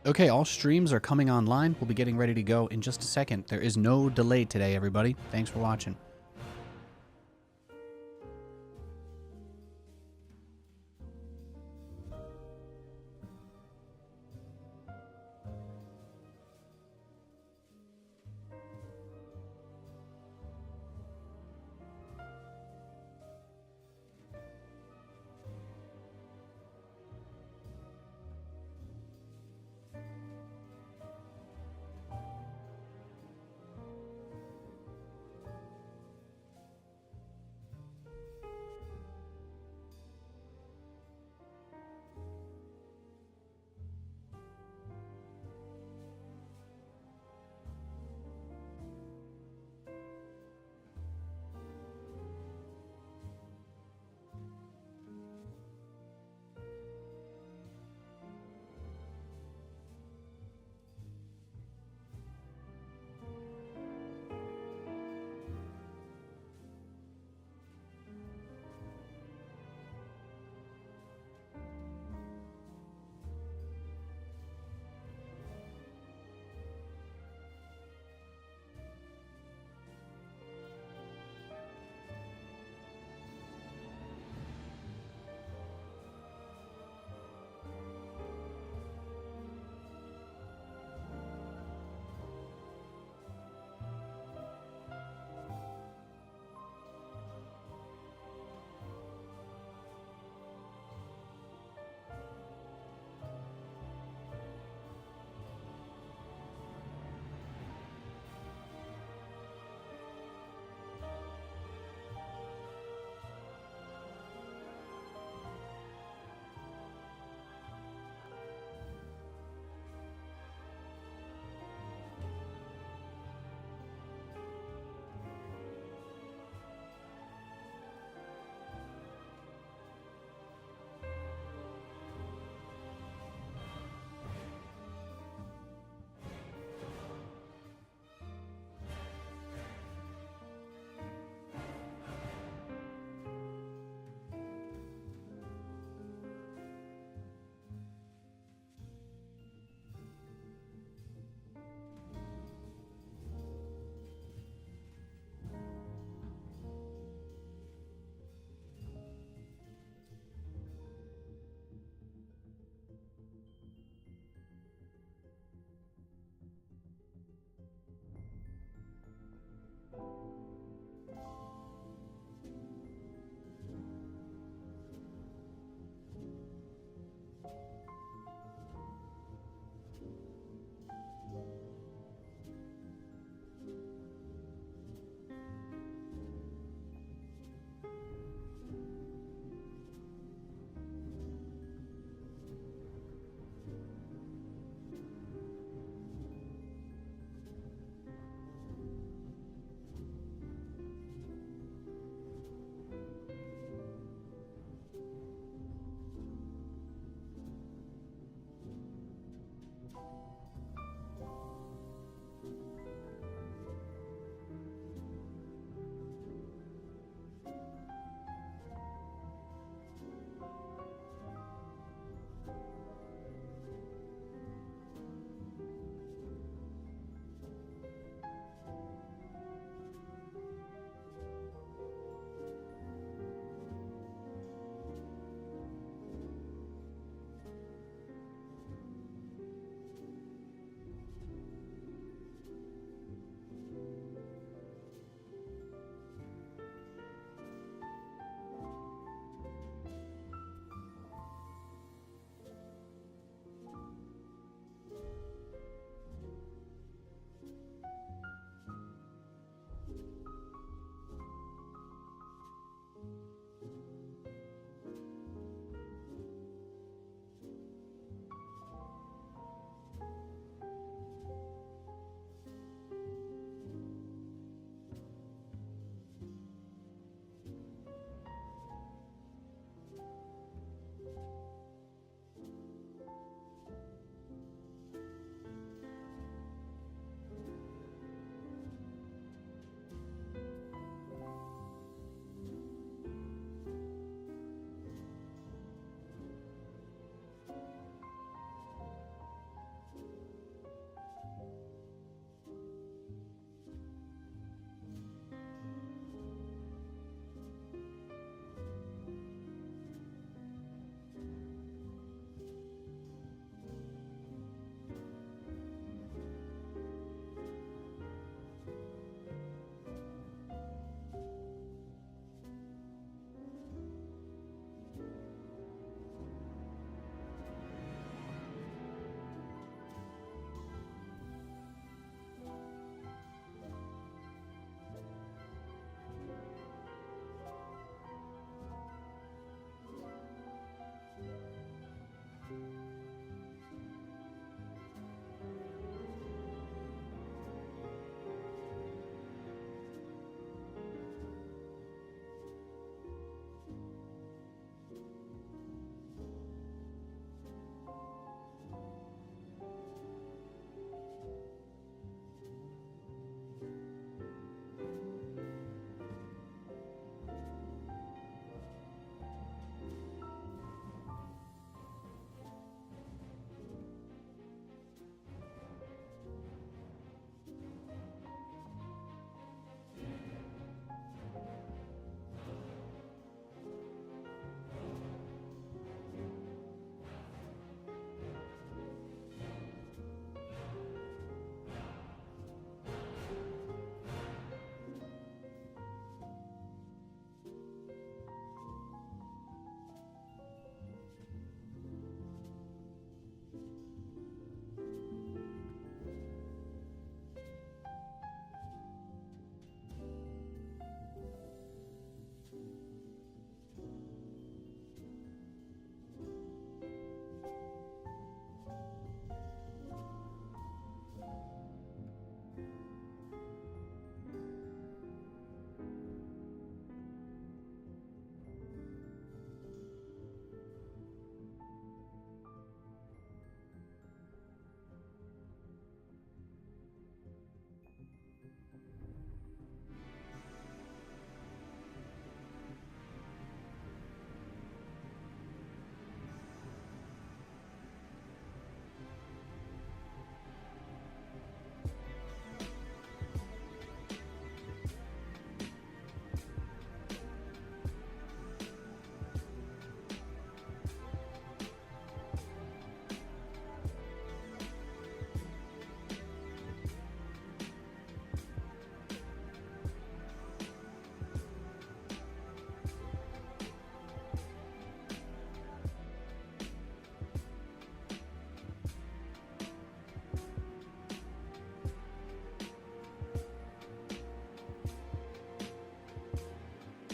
Okay, all streams are coming online. We'll be getting ready to go in just a second. There is no delay today, everybody. Thanks for watching.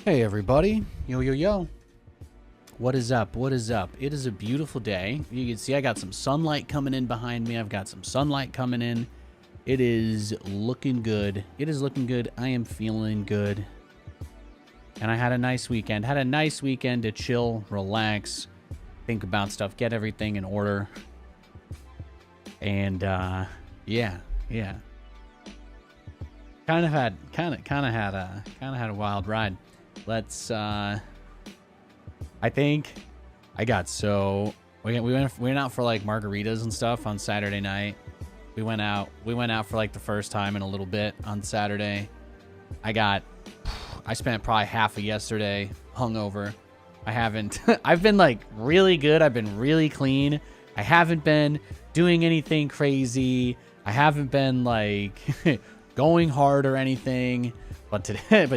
Hey everybody, yo yo yo. What is up? What is up? It is a beautiful day. You can see I got some sunlight coming in behind me. I've got some sunlight coming in. It is looking good. It is looking good. I am feeling good. And I had a nice weekend. Had a nice weekend to chill, relax, think about stuff, get everything in order. And yeah. Kind of had a wild ride. Let's I think I got we went out for like margaritas and stuff on Saturday night. We went out for like the first time in a little bit on Saturday. I spent probably half of yesterday hungover. I've been like really good. I've been really clean. I haven't been doing anything crazy. I haven't been like going hard or anything. But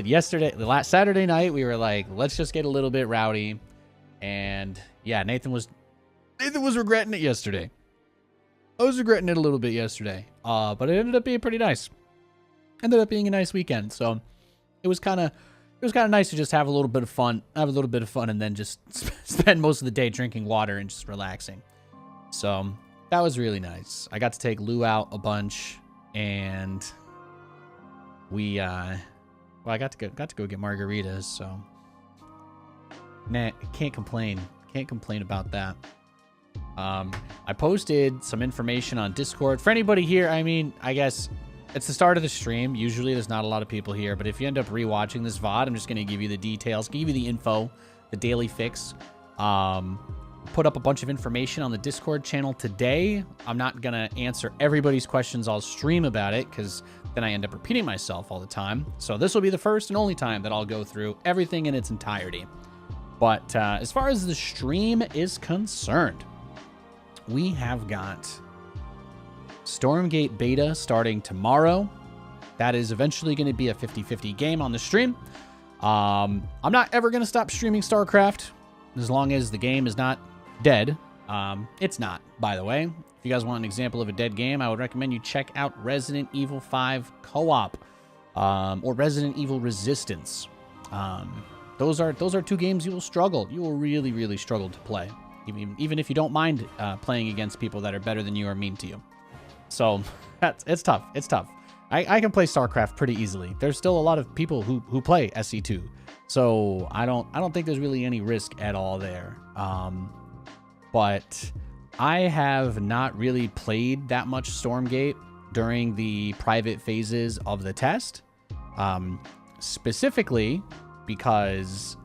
last Saturday night, we were like, let's just get a little bit rowdy. And yeah, Nathan was regretting it yesterday. I was regretting it a little bit yesterday. But it ended up being pretty nice. Ended up being a nice weekend. So it was kind of nice to just have a little bit of fun, and then just spend most of the day drinking water and just relaxing. So that was really nice. I got to take Lou out a bunch, and I got to go get margaritas. So nah, can't complain. Can't complain about that. I posted some information on Discord for anybody here. I mean, I guess it's the start of the stream. Usually there's not a lot of people here, but if you end up rewatching this VOD, I'm just going to give you the details, give you the info, the daily fix. Put up a bunch of information on the Discord channel today. I'm not going to answer everybody's questions. I'll stream about it because then I end up repeating myself all the time. So this will be the first and only time that I'll go through everything in its entirety. But as far as the stream is concerned, we have got Stormgate beta starting tomorrow. That is eventually going to be a 50-50 game on the stream. I'm not ever going to stop streaming StarCraft as long as the game is not dead. It's not, by the way. If you guys want an example of a dead game, I would recommend you check out Resident Evil 5 Co-op or Resident Evil Resistance. Those are two games you will struggle. You will really, really struggle to play, even if you don't mind playing against people that are better than you or mean to you. So it's tough. It's tough. I can play StarCraft pretty easily. There's still a lot of people who play SC2, so I don't think there's really any risk at all there. But I have not really played that much Stormgate during the private phases of the test, specifically because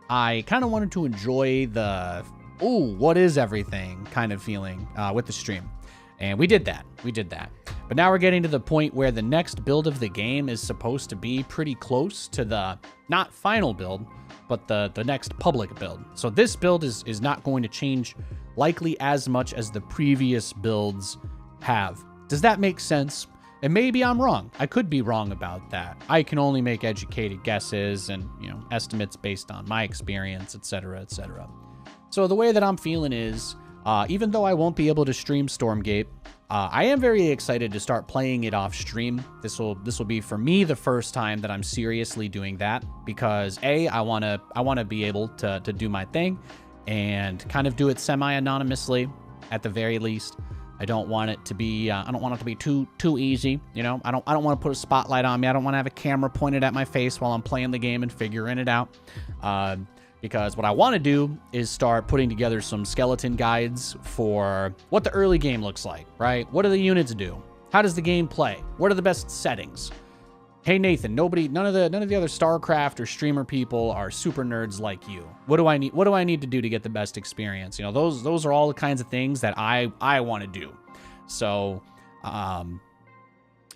I kind of wanted to enjoy the "ooh, what is everything" kind of feeling with the stream. And we did that. But now we're getting to the point where the next build of the game is supposed to be pretty close to the, not final build, but the next public build. So this build is not going to change likely as much as the previous builds have. Does that make sense? And maybe I'm wrong. I could be wrong about that. I can only make educated guesses and, estimates based on my experience, etc., etc. So the way that I'm feeling is, even though I won't be able to stream Stormgate, I am very excited to start playing it off stream. This will be for me the first time that I'm seriously doing that, because I want to be able to do my thing and kind of do it semi-anonymously at the very least. I don't want it to be too easy, I don't want to put a spotlight on me. I don't want to have a camera pointed at my face while I'm playing the game and figuring it out. Because what I want to do is start putting together some skeleton guides for what the early game looks like, right? What do the units do? How does the game play? What are the best settings? Hey Nathan, none of the other StarCraft or streamer people are super nerds like you. What do I need to do to get the best experience? Those are all the kinds of things that I want to do. So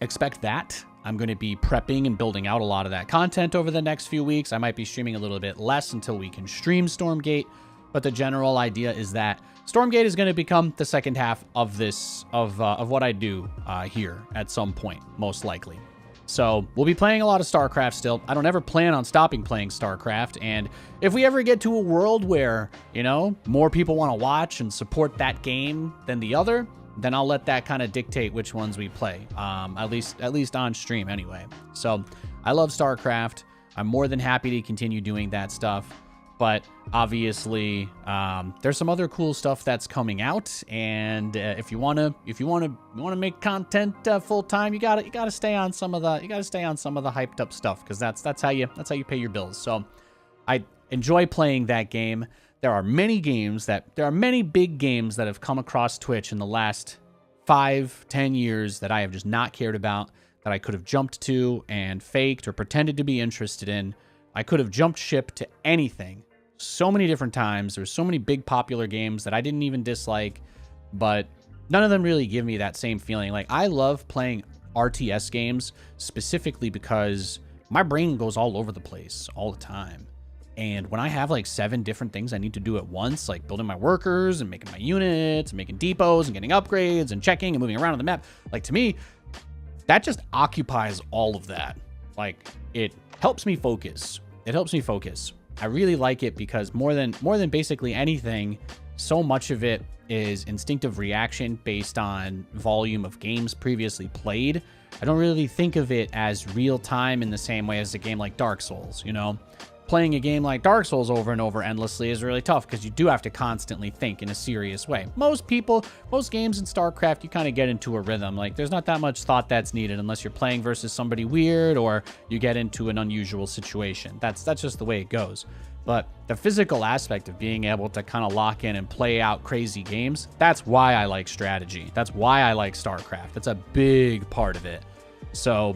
expect that. I'm going to be prepping and building out a lot of that content over the next few weeks. I might be streaming a little bit less until we can stream Stormgate, but the general idea is that Stormgate is going to become the second half of what I do here at some point, most likely. So we'll be playing a lot of StarCraft still. I don't ever plan on stopping playing StarCraft, and if we ever get to a world where, more people want to watch and support that game than the other, then I'll let that kind of dictate which ones we play, at least on stream anyway. So I love StarCraft. I'm more than happy to continue doing that stuff. But obviously, there's some other cool stuff that's coming out, and if you wanna make content full time, you gotta stay on some of the hyped up stuff, because that's how you pay your bills. So I enjoy playing that game. There are many big games that have come across Twitch in the last 5-10 years that I have just not cared about, that I could have jumped to and faked or pretended to be interested in. I could have jumped ship to anything so many different times. There's so many big popular games that I didn't even dislike, but none of them really give me that same feeling. Like, I love playing RTS games specifically because my brain goes all over the place all the time. And when I have like 7 different things I need to do at once, like building my workers and making my units and making depots and getting upgrades and checking and moving around on the map, like, to me, that just occupies all of that. Like, it helps me focus. It helps me focus. I really like it because more than basically anything, so much of it is instinctive reaction based on volume of games previously played. I don't really think of it as real time in the same way as a game like Dark Souls, you know? Playing a game like Dark Souls over and over endlessly is really tough because you do have to constantly think in a serious way. Most games in StarCraft, you kind of get into a rhythm. Like, there's not that much thought that's needed unless you're playing versus somebody weird or you get into an unusual situation. That's just the way it goes. But the physical aspect of being able to kind of lock in and play out crazy games, that's why I like strategy. That's why I like StarCraft. That's a big part of it. So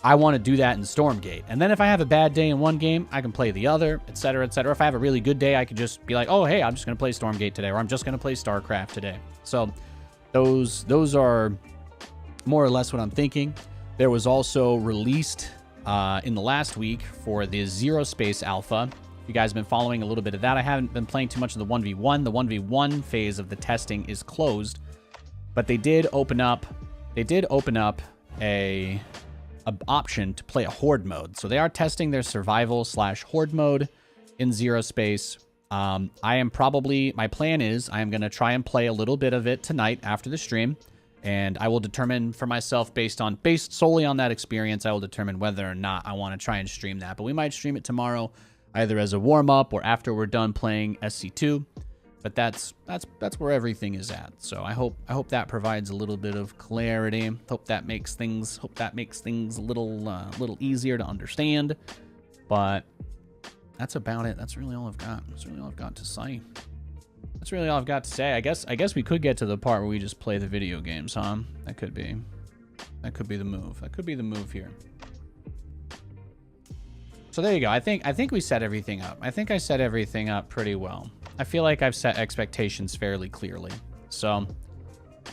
I want to do that in Stormgate. And then if I have a bad day in one game, I can play the other, etc., etc. If I have a really good day, I could just be like, oh, hey, I'm just going to play Stormgate today, or I'm just going to play StarCraft today. So those are more or less what I'm thinking. There was also released in the last week for the Zero Space Alpha. If you guys have been following a little bit of that, I haven't been playing too much of the 1v1. The 1v1 phase of the testing is closed, but they did open up a option to play a horde mode. So they are testing their survival/horde mode in Zero Space. My plan is I am going to try and play a little bit of it tonight after the stream, and I will determine for myself based solely on that experience, I will determine whether or not I want to try and stream that. But we might stream it tomorrow, either as a warm-up or after we're done playing SC2. But that's where everything is at. So I hope that provides a little bit of clarity. Hope that makes things a little easier to understand. But that's about it. That's really all I've got. That's really all I've got to say. That's really all I've got to say. I guess we could get to the part where we just play the video games, huh? That could be the move. That could be the move here. So there you go. I think we set everything up. I think I set everything up pretty well. I feel like I've set expectations fairly clearly. So,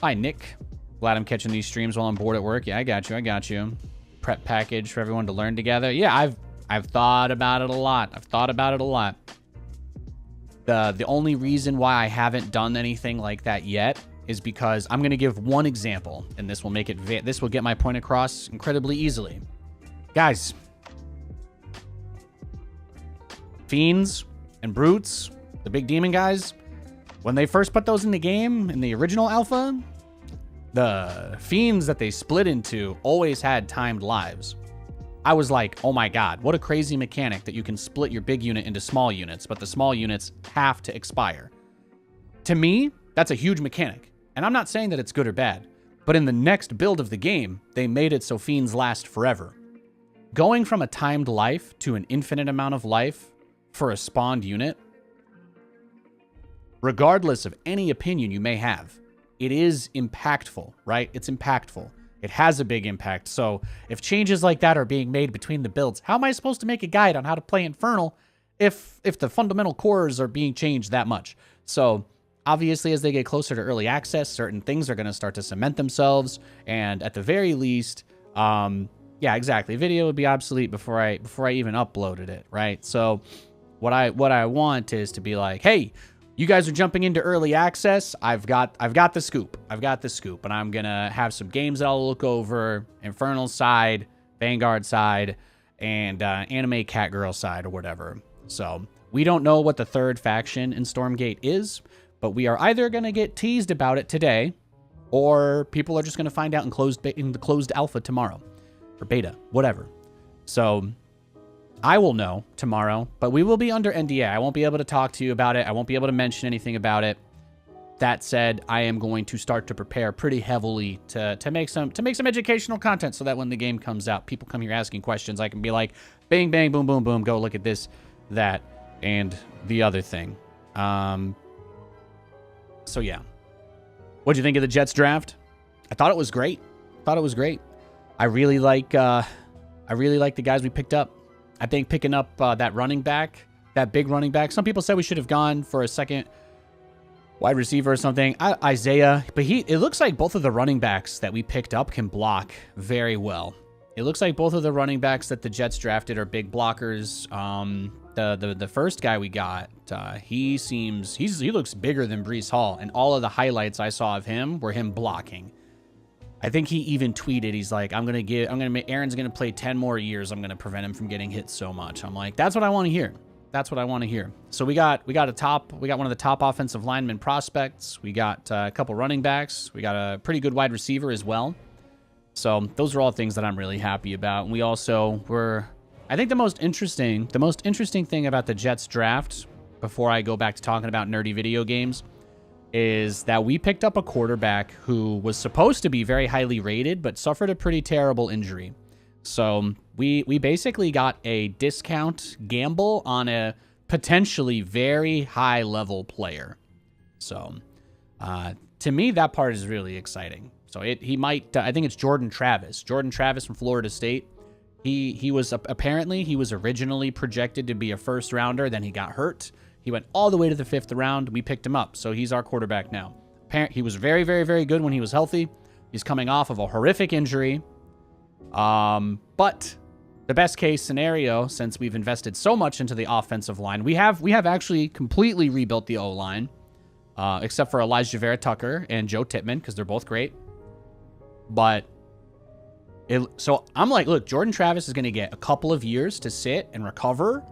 hi, Nick. Glad I'm catching these streams while I'm bored at work. Yeah, I got you. Prep package for everyone to learn together. Yeah, I've thought about it a lot. The only reason why I haven't done anything like that yet is because I'm going to give one example, and this will get my point across incredibly easily. Guys, Fiends and Brutes, the big demon guys, when they first put those in the game, in the original alpha, the Fiends that they split into always had timed lives. I was like, oh my god, what a crazy mechanic that you can split your big unit into small units, but the small units have to expire. To me, that's a huge mechanic. And I'm not saying that it's good or bad, but in the next build of the game, they made it so Fiends last forever. Going from a timed life to an infinite amount of life for a spawned unit, regardless of any opinion you may have, it is impactful, right? It's impactful. It has a big impact. So if changes like that are being made between the builds, how am I supposed to make a guide on how to play Infernal if the fundamental cores are being changed that much? So obviously, as they get closer to early access, certain things are going to start to cement themselves. And at the very least, yeah, exactly. Video would be obsolete before I even uploaded it, right? So what I want is to be like, hey, you guys are jumping into early access. I've got the scoop. And I'm gonna have some games that I'll look over: Infernal side, Vanguard side, and Anime Catgirl side, or whatever. So we don't know what the third faction in Stormgate is, but we are either gonna get teased about it today, or people are just gonna find out in the closed alpha tomorrow, or beta, whatever. So I will know tomorrow, but we will be under NDA. I won't be able to talk to you about it. I won't be able to mention anything about it. That said, I am going to start to prepare pretty heavily to make some educational content so that when the game comes out, people come here asking questions. I can be like, bang, bang, boom, boom, boom, go look at this, that, and the other thing. So yeah. What'd you think of the Jets draft? I thought it was great. I really like the guys we picked up. I think picking up that running back, that big running back. Some people said we should have gone for a second wide receiver or something. Isaiah, but it looks like both of the running backs that we picked up can block very well. It looks like both of the running backs that the Jets drafted are big blockers. The first guy we got, he looks bigger than Breece Hall, and all of the highlights I saw of him were him blocking. I think he even tweeted, he's like, Aaron's gonna play 10 more years. I'm gonna prevent him from getting hit so much. I'm like, that's what I want to hear. That's what I want to hear. So we got one of the top offensive lineman prospects. We got a couple running backs. We got a pretty good wide receiver as well. So those are all things that I'm really happy about. And we also I think the most interesting thing about the Jets draft, before I go back to talking about nerdy video games, is that we picked up a quarterback who was supposed to be very highly rated, but suffered a pretty terrible injury. So we basically got a discount gamble on a potentially very high level player. So to me, that part is really exciting. So he might, I think it's Jordan Travis from Florida State. He was originally projected to be a first rounder. Then he got hurt. He went all the way to the 5th round. We picked him up. So he's our quarterback now. He was very, very, very good when he was healthy. He's coming off of a horrific injury. But the best case scenario, since we've invested so much into the offensive line, we have actually completely rebuilt the O-line, except for Elijah Vera Tucker and Joe Tippmann, because they're both great. But so I'm like, look, Jordan Travis is going to get a couple of years to sit and recover.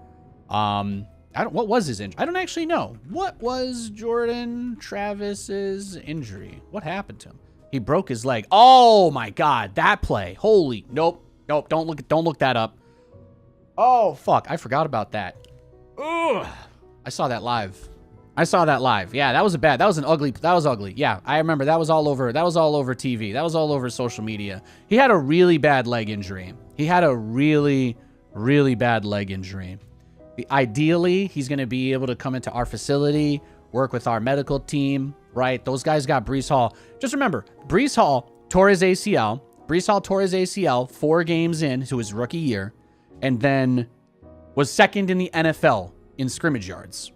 What was his injury? I don't actually know. What was Jordan Travis's injury? What happened to him? He broke his leg. Oh my God, that play. Holy, nope. Don't look that up. Oh fuck, I forgot about that. Ugh. I saw that live. Yeah, that was ugly. Yeah, I remember that was all over TV. That was all over social media. He had a really bad leg injury. Ideally, he's going to be able to come into our facility, work with our medical team, right? Those guys got Breece Hall. Just remember, Breece Hall tore his ACL 4 games into his rookie year, and then was second in the NFL in scrimmage yards.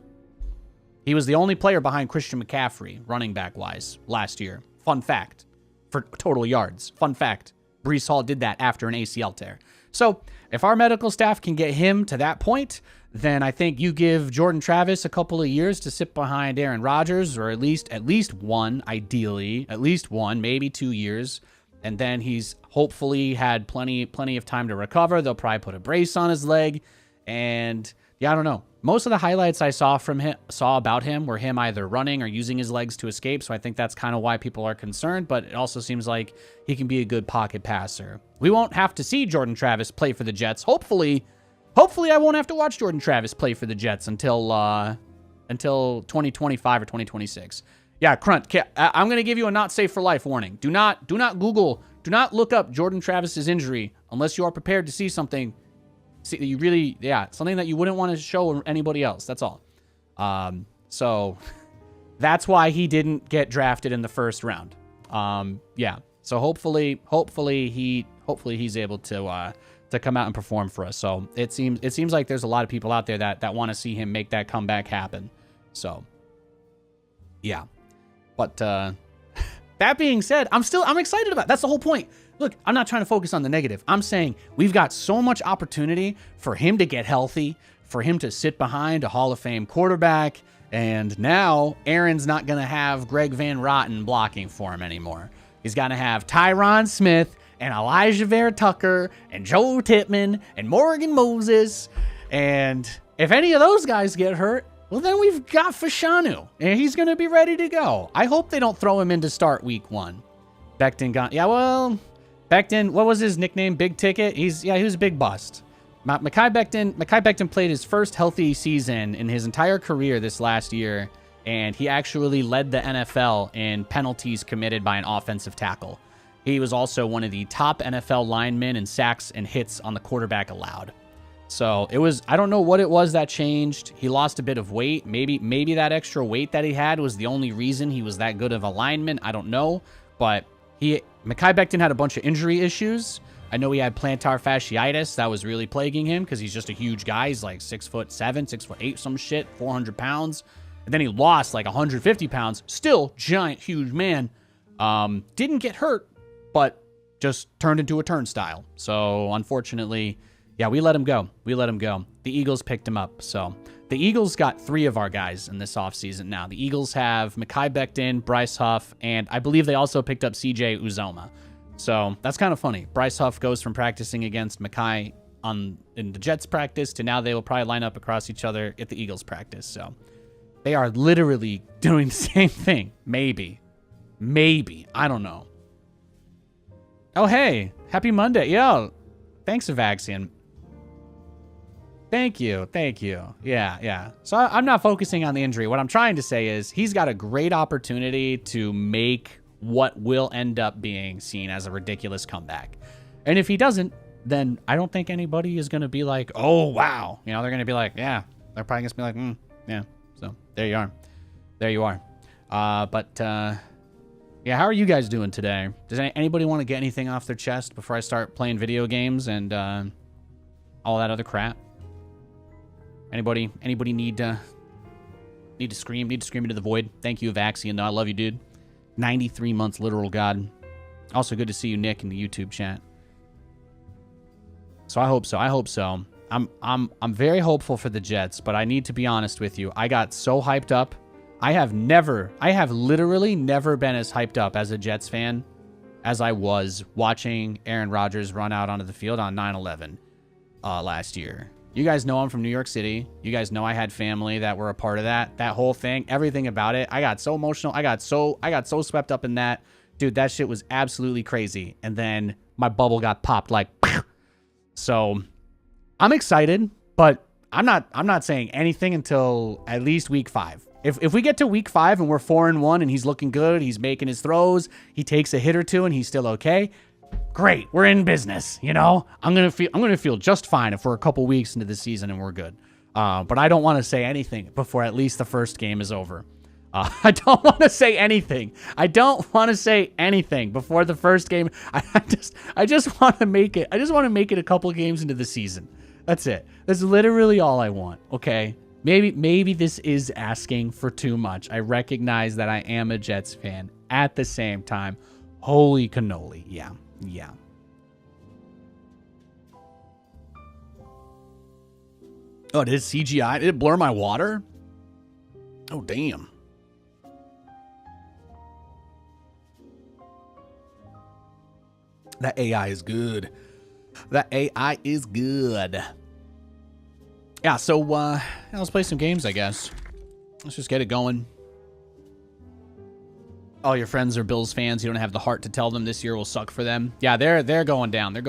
He was the only player behind Christian McCaffrey, running back-wise, last year. Fun fact. For total yards. Fun fact. Breece Hall did that after an ACL tear. So, if our medical staff can get him to that point, then I think you give Jordan Travis a couple of years to sit behind Aaron Rodgers, or at least one, ideally. At least one, maybe 2 years. And then he's hopefully had plenty of time to recover. They'll probably put a brace on his leg. And, yeah, I don't know. Most of the highlights I saw about him were him either running or using his legs to escape, so I think that's kind of why people are concerned, but it also seems like he can be a good pocket passer. We won't have to see Jordan Travis play for the Jets. Hopefully I won't have to watch Jordan Travis play for the Jets until 2025 or 2026. Yeah, Crunt, I'm going to give you a not safe for life warning. Do not look up Jordan Travis's injury unless you are prepared to see something. Something that you wouldn't want to show anybody else. That's all. So that's why he didn't get drafted in the first round. So hopefully he's able to come out and perform for us. So it seems like there's a lot of people out there that want to see him make that comeback happen. So yeah, but that being said, I'm excited about it. That's the whole point. Look, I'm not trying to focus on the negative. I'm saying we've got so much opportunity for him to get healthy, for him to sit behind a Hall of Fame quarterback, and now Aaron's not going to have Greg Van Roten blocking for him anymore. He's going to have Tyron Smith and Elijah Vera Tucker and Joe Tippmann and Morgan Moses, and if any of those guys get hurt, well, then we've got Fashanu, and he's going to be ready to go. I hope they don't throw him in to start week 1. Becton, what was his nickname? Big Ticket? He was a big bust. Mekhi Becton played his first healthy season in his entire career this last year, and he actually led the NFL in penalties committed by an offensive tackle. He was also one of the top NFL linemen in sacks and hits on the quarterback allowed. So it was, I don't know what it was that changed. He lost a bit of weight. Maybe that extra weight that he had was the only reason he was that good of a lineman. I don't know. But Mekhi Becton had a bunch of injury issues. I know he had plantar fasciitis. That was really plaguing him because he's just a huge guy. He's like 6'7", 6'8", some shit, 400 pounds. And then he lost like 150 pounds. Still giant, huge man. Didn't get hurt, but just turned into a turnstile. So unfortunately, yeah, we let him go. The Eagles picked him up. So the Eagles got 3 of our guys in this offseason now. The Eagles have Mekhi Becton, Bryce Huff, and I believe they also picked up CJ Uzoma. So that's kind of funny. Bryce Huff goes from practicing against Mekhi in the Jets practice to now they will probably line up across each other at the Eagles practice. So they are literally doing the same thing. Maybe. I don't know. Oh, hey. Happy Monday. Yo. Thanks, Evaxian. Thank you. Yeah. So I'm not focusing on the injury. What I'm trying to say is he's got a great opportunity to make what will end up being seen as a ridiculous comeback. And if he doesn't, then I don't think anybody is going to be like, oh, wow. You know, they're going to be like, yeah. They're probably going to be like, yeah. So there you are. Yeah, how are you guys doing today? Does anybody want to get anything off their chest before I start playing video games and all that other crap? Anybody need to scream into the void? Thank you, Vaxian. I love you, dude. 93 months, literal god. Also good to see you, Nick, in the YouTube chat. So I hope so. I'm very hopeful for the Jets, but I need to be honest with you. I got so hyped up. I have literally never been as hyped up as a Jets fan as I was watching Aaron Rodgers run out onto the field on 9/11 last year. You guys know I'm from New York City. You guys know I had family that were a part of that whole thing, everything about it. I got so emotional. I got so swept up in that. Dude, that shit was absolutely crazy. And then my bubble got popped like, so I'm excited, but I'm not saying anything until at least week 5. If we get to week 5 and we're 4-1 and he's looking good, he's making his throws, he takes a hit or two and he's still okay, great, we're in business, you know? I'm gonna feel just fine if we're a couple weeks into the season and we're good. But I don't want to say anything before at least the first game is over. I don't want to say anything. Before the first game. I just want to make it. I just want to make it a couple games into the season. That's it. That's literally all I want. Okay. Maybe this is asking for too much. I recognize that I am a Jets fan. At the same time, holy cannoli. Yeah. Oh, it is CGI? Did it blur my water? Oh, damn. That AI is good. Yeah, so let's play some games, I guess. Let's just get it going. All your friends are Bills fans. You don't have the heart to tell them this year will suck for them. Yeah, they're going down. They are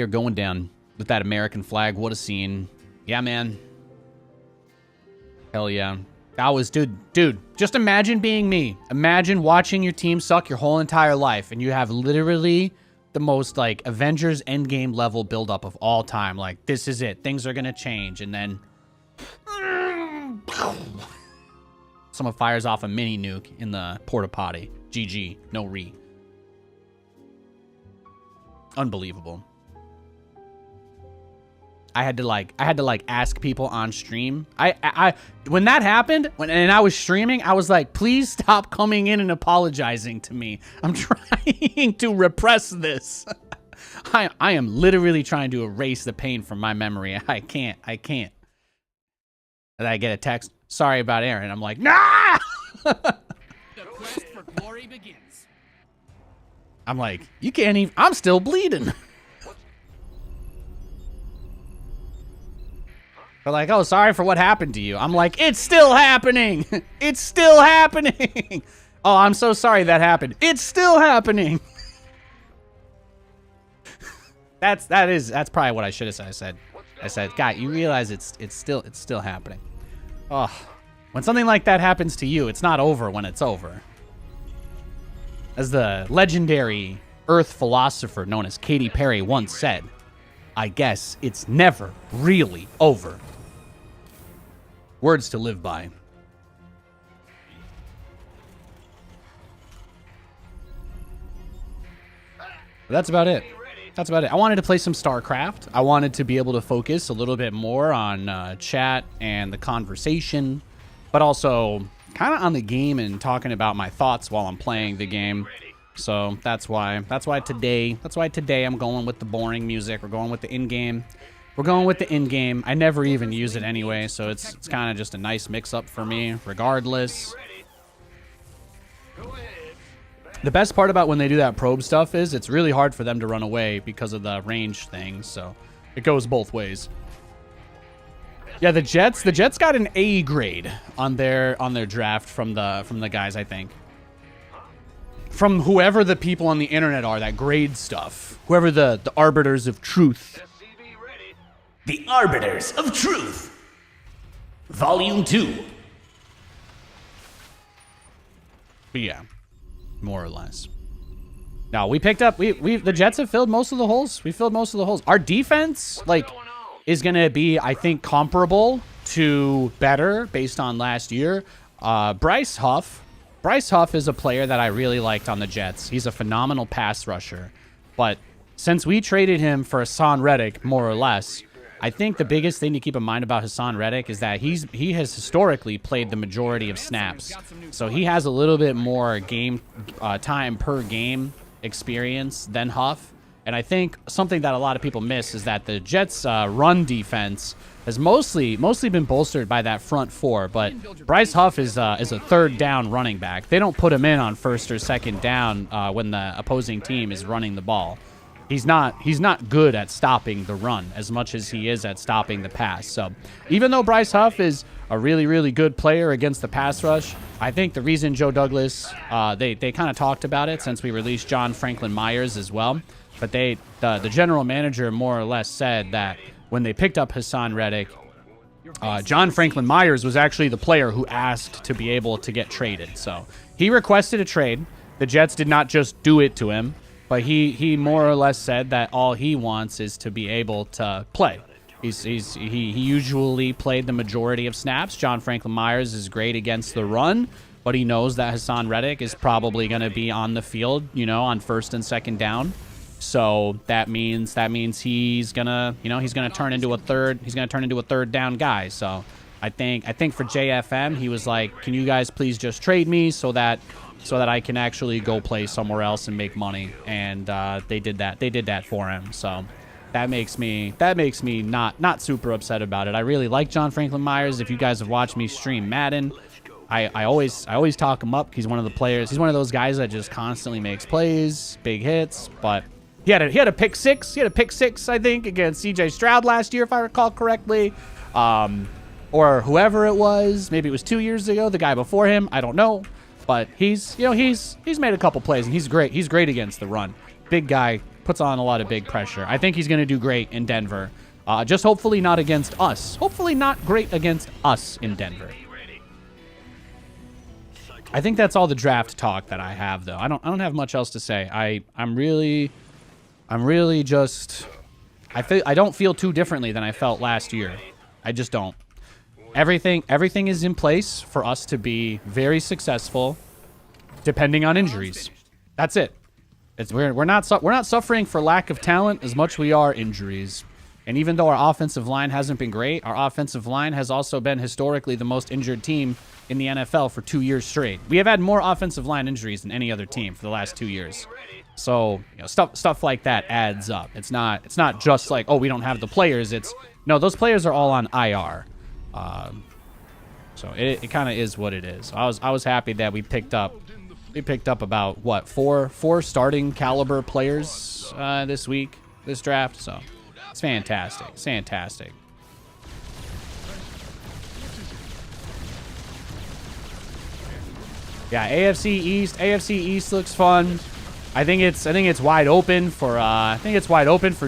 going down with that American flag. What a scene. Yeah, man. Hell yeah. That was, dude, just imagine being me. Imagine watching your team suck your whole entire life, and you have literally the most, like, Avengers Endgame level buildup of all time. Like, this is it. Things are gonna change, and then someone fires off a mini nuke in the porta potty. GG. No re. Unbelievable. I had to ask people on stream. When that happened, and I was streaming, I was like, please stop coming in and apologizing to me. I'm trying to repress this. I am literally trying to erase the pain from my memory. I can't. And I get a text, sorry about Aaron. I'm like, nah! The quest for glory begins. I'm like, you can't even, I'm still bleeding. They're like, oh, sorry for what happened to you. I'm like, it's still happening. It's still happening. Oh, I'm so sorry that happened. It's still happening. That's probably what I should have said. I said, God, you realize it's still happening. Oh, when something like that happens to you, it's not over when it's over. As the legendary Earth philosopher known as Katy Perry once said, I guess it's never really over. Words to live by. But that's about it. That's about it. I wanted to play some StarCraft. I wanted to be able to focus a little bit more on chat and the conversation, but also kind of on the game and talking about my thoughts while I'm playing the game. So that's why today I'm going with the boring music. We're going with the in-game. I never even use it anyway, so it's kind of just a nice mix-up for me, regardless. The best part about when they do that probe stuff is it's really hard for them to run away because of the range thing, so it goes both ways. Yeah, the Jets got an A grade on their draft from the guys, I think. From whoever the people on the internet are that grade stuff. Whoever the arbiters of truth. The Arbiters of Truth. Volume 2. But yeah. More or less. No, we picked up. The Jets have filled most of the holes. We filled most of the holes. Our defense, like, is gonna be, I think, comparable to better based on last year. Bryce Huff is a player that I really liked on the Jets. He's a phenomenal pass rusher, but since we traded him for Hassan Reddick, more or less, I think the biggest thing to keep in mind about Hassan Reddick is that he has historically played the majority of snaps. So he has a little bit more game time per game experience than Huff. And I think something that a lot of people miss is that the Jets' run defense has mostly been bolstered by that front four. But Bryce Huff is a third down running back. They don't put him in on first or second down when the opposing team is running the ball. He's not good at stopping the run as much as he is at stopping the pass. So even though Bryce Huff is a really, really good player against the pass rush, I think the reason Joe Douglas, they kind of talked about it since we released John Franklin Myers as well. But the general manager more or less said that when they picked up Hassan Reddick, John Franklin Myers was actually the player who asked to be able to get traded. So he requested a trade. The Jets did not just do it to him. But he more or less said that all he wants is to be able to play. He usually played the majority of snaps. John Franklin Myers is great against the run, but he knows that Hassan Reddick is probably going to be on the field, on first and second down. So that means he's gonna turn into a third down guy. So I think for JFM he was like, can you guys please just trade me so that I can actually go play somewhere else and make money. And they did that. They did that for him. So that makes me not super upset about it. I really like John Franklin Myers. If you guys have watched me stream Madden, I always talk him up. He's one of the players. He's one of those guys that just constantly makes plays, big hits. But he had a pick six. He had a pick six, I think, against CJ Stroud last year, if I recall correctly. Or whoever it was. Maybe it was 2 years ago. The guy before him. I don't know. But he's made a couple plays, and he's great. He's great against the run. Big guy, puts on a lot of big pressure. I think he's going to do great in Denver. Just hopefully not against us. Hopefully not great against us in Denver. I think that's all the draft talk that I have, though. I don't have much else to say. I'm really just I don't feel too differently than I felt last year. I just don't. Everything is in place for us to be very successful, depending on injuries. That's it. We're not suffering for lack of talent as much as we are injuries. And even though our offensive line hasn't been great, our offensive line has also been historically the most injured team in the NFL for 2 years straight. We have had more offensive line injuries than any other team for the last 2 years. So stuff like that adds up. It's not just like, oh, we don't have the players. No, those players are all on IR. So it kind of is what it is. I was happy that we picked up about what four starting caliber players this draft. So it's fantastic. It's fantastic. Yeah, AFC East looks fun. I think it's wide open for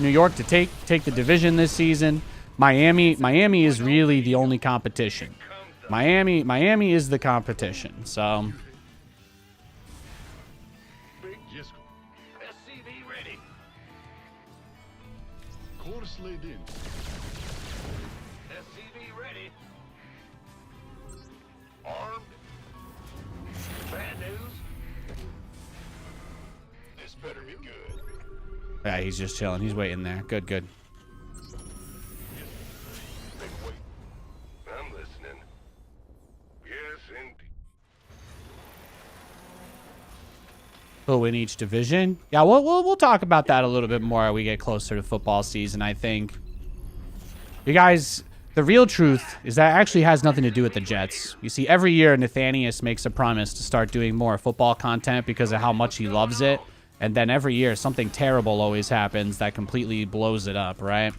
New York to take the division this season. Miami is really the only competition. Miami is the competition. So SCV ready. Course laid in. SCV ready. Armed. Bad news. This better be good. yeah, he's just chilling. He's waiting there. Good, good. Big wait. I'm listening. Yes, indeed. Who'll win each division? Yeah, we'll talk about that a little bit more as we get closer to football season, I think. You guys, the real truth is that actually has nothing to do with the Jets. You see, every year Nathanias makes a promise to start doing more football content because of how much he loves it. And then every year something terrible always happens that completely blows it up, right?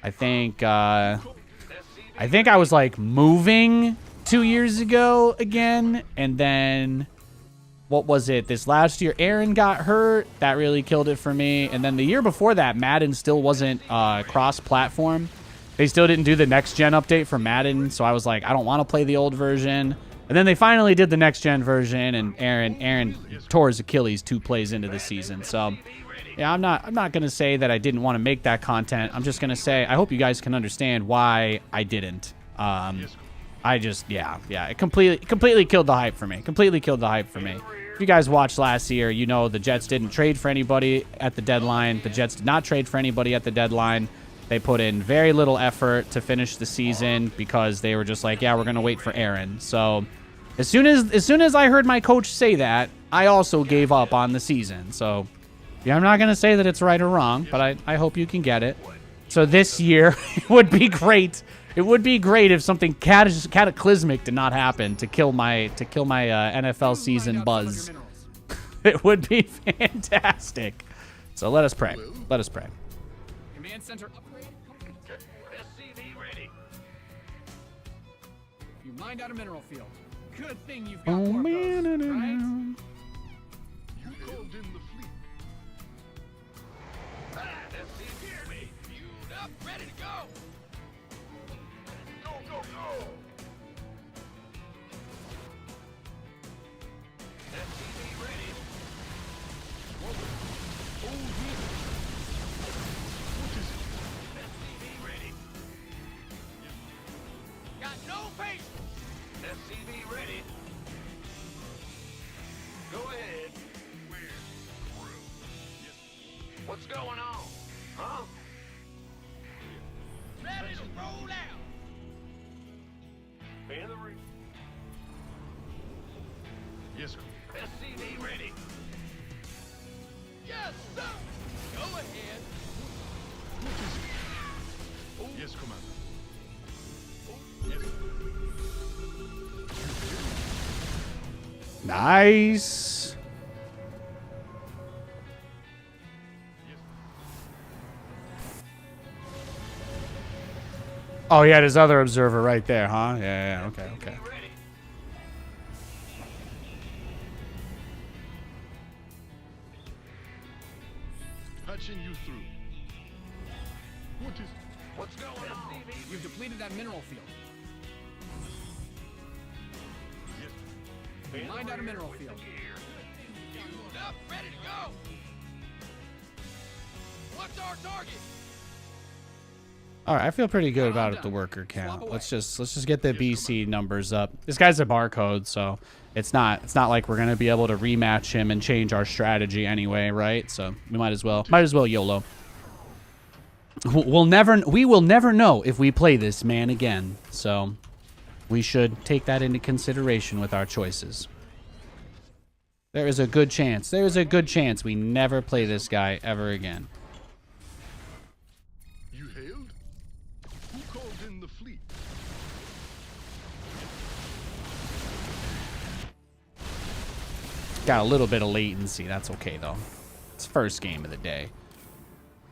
I think I was like moving 2 years ago again, and then what was it? This last year, Aaron got hurt. That really killed it for me. And then the year before that, Madden still wasn't cross-platform. They still didn't do the next-gen update for Madden, so I was like, I don't want to play the old version. And then they finally did the next-gen version, and Aaron tore his Achilles 2 plays into the season. So, yeah, I'm not gonna say that I didn't want to make that content. I'm just gonna say I hope you guys can understand why I didn't. I just, yeah, it completely killed the hype for me. Completely killed the hype for me. If you guys watched last year, you know the Jets didn't trade for anybody at the deadline. The Jets did not trade for anybody at the deadline. They put in very little effort to finish the season because they were just like, yeah, we're gonna wait for Aaron. So as soon as I heard my coach say that, I also gave up on the season. So yeah, I'm not gonna say that it's right or wrong, but I hope you can get it. So this year it would be great. It would be great if something cataclysmic did not happen to kill my NFL season buzz. It would be fantastic. So let us pray. Let us pray. Command center upgrade. SCV ready. You mined out a mineral field. Good thing you've got Oh more of those, man. You called in the fleet. SCV ready. Fueled up, ready to go. Go, go, go. SCV ready. SCV ready. Got no patience. SCV ready. Go ahead. We're through. What's going on? Huh? Ready to roll out. In the ring. Yes, sir. SCV ready. Yes, sir. Go ahead. Yes, Commander. Yes. Nice. Oh, yeah, there's other observer right there, huh? Yeah, okay. Ready. Patching you through. What's going on? You've depleted that mineral field. You mined out a mineral field. Fueled up, ready to go. What's our target? All right, I feel pretty good about the worker count. Let's just get the BC numbers up. This guy's a barcode, so it's not like we're gonna be able to rematch him and change our strategy anyway, right? So we might as well YOLO. We will never know if we play this man again. So we should take that into consideration with our choices. There is a good chance. There is a good chance we never play this guy ever again. You hailed? Who called in the fleet? Got a little bit of latency. That's okay, though. It's first game of the day.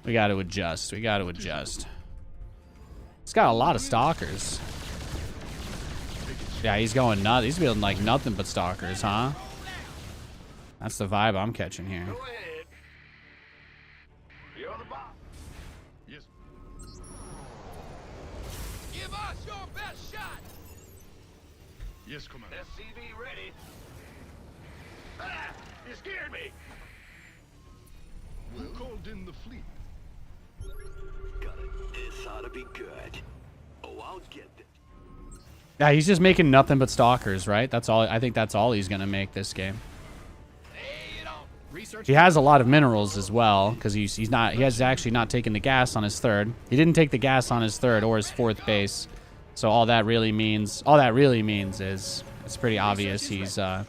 We got to adjust. We got to adjust. It's got a lot of stalkers. Yeah, he's going nuts. He's building like nothing but stalkers, huh? That's the vibe I'm catching here. Go ahead. You're the boss. Yes. Give us your best shot. Yes, Commander. SCV ready. Ah! You scared me. Who called in the fleet? Got it. This ought to be good. Oh, I'll get it. Yeah, he's just making nothing but stalkers, right? That's all. I think that's all he's gonna make this game. Hey, you know. Research. He has a lot of minerals as well, because he has actually not taken the gas on his third. He didn't take the gas on his third or his fourth base. So all that really means is it's pretty obvious he's gonna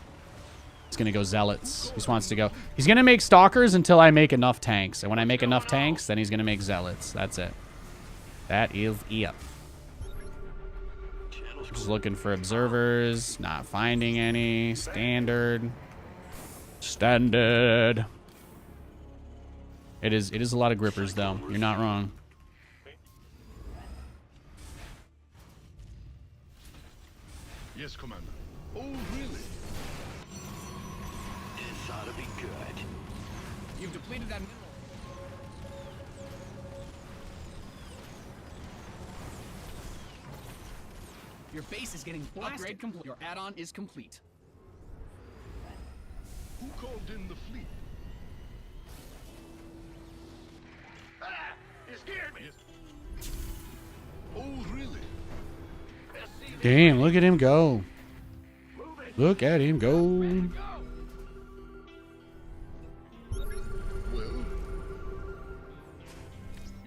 go zealots. He just wants to go. He's gonna make stalkers until I make enough tanks, and when I make enough tanks, then he's gonna make zealots. That's it. That is it. Just looking for observers, not finding any. Standard. It is a lot of grippers though. You're not wrong. Yes, Commander. Oh, really? This ought to be good. You've depleted that mineral. Your base is getting blasted. Upgrade complete. Your add-on is complete. Who called in the fleet? Ah! You scared me. Yes. Oh, really? SCV Damn, look at him go. move it. Look at him go. Go. Well?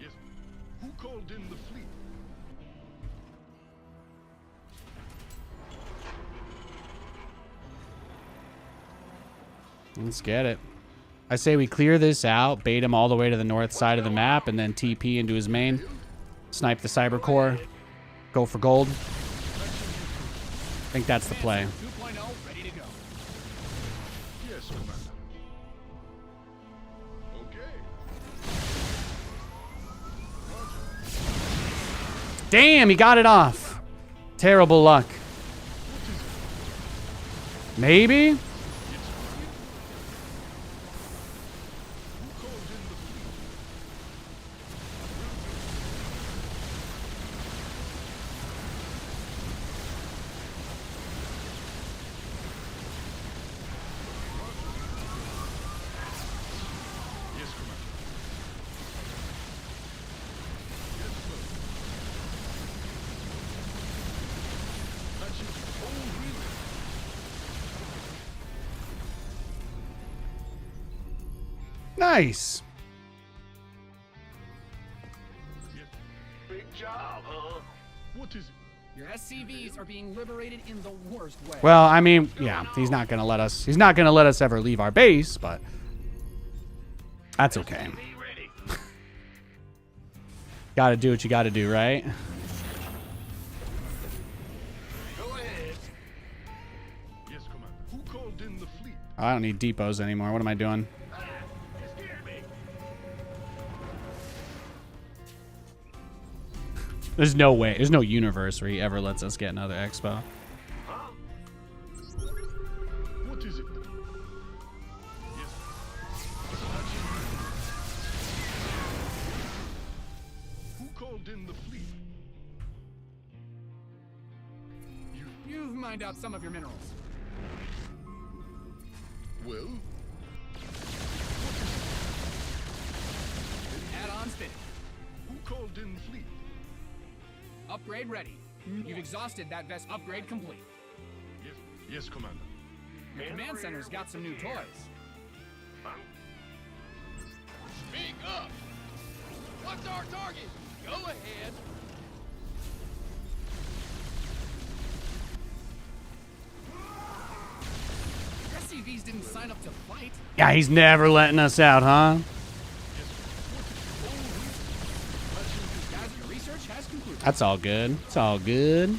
Yes. Who called in the fleet? Let's get it. I say we clear this out, bait him all the way to the north side of the map, and then TP into his main. Snipe the cyber core. Go for gold. I think that's the play. 2.0 ready to go. Yes, Commander. Okay. Damn, he got it off. Terrible luck. Maybe? Who called in the fleet? Yes, Commander. Yes, sir. Patching. Oh, really? Nice. Yes. Big job, huh? What is it? Your SCVs are being liberated in the worst way. Well, I mean, yeah, he's not gonna let us ever leave our base, but that's okay. Be ready. Gotta do what you gotta do, right? Go ahead. Yes, Commander. Who called in the fleet? I don't need depots anymore. What am I doing? Ah! You scared me. There's no way. There's no universe where he ever lets us get another expo. Huh? What is it? Yes. Who called in the fleet? You've mined out some of your minerals. Well? Add-ons fitted. Who called in fleet? Upgrade ready. You've exhausted that vest. Upgrade complete. Yes. Yes, Commander. Your command center's got some new toys. Speak up. What's our target? Go ahead. Your SCVs didn't sign up to fight. Yeah, he's never letting us out, huh? Guys, your research has concluded. That's all good. It's all good.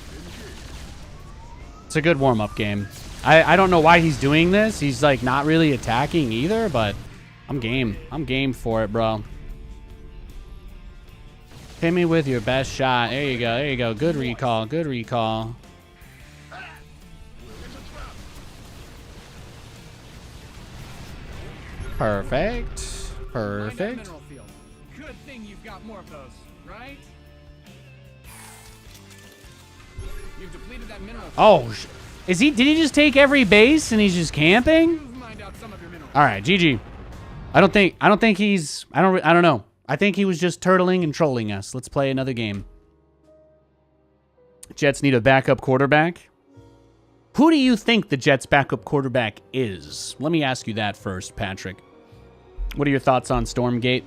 It's a good warm-up game. I don't know why he's doing this. He's like not really attacking either, but I'm game. I'm game for it, bro. Hit me with your best shot. There you go. There you go. Good recall. Good recall. Perfect. Find that Perfect. mineral field. Good thing you've got more of those, right? You've depleted that mineral field. Oh, did he just take every base and he's just camping? You've mined out some of your minerals. All right, GG. I don't think he's, I don't know. I think he was just turtling and trolling us. Let's play another game. Jets need a backup quarterback. Who do you think the Jets' backup quarterback is? Let me ask you that first, Patrick. What are your thoughts on Stormgate?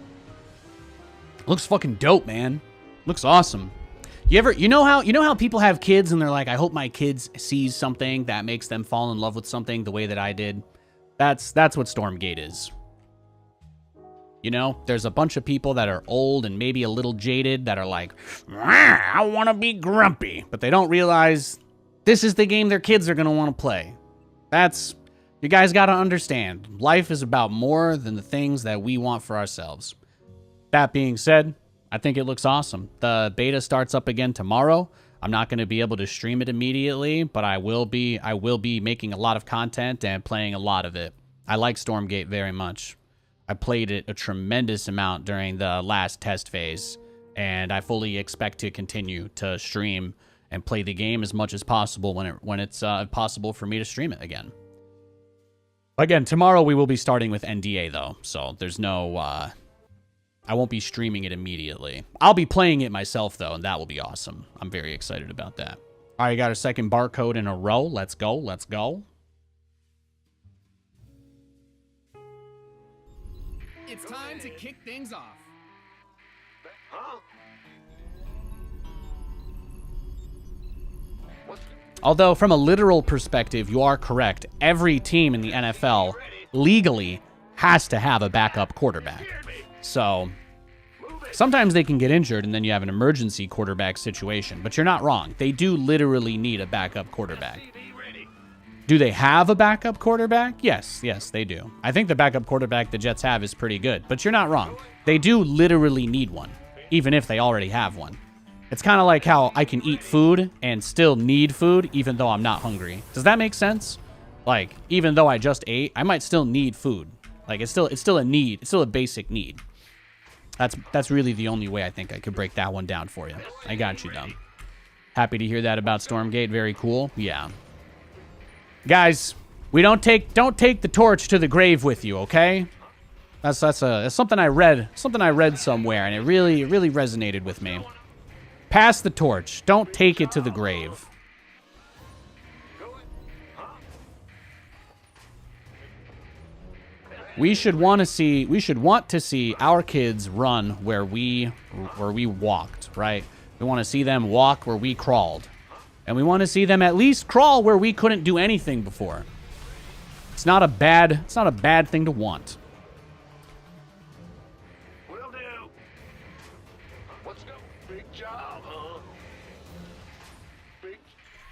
Looks fucking dope, man. Looks awesome. You know how people have kids and they're like, I hope my kids sees something that makes them fall in love with something the way that I did. That's what Stormgate is. You know, there's a bunch of people that are old and maybe a little jaded that are like, I want to be grumpy. But they don't realize this is the game their kids are going to want to play. You guys got to understand. Life is about more than the things that we want for ourselves. That being said, I think it looks awesome. The beta starts up again tomorrow. I'm not going to be able to stream it immediately, but I will be making a lot of content and playing a lot of it. I like Stormgate very much. I played it a tremendous amount during the last test phase, and I fully expect to continue to stream and play the game as much as possible when it's possible for me to stream it again. Again, tomorrow we will be starting with NDA though, so there's no I won't be streaming it immediately. I'll be playing it myself though, and that will be awesome. I'm very excited about that. All right, got our second barcode in a row. Let's go. Let's go. It's time to kick things off. Huh? Although, from a literal perspective, you are correct. Every team in the NFL legally has to have a backup quarterback. So, sometimes they can get injured and then you have an emergency quarterback situation. But you're not wrong. They do literally need a backup quarterback. Do they have a backup quarterback? Yes, they do. I think the backup quarterback the Jets have is pretty good. But you're not wrong. They do literally need one, even if they already have one. It's kind of like how I can eat food and still need food even though I'm not hungry. Does that make sense? Like, even though I just ate, I might still need food. Like, it's still a need. It's still a basic need. That's really the only way I think I could break that one down for you. I got you, though. Happy to hear that about Stormgate. Very cool. Yeah. Guys, don't take the torch to the grave with you, okay? That's something I read somewhere, and it really resonated with me. Pass the torch. Don't take it to the grave. We should want to see our kids run where we walked, right? We want to see them walk where we crawled. And we want to see them at least crawl where we couldn't do anything before. It's not a bad thing to want. Will do. Let's go. Big job, huh?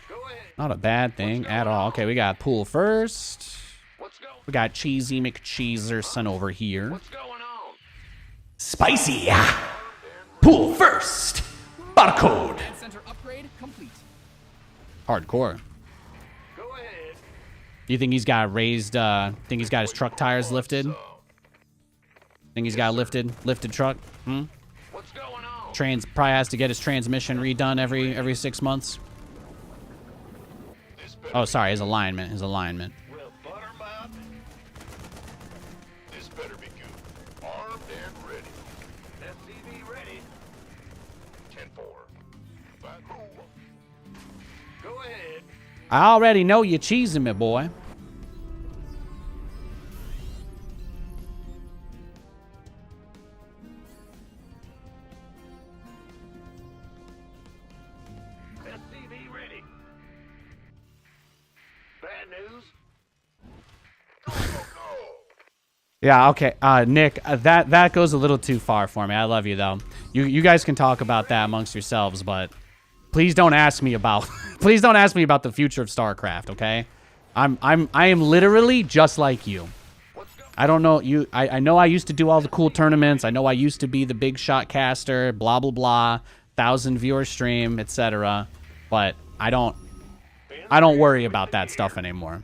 Go ahead. Not a bad thing at all. Okay, we got pool first. Let's go. We got Cheesy McCheeserson over here. What's going on? Spicy. Pool first. Barcode. Command center upgrade complete. Hardcore. Go ahead. Do you think he's got raised, think he's got his truck tires lifted? Think he's got a lifted truck? What's going on? Probably has to get his transmission redone every 6 months. Oh, sorry, his alignment. Well, Buttermouth. This better be good. Armed and ready. SCV ready. 10-4. Go ahead. I already know you're cheesing me, boy. SCV ready. Bad news. Go, go, go. Yeah, okay. Nick, that goes a little too far for me. I love you though. You guys can talk about that amongst yourselves, but please don't ask me about the future of StarCraft, okay? I am literally just like you. I don't know you. I know I used to do all the cool tournaments. I know I used to be the big shot caster, blah blah blah, 1,000 viewer stream, etc. But I don't worry about that stuff anymore.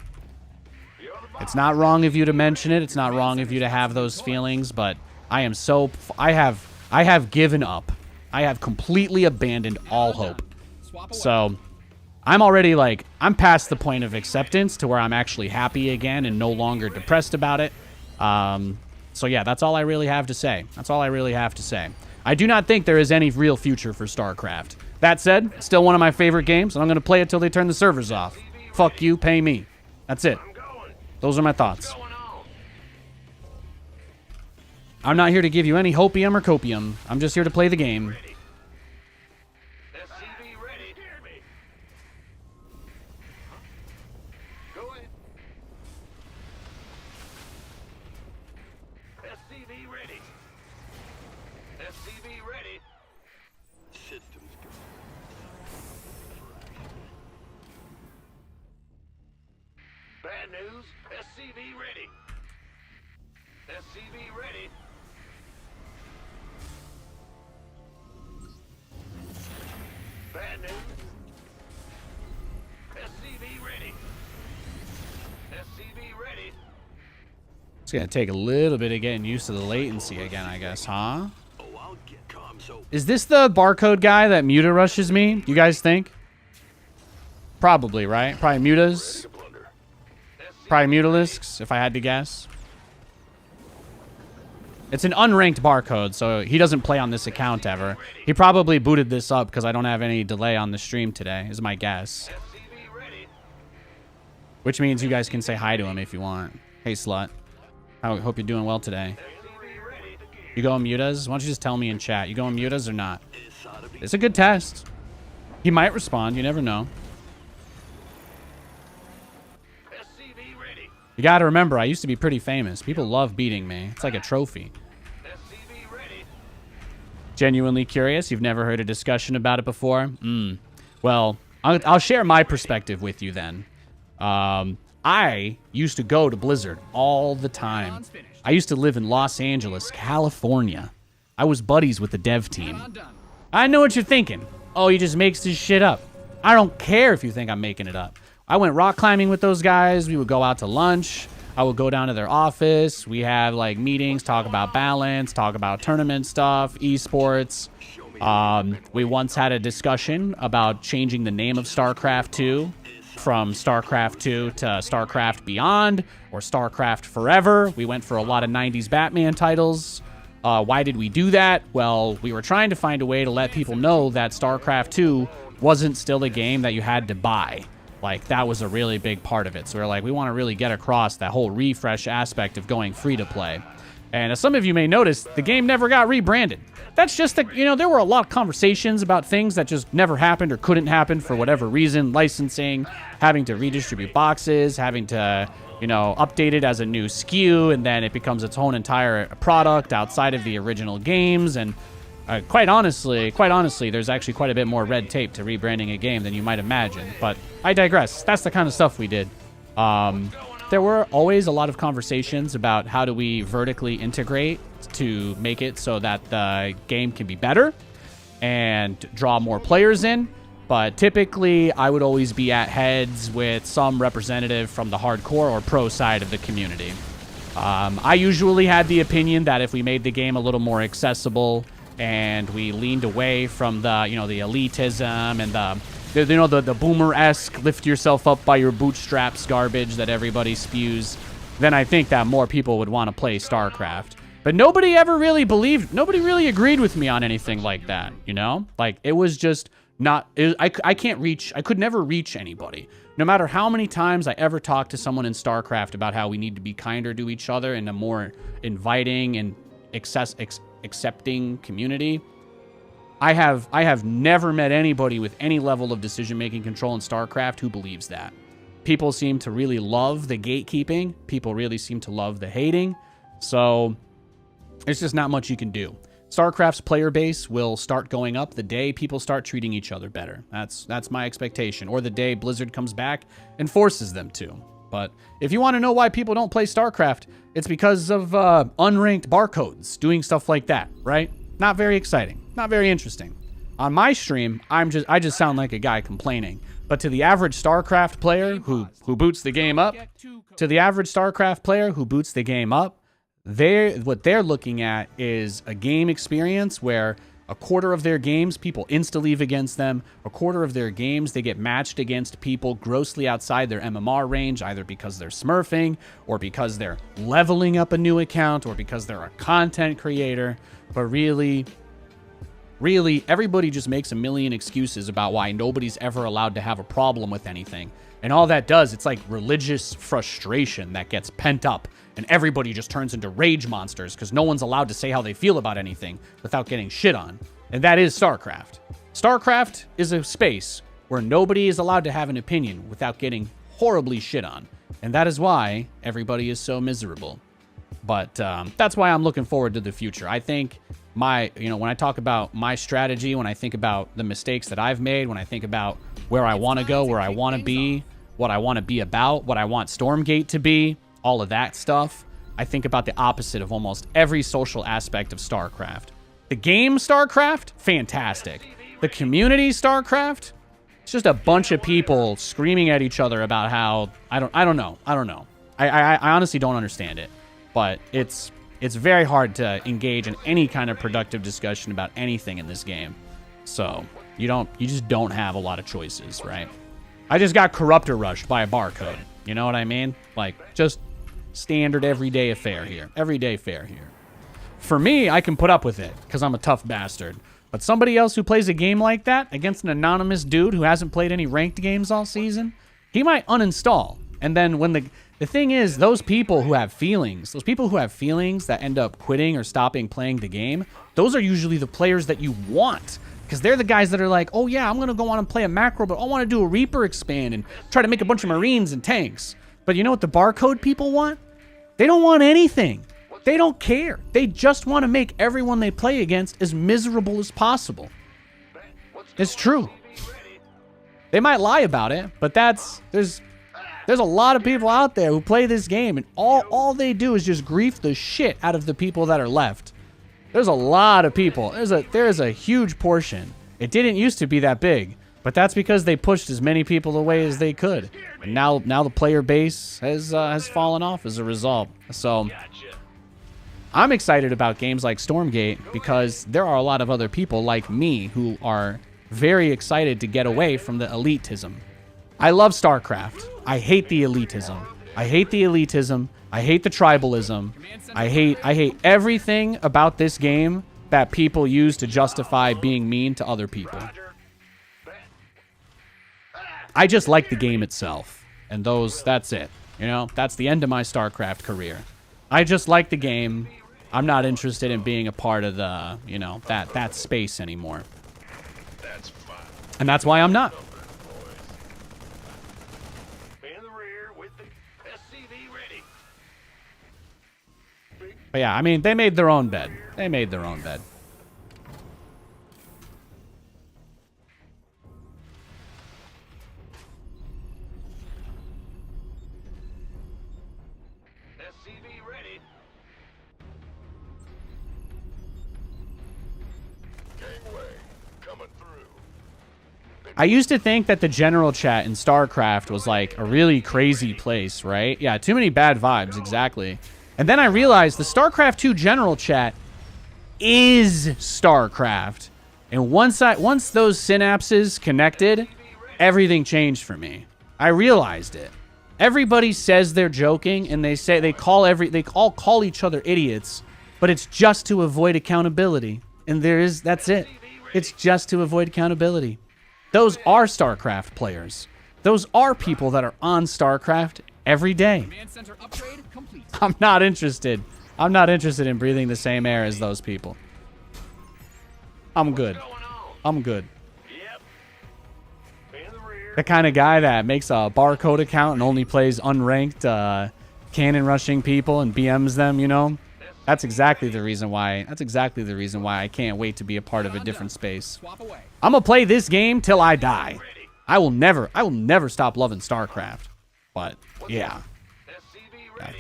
It's not wrong of you to mention it. It's not wrong of you to have those feelings, but I am so... I have given up. I have completely abandoned all hope. So I'm already like... I'm past the point of acceptance to where I'm actually happy again and no longer depressed about it. So yeah, that's all I really have to say. That's all I really have to say. I do not think there is any real future for StarCraft. That said, it's still one of my favorite games, and I'm going to play it till they turn the servers off. Fuck you, pay me. That's it. Those are my thoughts. I'm not here to give you any hopium or copium. I'm just here to play the game. SCV ready. Hear me. Go ahead. SCV ready. SCV ready. Systems go. Bad news. SCV ready. SCV ready. Bad news. SCV ready. SCV ready. It's going to take a little bit of getting used to the latency again, I guess, huh? Oh, I'll get calm so. Is this the barcode guy that Muta rushes me? You guys think? Probably, right? Probably Mutas. Probably Mutalisks, if I had to guess. It's an unranked barcode, so he doesn't play on this account ever. He probably booted this up because I don't have any delay on the stream today, is my guess. Which means you guys can say hi to him if you want. Hey, slut. I hope you're doing well today. You go on mutas? Why don't you just tell me in chat? You go on mutas or not? It's a good test. He might respond. You never know. You gotta remember, I used to be pretty famous. People love beating me. It's like a trophy. Genuinely curious? You've never heard a discussion about it before? Well, I'll share my perspective with you then. I used to go to Blizzard all the time. I used to live in Los Angeles, California. I was buddies with the dev team. I know what you're thinking. Oh, he just makes this shit up. I don't care if you think I'm making it up. I went rock climbing with those guys. We would go out to lunch. I would go down to their office. We have like meetings, talk about balance, talk about tournament stuff, esports. We once had a discussion about changing the name of StarCraft 2 from StarCraft 2 to StarCraft Beyond or StarCraft Forever. We went for a lot of 90s Batman titles. Why did we do that? Well, we were trying to find a way to let people know that StarCraft 2 wasn't still a game that you had to buy. Like, that was a really big part of it. So we're like, we want to really get across that whole refresh aspect of going free to play. And as some of you may notice, the game never got rebranded. That's just that, you know, there were a lot of conversations about things that just never happened or couldn't happen for whatever reason. Licensing, having to redistribute boxes, having to, you know, update it as a new SKU, and then it becomes its own entire product outside of the original games. And quite honestly, there's actually quite a bit more red tape to rebranding a game than you might imagine. But I digress. That's the kind of stuff we did. There were always a lot of conversations about how do we vertically integrate to make it so that the game can be better and draw more players in. But typically, I would always be at heads with some representative from the hardcore or pro side of the community. I usually had the opinion that if we made the game a little more accessible and we leaned away from the, you know, the elitism and the boomer-esque lift yourself up by your bootstraps garbage that everybody spews, then I think that more people would want to play StarCraft. But nobody ever really nobody really agreed with me on anything like that, you know? Like, it was just not, I could never reach anybody. No matter how many times I ever talked to someone in StarCraft about how we need to be kinder to each other and a more inviting and accepting community, I have never met anybody with any level of decision-making control in StarCraft who believes that. People seem to really love the gatekeeping. People really seem to love the hating. So it's just not much you can do. StarCraft's player base will start going up the day people start treating each other better. That's my expectation. Or the day Blizzard comes back and forces them to. But if you want to know why people don't play StarCraft, it's because of unranked barcodes doing stuff like that, right? Not very exciting. Not very interesting. On my stream, I just sound like a guy complaining. But to the average StarCraft player who boots the game up, what they're looking at is a game experience where a quarter of their games, people insta-leave against them. A quarter of their games, they get matched against people grossly outside their MMR range, either because they're smurfing, or because they're leveling up a new account, or because they're a content creator. But really, everybody just makes a million excuses about why nobody's ever allowed to have a problem with anything. And all that does, it's like religious frustration that gets pent up. And everybody just turns into rage monsters because no one's allowed to say how they feel about anything without getting shit on. And that is StarCraft. StarCraft is a space where nobody is allowed to have an opinion without getting horribly shit on. And that is why everybody is so miserable. But that's why I'm looking forward to the future. I think when I talk about my strategy, when I think about the mistakes that I've made, when I think about where I want to go, where I want to be, what I want to be about, what I want Stormgate to be, all of that stuff, I think about the opposite of almost every social aspect of StarCraft. The game StarCraft, fantastic. The community StarCraft, it's just a bunch of people screaming at each other about how I don't know. I honestly don't understand it, but it's very hard to engage in any kind of productive discussion about anything in this game. So you just don't have a lot of choices, right? I just got corruptor rushed by a barcode. You know what I mean? Like, just standard everyday affair here. Everyday fare here. For me, I can put up with it because I'm a tough bastard. But somebody else who plays a game like that against an anonymous dude who hasn't played any ranked games all season, he might uninstall. And then when the thing is, those people who have feelings that end up quitting or stopping playing the game, those are usually the players that you want. Because they're the guys that are like, oh yeah, I'm going to go on and play a macro, but I want to do a Reaper expand and try to make a bunch of Marines and tanks. But you know what the barcode people want? They don't want anything. They don't care. They just want to make everyone they play against as miserable as possible. It's true. They might lie about it, but there's a lot of people out there who play this game, and all they do is just grief the shit out of the people that are left. There's a lot of people. There's a huge portion. It didn't used to be that big, but that's because they pushed as many people away as they could. And now the player base has fallen off as a result. So I'm excited about games like Stormgate because there are a lot of other people like me who are very excited to get away from the elitism. I love StarCraft. I hate the elitism. I hate the tribalism. I hate everything about this game that people use to justify being mean to other people. I just like the game itself. And that's it. You know, that's the end of my StarCraft career. I just like the game. I'm not interested in being a part of the, that space anymore. And that's why I'm not. But yeah, I mean, they made their own bed. I used to think that the general chat in StarCraft was like a really crazy place, right? Yeah, too many bad vibes, exactly. And then I realized the StarCraft 2 general chat is StarCraft. And once those synapses connected, everything changed for me. I realized it. Everybody says they're joking and they all call each other idiots, but it's just to avoid accountability. And that's it. It's just to avoid accountability. Those are StarCraft players. Those are people that are on StarCraft every day. I'm not interested. I'm not interested in breathing the same air as those people. I'm good. The kind of guy that makes a barcode account and only plays unranked cannon rushing people and BMs them, you know? That's exactly the reason why I can't wait to be a part of a different space. I'm gonna play this game till I die. I will never stop loving StarCraft. But yeah.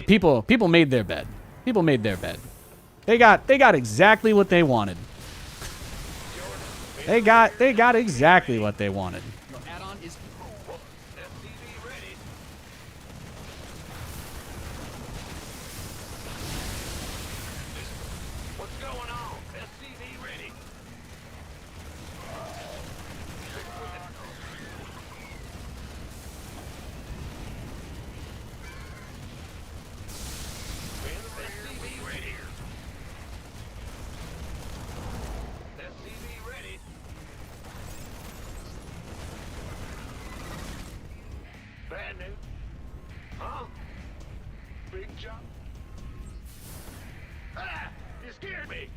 People made their bed. They got exactly what they wanted. They got exactly what they wanted. Big jump. Ah! You scared me.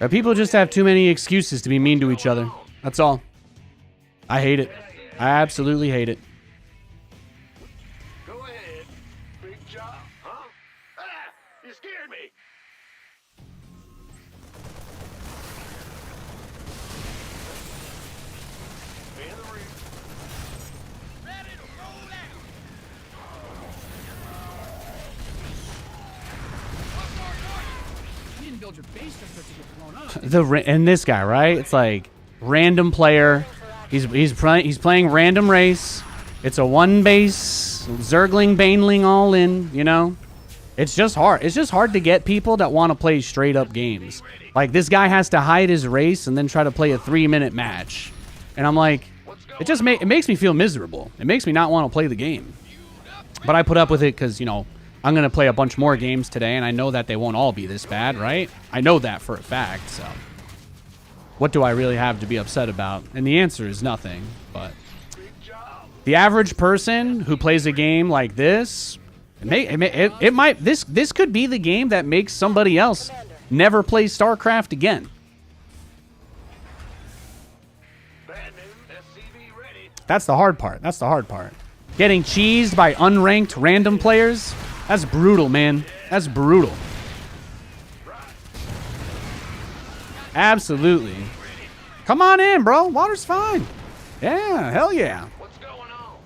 People just have too many excuses to be mean to each other. That's all. I hate it. I absolutely hate it. Go ahead. Big jump. Huh? Ah! You scared me. In the ring. Ready to roll out. You didn't build your base just to get blown up. And this guy, right? It's like random player. He's playing random race. It's a one base, Zergling, Baneling all in, you know? It's just hard. It's just hard to get people that want to play straight up games. Like this guy has to hide his race and then try to play a 3-minute match. And I'm like, it makes me feel miserable. It makes me not want to play the game. But I put up with it because, you know, I'm going to play a bunch more games today and I know that they won't all be this bad, right? I know that for a fact, so what do I really have to be upset about? And the answer is nothing, but the average person who plays a game like this, this could be the game that makes somebody else never play StarCraft again. That's the hard part. That's the hard part. Getting cheesed by unranked random players, that's brutal, man. That's brutal. Absolutely. Come on in, bro. Water's fine. Yeah, hell yeah. What's going on?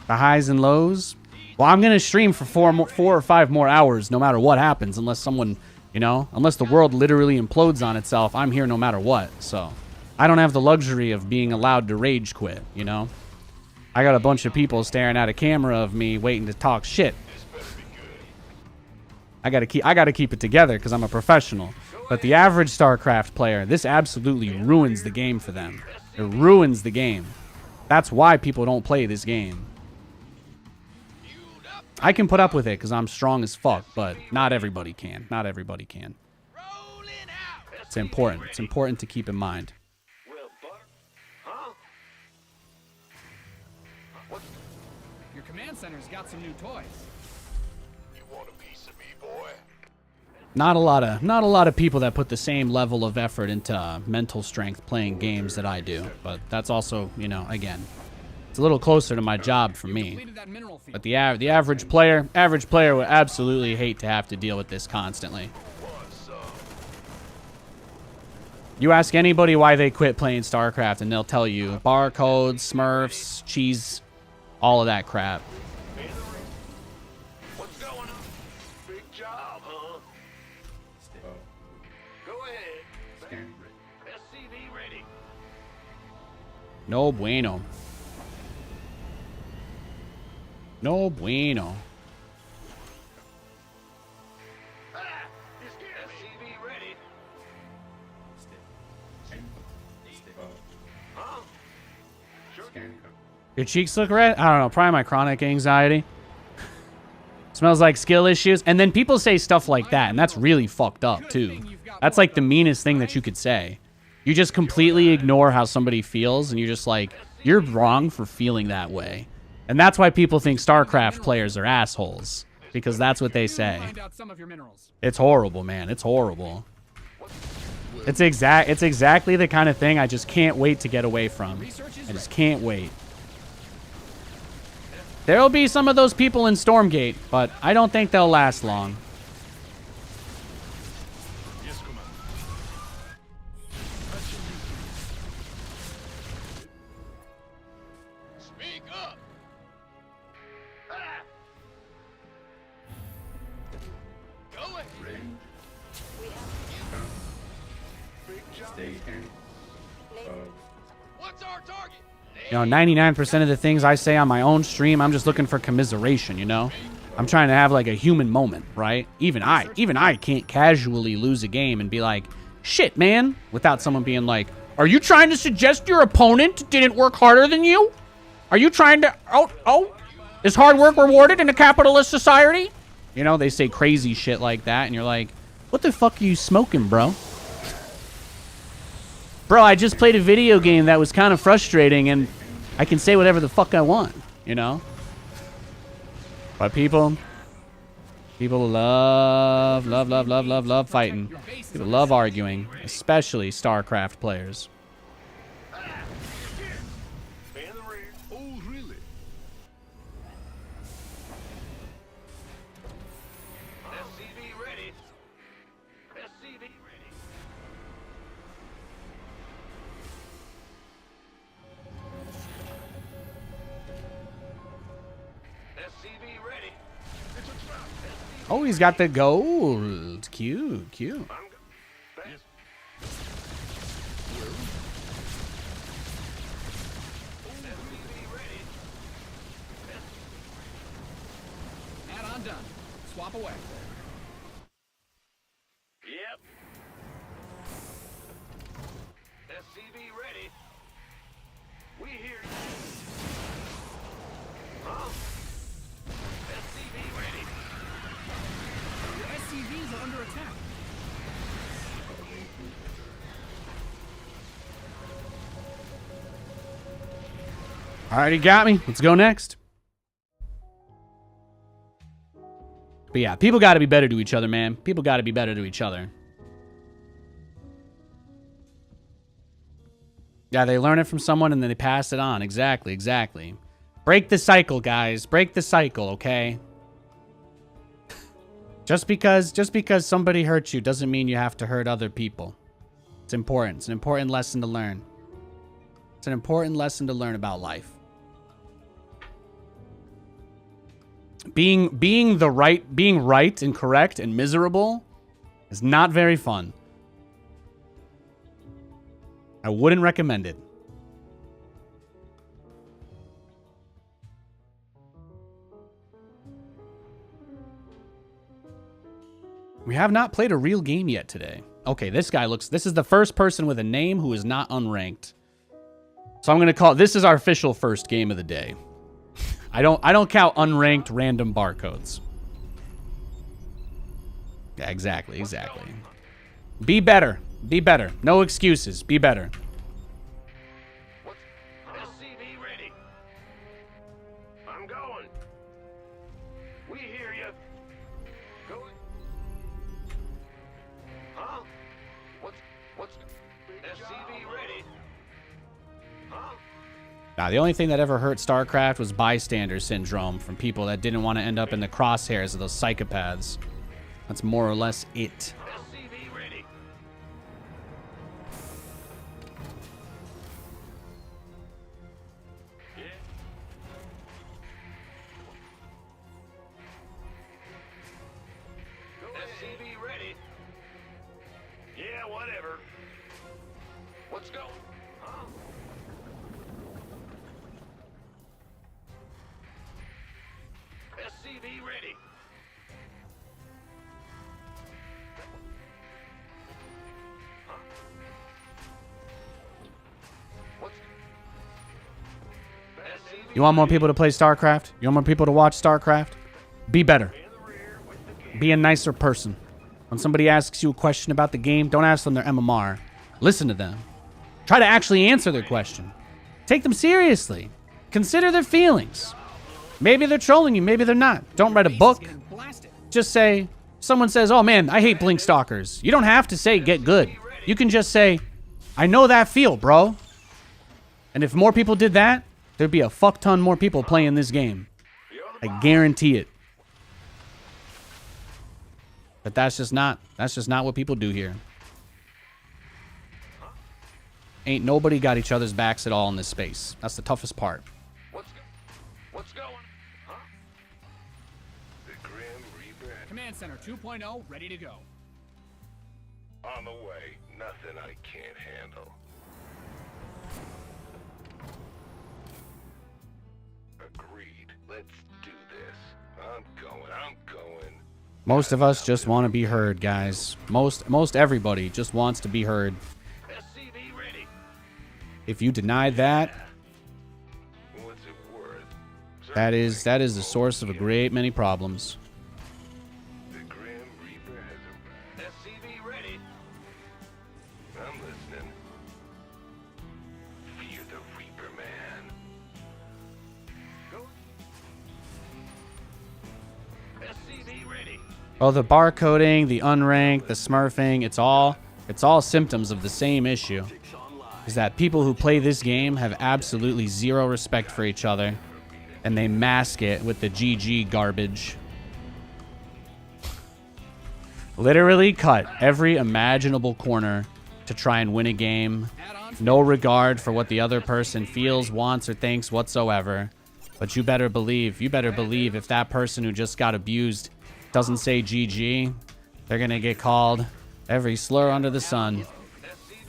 The highs and lows. Well, I'm going to stream for 4 or 5 more hours no matter what happens. Unless someone, you know, unless the world literally implodes on itself, I'm here no matter what. So I don't have the luxury of being allowed to rage quit, you know. I got a bunch of people staring at a camera of me waiting to talk shit. I gotta keep it together because I'm a professional. But the average StarCraft player, this absolutely ruins the game for them. It ruins the game. That's why people don't play this game. I can put up with it because I'm strong as fuck, but not everybody can. Not everybody can. It's important. It's important to keep in mind. Your command center's got some new toys. You want a piece of me, boy? Not a lot of people that put the same level of effort into mental strength playing games that I do. But that's also, you know, again, it's a little closer to my job for me. But the average player would absolutely hate to have to deal with this constantly. You ask anybody why they quit playing StarCraft and they'll tell you barcodes, Smurfs, cheese, all of that crap. What's going on? Big job, huh? Go ahead. SCV ready. No bueno. No bueno. Ah! You scared me. SCV ready. Huh? Sure. Your cheeks look red? I don't know. Probably my chronic anxiety. Smells like skill issues. And then people say stuff like that, and that's really fucked up, too. That's like the meanest thing that you could say. You just completely ignore how somebody feels, and you're just like, you're wrong for feeling that way. And that's why people think StarCraft players are assholes. Because that's what they say. It's horrible, man. It's horrible. It's exactly the kind of thing I just can't wait to get away from. I just can't wait. There'll be some of those people in Stormgate, but I don't think they'll last long. Yes, Commander. Speak up. Ah! Go ahead. Big jump. What's our target? You know, 99% of the things I say on my own stream, I'm just looking for commiseration, you know? I'm trying to have like a human moment, right? Even I can't casually lose a game and be like, shit, man, without someone being like, are you trying to suggest your opponent didn't work harder than you? Are you trying to, is hard work rewarded in a capitalist society? You know, they say crazy shit like that, and you're like, what the fuck are you smoking, bro? Bro, I just played a video game that was kind of frustrating, and I can say whatever the fuck I want, you know? But people love fighting. People love arguing, especially StarCraft players. In the rear. Oh, really? SCV ready. SCV ready. SCV ready. It's a trap. SCV. Oh, he's got the gold. Cute, cute. Yes. SCV ready. Add-on done. Swap away. Yep. SCV ready. We hear you. Huh? SCV ready. Your SCVs are under attack. All right, he got me. Let's go next. But yeah, people got to be better to each other, man. People got to be better to each other. Yeah, they learn it from someone and then they pass it on. Exactly, exactly. Break the cycle, guys. Break the cycle, okay? Just because somebody hurts you doesn't mean you have to hurt other people. It's important. It's an important lesson to learn. It's an important lesson to learn about life. Being right and correct and miserable is not very fun. I wouldn't recommend it. We have not played a real game yet today. Okay, this is the first person with a name who is not unranked. So I'm going to call, this is our official first game of the day. I don't count unranked random barcodes. Yeah, exactly. Be better. Be better. No excuses. Be better. SCV ready. I'm going. We hear you. Going. Huh? What's SCV ready? Huh? Nah, the only thing that ever hurt StarCraft was bystander syndrome from people that didn't want to end up in the crosshairs of those psychopaths. That's more or less it. SCV ready. Yeah. SCV ready. Yeah, whatever. Let's go. Huh? SCV ready. Huh? What's SCV You want more people to play StarCraft? You want more people to watch StarCraft? Be better. in the rear with the Be a nicer person. When somebody asks you a question about the game, don't ask them their MMR. Listen to them. Try to actually answer their question. Take them seriously. Consider their feelings. Maybe they're trolling you, maybe they're not. Don't write a book. Getting blasted. Just say, someone says, oh man, I hate Blink Stalkers. You don't have to say get good. You can just say, I know that feel, bro. And if more people did that, there'd be a fuck ton more people playing this game. I guarantee it. But that's just not what people do here. Ain't nobody got each other's backs at all in this space. That's the toughest part. What's going? Huh? The Grim Reaper Command Center 2.0 ready to go. on the way. Nothing I can't handle. Agreed. Let's do this. I'm going. Most of us just want to be heard, guys. Most everybody just wants to be heard. SCV ready. If you deny that, What's it worth? that is the source of a great many problems. The Grim Reaper has arrived. SCV ready. I'm listening. Fear the Reaper, man. Oh, the barcoding, the unranked, the smurfing, it's all symptoms of the same issue. Is that people who play this game have absolutely zero respect for each other, and they mask it with the GG garbage. Literally cut every imaginable corner to try and win a game. No regard for what the other person feels, wants, or thinks whatsoever. But you better believe if that person who just got abused doesn't say GG, they're gonna get called every slur under the sun.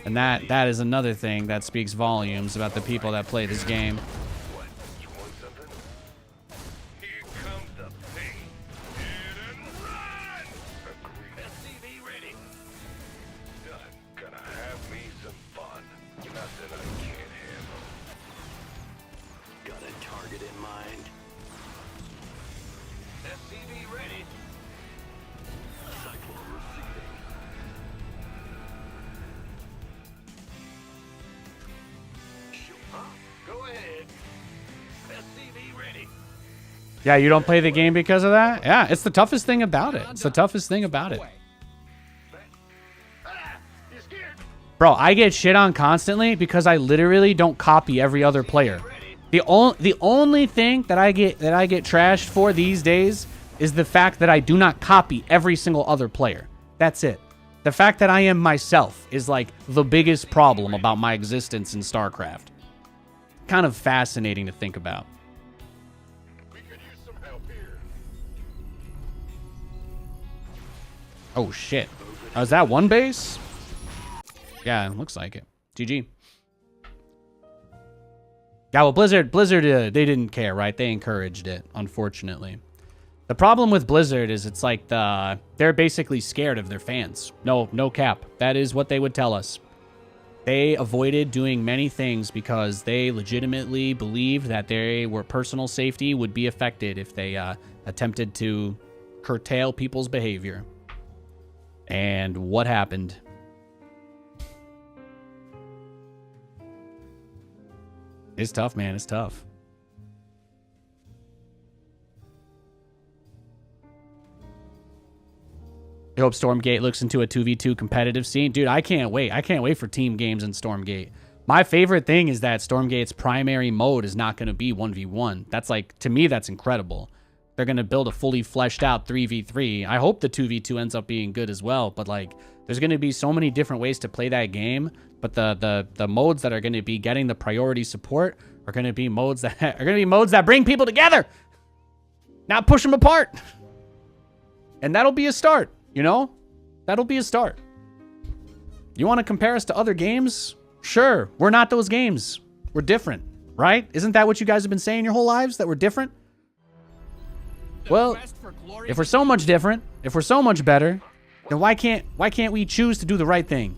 And that is another thing that speaks volumes about the people that play this game. What? You want something? Here comes the pain. Hit and run! Agreed. SCV ready. Done. Gonna have me some fun. Nothing I can't handle. Got a target in mind. SCV ready. Cyclone receiving. Huh? Go ahead. SCV ready. Yeah, you don't play the game because of that? Yeah, it's the toughest thing about it. It's the toughest thing about it. Ah! You scared? Bro, I get shit on constantly because I literally don't copy every other player. The only thing that I get trashed for these days is the fact that I do not copy every single other player. That's it. The fact that I am myself is like the biggest problem about my existence in StarCraft. Kind of fascinating to think about. We could use some help here. Oh shit. Oh, is that one base? Yeah, it looks like it. GG. Yeah, well, Blizzard, they didn't care, right? They encouraged it, unfortunately. The problem with Blizzard is it's like they're basically scared of their fans. No cap. That is what they would tell us. They avoided doing many things because they legitimately believed that their personal safety would be affected if they attempted to curtail people's behavior. And what happened? It's tough, man. It's tough. I hope Stormgate looks into a 2v2 competitive scene. Dude, I can't wait. I can't wait for team games in Stormgate. My favorite thing is that Stormgate's primary mode is not going to be 1v1. That's like, to me, that's incredible. They're going to build a fully fleshed out 3v3. I hope the 2v2 ends up being good as well. But like, there's going to be so many different ways to play that game. But the modes that are going to be getting the priority support are going to be modes that bring people together, not push them apart. And that'll be a start, you know? That'll be a start. You want to compare us to other games? Sure, we're not those games. We're different, right? Isn't that what you guys have been saying your whole lives, that we're different? Well, if we're so much different, if we're so much better, then why can't we choose to do the right thing?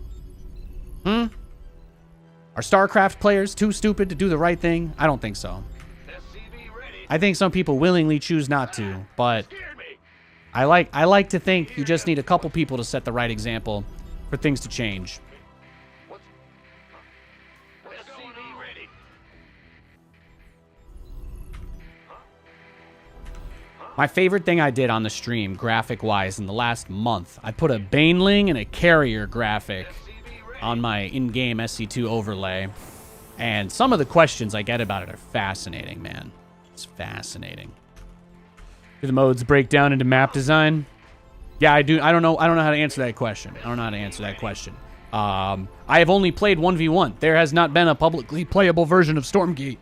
Are StarCraft players too stupid to do the right thing? I don't think so. I think some people willingly choose not to, but I like to think you just need a couple people to set the right example for things to change. My favorite thing I did on the stream, graphic-wise, in the last month, I put a Baneling and a Carrier graphic on my in-game SC2 overlay. And some of the questions I get about it are fascinating, man. It's fascinating. Do the modes break down into map design? Yeah, I do. I don't know how to answer that question. I have only played 1v1. There has not been a publicly playable version of Stormgate.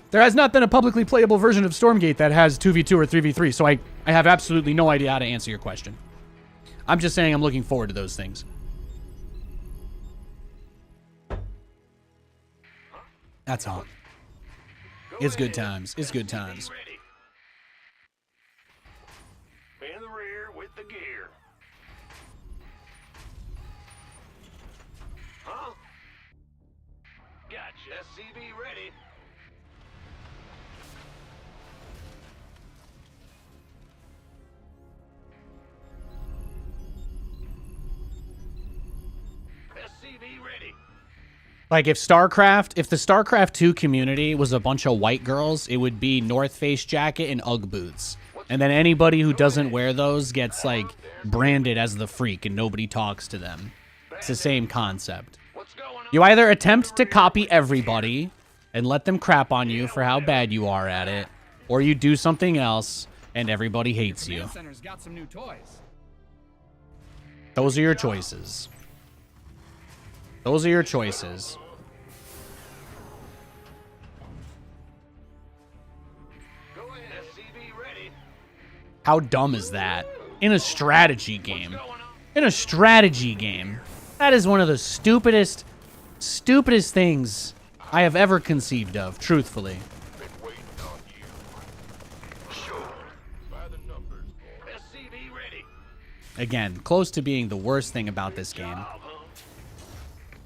There has not been a publicly playable version of Stormgate that has 2v2 or 3v3, so I have absolutely no idea how to answer your question. I'm just saying I'm looking forward to those things. That's all. It's good times. It's good times. In the rear with the gear. Huh? Gotcha. SCV ready. SCV ready. Like if the StarCraft 2 community was a bunch of white girls, it would be North Face jacket and Ugg boots. And then anybody who doesn't wear those gets, like, branded as the freak and nobody talks to them. It's the same concept. You either attempt to copy everybody and let them crap on you for how bad you are at it, or you do something else and everybody hates you. Command Center's got some new toys. Those are your choices. Those are your choices. How dumb is that? In a strategy game. In a strategy game. That is one of the stupidest things I have ever conceived of, truthfully. Again, close to being the worst thing about this game.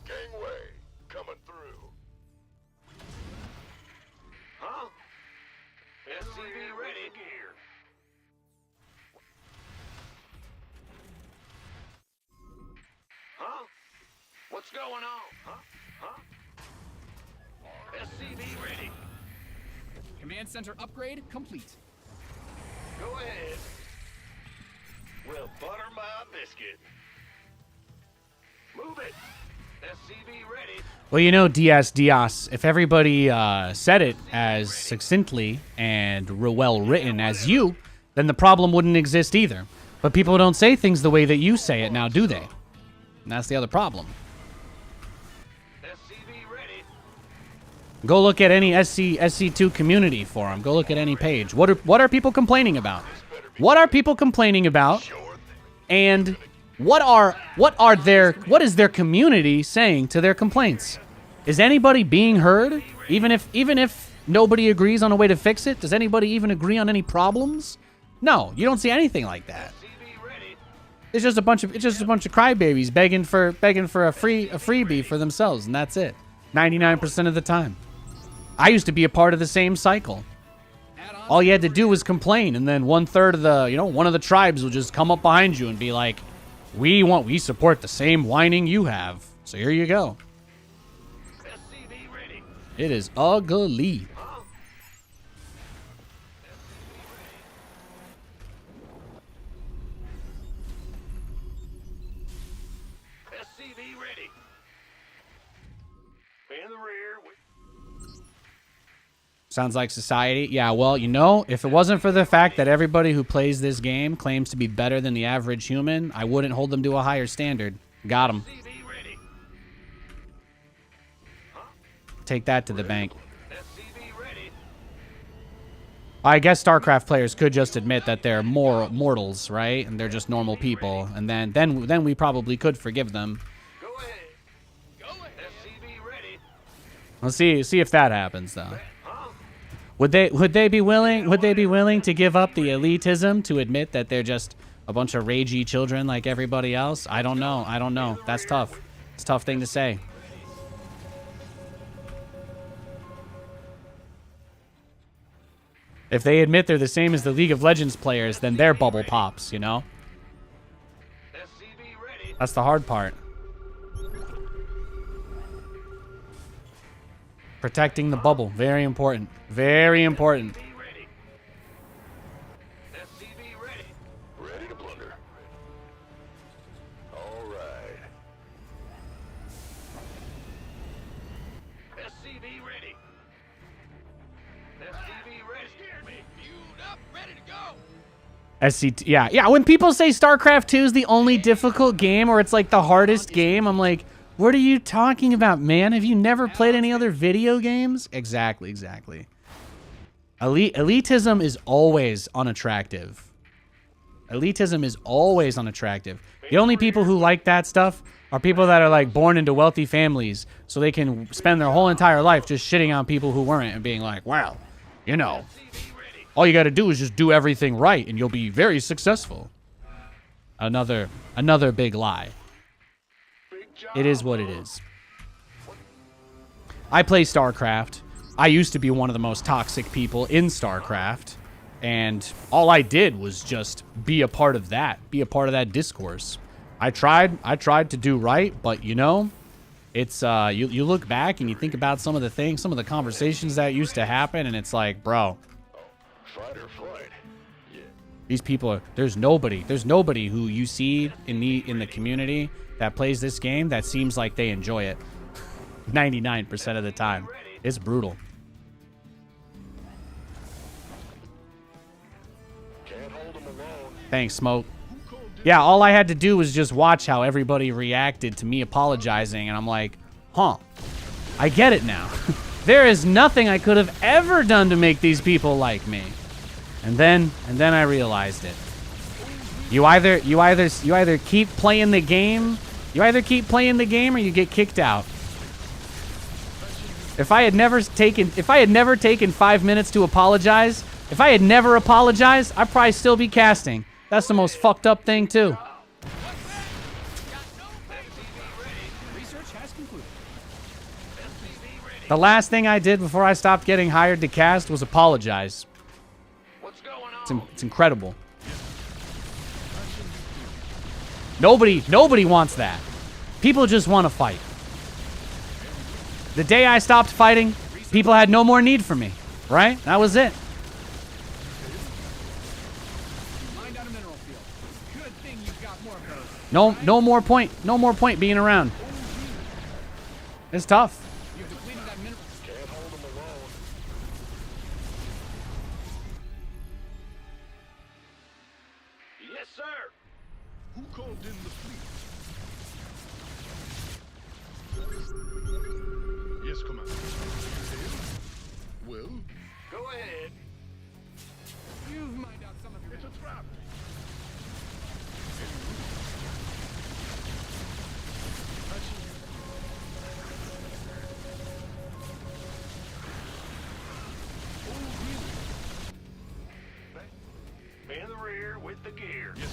Gangway coming through. Huh? SCV ready. Gear. Huh? What's going on? Huh? Huh? SCV ready. Command Center upgrade complete. Go ahead. Well, butter my biscuit. Move it. SCV ready. Well, you know, Dios, if everybody said it as succinctly and well written as you, then the problem wouldn't exist either. But people don't say things the way that you say it now, do they? And that's the other problem. SCV ready. Go look at any SC2 community forum. Go look at any page. What are people complaining about? What are people complaining about? And what is their community saying to their complaints? Is anybody being heard? Even if nobody agrees on a way to fix it, does anybody even agree on any problems? No, you don't see anything like that. It's just a bunch of crybabies begging for a freebie for themselves, and that's it. 99% of the time. I used to be a part of the same cycle. All you had to do was complain, and then 1/3 of the, one of the tribes will just come up behind you and be like, we support the same whining you have. So here you go. It is ugly. SCV ready. In the rear. Sounds like society. Yeah, well, if it wasn't for the fact that everybody who plays this game claims to be better than the average human, I wouldn't hold them to a higher standard. Got them. Take that to the bank. I guess StarCraft players could just admit that they're more mortals, right? And they're just normal people, and then we probably could forgive them. Go ahead. Go ahead. SCV ready. Let's see if that happens though. Would they be willing to give up the elitism to admit that they're just a bunch of ragey children like everybody else? I don't know. That's tough. It's a tough thing to say. If they admit they're the same as the League of Legends players, then their bubble pops, That's the hard part. Protecting the bubble. Very important. Very important. SCV ready. Ready to plunder. All right. SCV ready. SCV ready. Scare me. Fueled up, ready to go. SC2, yeah. When people say StarCraft 2 is the only difficult game, or it's like the hardest game, I'm like, what are you talking about, man? Have you never played any other video games? Exactly. Elitism is always unattractive. Elitism is always unattractive. The only people who like that stuff are people that are like born into wealthy families, so they can spend their whole entire life just shitting on people who weren't and being like, well, all you got to do is just do everything right and you'll be very successful. Another big lie. It is what it is. I play StarCraft. I used to be one of the most toxic people in StarCraft, and all I did was just be a part of that discourse. I tried to do right, but it's you look back and you think about some of the conversations that used to happen, and it's like, bro, Fight or flight. These people are, there's nobody who you see in the community that plays this game that seems like they enjoy it. 99% of the time. It's brutal. Can't hold him alone. Thanks, Smoke. Yeah, all I had to do was just watch how everybody reacted to me apologizing, and I'm like, huh, I get it now. There is nothing I could have ever done to make these people like me. And then I realized it. You either keep playing the game, or you get kicked out. If I had never taken 5 minutes to apologize, if I had never apologized, I'd probably still be casting. That's the most fucked up thing too. The last thing I did before I stopped getting hired to cast was apologize. What's going on? It's incredible. Nobody wants that. People just want to fight. The day I stopped fighting, people had no more need for me, right? That was it. No more point being around. It's tough. Can't hold him alone. Yes, sir. Who called in the fleet? Yes, Commander. Well, Go ahead. You've mined out some of your it's a trap. In the rear with the gear. Yes,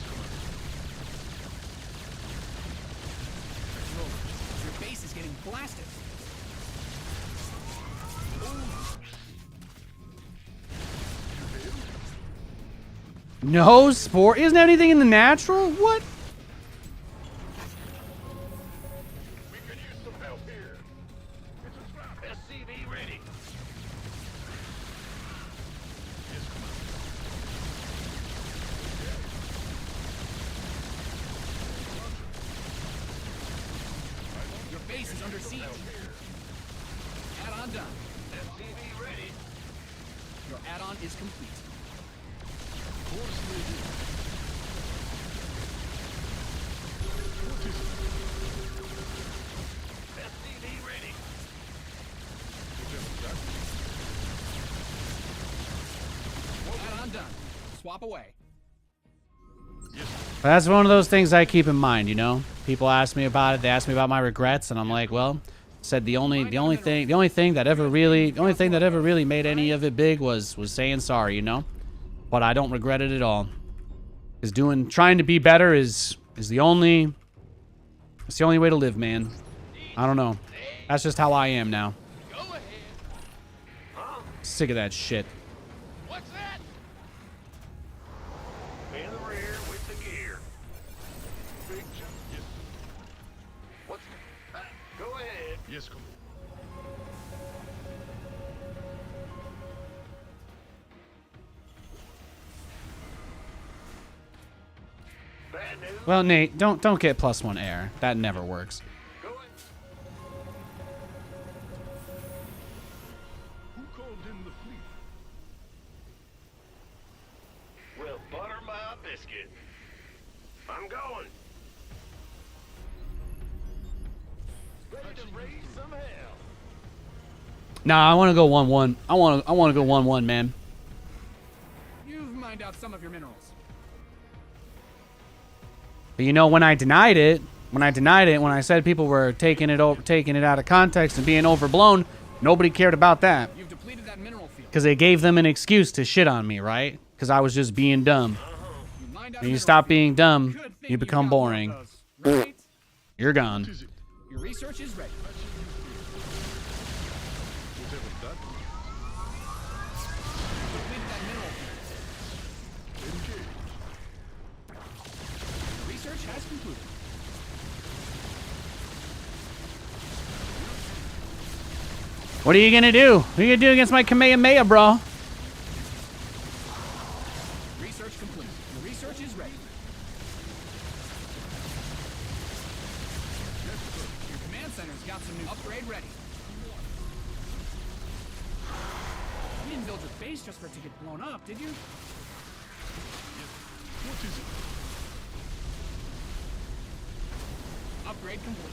Commander. Your base is getting blasted. No sport. Isn't anything in the natural? What? We could use some help here. It's a trap. SCV ready. Yes, Commander. Your base is under siege. Add-on done. SCV ready. Your add-on is complete. Course ready. What is it? SCV ready. Add-on done. Swap away. That's one of those things I keep in mind, you know? People ask me about it, they ask me about my regrets, and I'm like, well, said the only thing that ever really made any of it big was saying sorry, you know? But I don't regret it at all. Because trying to be better is the only way to live, man. I don't know. That's just how I am now. Go ahead. Sick of that shit. What's that? In the rear with the gear. Big jump. Yes, What's... Go ahead. yes, Commander. Bad news. Well, Nate, don't get +1 air. That never works. Go ahead. Who called in the fleet? Well, butter my biscuit. I'm going. Ready to raise some hell. Nah, I want to go 1-1. I want to go 1-1, man. You've mined out some of your minerals. But you know, when I denied it, when I said people were taking it out of context and being overblown, nobody cared about that. You've depleted that mineral field. Because they gave them an excuse to shit on me, right? Because I was just being dumb. You mined out When a you mineral stop field. being dumb, Good thing you you've become got more of boring. those, right? You're gone. What is it? Your research is ready. Whatever that Depleted that mineral field. engage. Your research has concluded. What are you gonna do? What are you gonna do against my Kamehameha, bro? Research complete. build your base just for it to get blown up, did you? What is it? Upgrade complete.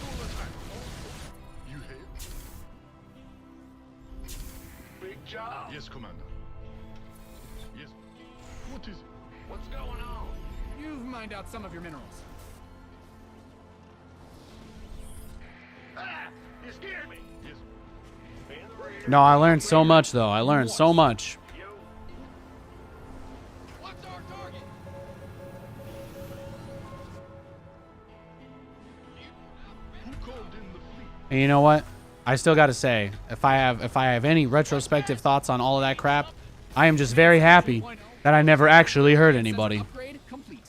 Full attack. You hail? Big job. Yes, Commander. Yes. What is it? What's going on? You've mined out some of your minerals. Ah! You scared me. Yes. In the rear. No, I learned so much, though. I learned so much. Yo. What's our target? Who called in the fleet? And you know what? I still got to say, if I have any retrospective thoughts on all of that crap, I am just very happy that I never actually hurt anybody. Upgrade complete.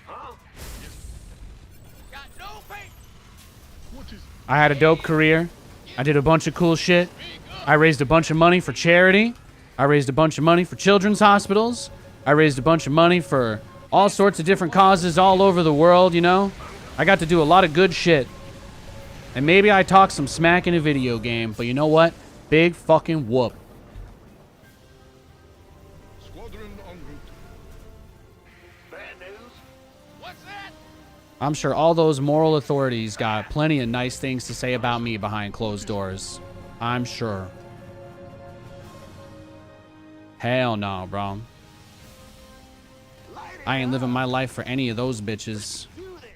Huh? Got no faith. What is it? I had a dope career. I did a bunch of cool shit. I raised a bunch of money for charity. I raised a bunch of money for children's hospitals. I raised a bunch of money for all sorts of different causes all over the world, you know? I got to do a lot of good shit. And maybe I talked some smack in a video game, but you know what? Big fucking whoop. Squadron en route. Bad news? What's that? I'm sure all those moral authorities got plenty of nice things to say about me behind closed doors. I'm sure. Hell no, bro. I ain't living my life for any of those bitches.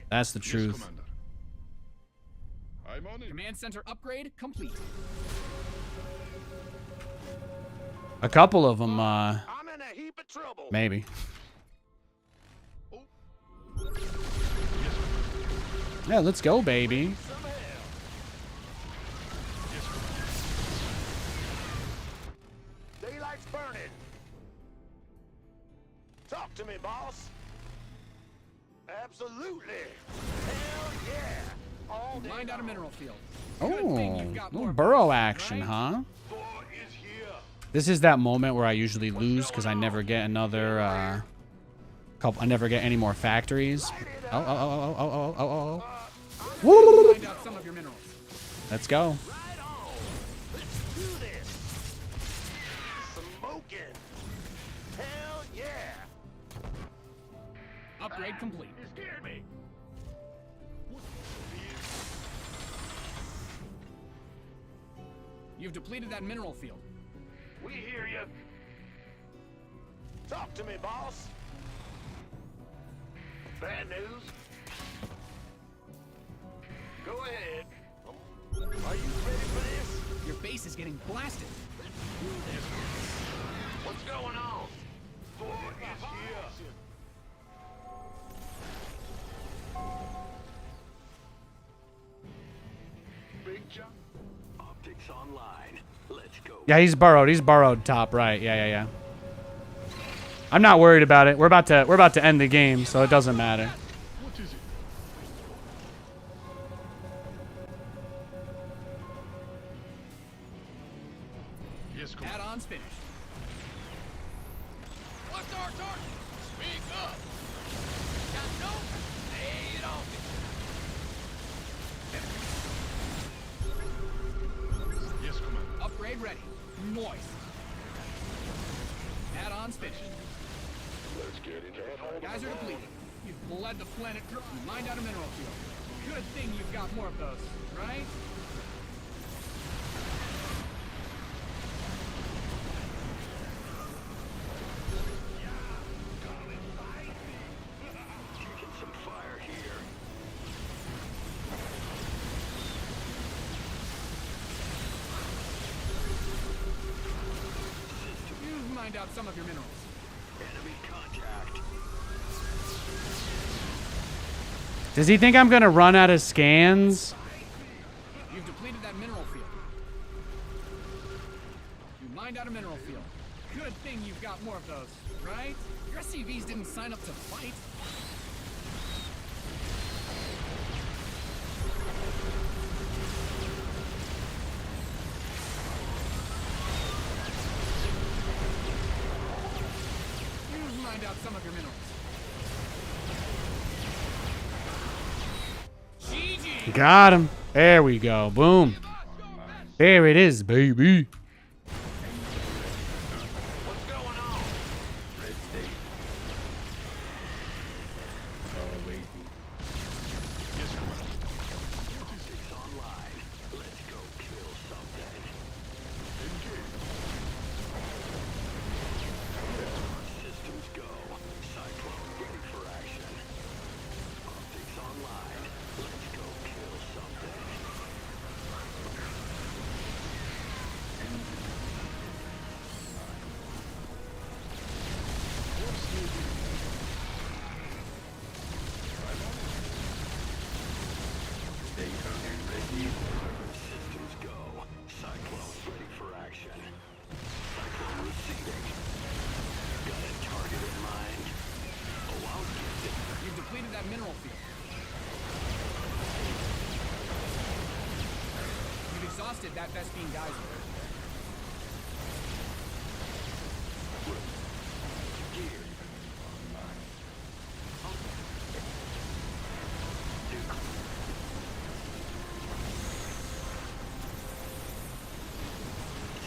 That's the Yes, truth. Commander. I'm on it. Command center upgrade complete. A couple of them, I'm in a heap of trouble. maybe. Yeah, let's go, baby. Some hell. Yes, Commander. Daylight's burning. Talk to me, boss. Absolutely. Hell yeah. All day Mined out a long. mineral field. Oh, Good thing you've got little more burrow minerals, action, right? huh? Boy is here. This is that moment where I usually lose because I never get another, I never get any more factories. Oh, oh, oh, oh, oh, oh, oh, oh. Woo! Mined out some of your minerals. Let's go. Right on. Let's do this. Smoking. Hell yeah. Upgrade complete. You scared me. You've depleted that mineral field. We hear you. Talk to me, boss. Bad news? Go ahead. Are you ready for this? Your base is getting blasted. What's going on? Boy is here. Big jump. Optics online. Let's go. Yeah, he's burrowed. He's burrowed top right. Yeah, yeah, yeah. I'm not worried about it. We're about to end the game, so it doesn't matter. What is it? Yes, Commander. Add-ons finished. What's our target? Speak up. Got no? Lay it on me. Yes, Commander. Upgrade ready. Moist. Add-ons finished. Let's get into it. Guys are depleted. You've bled the planet dry. You mined out a mineral field. Good thing you've got more of those, right? Taking some fire here. You've mined out some of your minerals. Enemy contact. Does he think I'm gonna run out of scans? You've depleted that mineral field. You mined out a mineral field. Good thing you've got more of those, right? Your SCVs didn't sign up to fight. You've mined out some of your minerals. GG! Got him. There we go. Boom. There it is, baby. that Vespine guy's there.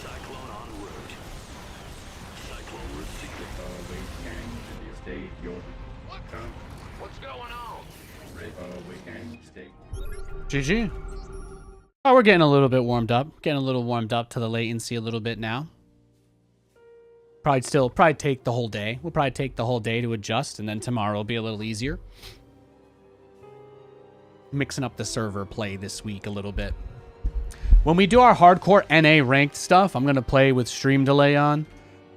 Cyclone en route. Cyclone receiving. What's going on? GG. Oh, we're getting a little bit warmed up. Getting a little warmed up to the latency a little bit now. Probably take the whole day. We'll probably take the whole day to adjust, and then tomorrow will be a little easier. Mixing up the server play this week a little bit. When we do our hardcore NA ranked stuff, I'm going to play with stream delay on,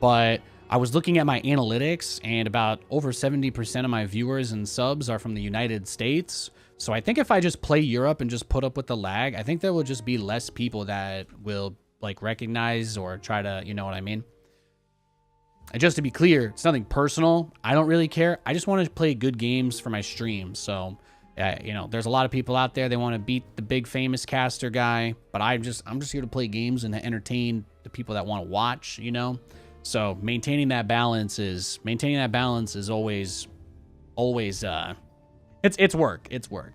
but I was looking at my analytics, and about over 70% of my viewers and subs are from the United States. So I think if I just play Europe and just put up with the lag, I think there will just be less people that will like recognize or try to, you know what I mean? And just to be clear, it's nothing personal. I don't really care. I just want to play good games for my stream. So, you know, there's a lot of people out there. They want to beat the big famous caster guy, but I'm just here to play games and to entertain the people that want to watch, you know? So maintaining that balance is always, it's work. It's work.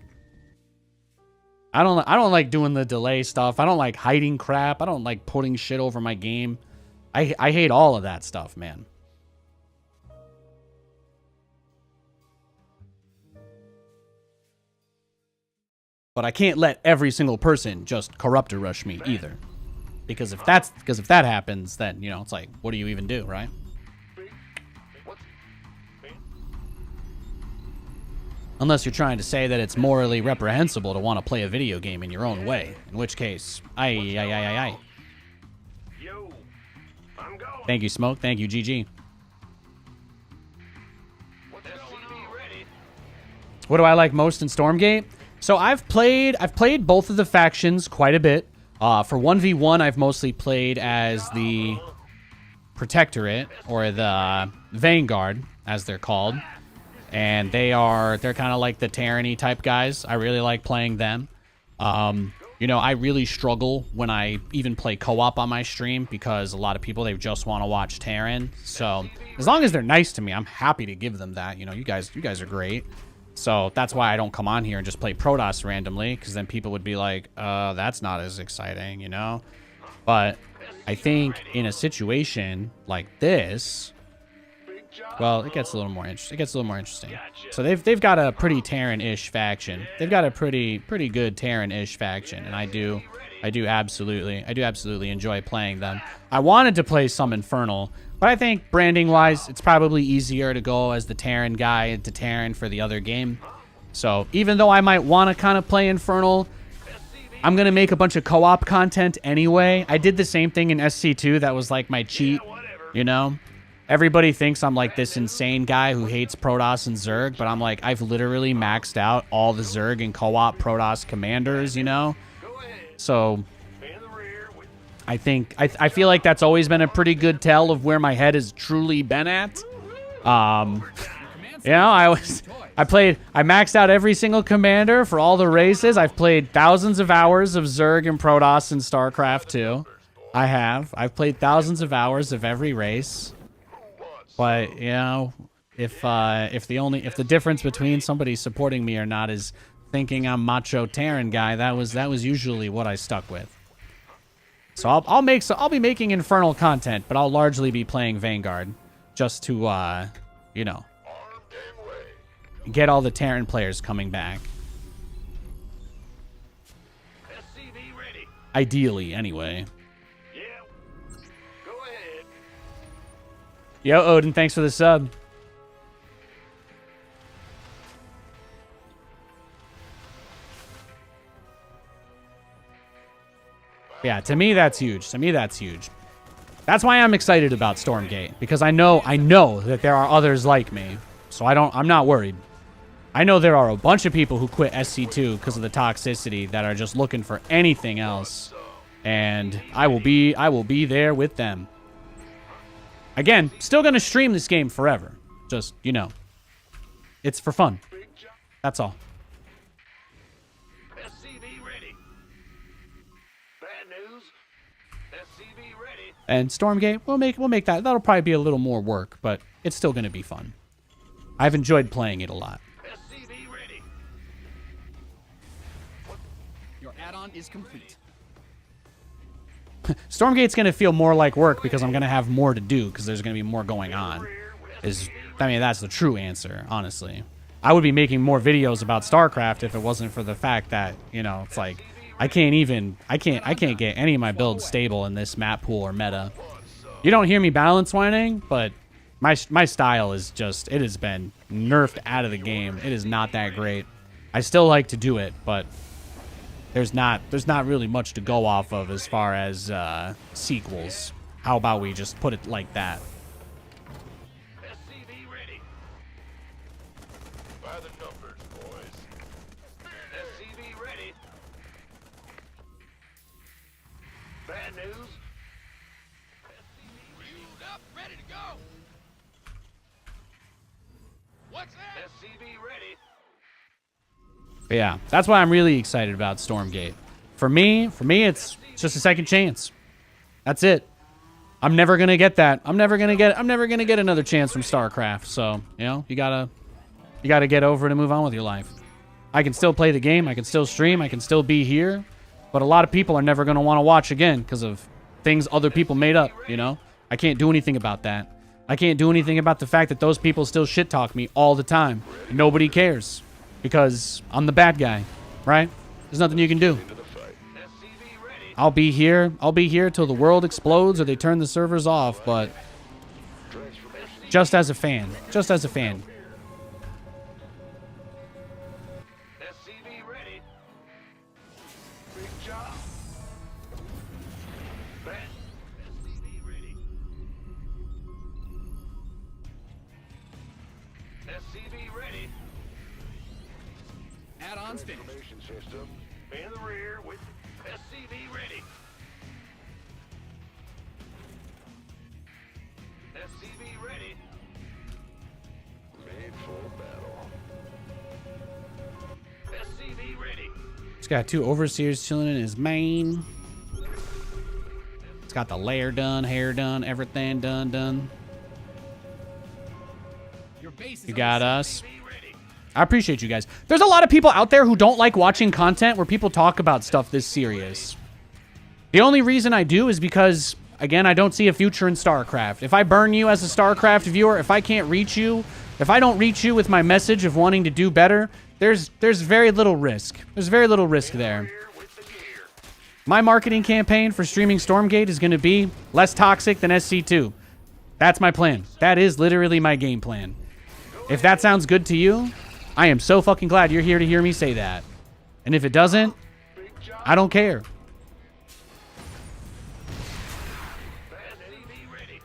I don't like doing the delay stuff. I don't like hiding crap. I don't like putting shit over my game. I hate all of that stuff, man. But I can't let every single person just corruptor rush me either. Because if that happens, then, you know, it's like, what do you even do, right? Unless you're trying to say that it's morally reprehensible to want to play a video game in your own way. In which case, aye. Yo, I'm going. Thank you, Smoke. Thank you, GG. What's going on? Ready? What do I like most in Stormgate? So I've played both of the factions quite a bit. For 1v1, I've mostly played as the Protectorate, or the Vanguard, as they're called. And they're kind of like the Tyranny type guys. I really like playing them. You know, I really struggle when I even play co-op on my stream, because a lot of people, they just want to watch Terran. So as long as they're nice to me, I'm happy to give them that. You know, you guys are great. So that's why I don't come on here and just play Protoss randomly, because then people would be like, that's not as exciting, you know? But I think in a situation like this, well, it gets a little more interesting. So they've got a pretty Terran-ish faction. They've got a pretty good Terran-ish faction, and I do absolutely enjoy playing them. I wanted to play some Infernal, but I think branding-wise, it's probably easier to go as the Terran guy to Terran for the other game. So even though I might want to kind of play Infernal, I'm going to make a bunch of co-op content anyway. I did the same thing in SC2. That was like my cheat, you know? Everybody thinks I'm like this insane guy who hates Protoss and Zerg, but I'm like, I've literally maxed out all the Zerg and co-op Protoss commanders, you know? So I think I feel like that's always been a pretty good tell of where my head has truly been at. You know, I maxed out every single commander for all the races. I've played thousands of hours of Zerg and Protoss in StarCraft 2. I've played thousands of hours of every race. But, you know, if the difference between somebody supporting me or not is thinking I'm macho Terran guy, that was usually what I stuck with. So I'll be making Infernal content, but I'll largely be playing Vanguard just to you know, get all the Terran players coming back. SCV ready. Ideally, anyway. Yeah. Go ahead. Yo, Odin, thanks for the sub. Yeah, to me that's huge. That's why I'm excited about Stormgate, because I know that there are others like me. So I'm not worried. I know there are a bunch of people who quit SC2 because of the toxicity that are just looking for anything else. And I will be there with them. Again, still going to stream this game forever. Just, you know, it's for fun. That's all. SCV ready. Bad news. And Stormgate, we'll make that. That'll probably be a little more work, but it's still going to be fun. I've enjoyed playing it a lot. Your add-on is complete. Stormgate's going to feel more like work because I'm going to have more to do because there's going to be more going on. That's the true answer, honestly. I would be making more videos about StarCraft if it wasn't for the fact that, you know, it's like I can't get any of my builds stable in this map pool or meta. You don't hear me balance whining, but my style is just, it has been nerfed out of the game. It is not that great. I still like to do it, but there's not really much to go off of as far as sequels. How about we just put it like that? SCV ready. By the numbers, boys. SCV ready. Bad news. Fueled up, ready to go. What's that? SCV ready. But yeah, that's why I'm really excited about Stormgate. For me, it's just a second chance. That's it. I'm never gonna get that. I'm never gonna get another chance from StarCraft. So, you know, you gotta get over it and move on with your life. I can still play the game, I can still stream, I can still be here, but a lot of people are never gonna want to watch again because of things other people made up, you know? I can't do anything about that. I can't do anything about the fact that those people still shit talk me all the time. Nobody cares because I'm the bad guy, right? There's nothing you can do. I'll be here till the world explodes or they turn the servers off, but just as a fan. SCV ready. Big job. Bad. SCV ready. SCV ready. Add-ons finished. Information system in the rear with SCV ready. SCV ready. Made for battle. SCV ready. He's got 2 overseers chilling in his main. It's got the lair done, hair done, everything done. Your base is You got us. SCV ready. I appreciate you guys. There's a lot of people out there who don't like watching content where people talk about stuff this serious. The only reason I do is because, again, I don't see a future in StarCraft. If I burn you as a StarCraft viewer, if I can't reach you, if I don't reach you with my message of wanting to do better, there's very little risk. There's very little risk there. Rear with the gear. My marketing campaign for streaming Stormgate is going to be less toxic than SC2. That's my plan. That is literally my game plan. If that sounds good to you, I am so fucking glad you're here to hear me say that. And if it doesn't, Big job. I don't care. SCV ready.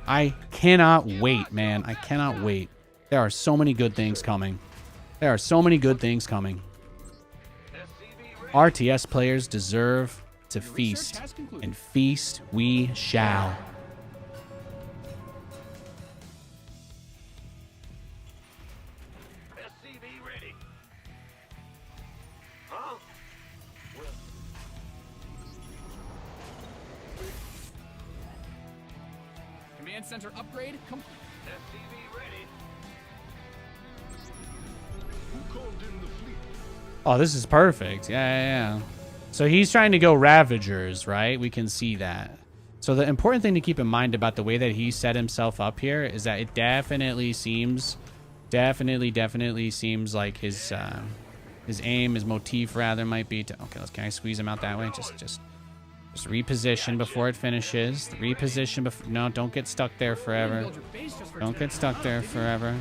I cannot wait, man. I cannot wait. There are so many good things coming. There are so many good things coming. SCV ready. RTS players deserve to feast, has concluded. and feast we shall. SCV ready. Huh? Command center upgrade complete. SCV ready. Who called in the fleet? Oh, this is perfect. Yeah. So he's trying to go Ravagers, right? We can see that. So the important thing to keep in mind about the way that he set himself up here is that it definitely seems like his aim, his motif rather, might be to. Okay, can I squeeze him out that way? Just reposition before it finishes. Reposition before. No, don't get stuck there forever. Build your base just for Don't today. get stuck there forever.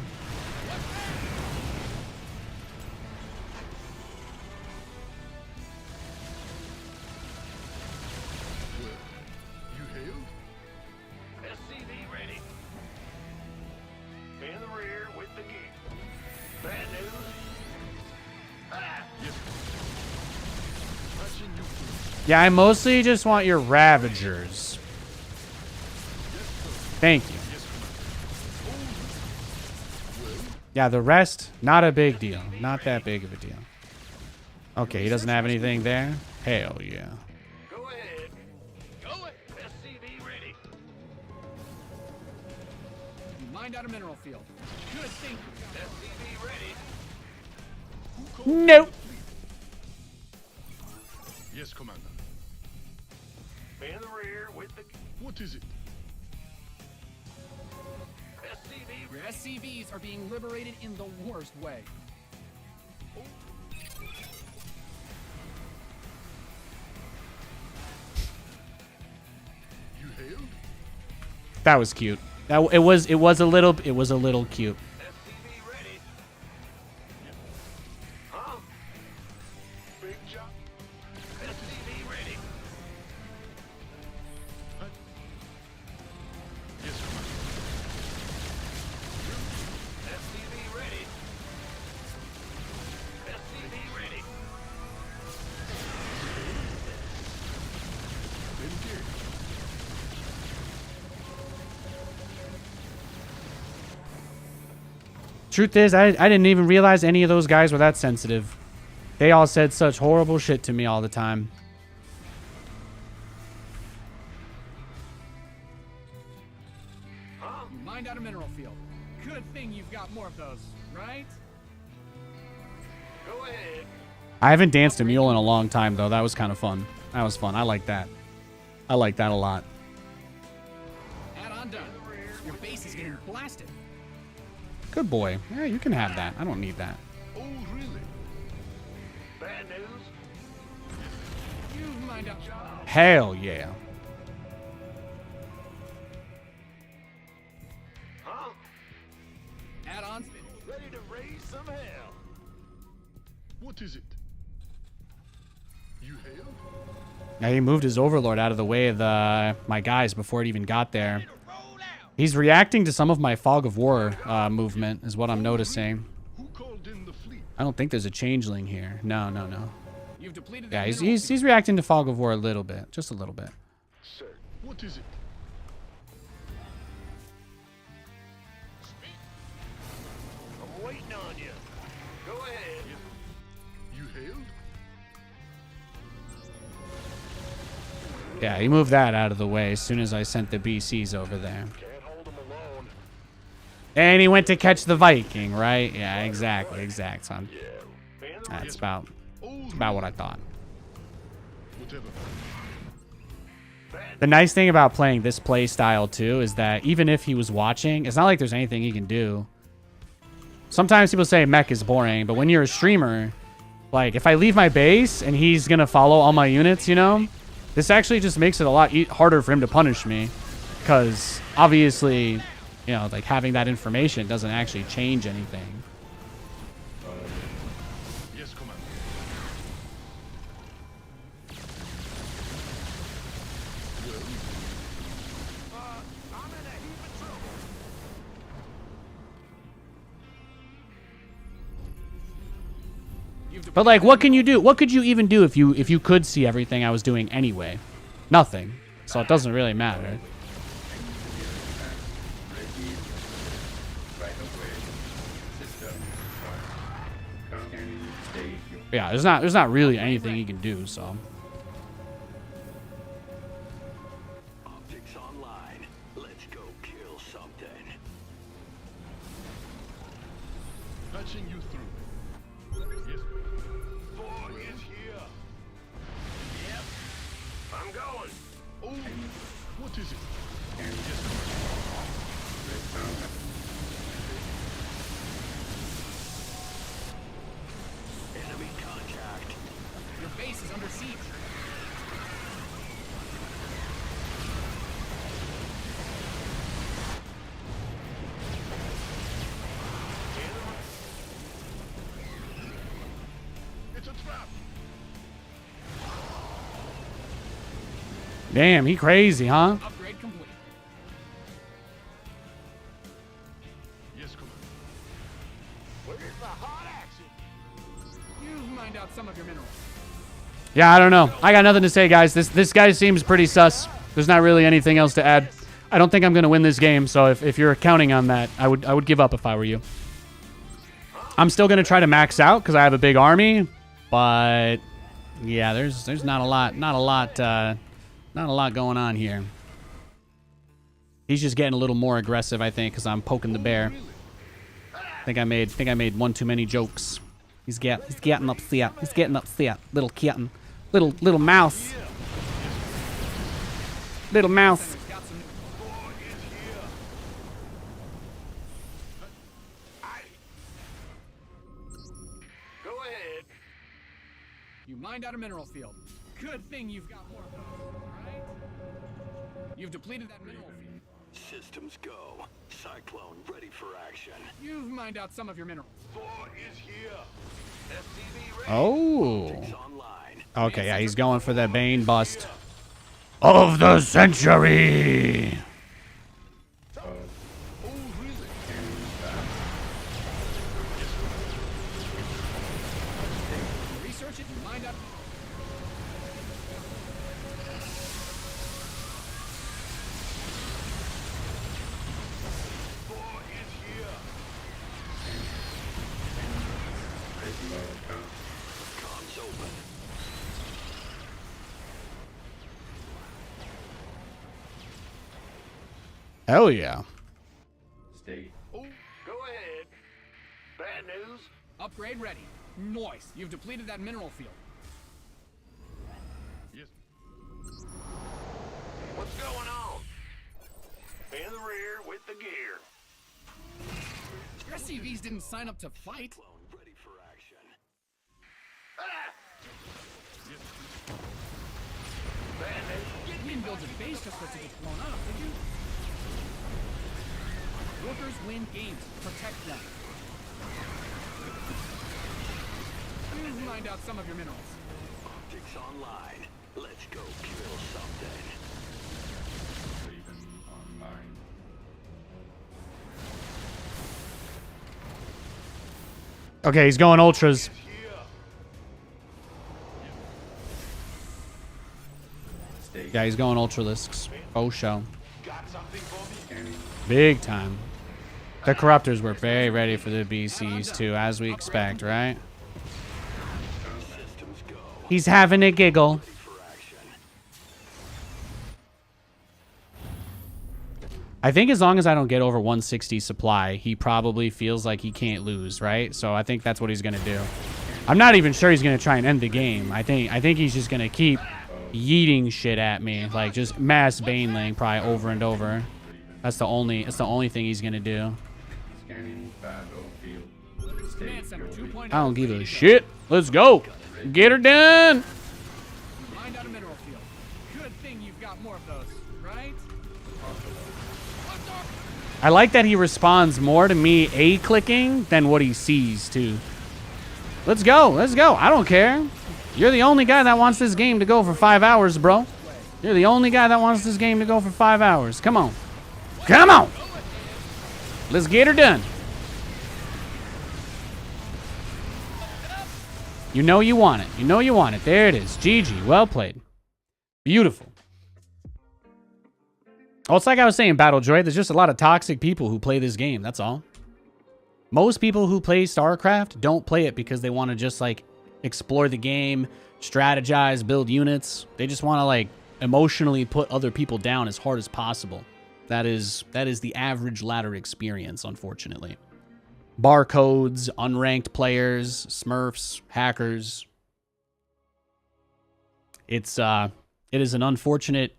You hailed? SCV ready. In the rear with the gear. Bad news. Ah! Yes. Matching you, please. Yeah, I mostly just want your Ravagers. Thank you. Yes, please. Yeah, the rest, not a big deal. Not that big of a deal. Okay, he doesn't have anything there. Hell yeah. Go ahead. Go it. SCV ready. You mined out a mineral field. Good thing. SCV ready. Nope. Yes, Commander. In the rear with the What is it? SCV. Your SCVs are being liberated in the worst way. You hailed? That was cute. It was a little cute. SCV ready. Huh? Big job. SCV ready. Huh? Yes, Commander. SCV ready. SCV ready. Engage. Truth is, I didn't even realize any of those guys were that sensitive. They all said such horrible shit to me all the time. You mined out a mineral field. Good thing you've got more of those, right? Go ahead. I haven't danced a mule in a long time, though. That was kind of fun. That was fun. I like that. I like that a lot. Add-on done. Your base is getting blasted. Good boy. Yeah, you can have that. I don't need that. Oh, really? Bad news. You mined out. Hell yeah. Huh? Add-ons. Ready to raise some hell. What is it? You hailed? Yeah, he moved his overlord out of the way of my guys before it even got there. He's reacting to some of my fog of war movement, is what I'm noticing. Who called in the fleet? I don't think there's a changeling here. No. You've depleted Yeah, that he's mineral he's reacting to fog of war a little bit, just a little bit. Sir, what is it? I'm waiting on you. Go ahead. You hailed? Yeah, he moved that out of the way as soon as I sent the BCs over there. Can't hold them alone. And he went to catch the Viking, right? Yeah, exactly, son. Yeah. That's about Oh, what I thought. whatever. The nice thing about playing this play style too is that even if he was watching, it's not like there's anything he can do. Sometimes people say mech is boring, but when you're a streamer, like if I leave my base and he's gonna follow all my units, you know, this actually just makes it a lot harder for him to punish me, because obviously, you know, like having that information doesn't actually change anything. Yes, Commander. I'm in a heap of trouble. But like, what can you do? What could you even do if you could see everything I was doing anyway? Nothing. So it doesn't really matter. Yeah, there's not really anything he can do, so. Optics online. Let's go kill something. Patching you through. Yes. Boy is here. Yep. I'm going. Oh, what is it? Enemy contact. Your base is under siege. It's a trap. Damn, he crazy, huh? Upgrade complete. Yes, Commander. Where's the hot action? You've mined out some of your minerals. Yeah, I don't know. I got nothing to say, guys. This guy seems pretty sus. There's not really anything else to add. I don't think I'm gonna win this game, so if you're counting on that, I would give up if I were you. I'm still gonna try to max out because I have a big army, But yeah, there's not a lot going on here. He's just getting a little more aggressive, I think, because I'm poking the bear. Think I made one too many jokes. He's getting upset. He's getting upset. Little kitten. Little mouse. Little mouse. Go ahead. You mined out a mineral field. Good thing you've got more of those, right? You've depleted that mineral field. Systems go. Cyclone ready for action. You've mined out some of your minerals. 4 is here. SCV ready. Oh. It's online. Okay, yeah, he's going for the Bane bust of the century. Research it and mined out. Comms open. Hell yeah. Oh, go ahead. Bad news. Upgrade ready. Nice. You've depleted that mineral field. Yes. What's going on? In the rear with the gear. Your SCVs didn't sign up to fight. Cyclone ready for action. Ah! Bad news. You didn't build a base just for it to get blown up, did you? Workers win games. Protect them. You've mined out some of your minerals. Optics online. Let's go kill something. Raven online. Okay, he's going ultras. Yeah, he's going ultralisks. Oh, show. Got something for me? Big time. The corruptors were very ready for the BCs too, as we expect, right? Systems go. He's having a giggle. Ready for action. I think as long as I don't get over 160 supply, he probably feels like he can't lose, right? So I think that's what he's gonna do. I'm not even sure he's gonna try and end the game. I think he's just gonna keep yeeting shit at me, like just mass baneling probably over and over. That's the only thing he's gonna do. Scanning battlefield. Command Center 2.0. I don't give a shit. Let's go. Get her done. Mined out a mineral field. Good thing you've got more of those, right? I like that he responds more to me A-clicking than what he sees, too. Let's go. Let's go. I don't care. You're the only guy that wants this game to go for 5 hours, bro. You're the only guy that wants this game to go for 5 hours. Come on. Come on. Let's get her done. You know you want it. You know you want it. There it is. GG. Well played. Beautiful. Oh, it's like I was saying, Battlejoy. There's just a lot of toxic people who play this game. That's all. Most people who play StarCraft don't play it because they want to just, like, explore the game, strategize, build units. They just want to, like, emotionally put other people down as hard as possible. That is the average ladder experience, unfortunately. Barcodes, unranked players, smurfs, hackers. It is an unfortunate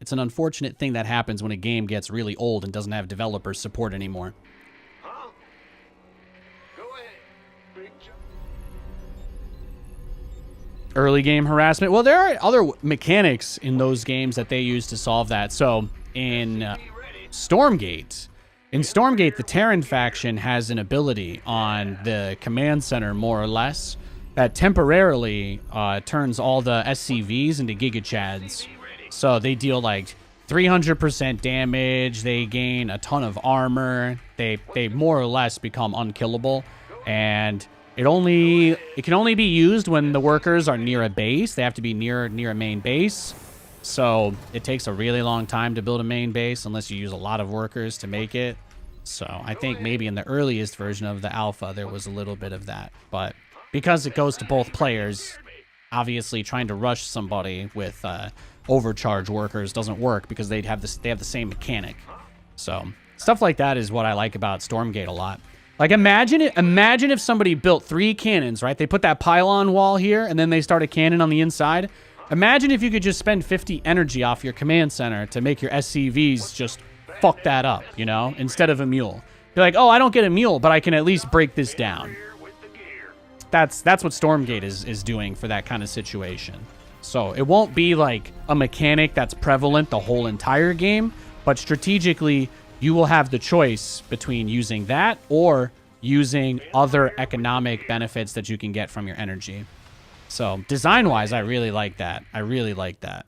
thing that happens when a game gets really old and doesn't have developer support anymore. Huh? Go ahead. Big jump. Early game harassment. Well, there are other mechanics in those games that they use to solve that. So in Stormgate, the Terran faction has an ability on the command center, more or less, that temporarily turns all the SCVs into Giga Chads. So they deal like 300% damage. They gain a ton of armor. They more or less become unkillable, and it can only be used when the workers are near a base. They have to be near a main base. So it takes a really long time to build a main base unless you use a lot of workers to make it. So I think maybe in the earliest version of the alpha there was a little bit of that, but because it goes to both players, obviously trying to rush somebody with overcharge workers doesn't work because they have the same mechanic. So stuff like that is what I like about Stormgate a lot. Like imagine if somebody built 3 cannons, right? They put that pylon wall here and then they start a cannon on the inside. Imagine if you could just spend 50 energy off your command center to make your SCVs just fuck that up, you know, instead of a mule. You're like, oh, I don't get a mule, but I can at least break this down. That's what Stormgate is doing for that kind of situation. So it won't be like a mechanic that's prevalent the whole entire game, but strategically you will have the choice between using that or using other economic benefits that you can get from your energy. So design-wise, I really like that. I really like that.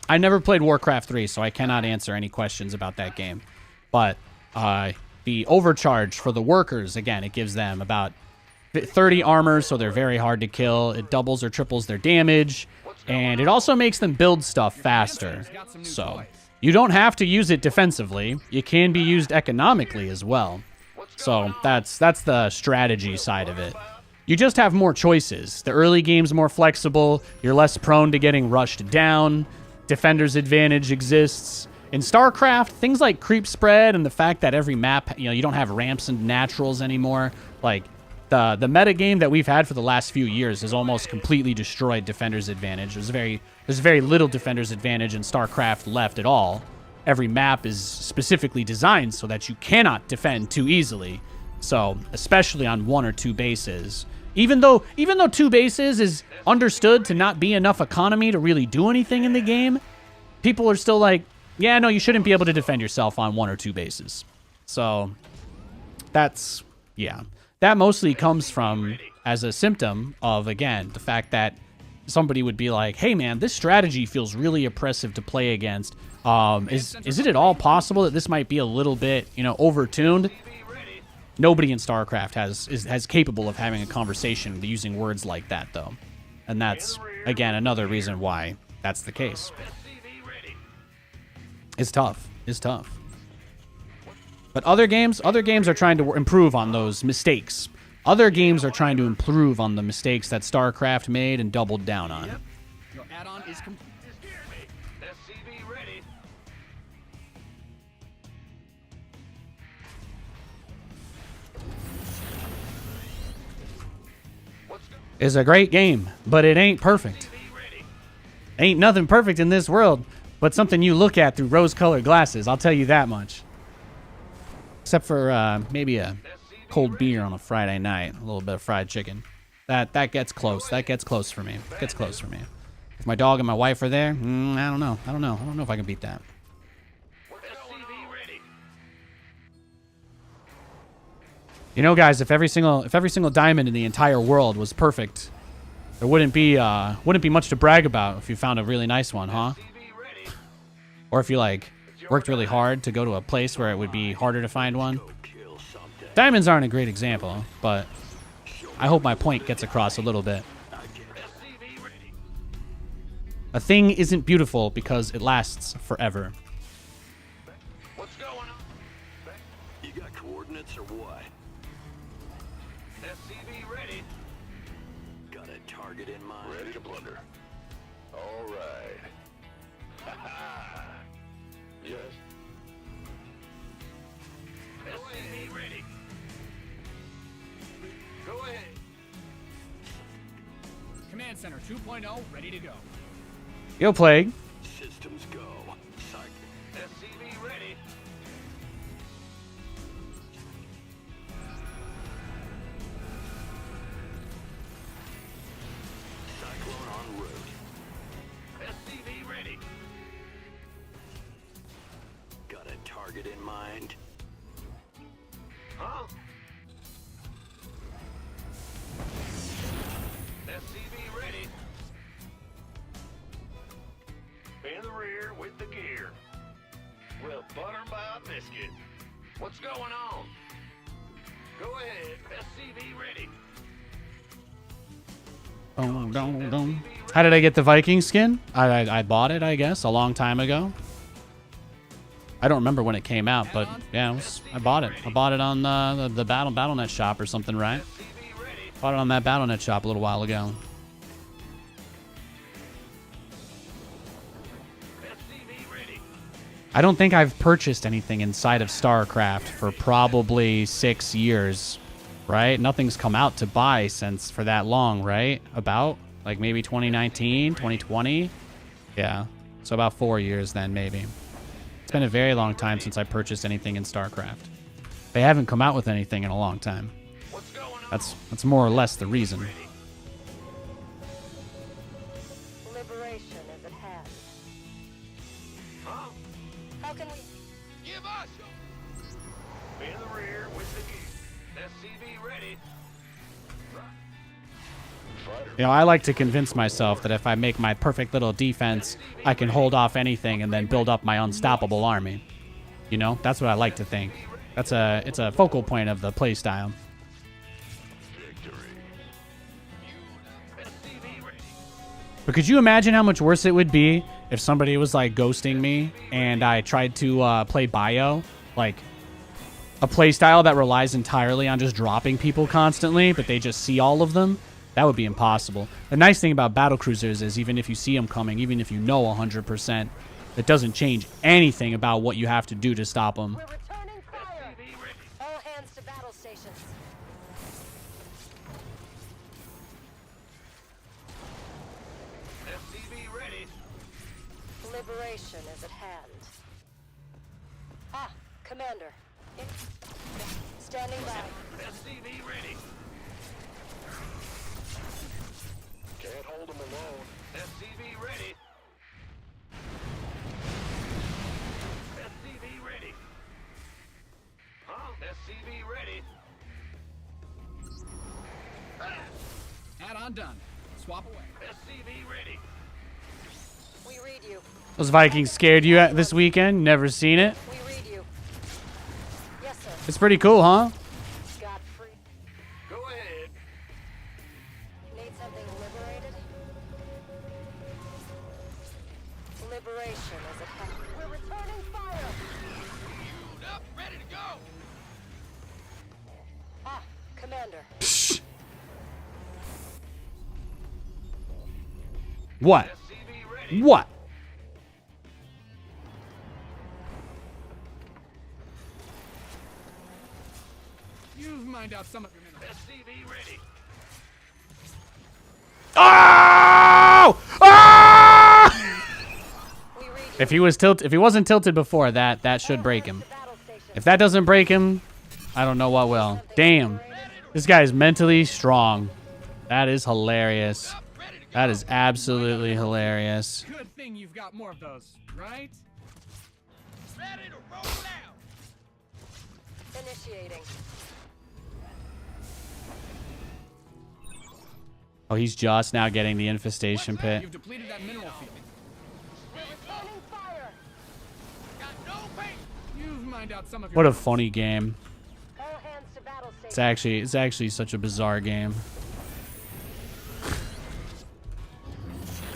I never played Warcraft 3, so I cannot answer any questions about that game. But the overcharge for the workers, again, it gives them about 30 armor, so they're very hard to kill. It doubles or triples their damage, and it also makes them build stuff faster. So you don't have to use it defensively. It can be used economically as well. So that's the strategy side of it. You just have more choices. The early game's more flexible. You're less prone to getting rushed down. Defender's advantage exists. In StarCraft, things like creep spread and the fact that every map, you know, you don't have ramps and naturals anymore. Like the meta game that we've had for the last few years has almost completely destroyed Defender's advantage. There's very little Defender's advantage in StarCraft left at all. Every map is specifically designed so that you cannot defend too easily. So, especially on 1 or 2 bases. Even though 2 bases is understood to not be enough economy to really do anything in the game, people are still like, yeah, no, you shouldn't be able to defend yourself on 1 or 2 bases. So, that's, yeah. That mostly comes from, as a symptom of, again, the fact that somebody would be like, hey, man, this strategy feels really oppressive to play against. Is it at all possible that this might be a little bit, you know, overtuned? Nobody in StarCraft is capable of having a conversation using words like that, though. And that's, again, another reason why that's the case. It's tough. It's tough. But other games are trying to improve on those mistakes. Other games are trying to improve on the mistakes that StarCraft made and doubled down on. Your add-on is complete. It's a great game, but it ain't perfect. Ain't nothing perfect in this world, but something you look at through rose-colored glasses, I'll tell you that much. Except for maybe a cold beer on a Friday night, a little bit of fried chicken. That gets close. That gets close for me. Gets close for me. If my dog and my wife are there, I don't know. I don't know if I can beat that. You know, guys, if every single diamond in the entire world was perfect, there wouldn't be much to brag about if you found a really nice one, huh? Or if you like worked really hard to go to a place where it would be harder to find one. Diamonds aren't a great example, but I hope my point gets across a little bit. A thing isn't beautiful because it lasts forever. What's going on? You got coordinates or what? SCV ready. Got a target in mind? Ready to plunder. All right. Ha-ha. Yes. SCV ready. Go ahead. Command Center 2.0 ready to go. Yo, Plague. Systems go. Psych. SCV ready. Cyclone en route. SCV ready. Got a target in mind? Huh? SCV ready. In the rear with the gear. Well, butter by a biscuit. What's going on? Go ahead. SCV ready. How did I get the Viking skin? I bought it, I guess, a long time ago. I don't remember when it came out, but yeah, I bought it. I bought it on the BattleNet shop or something, right? Bought it on that BattleNet shop a little while ago. I don't think I've purchased anything inside of StarCraft for probably 6 years, right? Nothing's come out to buy since for that long, right? About like maybe 2019, 2020. Yeah. So about 4 years then, maybe. It's been a very long time since I purchased anything in StarCraft. They haven't come out with anything in a long time. That's more or less the reason. Liberation is at hand. How can we... Give us your... In the rear with the gear. SCV ready. You know, I like to convince myself that if I make my perfect little defense, I can hold off anything and then build up my unstoppable army. You know, that's what I like to think. It's a focal point of the playstyle. But could you imagine how much worse it would be if somebody was like ghosting me and I tried to play bio, like a playstyle that relies entirely on just dropping people constantly, but they just see all of them? That would be impossible. The nice thing about battle cruisers is even if you see them coming, even if you know 100%, it doesn't change anything about what you have to do to stop them. We're returning fire! All hands to battle stations. SCV ready. Liberation is at hand. Ah, Commander. Standing by. SCV ready. Can't hold them alone. SCV ready. SCV ready. Huh? SCV ready. Add-on done. Swap away. SCV ready. We read you. Those Vikings scared you this weekend? Never seen it? We read you. Yes, sir. It's pretty cool, huh? Got free. Go ahead. Need something liberated? Liberation is at hand. We're returning fire! Queued up, ready to go. Ah, Commander. What? SCV ready. What? You've mined out some of your minerals. SCV ready. Oh! Oh! We read you. If he wasn't tilted before that, that should break him. To battle stations. If that doesn't break him, I don't know what will. Damn. This guy is mentally strong. That is hilarious. That is absolutely hilarious. Good thing you've got more of those, right? Ready to roll out. Initiating. Oh, he's just now getting the infestation pit. You've depleted that mineral field. We're returning fire! Got no pain. You've mined out some of your What a minerals. funny game. All hands to battle stations. It's actually such a bizarre game.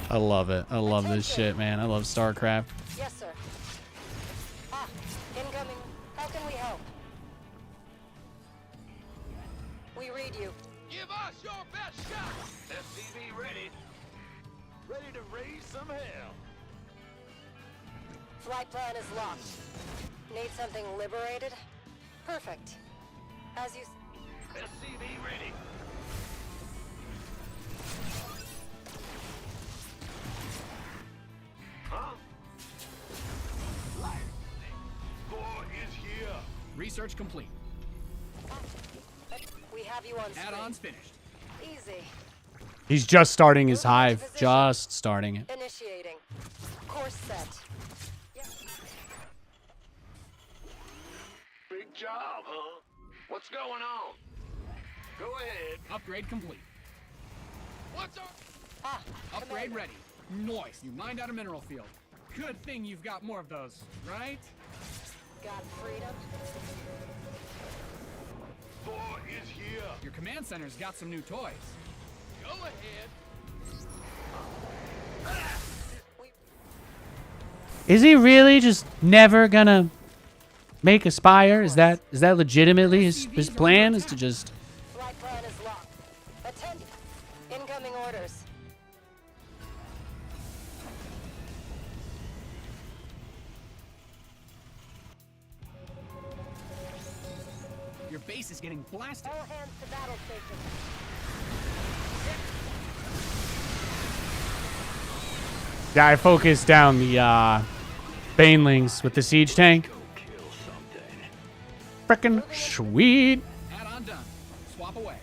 I love it. I love this shit, man. I love StarCraft. Yes, sir. Ah, incoming. How can we help? We read you. Give us your best shot. SCV ready. Ready to raise some hell. Flight plan is locked. Need something liberated? Perfect. As you... SCV ready. Huh? Boy is here. Research complete. We have you on screen. Add-ons finished. Easy. He's just starting his hive. Just starting it. Initiating. Course set. Yep. Big job, huh? What's going on? Go ahead. Upgrade complete. What's our... Ah, Upgrade Commander. ready. Nice. You mined out a mineral field. Good thing you've got more of those, right? Got freedom. Boy is here. Your command center's got some new toys. Go ahead. We... Is he really just never gonna make a spire? Is that legitimately his plan? Is to just... Flight plan is locked. Attend. Incoming orders. base is getting blasted. All hands to battle station. Yeah, I focused down the banelings with the siege tank. Frickin' sweet. Add-on done. Swap away.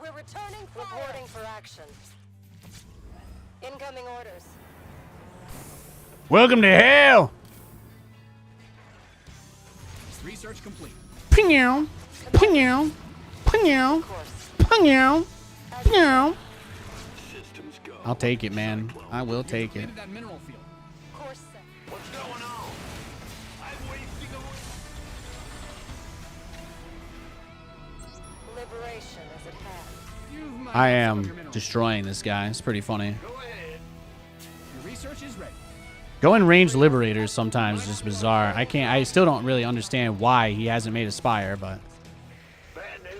We're returning fire. Reporting for action. Incoming orders. Welcome to hell. Research complete. Ping-yow. Ping-yow. Ping-yow. Of course. Ping-yow. Ping-yow. Systems go. I'll take it, man. I will take it. Completed that mineral field. Course set. What's going on? I'm wasting away. Liberation as it has. You've mined I out some of am your minerals. destroying this guy. It's pretty funny. Go ahead. Your research is ready. Going range liberators sometimes is just bizarre. I still don't really understand why he hasn't made a spire, but Bad news?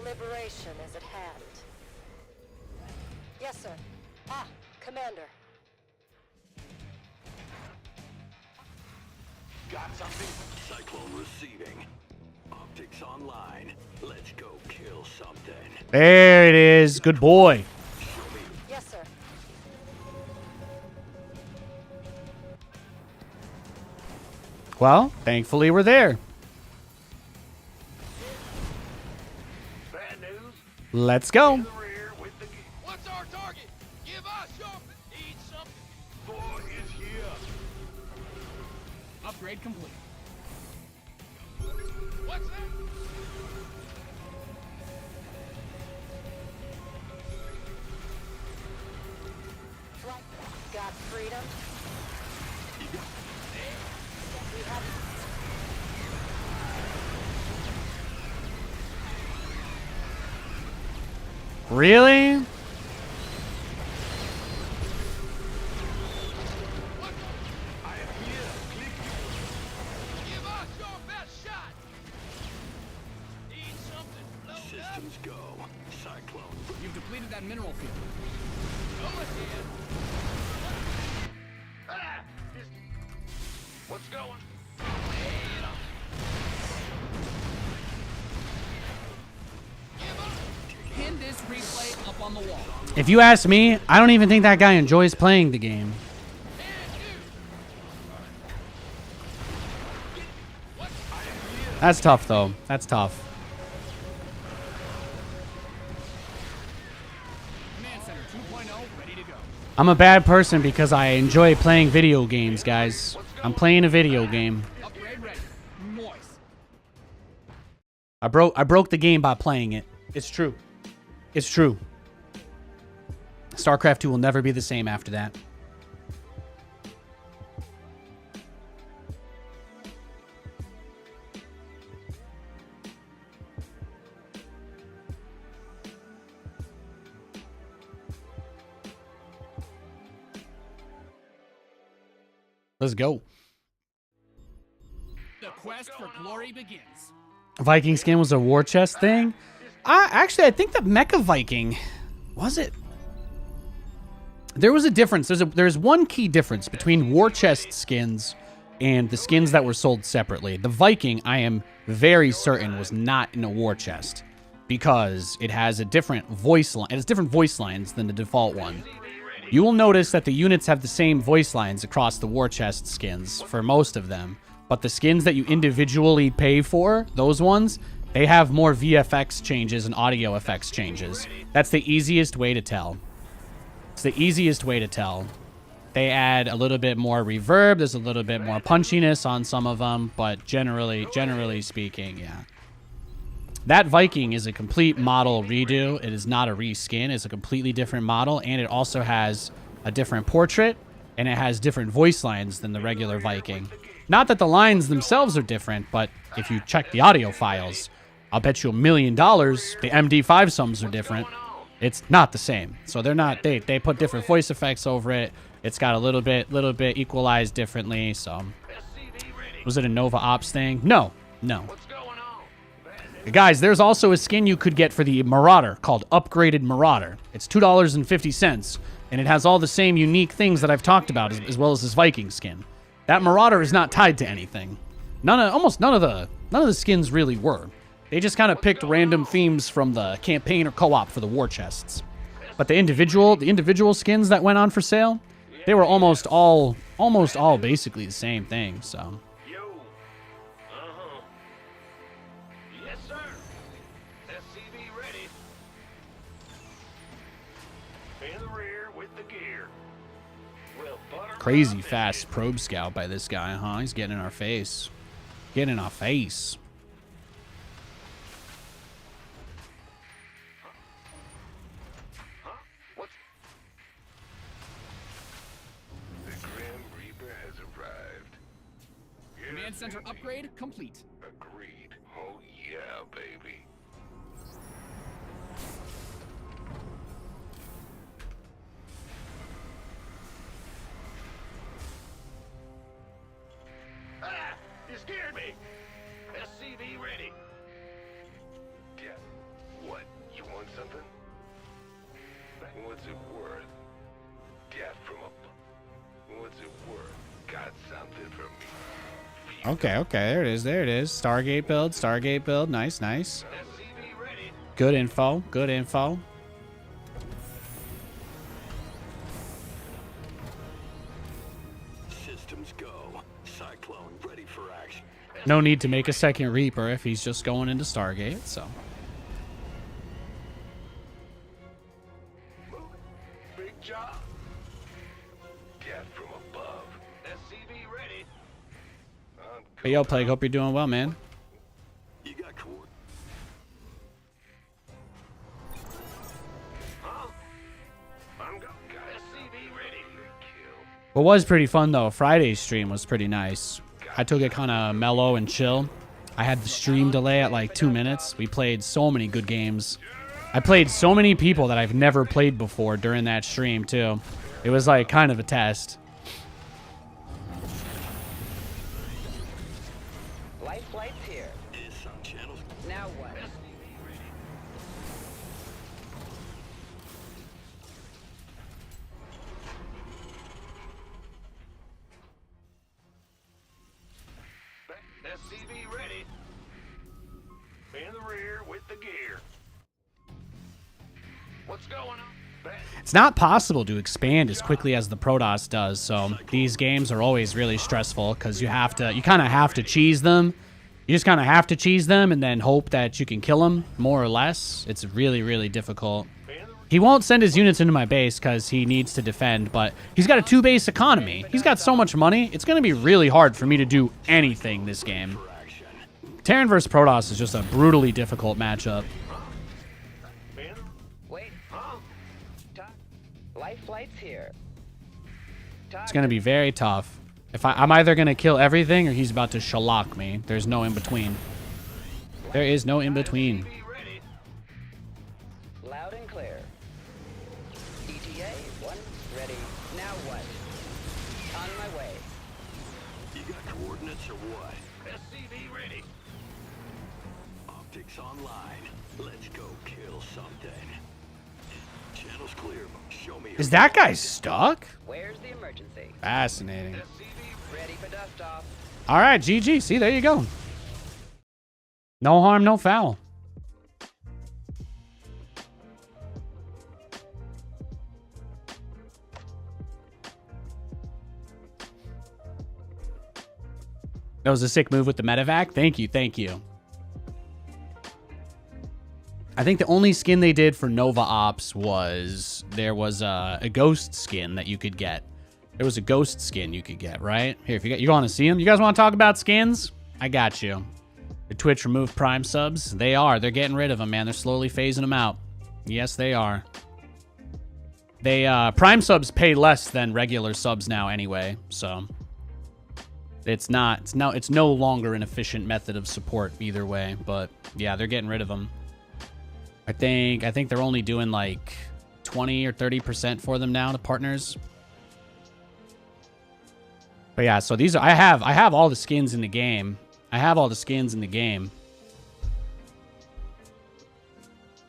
Liberation is at hand. Yes, sir. Ah, Commander. Got something? Cyclone receiving. Optics online. Let's go kill something. there it is. Good boy. Yes, sir. Well, thankfully we're there. Bad news? Let's go. The rear with the What's our target? Give us your... Need something? boy is here. Upgrade complete. What's that? Got freedom. We have Really? I am here. Click. Give us your best shot. Need something blown up? Systems go. Cyclone. You've depleted that mineral field. Go ahead. Ah! What's going? Give us... Pin this replay up on the wall. If you ask me, I don't even think that guy enjoys playing the game. That's tough, though. That's tough. Command Center 2.0 ready to go. I'm a bad person because I enjoy playing video games, guys. I'm playing a video game. Upgrade ready. Moist. I broke the game by playing it. It's true. It's true. StarCraft 2 will never be the same after that. Let's go. The quest for glory begins. Viking skin was a war chest thing. I think that Mecha Viking was it. There was a difference. There's one key difference between war chest skins and the skins that were sold separately. The Viking, I am very certain, was not in a war chest because it has a different voice line. It has different voice lines than the default one. You will notice that the units have the same voice lines across the war chest skins for most of them, but the skins that you individually pay for, those ones, they have more VFX changes and audio effects changes. That's the easiest way to tell. It's the easiest way to tell. They add a little bit more reverb. There's a little bit more punchiness on some of them, but generally speaking, yeah. That Viking is a complete model redo. It is not a reskin. It's a completely different model, and it also has a different portrait, and it has different voice lines than the regular Viking. Not that the lines themselves are different, but if you check the audio files, I'll bet you $1 million the MD5 sums are different. It's not the same. So they're not, they put different voice effects over it. It's got a little bit equalized differently. So was it a Nova Ops thing? No. Guys, there's also a skin you could get for the Marauder called Upgraded Marauder. It's $2.50, and it has all the same unique things that I've talked about, as well as this Viking skin. That Marauder is not tied to anything. almost none of the skins really were. They just kind of picked random themes from the campaign or co-op for the war chests. But the individual skins that went on for sale, they were almost all basically the same thing. So. Yo. Uh-huh. Yes, sir. SCV ready. In the rear with the gear. Well, butter Crazy fast probe scout by this guy, huh? He's getting in our face. Getting in our face. What's... The Grim Reaper has arrived. Command center upgrade complete. Agreed. Oh yeah, baby. Ah! You scared me! SCV ready. Yeah. What? You want something? What's it worth? Death from a... What's it worth? Got something from me. Okay, there it is. Stargate build. Nice. SCV ready. Good info. Systems go. Cyclone ready for action. No need to make a second Reaper if he's just going into Stargate, so. Big job. Death from above. SCV ready. Hey, yo, Plague, hope you're doing well, man. You got coordinates. Huh? I'm go. Got SCV ready. Kill. What was pretty fun, though, Friday's stream was pretty nice. I took it kind of mellow and chill. I had the stream delay at like 2 minutes. We played so many good games. I played so many people that I've never played before during that stream, too. It was like kind of a test. Life flight's here. Is some channels. Now what? SCV ready. In the rear with the gear. What's going on? It's not possible to expand as quickly as the Protoss does, so these games are always really stressful because you kind of have to cheese them. You just kind of have to cheese them and then hope that you can kill them, more or less. It's really, really difficult. He won't send his units into my base because he needs to defend, but he's got a 2-base economy. He's got so much money, it's going to be really hard for me to do anything this game. Terran vs. Protoss is just a brutally difficult matchup. Wait. Life flight's here. It's going to be very tough. I'm either going to kill everything or he's about to shellac me. There's no in between. There is no in between. Loud and clear. ETA 1 ready. Now what? On my way. You got coordinates or what? SCV ready. Optics online. Let's go kill something. Channels clear. Show me. Is that guy stuck? Where's the emergency? Fascinating. Ready for dust off. All right, GG. See, there you go. No harm, no foul. That was a sick move with the medevac. Thank you, thank you. I think the only skin they did for Nova Ops was there was a ghost skin that you could get. There was a ghost skin you could get, right? Here, if you want to see them, you guys want to talk about skins? I got you. The Twitch removed Prime subs. They are. They're getting rid of them, man. They're slowly phasing them out. Yes, they are. They Prime subs pay less than regular subs now, anyway. So it's no longer an efficient method of support either way. But yeah, they're getting rid of them. I think they're only doing like 20 or 30% for them now to partners. But yeah, so these are I have all the skins in the game.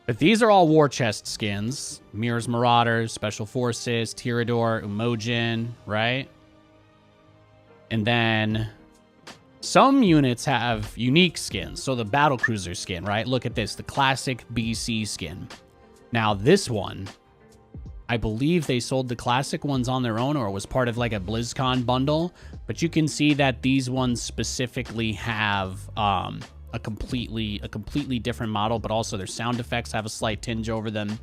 But these are all war chest skins. Mirrors Marauders, Special Forces, Tyrador, Umojin, right? And then Some units have unique skins. So the battlecruiser skin, right? Look at this, the classic BC skin. Now this one, I believe they sold the classic ones on their own, or it was part of like a BlizzCon bundle. But you can see that these ones specifically have a completely different model, but also their sound effects have a slight tinge over them.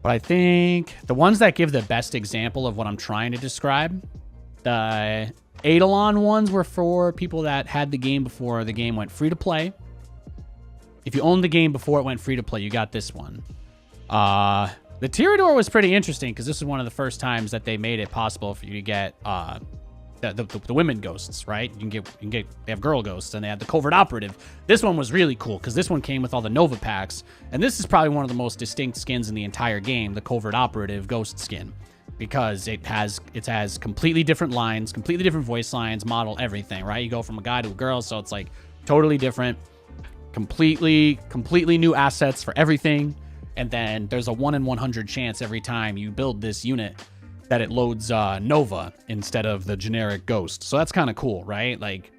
But I think the ones that give the best example of what I'm trying to describe, the Eidolon ones were for people that had the game before the game went free to play. If you owned the game before it went free to play, you got this one. The Tyrador was pretty interesting because this is one of the first times that they made it possible for you to get the women ghosts, right? You can get they have girl ghosts, and they have the covert operative. This one was really cool because this one came with all the Nova packs, and this is probably one of the most distinct skins in the entire game, the covert operative ghost skin, because it has completely different lines, completely different voice lines, model, everything, right? You go from a guy to a girl, so it's like totally different, completely new assets for everything. And then there's a 1 in 100 chance every time you build this unit that it loads Nova instead of the generic Ghost. So that's kind of cool, right? Like,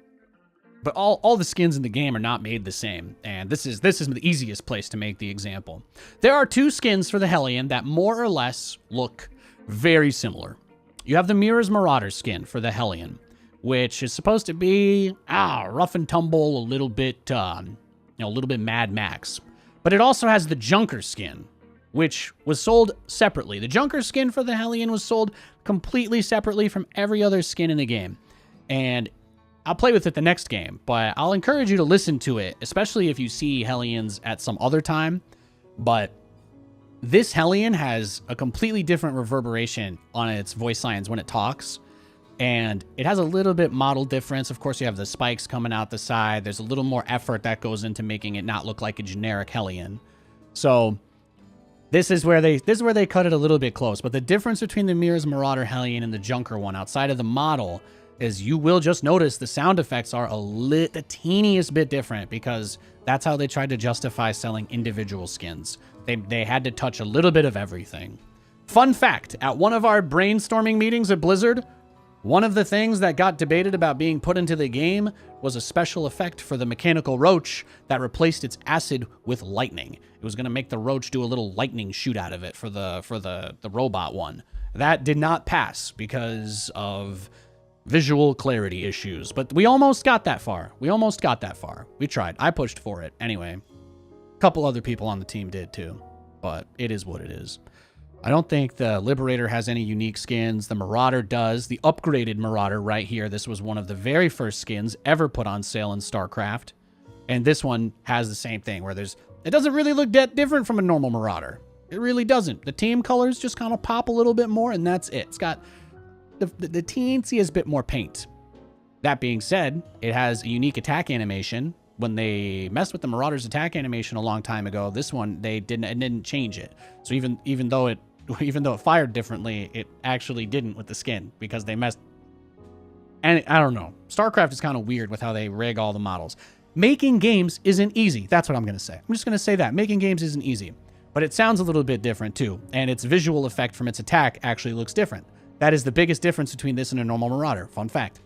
but all the skins in the game are not made the same. And this is the easiest place to make the example. There are 2 skins for the Hellion that more or less look very similar. You have the Mirror's Marauder skin for the Hellion, which is supposed to be rough and tumble, a little bit Mad Max. But it also has the Junker skin, which was sold separately. The Junker skin for the Hellion was sold completely separately from every other skin in the game. And I'll play with it the next game, but I'll encourage you to listen to it, especially if you see Hellions at some other time. But this Hellion has a completely different reverberation on its voice lines when it talks. And it has a little bit model difference. Of course, you have the spikes coming out the side. There's a little more effort that goes into making it not look like a generic Hellion. So this is where they cut it a little bit close. But the difference between the Mirror's Marauder Hellion and the Junker one, outside of the model, is you will just notice the sound effects are the teeniest bit different, because that's how they tried to justify selling individual skins. They had to touch a little bit of everything. Fun fact, at one of our brainstorming meetings at Blizzard, one of the things that got debated about being put into the game was a special effect for the mechanical roach that replaced its acid with lightning. It was going to make the roach do a little lightning shoot out of it for the robot one. That did not pass because of visual clarity issues, but we almost got that far. We tried. I pushed for it. Anyway, a couple other people on the team did too, but it is what it is. I don't think the Liberator has any unique skins. The Marauder does. The upgraded Marauder right here. This was one of the very first skins ever put on sale in StarCraft. And this one has the same thing where it doesn't really look that different from a normal Marauder. It really doesn't. The team colors just kind of pop a little bit more, and that's it. It's got the teensiest bit more paint. That being said, it has a unique attack animation. When they messed with the Marauder's attack animation a long time ago, this one they didn't change it. So even though it fired differently, it actually didn't with the skin because they messed. And I don't know. StarCraft is kind of weird with how they rig all the models. Making games isn't easy. That's what I'm going to say. I'm just going to say that. Making games isn't easy. But it sounds a little bit different too. And its visual effect from its attack actually looks different. That is the biggest difference between this and a normal Marauder. Fun fact.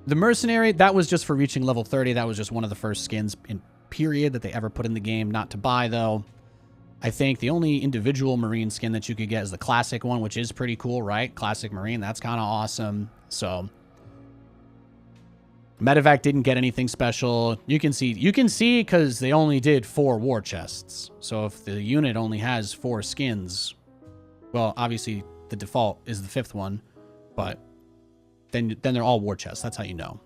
The Mercenary, that was just for reaching level 30. That was just one of the first skins in period that they ever put in the game. Not to buy, though. I think the only individual Marine skin that you could get is the classic one, which is pretty cool, right? Classic Marine, that's kind of awesome. So, Medevac didn't get anything special. You can see because they only did 4 war chests. So if the unit only has 4 skins, well, obviously the default is the 5th one, but then they're all war chests. That's how you know.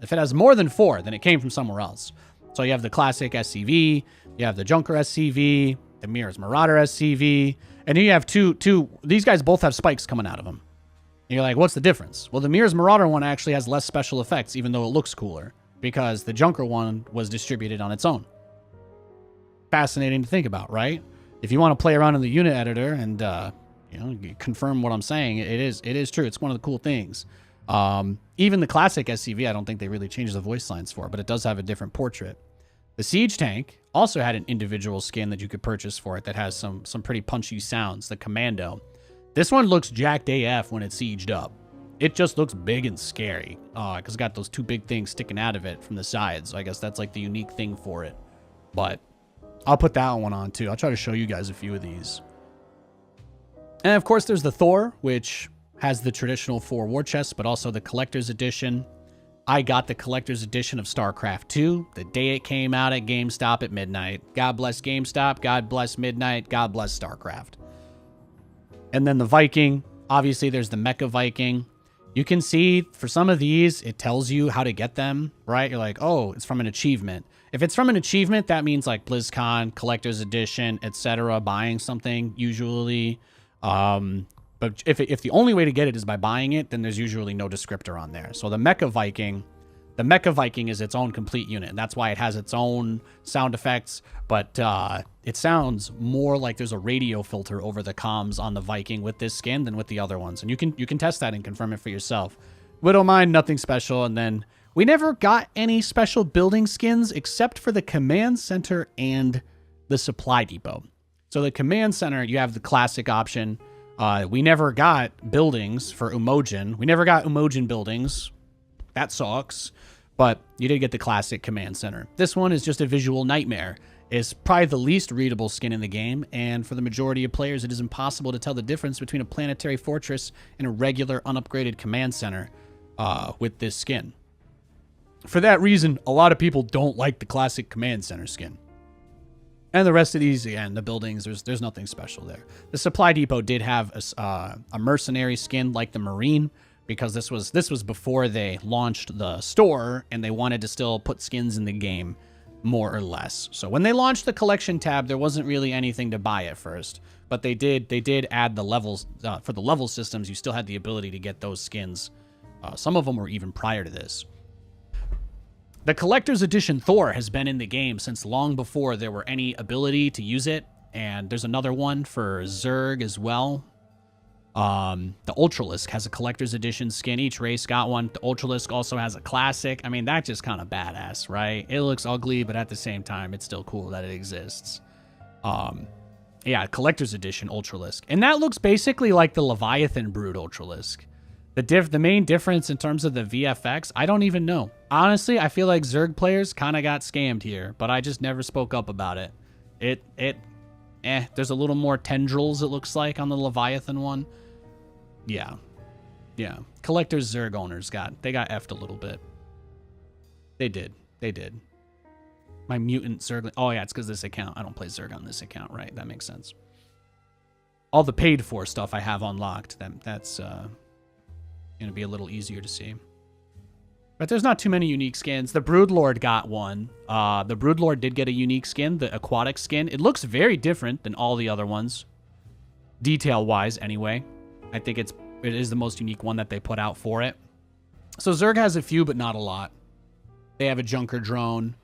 If it has more than 4, then it came from somewhere else. So you have the classic SCV, you have the Junker SCV, the Mirror's Marauder SCV, and then you have two. These guys both have spikes coming out of them. And you're like, what's the difference? Well, the Mirror's Marauder one actually has less special effects, even though it looks cooler, because the Junker one was distributed on its own. Fascinating to think about, right? If you want to play around in the unit editor and confirm what I'm saying, it is true. It's one of the cool things. Even the classic SCV, I don't think they really changed the voice lines for, but it does have a different portrait. The Siege Tank also had an individual skin that you could purchase for it that has some pretty punchy sounds. The Commando. This one looks jacked AF when it's sieged up. it just looks big and scary. Because it's got those two big things sticking out of it from the sides. So I guess that's like the unique thing for it. But I'll put that one on too. I'll try to show you guys a few of these. And of course, there's the Thor, which has the traditional 4 war chests, but also the collector's edition. I got the collector's edition of StarCraft 2 the day it came out at GameStop at midnight. God bless GameStop. God bless midnight. God bless StarCraft. And then the Viking. Obviously, there's the Mecha Viking. You can see for some of these, it tells you how to get them, right? You're like, oh, it's from an achievement. If it's from an achievement, that means like BlizzCon, collector's edition, etc., buying something usually. But if the only way to get it is by buying it, then there's usually no descriptor on there. So the Mecha Viking is its own complete unit. And that's why it has its own sound effects. But it sounds more like there's a radio filter over the comms on the Viking with this skin than with the other ones. And you can test that and confirm it for yourself. Widowmine, nothing special. And then we never got any special building skins except for the command center and the supply depot. So the command center, you have the classic option. We never got buildings for Umogen. We never got Umogen buildings. That sucks. But you did get the classic command center. This one is just a visual nightmare. It's probably the least readable skin in the game, and for the majority of players, it is impossible to tell the difference between a planetary fortress and a regular unupgraded command center with this skin. For that reason, a lot of people don't like the classic command center skin. And the rest of these, again, the buildings, there's nothing special there. The supply depot did have a mercenary skin like the Marine, because this was before they launched the store, and they wanted to still put skins in the game, more or less. So when they launched the collection tab, there wasn't really anything to buy at first, but they did add the levels for the level systems. You still had the ability to get those skins. Some of them were even prior to this. The Collector's Edition Thor has been in the game since long before there were any ability to use it, and there's another one for Zerg as well. The Ultralisk has a Collector's Edition skin. Each race got one. The Ultralisk also has a classic. I mean, that's just kind of badass, right? It looks ugly, but at the same time, it's still cool that it exists. Yeah, Collector's Edition Ultralisk. And that looks basically like the Leviathan Brood Ultralisk. The main difference in terms of the VFX, I don't even know. Honestly, I feel like Zerg players kind of got scammed here, but I just never spoke up about it. There's a little more tendrils, it looks like, on the Leviathan one. Yeah. Collector's Zerg owners got effed a little bit. They did. My mutant Zerg. Oh, yeah, it's because this account. I don't play Zerg on this account, right? That makes sense. All the paid for stuff I have unlocked, that's going to be a little easier to see. But there's not too many unique skins. The Broodlord got one. The Broodlord did get a unique skin, the aquatic skin. It looks very different than all the other ones. Detail-wise, anyway. I think it is the most unique one that they put out for it. So Zerg has a few, but not a lot. They have a Junker drone.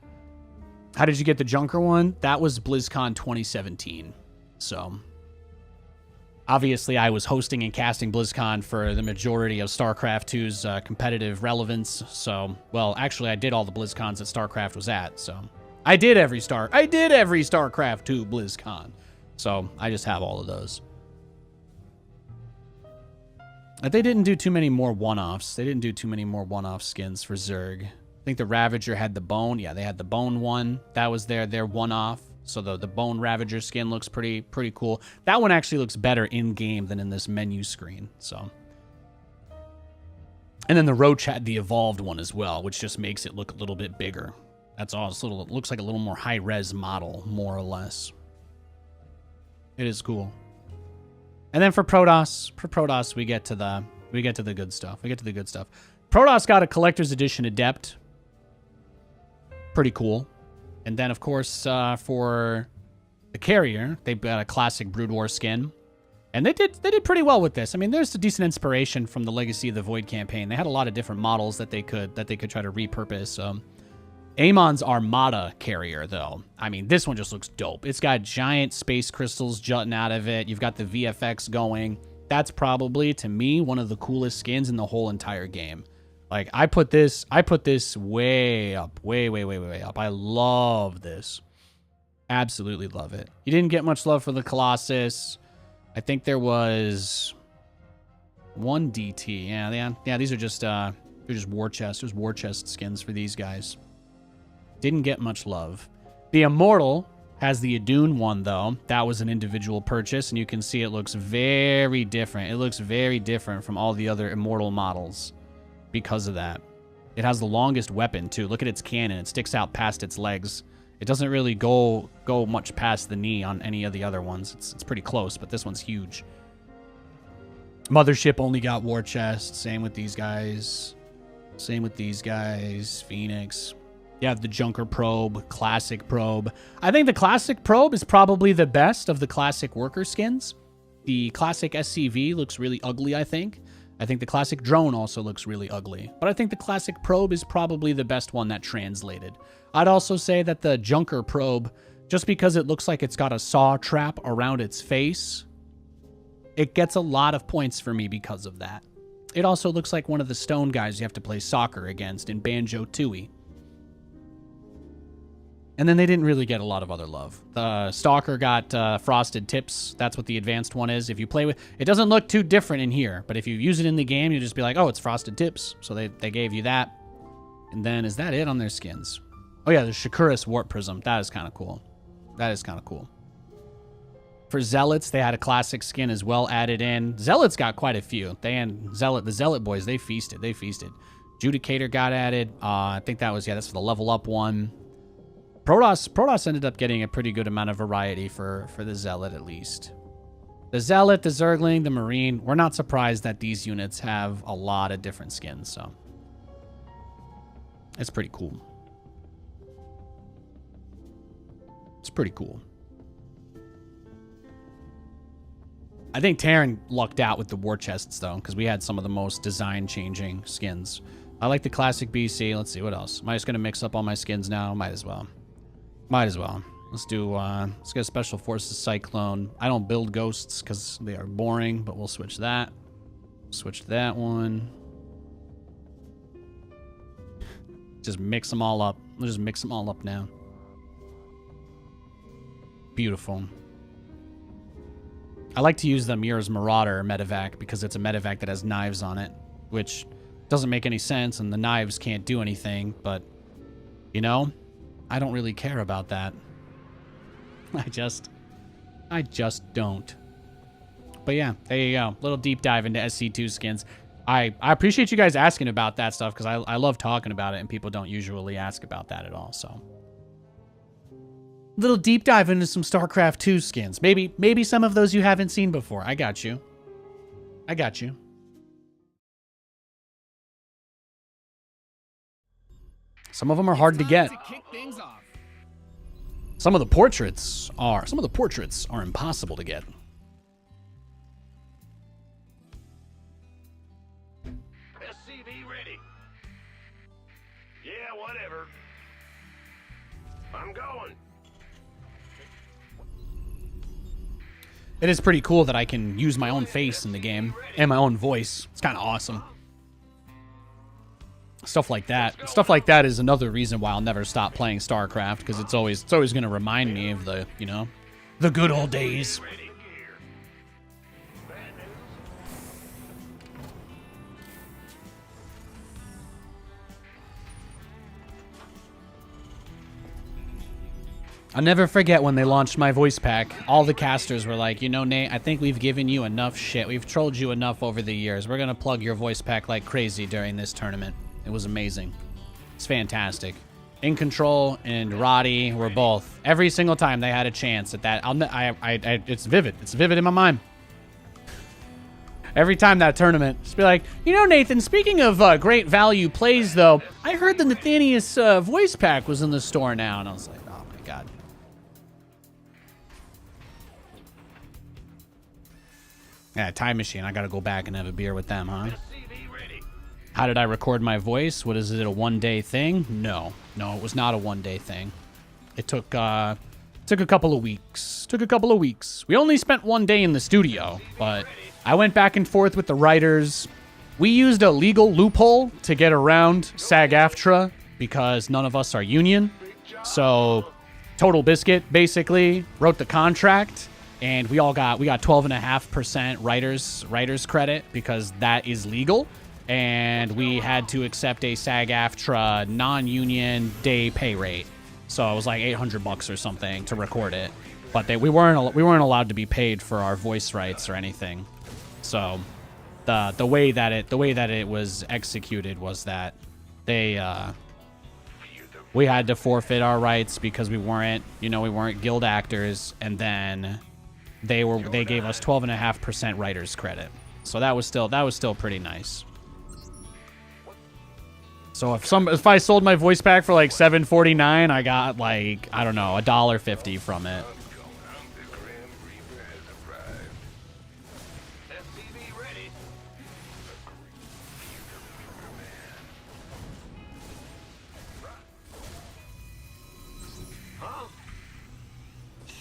How did you get the Junker one? That was BlizzCon 2017. So obviously, I was hosting and casting BlizzCon for the majority of StarCraft 2's competitive relevance. So, well, actually, I did all the BlizzCons that StarCraft was at. So, I did every StarCraft 2 BlizzCon. So, I just have all of those. But they didn't do too many more one-offs. They didn't do too many more one-off skins for Zerg. I think the Ravager had the Bone. Yeah, they had the Bone one. That was their one-off. So the Bone Ravager skin looks pretty cool. That one actually looks better in-game than in this menu screen. So, and then the Roach had the Evolved one as well, which just makes it look a little bit bigger. That's all. It looks like a little more high-res model, more or less. It is cool. And then for Protoss, we get to the good stuff. Protoss got a Collector's Edition Adept. Pretty cool. And then, of course, for the Carrier, they've got a classic Brood War skin. And they did pretty well with this. I mean, there's a decent inspiration from the Legacy of the Void campaign. They had a lot of different models that they could try to repurpose. Amon's Armada Carrier, though. I mean, this one just looks dope. It's got giant space crystals jutting out of it. You've got the VFX going. That's probably, to me, one of the coolest skins in the whole entire game. Like, I put this way up. Way up. I love this. Absolutely love it. You didn't get much love for the Colossus. I think there was 1 DT. Yeah, these are just they're just war chests. There's war chest skins for these guys. Didn't get much love. The Immortal has the Adun one, though. That was an individual purchase, and you can see it looks very different. It looks very different from all the other Immortal models because of that. It has the longest weapon, too. Look at its cannon. It sticks out past its legs. It doesn't really go much past the knee on any of the other ones. It's pretty close, but this one's huge. Mothership only got war chest. Same with these guys. Same with these guys. Phoenix. You have the Junker Probe, Classic Probe. I think the Classic Probe is probably the best of the Classic Worker skins. The Classic SCV looks really ugly, I think. I think the Classic Drone also looks really ugly. But I think the Classic Probe is probably the best one that translated. I'd also say that the Junker Probe, just because it looks like it's got a saw trap around its face, it gets a lot of points for me because of that. It also looks like one of the stone guys you have to play soccer against in Banjo-Tooie. And then they didn't really get a lot of other love. The Stalker got frosted tips. That's what the advanced one is. If you play with... It doesn't look too different in here, but if you use it in the game, you just be like, oh, it's frosted tips. So they gave you that. And then, is that it on their skins? Oh yeah, the Shakuras Warp Prism. That is kind of cool. That is kind of cool. For Zealots, they had a classic skin as well added in. Zealots got quite a few. The Zealot boys, they feasted. They feasted. Judicator got added. I think that was, that's for the level up one. Protoss ended up getting a pretty good amount of variety for the Zealot, at least. The Zealot, the Zergling, the Marine. We're not surprised that these units have a lot of different skins, so it's pretty cool. It's pretty cool. I think Terran lucked out with the war chests, though, because we had some of the most design-changing skins. I like the classic BC. Let's see, what else? Am I just going to mix up all my skins now? Might as well. Might as well. Let's get a Special Forces Cyclone. I don't build ghosts because they are boring, but we'll switch that. Switch that one. Just mix them all up. We'll just mix them all up now. Beautiful. I like to use the Mirror's Marauder medevac because it's a medevac that has knives on it, which doesn't make any sense, and the knives can't do anything, but, you know, I don't really care about that. I just don't. But yeah, there you go. Little deep dive into SC2 skins. I appreciate you guys asking about that stuff because I love talking about it, and people don't usually ask about that at all, so. Little deep dive into some StarCraft 2 skins. Maybe some of those you haven't seen before. I got you. I got you. Some of them are hard to get. Some of the portraits are impossible to get. SCV ready. Yeah, whatever. I'm going. It is pretty cool that I can use my own face in the game and my own voice. It's kind of awesome. Stuff like that. Stuff like that is another reason why I'll never stop playing StarCraft, because it's always going to remind me of the, you know, the good old days. I'll never forget when they launched my voice pack. All the casters were like, you know, Nate, I think we've given you enough shit. We've trolled you enough over the years. We're going to plug your voice pack like crazy during this tournament. It was amazing. It's fantastic. In Control and Roddy were both. Every single time they had a chance at that. It's vivid. It's vivid in my mind. Every time that tournament, just be like, you know, Nathan, speaking of great value plays, though, I heard the Nathanias voice pack was in the store now. And I was like, oh, my God. Yeah, Time Machine. I got to go back and have a beer with them, huh? How did I record my voice? What is it, a one-day thing? No, it was not a one-day thing. It took a couple of weeks. We only spent one day in the studio, but I went back and forth with the writers. We used a legal loophole to get around SAG-AFTRA because none of us are union. So Total Biscuit basically wrote the contract, and we got 12.5% writers credit because that is legal, and we had to accept a SAG-AFTRA non-union day pay rate. So it was like $800 or something to record it, but we weren't allowed to be paid for our voice rights or anything. So the way that it was executed was that we had to forfeit our rights because we weren't guild actors, and then they gave us 12.5% writers credit. So that was still pretty nice. So if I sold my voice pack for like $7.49, I got like, I don't know, $1.50 from it.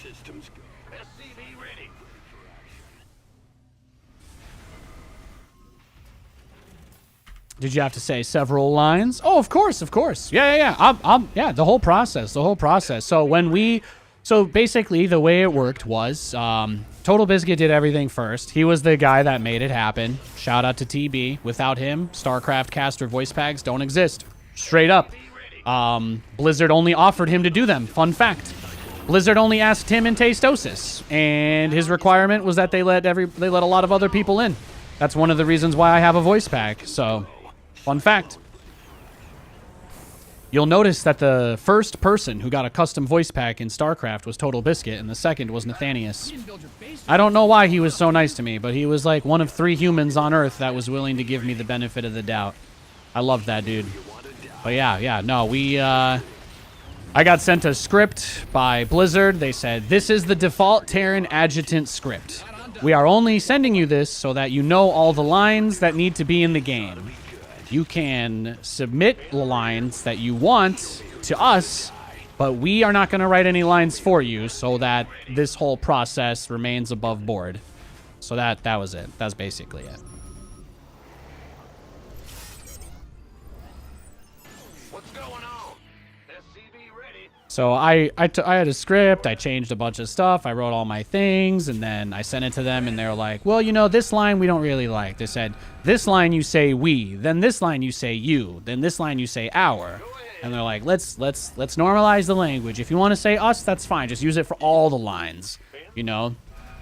Systems go. SCV ready. Did you have to say several lines? Oh, of course. Yeah. The whole process. So basically the way it worked was, Total Biscuit did everything first. He was the guy that made it happen. Shout out to TB. Without him, StarCraft caster voice packs don't exist. Straight up. Blizzard only offered him to do them. Fun fact. Blizzard only asked him in Tastosis, and his requirement was that they let a lot of other people in. That's one of the reasons why I have a voice pack. So, fun fact. You'll notice that the first person who got a custom voice pack in StarCraft was Total Biscuit, and the second was Nathanias. I don't know why he was so nice to me, but he was like one of 3 humans on Earth that was willing to give me the benefit of the doubt. I love that dude. But yeah, no, I got sent a script by Blizzard. They said, this is the default Terran adjutant script. We are only sending you this so that you know all the lines that need to be in the game. You can submit the lines that you want to us, but we are not going to write any lines for you so that this whole process remains above board. So that was it. That's basically it. So I had a script, I changed a bunch of stuff, I wrote all my things, and then I sent it to them, and they were like, well, you know, this line we don't really like. They said, this line you say we, then this line you say you, then this line you say our. And they're like, let's normalize the language. If you want to say us, that's fine. Just use it for all the lines, you know?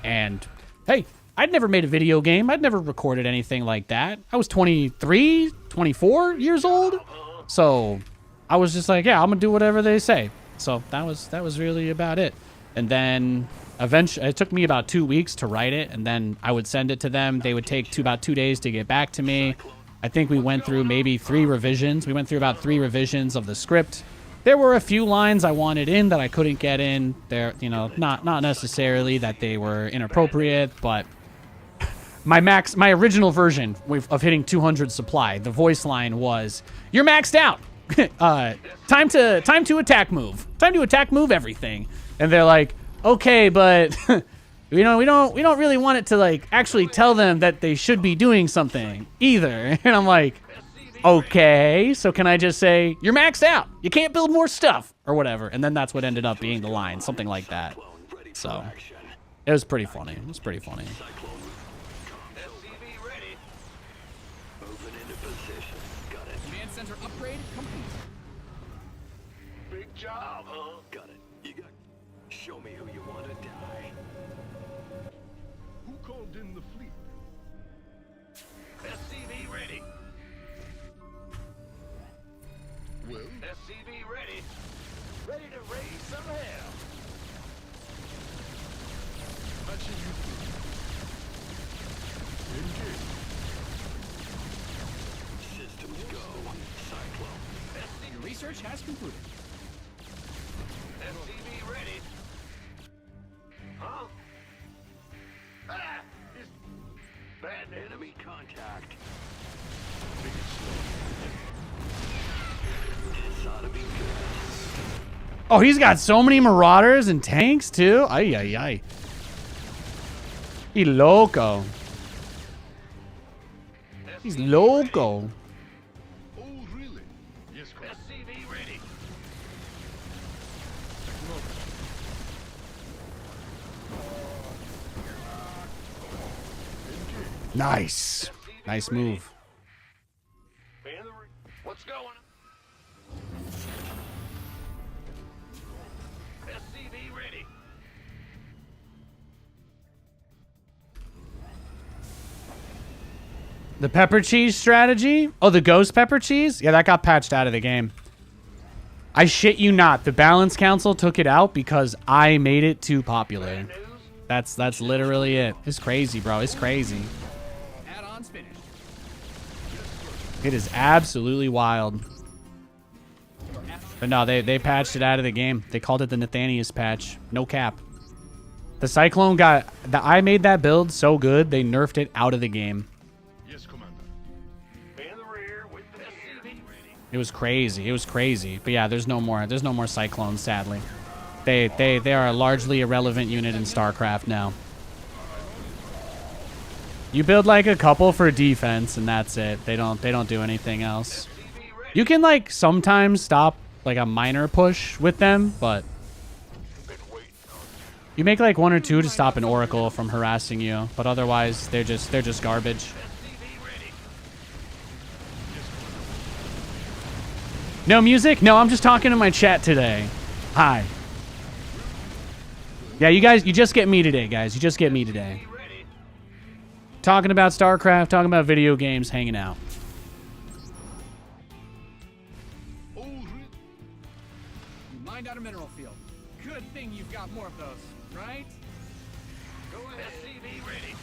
And, hey, I'd never made a video game. I'd never recorded anything like that. I was 23, 24 years old. So I was just like, yeah, I'm going to do whatever they say. So that was really about it. And then eventually it took me about 2 weeks to write it, and then I would send it to them. They would take about 2 days to get back to me. I think we went through maybe 3 revisions. We went through about 3 revisions of the script. There were a few lines I wanted in that I couldn't get in. They're, you know, not necessarily that they were inappropriate, but my original version of hitting 200 supply, the voice line was, "You're maxed out. Time to attack move. Time to attack move everything." And they're like, "Okay, but you know, we don't really want it to like actually tell them that they should be doing something either." And I'm like, "Okay, so can I just say you're maxed out? You can't build more stuff or whatever?" And then that's what ended up being the line, something like that. So it was pretty funny. It was pretty funny. Command center upgrade complete. Big job, huh? Got it. You got. Show me who you want to die. Who called in the fleet? SCV ready. Well, SCV ready. Ready to raise some hell. patching you through. Engage. Systems go. Cyclone. Your research has concluded. SCV ready. Huh? Ah! Is bad enemy contact. Take it slow. This ought to be good. Oh, he's got so many marauders and tanks too. Ay ay ay. He loco. He's loco. Oh, really? Yes, Colonel. SCV ready. Nice. Nice move. What's going on? SCV ready. The pepper cheese strategy? Oh, the ghost pepper cheese? Yeah, that got patched out of the game. I shit you not. The balance council took it out because I made it too popular. That's literally it. It's crazy, bro. It's crazy. Add-ons finished. It is absolutely wild. But no, they patched it out of the game. They called it the Nathanias patch. No cap. The Cyclone got... I made that build so good, they nerfed it out of the game. Yes, Commander. In the rear with the SCV ready. It was crazy. It was crazy. But yeah, there's no more Cyclones, sadly. They are a largely irrelevant unit in StarCraft now. You build like a couple for defense and that's it. They don't do anything else. You can like sometimes stop like a minor push with them, but you make like 1 or 2 to stop an Oracle from harassing you, but otherwise they're just garbage. No music? No, I'm just talking to my chat today. Hi. Yeah, you guys, you just get me today, guys. You just get me today. Talking about StarCraft, talking about video games, hanging out. You mined out a mineral field. Good thing you've got more of those, right? Go ahead. SCV ready.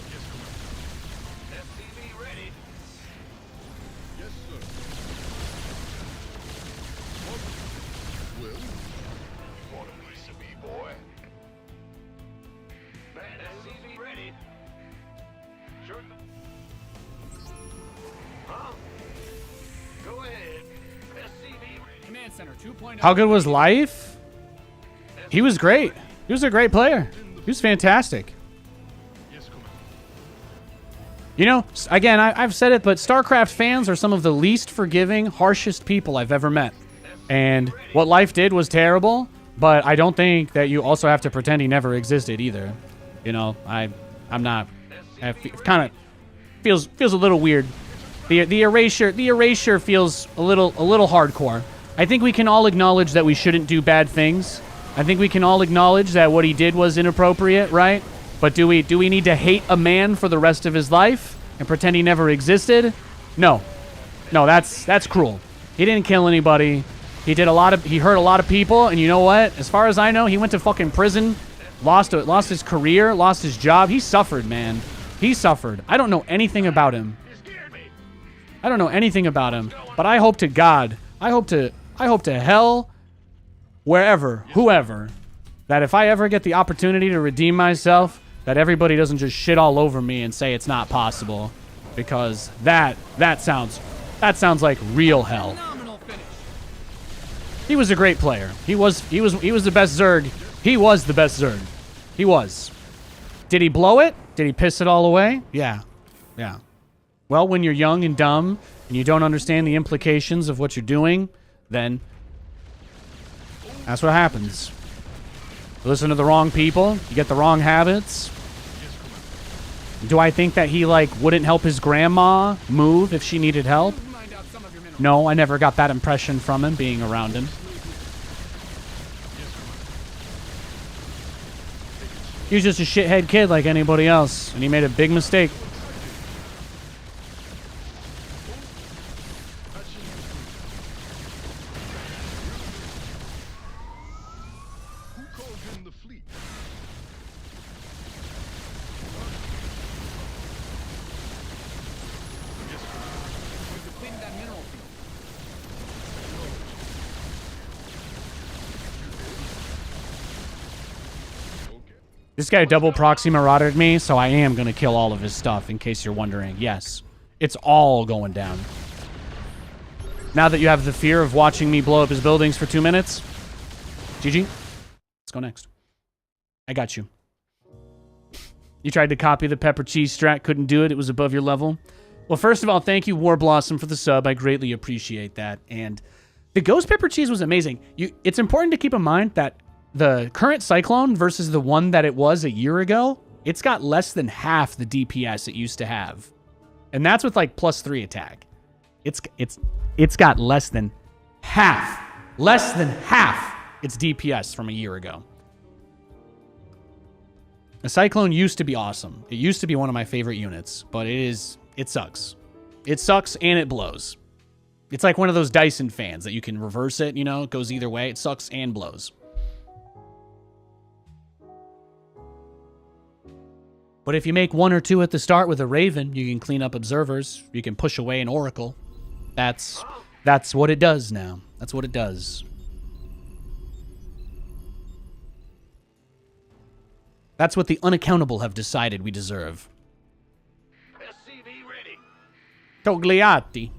Yes, Commander. SCV ready. Yes, sir. Well, Want a piece of me, boy? Man, SCV ready. Sure. Huh? Go ahead. SCV ready. Command Center 2.0. How good was Life? He was great. He was a great player. He was fantastic. yes, Commander. You know, again, I've said it, but StarCraft fans are some of the least forgiving, harshest people I've ever met. And what Life did was terrible, but I don't think that you also have to pretend he never existed either. You know, I'm not. Kind of feels a little weird. The erasure feels a little hardcore. I think we can all acknowledge that we shouldn't do bad things. I think we can all acknowledge that what he did was inappropriate, right? But do we need to hate a man for the rest of his life and pretend he never existed? No. No, that's cruel. He didn't kill anybody. He hurt a lot of people, and you know what? As far as I know, he went to fucking prison, lost his career, lost his job. He suffered, man. He suffered. I don't know anything about him. I don't know anything about him, but I hope to God, I hope to hell, wherever, whoever, that if I ever get the opportunity to redeem myself, that everybody doesn't just shit all over me and say it's not possible, because that sounds like real hell. Phenomenal finish. He was a great player. He was the best Zerg. He was the best Zerg. He was. Did he blow it? Did he piss it all away? Yeah. Yeah. Well, when you're young and dumb and you don't understand the implications of what you're doing, then that's what happens. You listen to the wrong people, you get the wrong habits. Do I think that he wouldn't help his grandma move if she needed help? You've mined out some of your minerals. No, I never got that impression from him being around him. He was just a shithead kid like anybody else, and he made a big mistake. Who called in the fleet? Yes, Commander. We've depleted that mineral field. Okay. This guy double proxy maraudered me, so I am going to kill all of his stuff, in case you're wondering. Yes, it's all going down. Now that you have the fear of watching me blow up his buildings for 2 minutes, GG, let's go next. I got you. You tried to copy the pepper cheese strat, couldn't do it. It was above your level. Well, first of all, thank you, War Blossom, for the sub. I greatly appreciate that. And the ghost pepper cheese was amazing. It's important to keep in mind that the current Cyclone versus the one that it was a year ago It's got less than half the DPS it used to have. And that's with like +3 attack. It's got less than half its DPS from a year ago. The Cyclone used to be awesome. It used to be one of my favorite units, but it sucks. It sucks and it blows. It's like one of those Dyson fans that you can reverse it, you know, it goes either way. It sucks and blows. But if you make 1 or 2 at the start with a Raven, you can clean up observers. You can push away an Oracle. That's what it does now. That's what it does. That's what the unaccountable have decided we deserve. SCV ready. Togliatti.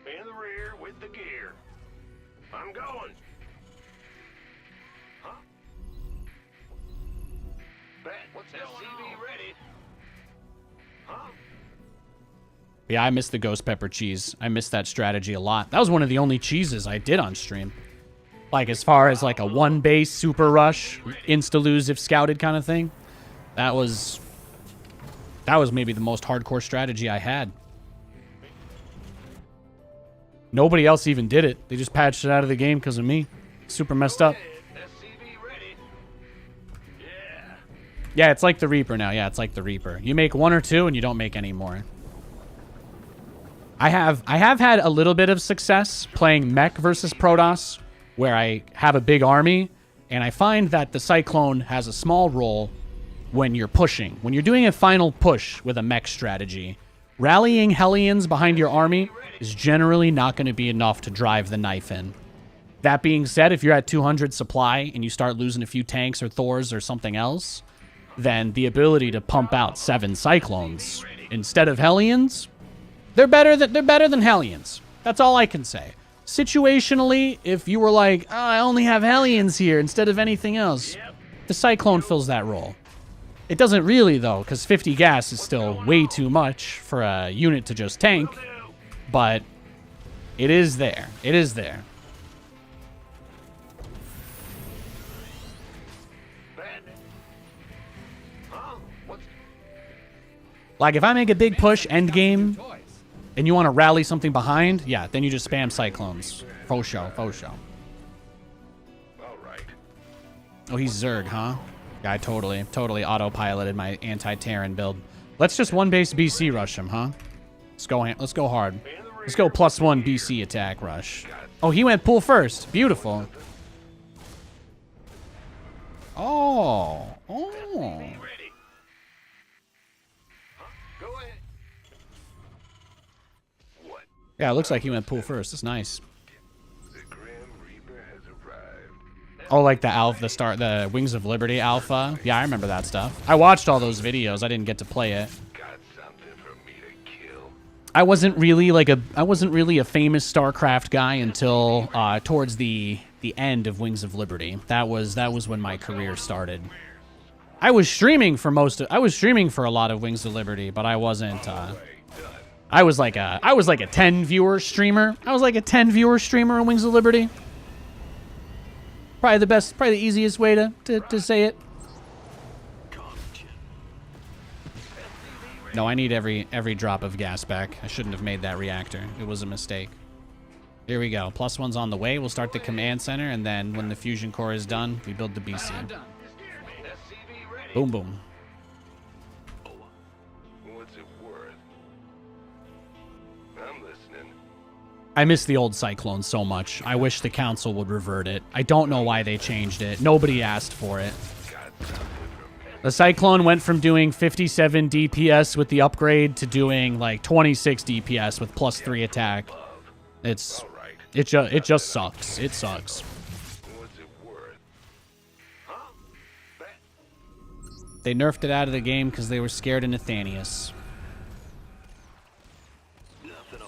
In the rear with the gear. I'm going. Huh? Bet. What's SCV ready? Huh? Yeah, I missed the ghost pepper cheese. I missed that strategy a lot. That was one of the only cheeses I did on stream. Like, as far as like a 1-base super rush, insta-lose if scouted kind of thing. That was maybe the most hardcore strategy I had. Nobody else even did it. They just patched it out of the game because of me. Super messed up. SCV ready. Yeah. Yeah, it's like the Reaper now. Yeah, it's like the Reaper. You make 1 or 2 and you don't make any more. I have had a little bit of success playing mech versus Protoss, where I have a big army, and I find that the Cyclone has a small role when you're pushing. When you're doing a final push with a mech strategy, rallying Hellions behind your army is generally not going to be enough to drive the knife in. That being said, if you're at 200 supply and you start losing a few tanks or Thors or something else, then the ability to pump out 7 Cyclones instead of Hellions, they're better than Hellions. That's all I can say. Situationally, if you were like, oh, I only have Hellions here instead of anything else, the Cyclone fills that role. It doesn't really, though, because 50 gas is still way too much for a unit to just tank, but it is there. It is there. Like, if I make a big push end game, and you want to rally something behind, yeah, then you just spam Cyclones. Faux show, faux show. All right. Oh, he's Zerg, huh? Yeah, I totally autopiloted my anti-Terran build. Let's just 1-base BC rush him, huh? Let's go hard. Let's go +1 BC attack rush. Oh, he went pool first. Beautiful. Oh. Ready. Go ahead. What? Yeah, it looks like he went pool first. That's nice. The Grim Reaper has arrived. Oh, like the Wings of Liberty alpha? Yeah, I remember that stuff. I watched all those videos. I didn't get to play it. Got something for me to kill. I wasn't really a famous StarCraft guy until towards the end of Wings of Liberty. That was when my career started. I was streaming for a lot of Wings of Liberty, but I wasn't I was like a 10 viewer streamer. I was like a 10 viewer streamer in Wings of Liberty. Probably the easiest way to say it. No, I need every drop of gas back. I shouldn't have made that reactor. It was a mistake. Here we go. +1's on the way. We'll start the command center, and then when the fusion core is done, we build the BC. Boom, boom. What's it worth? I'm listening. I miss the old Cyclone so much. I wish the council would revert it. I don't know why they changed it. Nobody asked for it. The Cyclone went from doing 57 DPS with the upgrade to doing like 26 DPS with +3 attack. It just sucks. It sucks. What's it worth? They nerfed it out of the game because they were scared of Nathanias.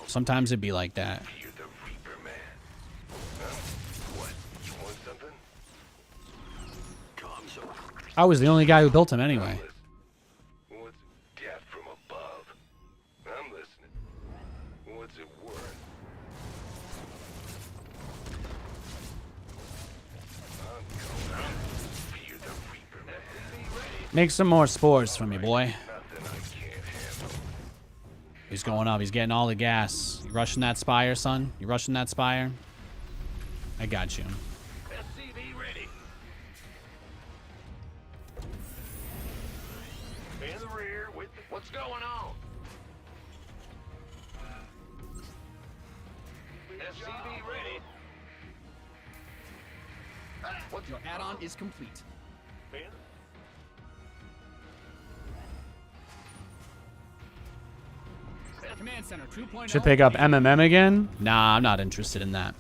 Sometimes it'd be like that. You're the Reaper man. Huh? What? You want something? I was the only guy who built him anyway. What's death from above? I'm listening. What's it worth? I'm going. You're the Reaper man. Be ready. Make some more spores for me, boy. Nothing I can't handle. He's going up. He's getting all the gas. You rushing that spire, son? You rushing that spire? I got you. SCV ready. In the rear with what's going on? SCV ready. What's Your add-on is complete. Command Center 2.0. Should pick up MMM again? Nah, I'm not interested in that.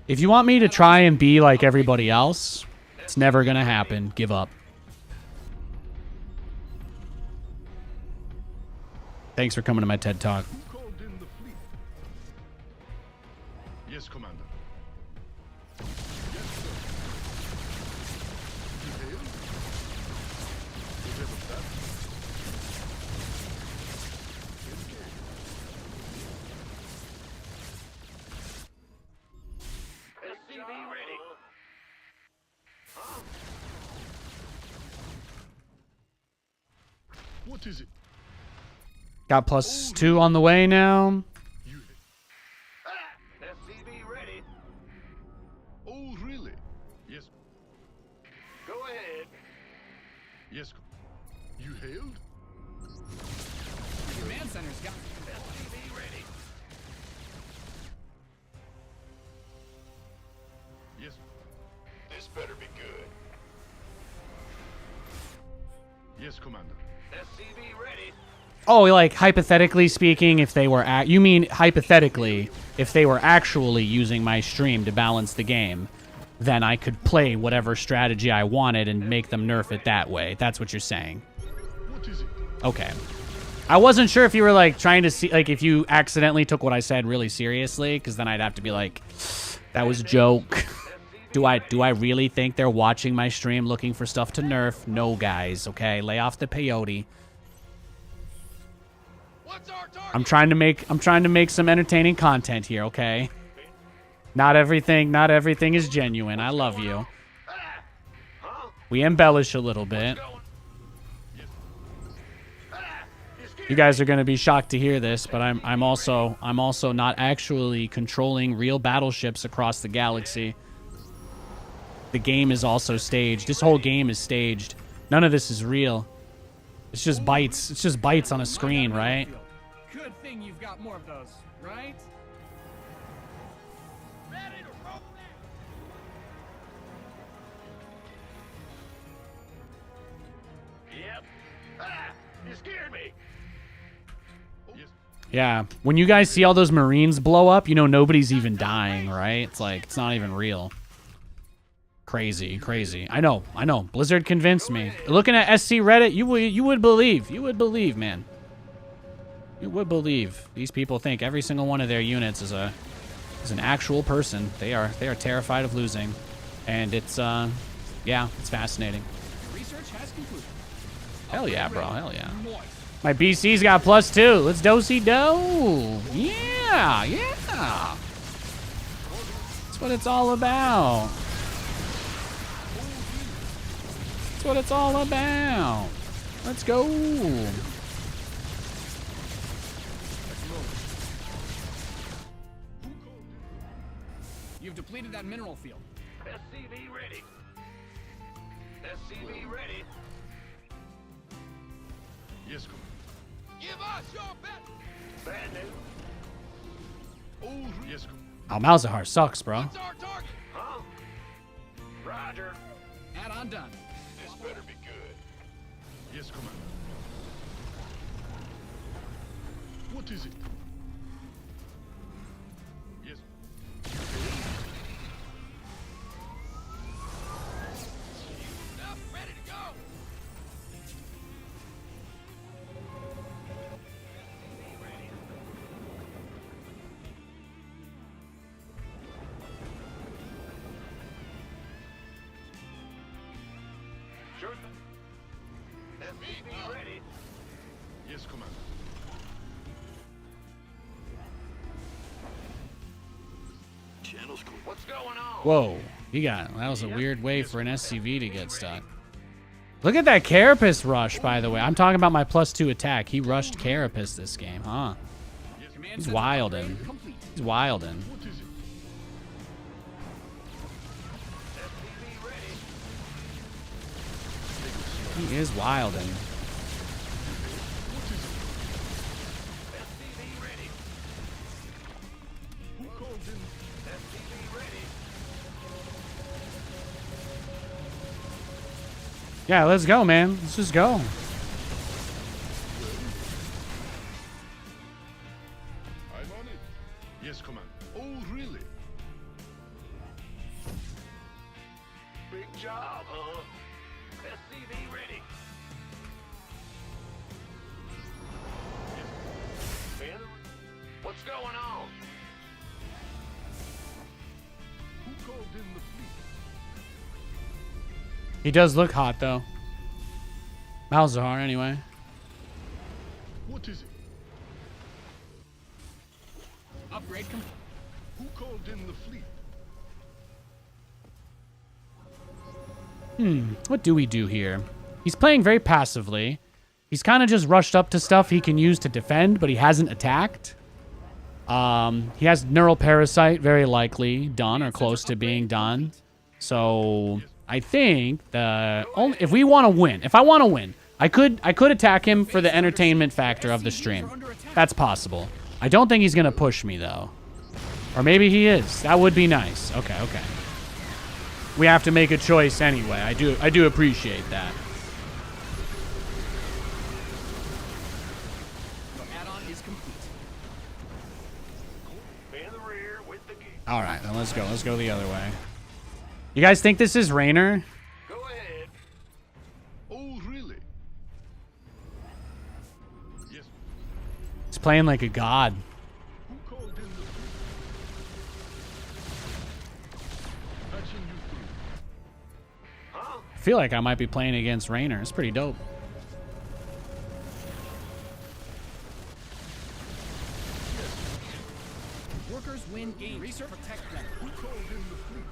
If you want me to try and be like everybody else, it's never gonna happen. Give up. Thanks for coming to my TED Talk. Who called in the fleet? Yes, Commander. Yes, sir. You hail? Whatever that. SCV ready. What is it? Got +2 on the way now. You. SCV ready. Oh, really? Yes. Go ahead. Yes. You hailed? Command Center's got. SCV ready. Yes. This better be good. Yes, Commander. SCV ready. Oh, like hypothetically speaking, if they were you mean hypothetically, if they were actually using my stream to balance the game, then I could play whatever strategy I wanted and make them nerf it that way. That's what you're saying. What is it? Okay. I wasn't sure if you were like trying to see, like if you accidentally took what I said really seriously, because then I'd have to be like, that was a joke. Do I really think they're watching my stream looking for stuff to nerf? No, guys. Okay, lay off the peyote. I'm trying to make some entertaining content here, okay? Not everything is genuine. I love you. We embellish a little bit. You guys are going to be shocked to hear this, but I'm also not actually controlling real battleships across the galaxy. The game is also staged. This whole game is staged. None of this is real. It's just bytes. It's just bytes on a screen, right? Good thing you've got more of those, right? Ready to roll Yep. You scared me. Yeah. When you guys see all those Marines blow up, you know nobody's even dying, right? It's like, it's not even real. Crazy, crazy. I know. Blizzard convinced me. Looking at SC Reddit, you would believe. You would believe, man. You would believe. These people think every single one of their units is an actual person. They are terrified of losing. And it's yeah, it's fascinating. Research has concluded. Hell yeah, bro. Hell yeah. My BC's got +2. Let's do-si-do. Yeah, yeah. That's what it's all about. That's what it's all about. Let's go. You've depleted that mineral field. SCV ready. SCV ready. Yes, Commander. Give us your best. Bad news. Oh, yes, Commander. Malzahar sucks, bro. What's our target? Huh? Roger. Add-on done. This better be good. Yes, Commander. What is it? Yes. Ready to go. Sure. SCV ready. Yes, Commander. Channel middle school. What's going on? Whoa. That was a weird way for an SCV to get stuck. Look at that Carapace rush, by the way. I'm talking about my +2 attack. He rushed Carapace this game, huh? He's wildin'. He's wildin'. What is it? He is wildin'. SCV ready. Who called in? SCV ready. Yeah, let's go, man. Let's just go. I'm on it. Yes, command. Oh, really? Big job, huh? SCV ready. Man, what's going on? Who called in the fleet? He does look hot, though. Malzahar, anyway. What is it? Upgrade complete. Who called in the fleet? What do we do here? He's playing very passively. He's kind of just rushed up to stuff he can use to defend, but he hasn't attacked. He has Neural Parasite, very likely done or close to being done. So I think if we want to win, if I want to win, I could attack him for the entertainment factor of the stream. That's possible. I don't think he's gonna push me though, or maybe he is. That would be nice. Okay. We have to make a choice anyway. I do appreciate that. Your add-on is complete. In the rear with the gear. All right, then let's go. Let's go the other way. You guys think this is Raynor? Go ahead. Oh, really? Yes. He's playing like a god. Who called in the fleet? Patching you through. Huh? I feel like I might be playing against Raynor. It's pretty dope. Workers win game. Research protect them. Who called in the fleet?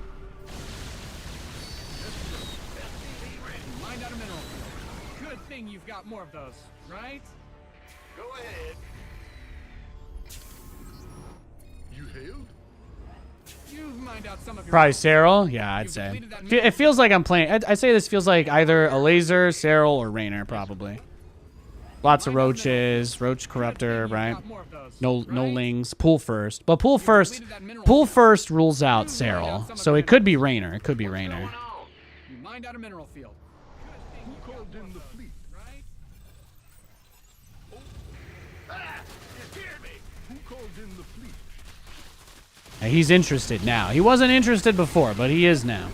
SCV ready. Mind out of mineral field. Good thing you've got more of those, right? Go ahead. You hailed? You mined out some of your... Probably Cyril? Yeah, I'd say. It feels like I'm playing... I'd say this feels like either a Laser, Cyril, or Raynor, probably. Lots of Roaches, Roach Corruptor, right? No Lings. Pool first. But Pool first rules out Cyril. So it could be Raynor. It could be Raynor. Going on? You mined out a mineral field. Good thing Who called in the fleet? right? Ah! You scared me. Who called in the fleet? And he's interested now. He wasn't interested before, but he is now.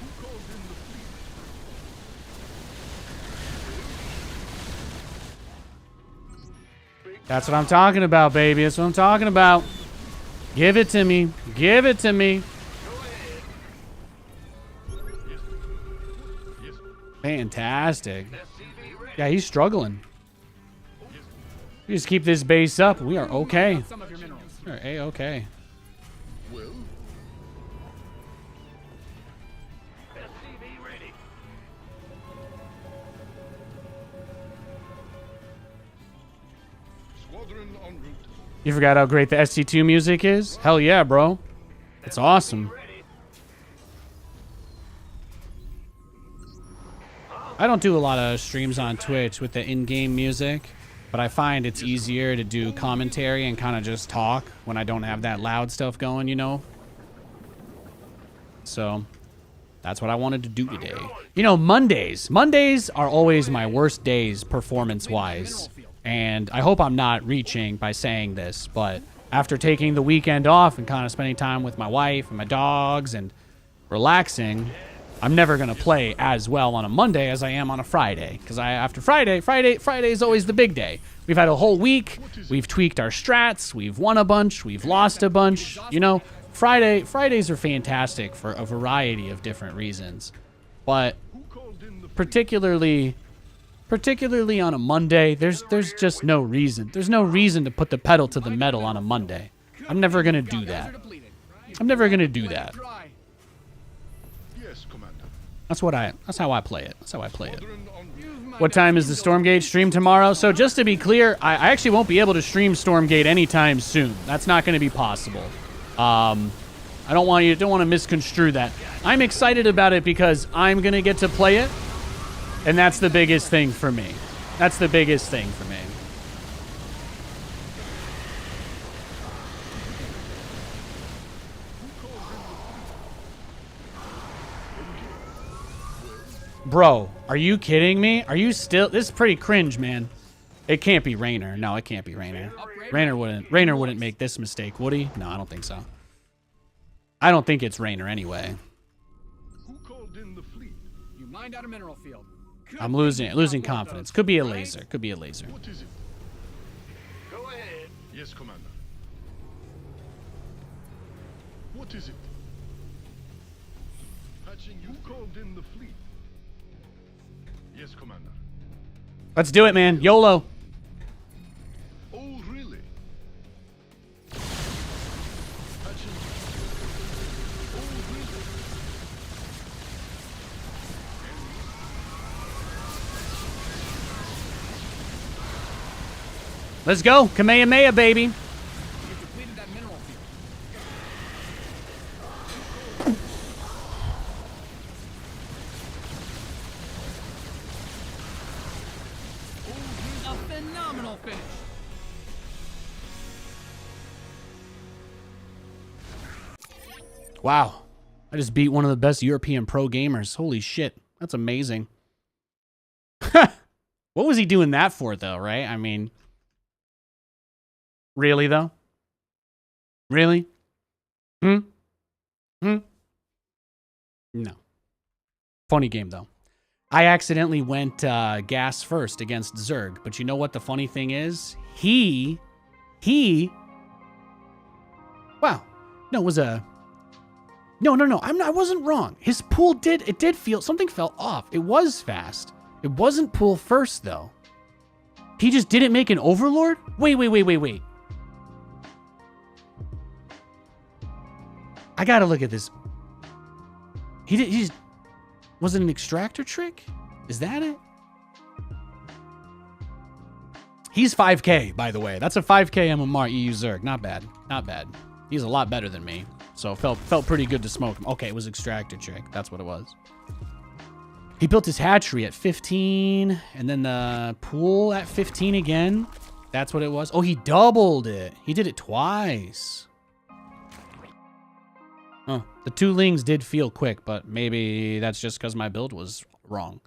Who called in the fleet? That's what I'm talking about, baby. That's what I'm talking about. Give it to me. Give it to me. Yes. Fantastic. SCV ready. Yeah, he's struggling. We just keep this base up. We are okay. Some of your minerals. We're A-okay. Well, SCV ready. squadron en route. You forgot how great the SC2 music is? Hell yeah, bro. It's awesome. Ready. I don't do a lot of streams on Twitch with the in-game music, but I find it's easier to do commentary and kind of just talk when I don't have that loud stuff going, you know? So, that's what I wanted to do today. You know, Mondays are always my worst days performance-wise. And I hope I'm not reaching by saying this, but after taking the weekend off and kind of spending time with my wife and my dogs and relaxing, I'm never going to play as well on a Monday as I am on a Friday. Because after Friday is always the big day. We've had a whole week. We've tweaked our strats. We've won a bunch. We've lost a bunch. You know, Fridays are fantastic for a variety of different reasons. But particularly on a Monday, there's just no reason. There's no reason to put the pedal to the metal on a Monday. I'm never going to do that. I'm never going to do that. Yes, Commander. That's how I play it. That's how I play it. What time is the Stormgate stream tomorrow? So just to be clear, I actually won't be able to stream Stormgate anytime soon. That's not going to be possible. I don't want to misconstrue that. I'm excited about it because I'm going to get to play it. And that's the biggest thing for me. That's the biggest thing for me. Bro, are you kidding me? Are you still... This is pretty cringe, man. It can't be Raynor. No, it can't be Raynor. Raynor wouldn't make this mistake, would he? No, I don't think so. I don't think it's Raynor anyway. Who called in the fleet? You mined out a mineral field. I'm losing confidence. Could be a laser. Could be a laser. What is it? Go ahead. Yes, Commander. What is it? Hatching, you called in the fleet. Yes, Commander. Let's do it, man. YOLO. Oh, really? Hatching. Oh, really? Let's go. Kamehameha, baby. You've depleted that mineral field. A phenomenal finish. Wow. I just beat one of the best European pro gamers. Holy shit. That's amazing. What was he doing that for, though, right? I mean, really, though? Really? No. Funny game, though. I accidentally went gas first against Zerg, but you know what the funny thing is? Wow. No, it was a... No. I wasn't wrong. His pool did feel... Something fell off. It was fast. It wasn't pool first, though. He just didn't make an Overlord? Wait. I gotta look at this. He just... Was it an extractor trick? Is that it? He's 5k, by the way. That's a 5k MMR EU Zerg. Not bad. Not bad. He's a lot better than me. So felt pretty good to smoke him. Okay, it was extractor trick. That's what it was. He built his hatchery at 15, and then the pool at 15 again. That's what it was. Oh, he doubled it. He did it twice. Oh, the two lings did feel quick, but maybe that's just because my build was wrong.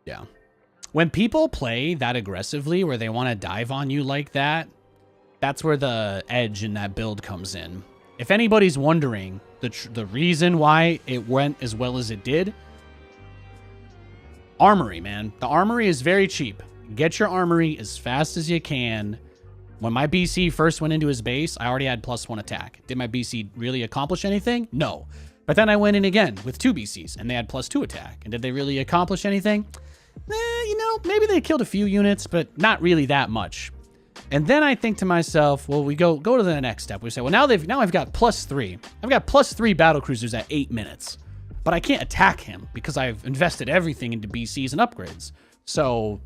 Yeah. When people play that aggressively, where they want to dive on you like that, that's where the edge in that build comes in. If anybody's wondering the reason why it went as well as it did, armory, man. The armory is very cheap. Get your armory as fast as you can. When my BC first went into his base, I already had +1 attack. Did my BC really accomplish anything? No. But then I went in again with 2 BCs, and they had +2 attack. And did they really accomplish anything? You know, maybe they killed a few units, but not really that much. And then I think to myself, well, we go to the next step. We say, well, now I've got +3. I've got +3 battle cruisers at 8 minutes. But I can't attack him because I've invested everything into BCs and upgrades. So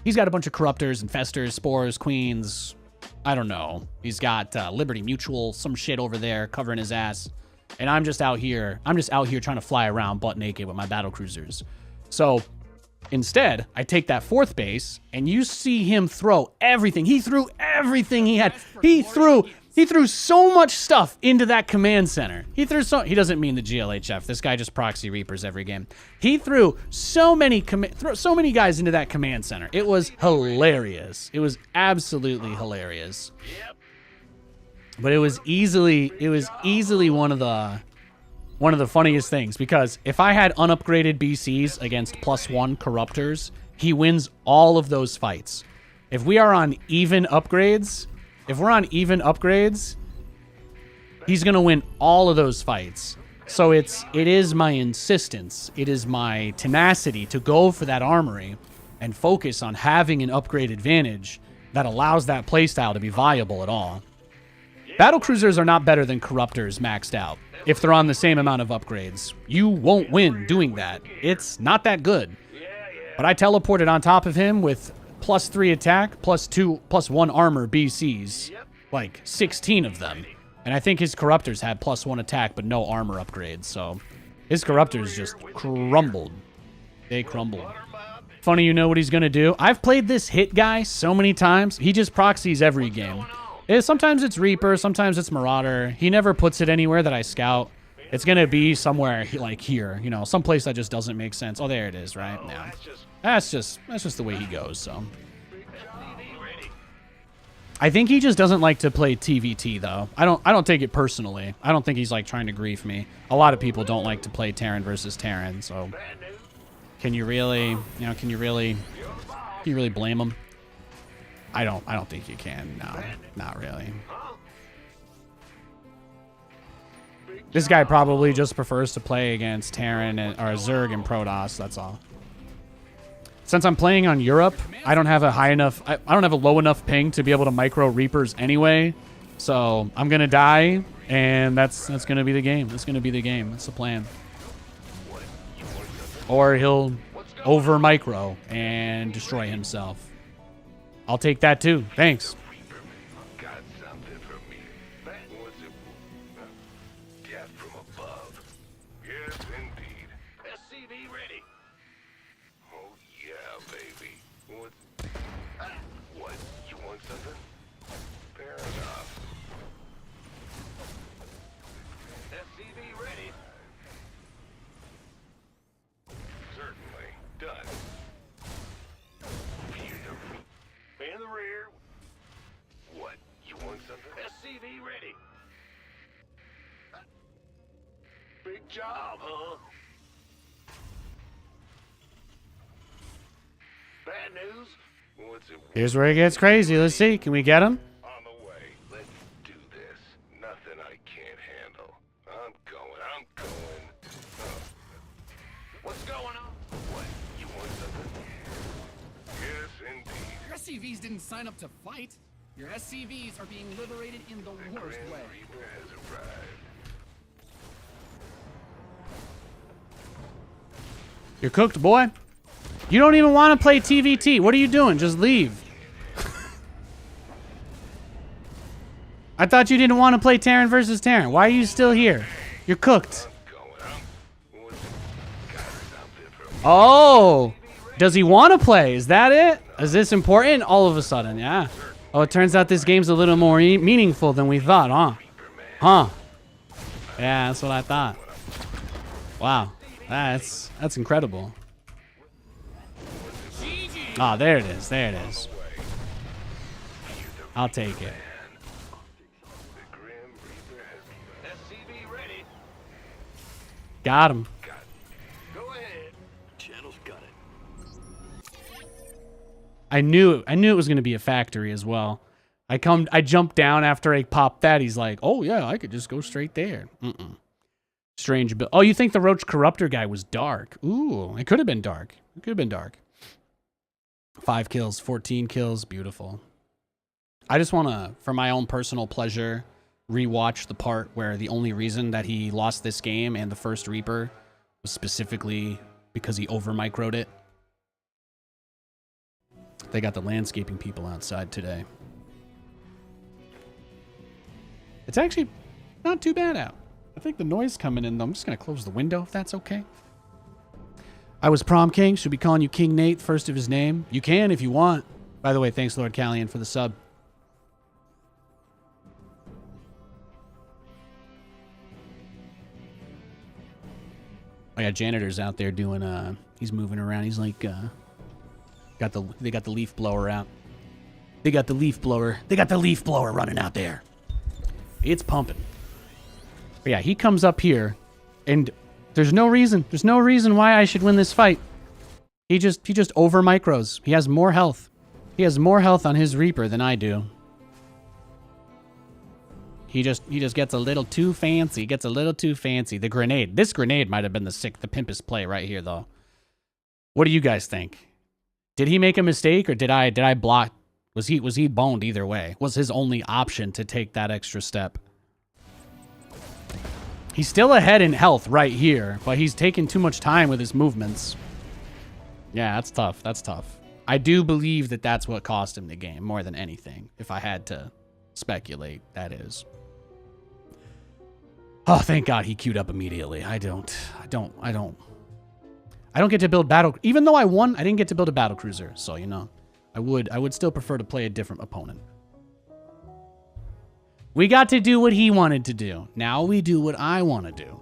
he's got a bunch of corruptors, infestors, spores, queens. I don't know. He's got Liberty Mutual, some shit over there covering his ass. And I'm just out here trying to fly around butt naked with my battle cruisers. So instead, I take that 4th base, and you see him throw everything. He threw everything he had. He threw He threw so much stuff into that command center. He doesn't mean the GLHF. This guy just proxy Reapers every game. He threw so many guys into that command center. It was hilarious. It was absolutely hilarious. But it was easily one of the funniest things, because if I had unupgraded BCs against +1 Corruptors, he wins all of those fights. If we are on even upgrades, he's going to win all of those fights. So it is my insistence, it is my tenacity to go for that armory and focus on having an upgrade advantage that allows that playstyle to be viable at all. Battlecruisers are not better than Corruptors maxed out. If they're on the same amount of upgrades, you won't win doing that. It's not that good. But I teleported on top of him with +3 attack, +2, +1 armor BCs. Like 16 of them. And I think his Corruptors had +1 attack but no armor upgrades. So his Corruptors just crumbled. They crumbled. Funny, you know what he's going to do? I've played this hit guy so many times. He just proxies every game. Sometimes it's Reaper, sometimes it's Marauder. He never puts it anywhere that I scout. It's going to be somewhere like here, you know, someplace that just doesn't make sense. Oh, there it is, right? Yeah. That's just the way he goes, so. I think he just doesn't like to play TVT though. I don't take it personally. I don't think he's like trying to grief me. A lot of people don't like to play Terran versus Terran, so can you really blame him? I don't think you can. No, not really. This guy probably just prefers to play against Terran or Zerg and Protoss, that's all. Since I'm playing on Europe, I don't have a high enough, I don't have a low enough ping to be able to micro Reapers anyway. So I'm gonna die, and that's gonna be the game. That's gonna be the game. That's the plan. Or he'll over micro and destroy himself. I'll take that too. Thanks. Got something for me. Was it death from above? Yes, indeed. SCV ready. Oh yeah, baby. What? You want something? Fair enough. SCV ready. Certainly. Done. In the rear. What? You want something? SCV ready. Big job, huh? Bad news? What's it? Here's where it gets crazy. Let's see. Can we get him? On the way. Let's do this. Nothing I can't handle. I'm going. What's going on? What? You want something? Yes, indeed. Your SCVs didn't sign up to fight. Your SCVs are being liberated in the worst Grand way. Reaper has arrived. You're cooked, boy. You don't even want to play TVT. What are you doing? Just leave. I thought you didn't want to play Terran versus Terran. Why are you still here? You're cooked. Oh, does he want to play? Is that it? Is this important? All of a sudden, yeah. Oh, it turns out this game's a little more meaningful than we thought, huh? Huh? Yeah, that's what I thought. Wow, that's incredible. Ah, there it is. There it is. I'll take it. Got him. Go ahead. Channel's got it. I knew it was going to be a factory as well. I jumped down after I popped that. He's like, "Oh yeah, I could just go straight there." Strange build. Oh, you think the Roach Corruptor guy was dark? Ooh, it could have been dark. It could have been dark. 5 kills, 14 kills, beautiful. I just want to, for my own personal pleasure, rewatch the part where the only reason that he lost this game and the first Reaper was specifically because he over-microed it. They got the landscaping people outside today. It's actually not too bad out. I think the noise coming in, though. I'm just going to close the window if that's okay. I was prom king. Should be calling you King Nate, first of his name. You can if you want. By the way, thanks Lord Callian for the sub. Oh yeah, janitor's out there doing he's moving around. He's like they got the leaf blower out. They got the leaf blower. They got the leaf blower running out there. It's pumping. But yeah, he comes up here and there's no reason why I should win this fight. He just over micros. He has more health. He has more health on his Reaper than I do. He just gets a little too fancy. Gets a little too fancy. The grenade. This grenade might have been the pimpest play right here, though. What do you guys think? Did he make a mistake, or did I block? Was he boned either way? Was his only option to take that extra step? He's still ahead in health right here, but he's taking too much time with his movements. Yeah, that's tough. That's tough. I do believe that that's what cost him the game more than anything. If I had to speculate, that is. Oh, thank God he queued up immediately. I don't get to build battle. Even though I won, I didn't get to build a battle cruiser. So, you know, I would still prefer to play a different opponent. We got to do what he wanted to do. Now we do what I want to do.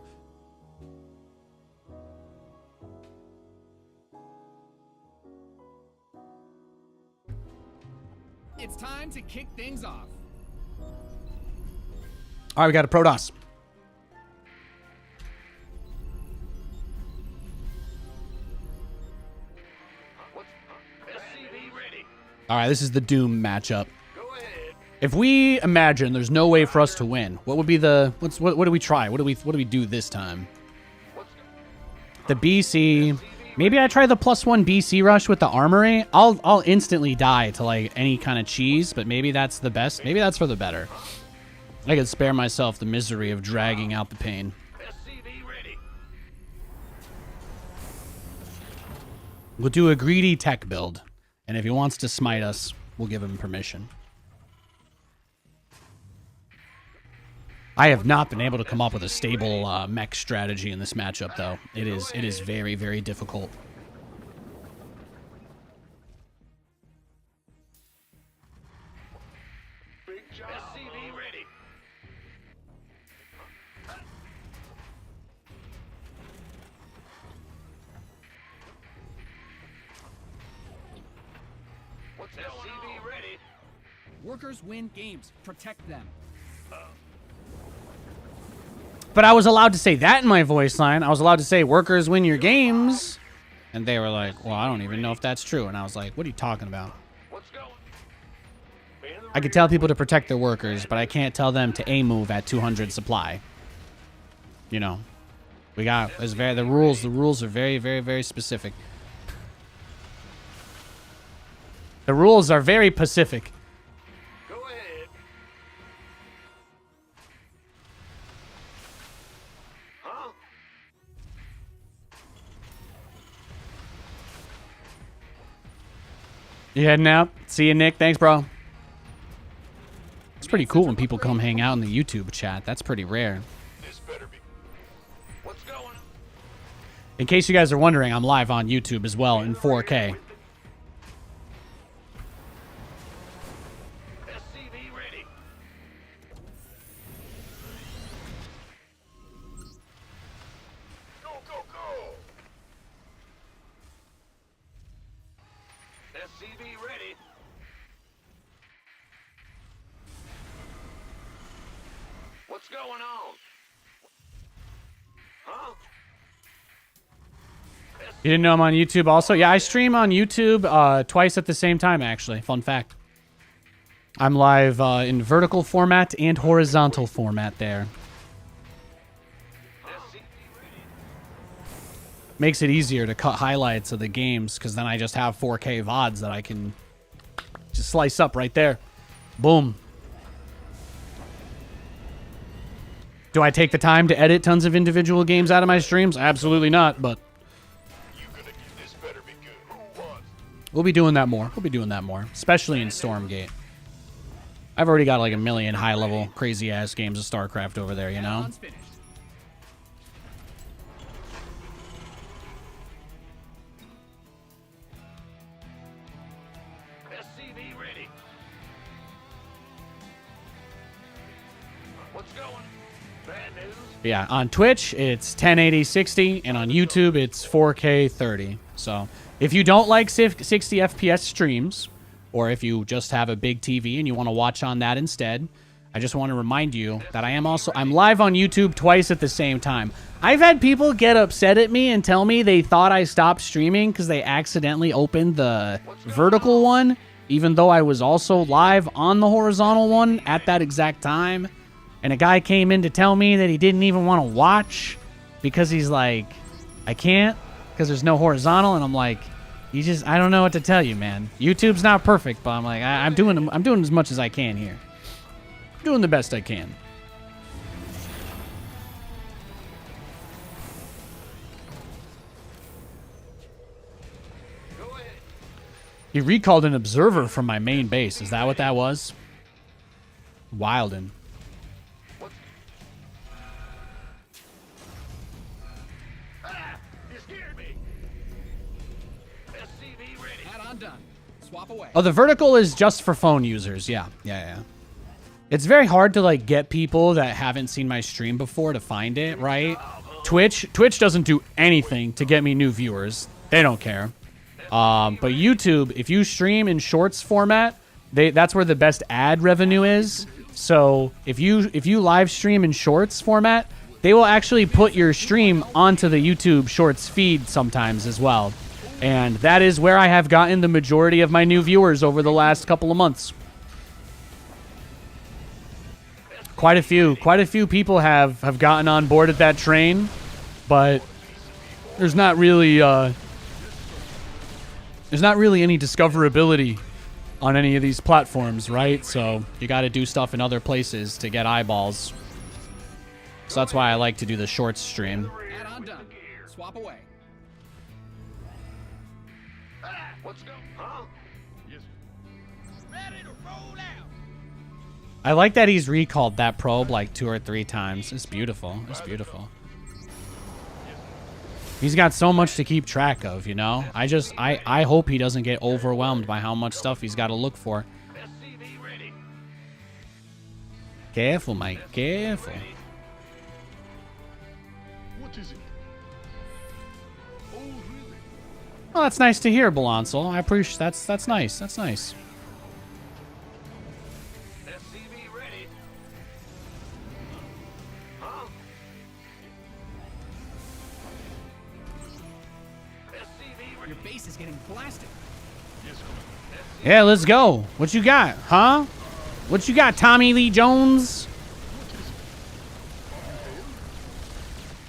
It's time to kick things off. All right, we got a Protoss. All right, this is the Doom matchup. If we imagine there's no way for us to win, what would be the what do we try? What do we do this time? The BC. Maybe I try the +1 BC rush with the armory. I'll instantly die to like any kind of cheese, but maybe that's the best. Maybe that's for the better. I could spare myself the misery of dragging out the pain. We'll do a greedy tech build, and if he wants to smite us, we'll give him permission. I have not been able to come up with a stable mech strategy in this matchup, though. It is very, very difficult. SCV ready. What's SCV ready? Workers win games. Protect them. But I was allowed to say that in my voice line. I was allowed to say, workers win your games. And they were like, well, I don't even know if that's true. And I was like, what are you talking about? I could tell people to protect their workers, but I can't tell them to A-move at 200 supply. You know, the rules are very, very, very specific. The rules are very Pacific. You heading out? See you, Nick. Thanks, bro. It's pretty cool when people come hang out in the YouTube chat. That's pretty rare. This better be. What's going on? In case you guys are wondering, I'm live on YouTube as well in 4K. SCV ready. Go, go, go. SCV ready. What's going on? Huh? You didn't know I'm on YouTube also? Yeah, I stream on YouTube twice at the same time, actually. Fun fact. I'm live in vertical format and horizontal format there. Makes it easier to cut highlights of the games, because then I just have 4K VODs that I can just slice up right there. Boom. Do I take the time to edit tons of individual games out of my streams? Absolutely not, but This better be good. Who wants? we'll be doing that more. We'll be doing that more, especially in Stormgate. I've already got like a million high-level, crazy-ass games of StarCraft over there, you know? Round's finished. SCV ready. What's going? Yeah, on Twitch, it's 1080 60, and on YouTube, it's 4K 30. So if you don't like 60 FPS streams, or if you just have a big TV and you want to watch on that instead, I just want to remind you that I'm live on YouTube twice at the same time. I've had people get upset at me and tell me they thought I stopped streaming because they accidentally opened the vertical one, even though I was also live on the horizontal one at that exact time. And a guy came in to tell me that he didn't even want to watch because he's like, I can't because there's no horizontal. And I'm like, I don't know what to tell you, man. YouTube's not perfect, but I'm like, I'm doing as much as I can here. I'm doing the best I can. He recalled an observer from my main base. Is that what that was? Wildin'. Oh, the vertical is just for phone users. Yeah. It's very hard to like get people that haven't seen my stream before to find it, right? Twitch doesn't do anything to get me new viewers. They don't care. But YouTube, if you stream in shorts format, that's where the best ad revenue is. So if you live stream in shorts format, they will actually put your stream onto the YouTube shorts feed sometimes as well. And that is where I have gotten the majority of my new viewers over the last couple of months. Quite a few people have gotten on board at that train, but there's not really any discoverability on any of these platforms, right? So you got to do stuff in other places to get eyeballs. So that's why I like to do the shorts stream. Add-on done. Swap away. Let's go, huh? Yes. Ready to roll out. I like that he's recalled that probe like 2 or 3 times. It's beautiful. It's beautiful. He's got so much to keep track of, you know? I hope he doesn't get overwhelmed by how much stuff he's got to look for. Careful, Mike. Careful. What is it? Oh, really? Well, that's nice to hear, Balancel. I appreciate that's nice. That's nice. SCV ready. Huh? SCV ready. Your base is getting blasted. Yes, Commander. Yeah, let's go. What you got, huh? What you got, Tommy Lee Jones?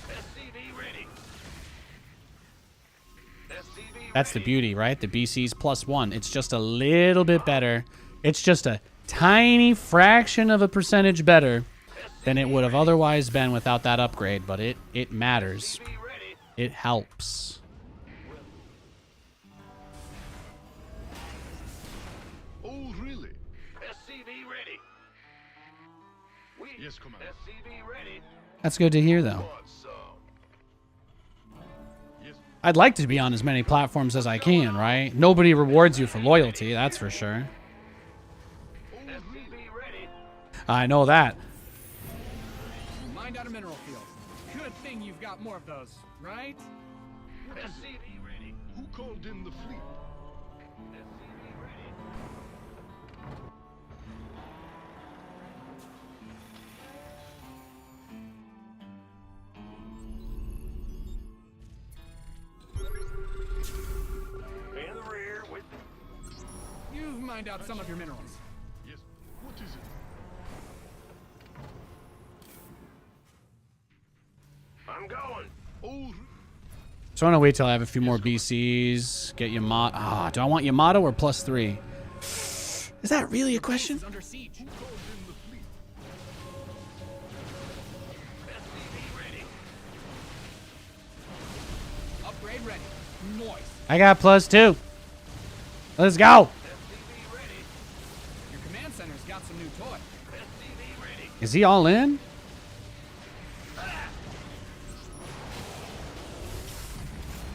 SCV ready. SCV That's the beauty, right? The BC's +1. It's just a little bit better. It's just a tiny fraction of a percentage better than it would have otherwise been without that upgrade, but it matters. ready. It helps. Oh, really? SCV ready. Yes, Commander. SCV ready. That's good to hear, though. Want some? Yes. I'd like to be on as many platforms as I can, right? Nobody rewards you for loyalty, that's for sure. SCV ready. I know that. You mined out a mineral field. Good thing you've got more of those, right? SCV ready. Who called in the fleet? SCV ready. In the rear with You've mined out some of your minerals. Yes. What is it? I'm going. Oh, So I want to wait till I have a few more BCs. Get Yamato. Ah, do I want Yamato or +3? Is that really a question? It's under siege. who called in the fleet? SCV ready. Upgrade ready. Moist. I got +2. Let's go. SCV ready. Your command center's got some new toy. SCV ready. Is he all in?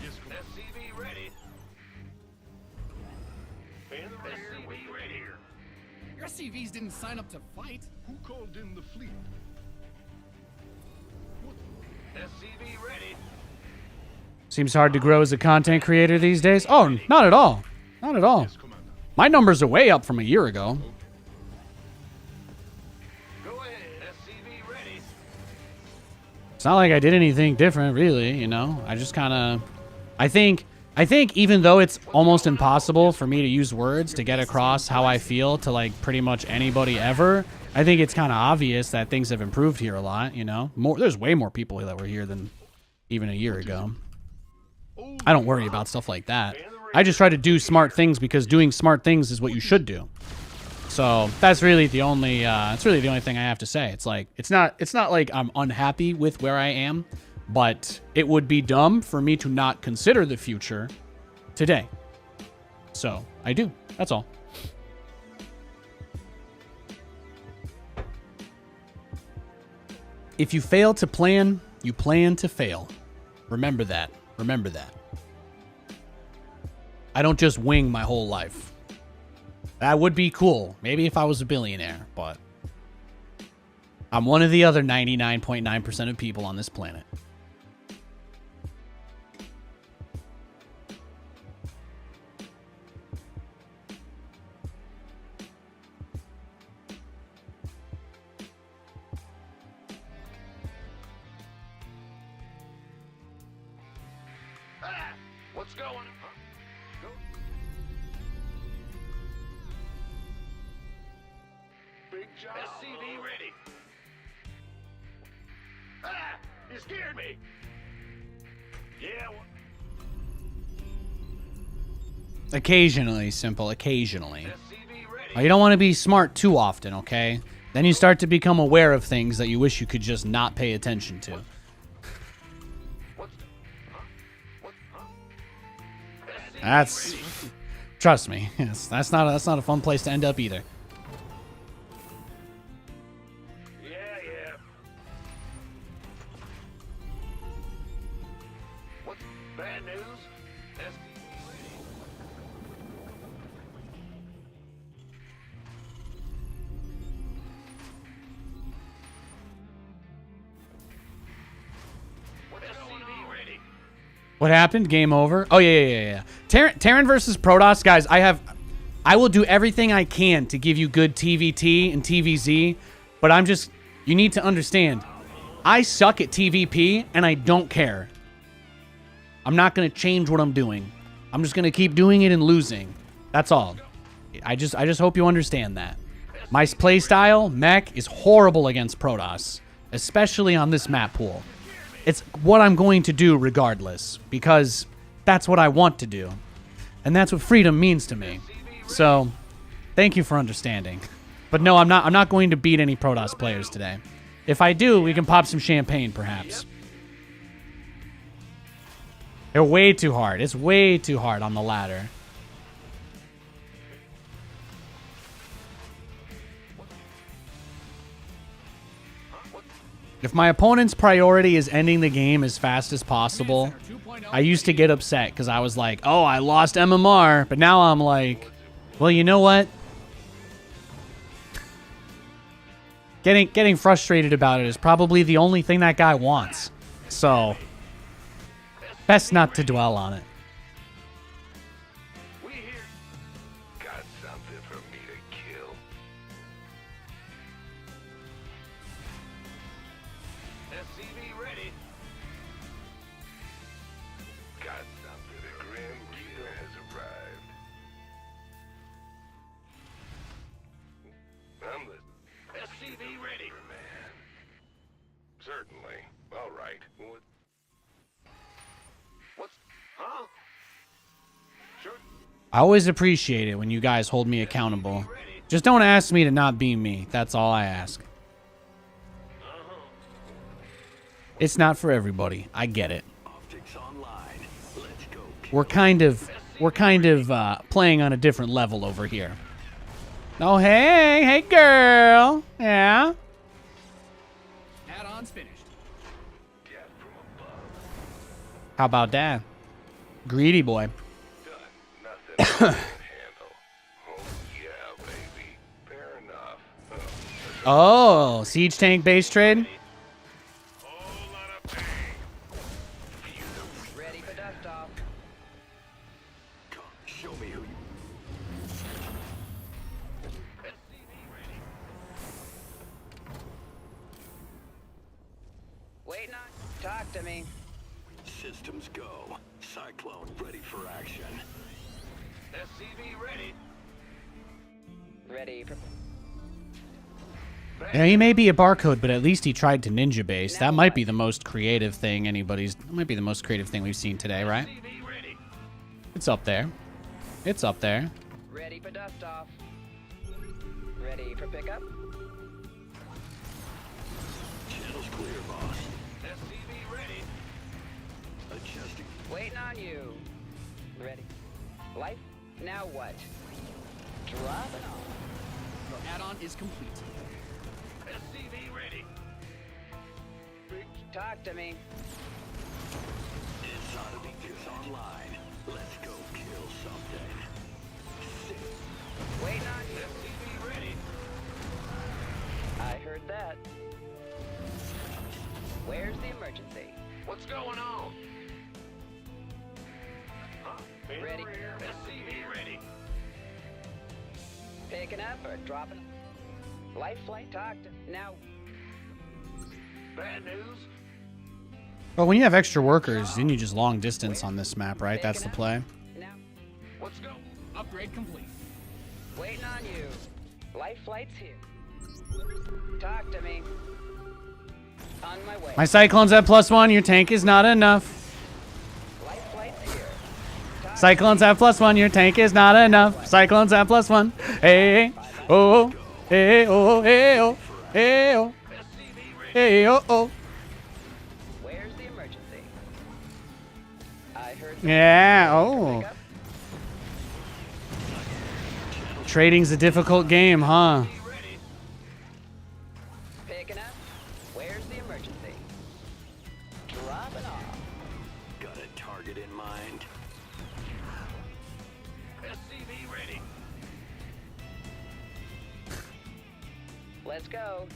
Yes, Commander. SCV ready. In the rear with ready. Your CVs didn't sign up to fight. Who called in the fleet? SCV ready. Seems hard to grow as a content creator these days. Oh, not at all. Not at all. Yes, Commander. My numbers are way up from a year ago. Go ahead. SCV ready. It's not like I did anything different, really, you know? I just kind of... I think even though it's almost impossible for me to use words to get across how I feel to, like, pretty much anybody ever, I think it's kind of obvious that things have improved here a lot, you know? There's way more people that were here than even a year ago. I don't worry about stuff like that. I just try to do smart things because doing smart things is what you should do. So that's really the only thing I have to say. It's like it's not like I'm unhappy with where I am, but it would be dumb for me to not consider the future today. So I do. That's all. If you fail to plan, you plan to fail. Remember that. Remember that. I don't just wing my whole life. That would be cool. Maybe if I was a billionaire, but I'm one of the other 99.9% of people on this planet. Ah, what's going on? Go. Big job. SCV ready. Ah, you scared me. Yeah. Occasionally, Simple. Occasionally. SCV ready. You don't want to be smart too often, okay? Then you start to become aware of things that you wish you could just not pay attention to. What's huh? What? Huh? SCV That's... ready. Trust me. Yes, that's not a fun place to end up either. Yeah. What's bad news? SCV ready. What's SCV ready? What happened? Game over? Oh, yeah. Terran versus Protoss. Guys, I will do everything I can to give you good TVT and TVZ, but you need to understand, I suck at TVP, and I don't care. I'm not going to change what I'm doing. I'm just going to keep doing it and losing. That's all. I just hope you understand that. My playstyle, mech, is horrible against Protoss, especially on this map pool. It's what I'm going to do regardless, because that's what I want to do. And that's what freedom means to me. So, thank you for understanding. But no, I'm not going to beat any Protoss players today. If I do, we can pop some champagne, perhaps. They're way too hard. It's way too hard on the ladder. If my opponent's priority is ending the game as fast as possible, I used to get upset because I was like, oh, I lost MMR. But now I'm like, well, you know what? Getting frustrated about it is probably the only thing that guy wants. So, best not to dwell on it. We here. Got something for me to kill. SCV ready. Got something. The Grim Reaper has arrived. I'm the SCV ready, man. Certainly. All right. What's huh? Sure. I always appreciate it when you guys hold me accountable. Just don't ask me to not be me. That's all I ask. It's not for everybody. I get it. Optics online. Let's go. We're kind of playing on a different level over here. Oh, hey girl. Yeah. Add-ons finished. Death from above. How about that? Greedy boy. Done. Nothing I can handle. Oh yeah, baby. Fair enough. Oh, siege tank base trade. Whole lot of pain. for dust off. Come, show me who you... Waiting on. Talk to me. Systems go. Cyclone ready for action. SCV ready. Ready for... Yeah, he may be a barcode, but at least he tried to ninja base. That might be the most creative thing that might be the most creative thing we've seen today, right? SCV ready. It's up there. It's up there. Ready for dust off. Ready for pickup. Channel's clear, boss. SCV ready. Adjusting. Waiting on you. Ready. Life. Now what? Dropping off. Your add-on is complete. SCV ready. Talk to me. Insanity is online. Let's go kill something. Waiting on you. SCV ready. I heard that. Where's the emergency? What's going on? Huh? In Ready. the rear. SCV ready. Picking up or dropping? Life flight. Talk to... Now... Bad news. Well, when you have extra workers, then you just long distance on this map, right? That's the play. Now... Let's go. Upgrade complete. Waiting on you. Life flight's here. Talk to me. On my way. My Cyclone's at +1. Your tank is not enough. Life flight's here. Talk Cyclones at +1. Your tank is not enough. Cyclones at +1. Hey, oh, hey, oh, hey, oh, hey, oh, hey, oh, oh. Where's the emergency? I heard... Yeah, oh. Pickup. Trading's a difficult game, huh? Picking up. Where's the emergency? Dropping off. Got a target in mind. SCV ready. Let's go.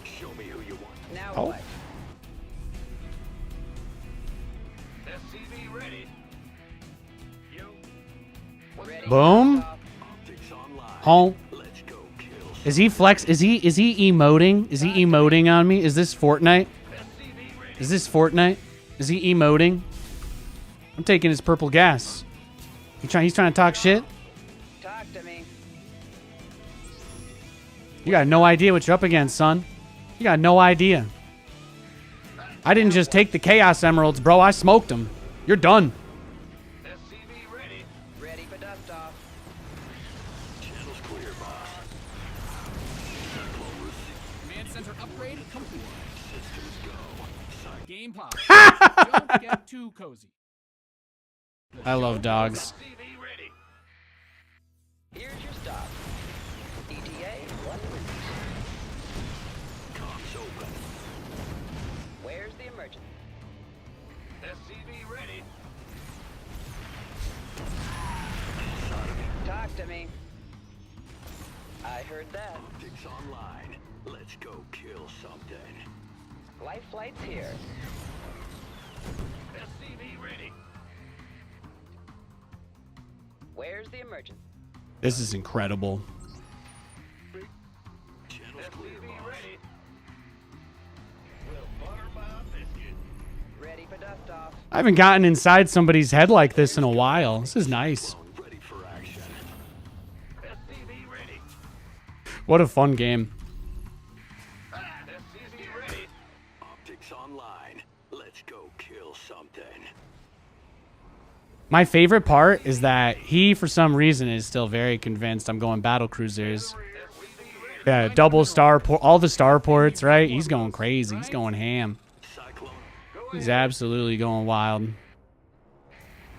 Show me who you want. Now Oh. what? SCV ready. You. Ready. Boom. Off. Optics online. Home. Let's go kill Is he flex? Is he emoting? Is he emoting on me? Is this Fortnite? SCV ready. Is this Fortnite? Is he emoting? I'm taking his purple gas. He's trying to talk shit. Talk to me. You got no idea what you're up against, son. You got no idea. I didn't just take the Chaos Emeralds, bro. I smoked them. You're done. SCV ready. Ready for dust off. Channel's clear, boss. Cyclone receive. Command center upgrade complete. Systems go. Game pause. Don't get too cozy. I love dogs. SCV ready. Here's your stop. ETA 1 week. Comms open. Where's the emergency? SCV ready. Talk to me. I heard that. Optics online. Let's go kill something. Life flight's here. SCV ready. Where's the emergency? This is incredible. Channel's clear, SCV boss. ready. We'll butter my biscuit. Ready for dust off. I haven't gotten inside somebody's head like this in a while. This is nice. Cyclone ready for action. SCV ready. What a fun game. SCV ready. Optics online. Let's go kill something. My favorite part is that he, for some reason, is still very convinced I'm going battle cruisers. Yeah, double star, all the starports, right? He's going crazy. He's going ham. Cyclone. He's absolutely going wild.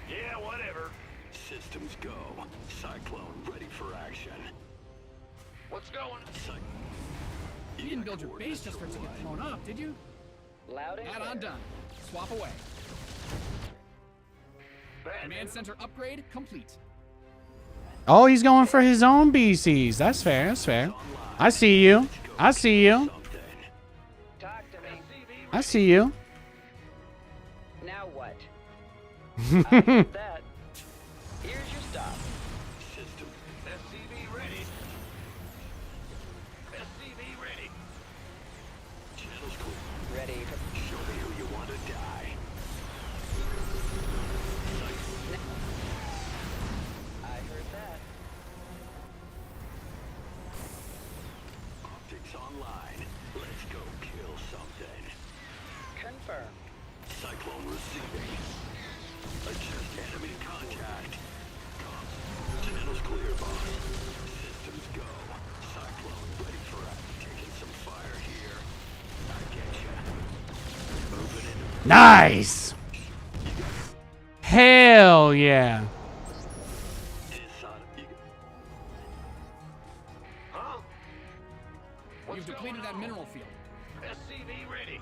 Yeah, whatever. Systems go. Cyclone ready for action. What's going? You didn't build your base just for it to get blown up, did you? Loud and Add-on clear. done. Swap away. Bad Command news. center upgrade complete. Oh, he's going for his own BCs. That's fair. That's fair. I see you. I see you. Something. Talk to me. I see you. Now what? I heard that. Here's your stop. System. SCV ready. SCV ready. Channels clear. Ready for... Show me who you want to die. I heard that. Optics online. Let's go kill something. Confirmed. Cyclone receiving. Adjust enemy contact. Channels clear, boss. Systems go. Cyclone ready for us. Taking some fire here. I get ya. Moving in. Nice. Hell yeah. Huh? What's You've depleted going that on? mineral field. SCV ready.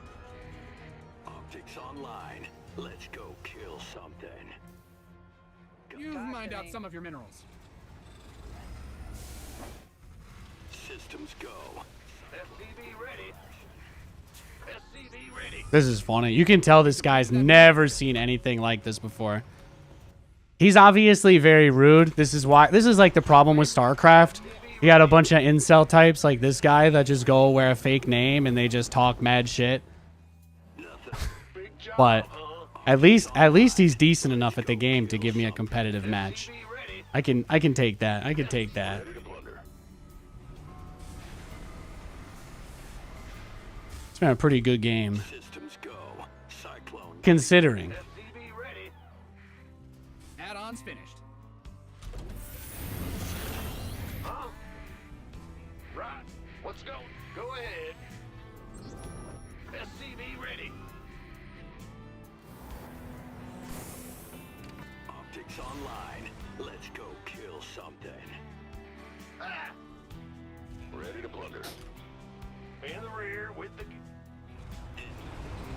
Optics online. Let's go kill something. You've Talk to mined out me. some of your minerals. Systems go. SCV ready. SCV ready. This is funny. You can tell this guy's never seen anything like this before. He's obviously very rude. This is like the problem with StarCraft. You got a bunch of incel types like this guy that just go wear a fake name and they just talk mad shit. Big job, But huh? at least he's decent enough at the game to give me a competitive match. SCV ready. I can take that. I can take that. Ready to plunder. It's been a pretty good game Systems go. Cyclone. considering. SCV ready. Add-ons finished. Huh? Right. Let's go. Go ahead. SCV ready. Optics online. Let's go kill something. Ah! Ready to plunder. In the rear with the...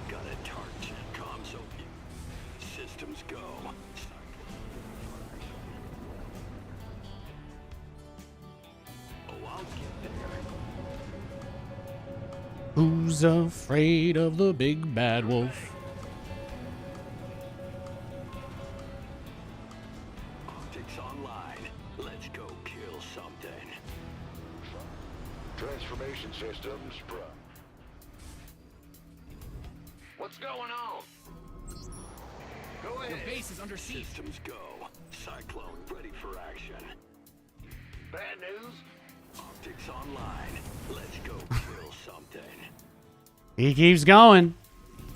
Got a target. Comms open. Systems go. Oh, I'll get there. Who's afraid of the big bad wolf? Optics online. Let's go kill something. Transformation systems prep. What's going on? Go Your ahead. base is under siege. Systems go. Cyclone ready for action. Bad news? Optics online. Let's go kill something. He keeps going.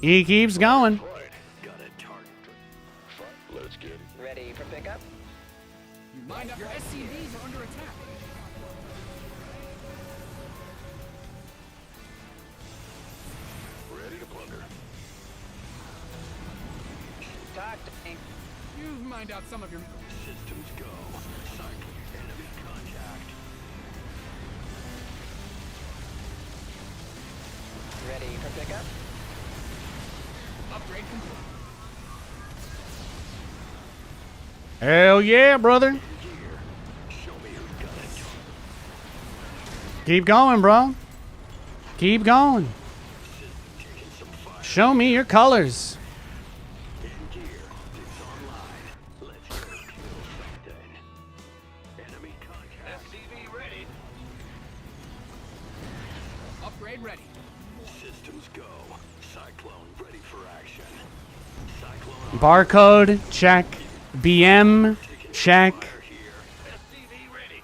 He keeps going. Right. Got a target. Fine. Let's get it. Ready for pickup? You mined out your SCVs are under attack. Ready to plunder. Talk to me. You've mined out some of your... Systems go. Cyclone enemy contact. Ready for pickup? Upgrade complete. Hell yeah, brother. Gear. Show me who's got a target. Keep going, bro. Keep going. Taking some fire. Show me your colors. In gear. Optics online. Let's go kill something. Enemy contact. SCV ready. Upgrade ready. Systems go. Cyclone ready for action. Cyclone Barcode, check. BM, check. fire here. SCV ready.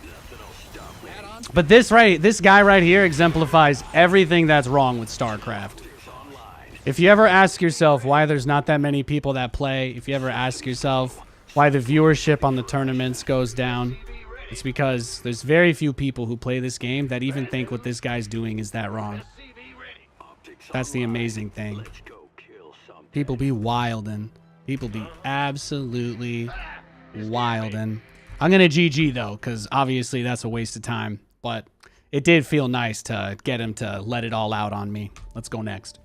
Nothing'll stop me. Add-ons. But this guy right here exemplifies everything that's wrong with StarCraft. Optics online. If you ever ask yourself why there's not that many people that play, if you ever ask yourself why the viewership on the tournaments goes down, it's because there's very few people who play this game that even think what this guy's doing is that wrong. SCV ready. Optics That's the online. amazing thing. Let's go kill something. People be wildin'. People be absolutely wildin'. I'm going to GG, though, because obviously that's a waste of time. But it did feel nice to get him to let it all out on me. Let's go next.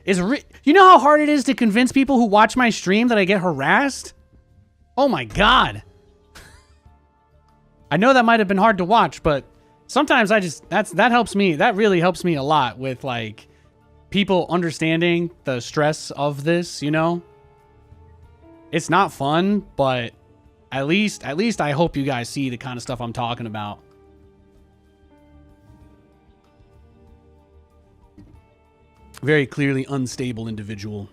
You know how hard it is to convince people who watch my stream that I get harassed? Oh, my God. I know that might have been hard to watch, but sometimes that helps me. That really helps me a lot with, like, people understanding the stress of this, you know? It's not fun, but at least I hope you guys see the kind of stuff I'm talking about. Very clearly unstable individual.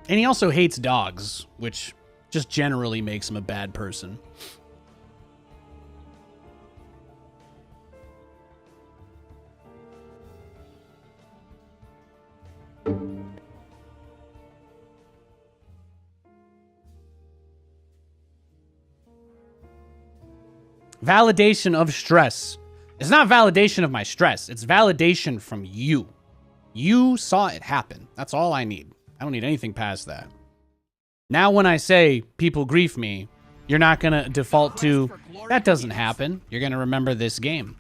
And he also hates dogs, which just generally makes him a bad person. Validation of stress. It's not validation of my stress. It's validation from you. You saw it happen. That's all I need. I don't need anything past that. Now when I say people grief me, you're not going to default to, that doesn't happen. You're going to remember this game.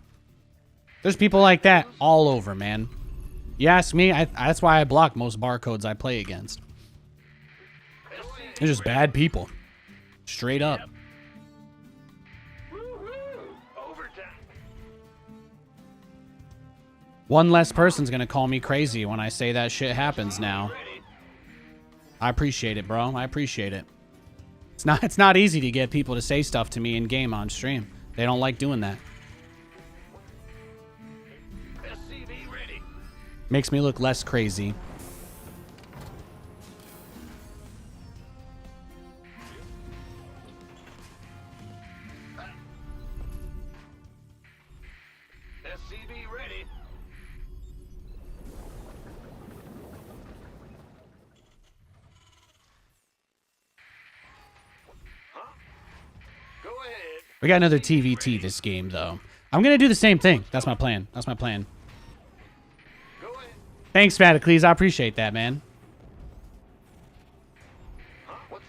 There's people like that all over, man. You ask me, that's why I block most barcodes I play against. They're just bad people. Straight up. One less person's gonna call me crazy when I say that shit happens now. I appreciate it, bro. I appreciate it. It's not easy to get people to say stuff to me in game on stream. They don't like doing that. Makes me look less crazy. SCV ready. Go ahead. We got another TVT this game, though. I'm gonna do the same thing. That's my plan. That's my plan. Go ahead. Thanks, Faticles. I appreciate that, man. What's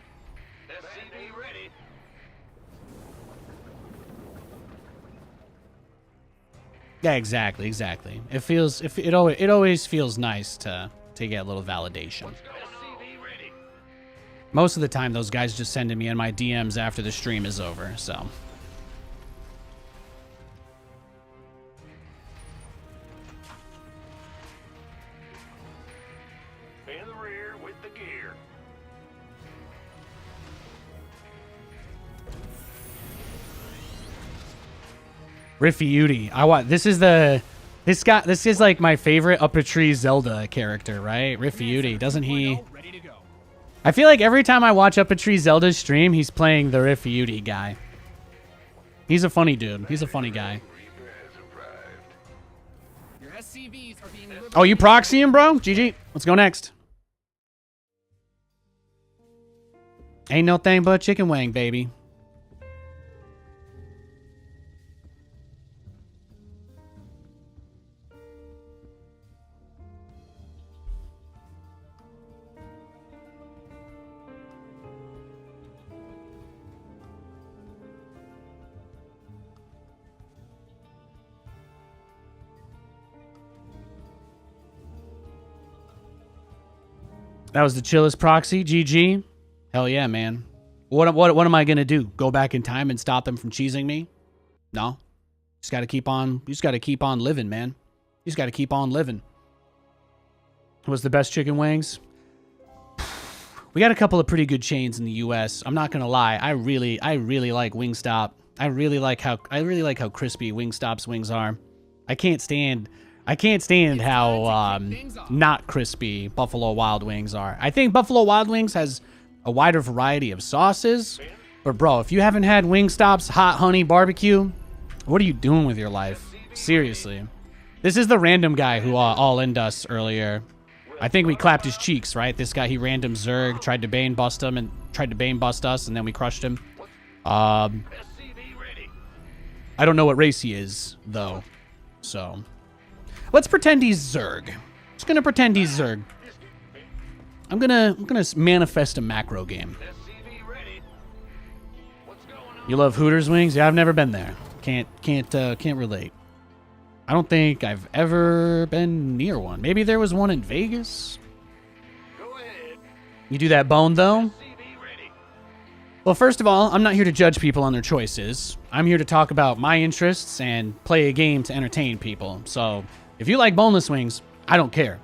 SCV ready? Yeah, exactly. It always feels nice to get a little validation. SCV ready. Most of the time, those guys just send me in my DMs after the stream is over, so. In the rear with the gear. Riffy I want this is like my favorite up a tree Zelda character, right? Riffy doesn't he? Ready to go. I feel like every time I watch Up a Tree Zelda's stream, he's playing the Riffy guy. He's a funny dude. He's a funny guy. Reaper has arrived. Your SCVs are being liberated. Oh, you proxy him, bro? GG. Let's go next. Ain't no thing but chicken wing, baby. That was the chillest proxy. GG. Hell yeah, man. What am I gonna do? Go back in time and stop them from cheesing me? No. Just gotta keep on. You just gotta keep on living, man. You just gotta keep on living. What's the best chicken wings? We got a couple of pretty good chains in the U.S. I'm not gonna lie. I really like Wingstop. I really like how crispy Wingstop's wings are. I can't stand how not crispy Buffalo Wild Wings are. I think Buffalo Wild Wings has a wider variety of sauces. But bro, if you haven't had Wingstop's hot honey barbecue, what are you doing with your life? Seriously. This is the random guy who all-in'd us earlier. I think we clapped his cheeks, right? This guy, he random Zerg, tried to Bane bust us, and then we crushed him. I don't know what race he is, though. So, let's pretend he's Zerg. Just gonna pretend he's Zerg. I'm gonna manifest a macro game. You love Hooters wings? Yeah, I've never been there. Can't relate. I don't think I've ever been near one. Maybe there was one in Vegas. Go ahead. You do that bone though? Well, first of all, I'm not here to judge people on their choices. I'm here to talk about my interests and play a game to entertain people. So, if you like boneless wings, I don't care.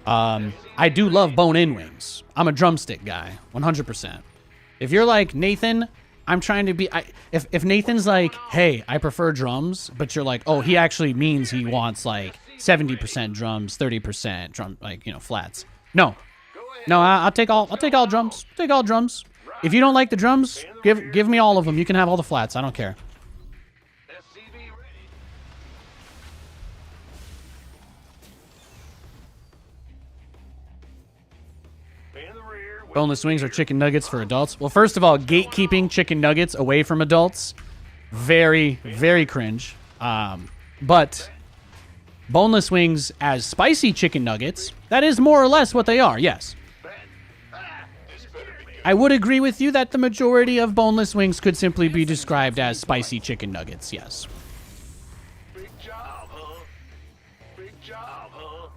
I do love bone-in wings. I'm a drumstick guy, 100%. If you're like, Nathan, I'm trying to be... If Nathan's like, hey, I prefer drums, but you're like, oh, he actually means he wants, like, 70% drums, 30% drum, like, you know, flats. No. No, I'll take all drums. Take all drums. If you don't like the drums, give me all of them. You can have all the flats. I don't care. SCV ready. In the rear. Boneless wings are chicken nuggets for adults. Well, first of all, gatekeeping chicken nuggets away from adults, very, very cringe. But boneless wings as spicy chicken nuggets, that is more or less what they are, yes. I would agree with you that the majority of boneless wings could simply be described as spicy chicken nuggets, yes. Big job, huh? Big job, huh?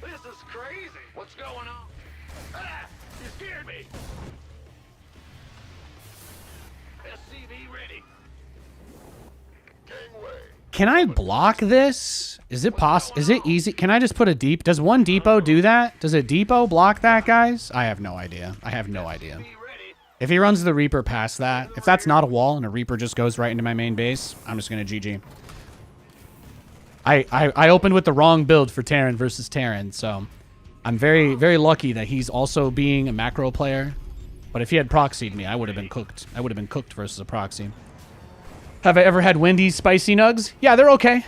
This is crazy. What's going on? Ah! You scared me. SCV ready. Gangway. Can I block this? Is it Is it easy? Can I just put a deep? Does one depot do that? Does a depot block that, guys? I have no idea. I have no idea. If he runs the Reaper past that, if that's not a wall and a Reaper just goes right into my main base, I'm just going to GG. I opened with the wrong build for Terran versus Terran, so I'm very, very lucky that he's also being a macro player. But if he had proxied me, I would have been cooked. I would have been cooked versus a proxy. Have I ever had Wendy's spicy nugs? Yeah, they're okay.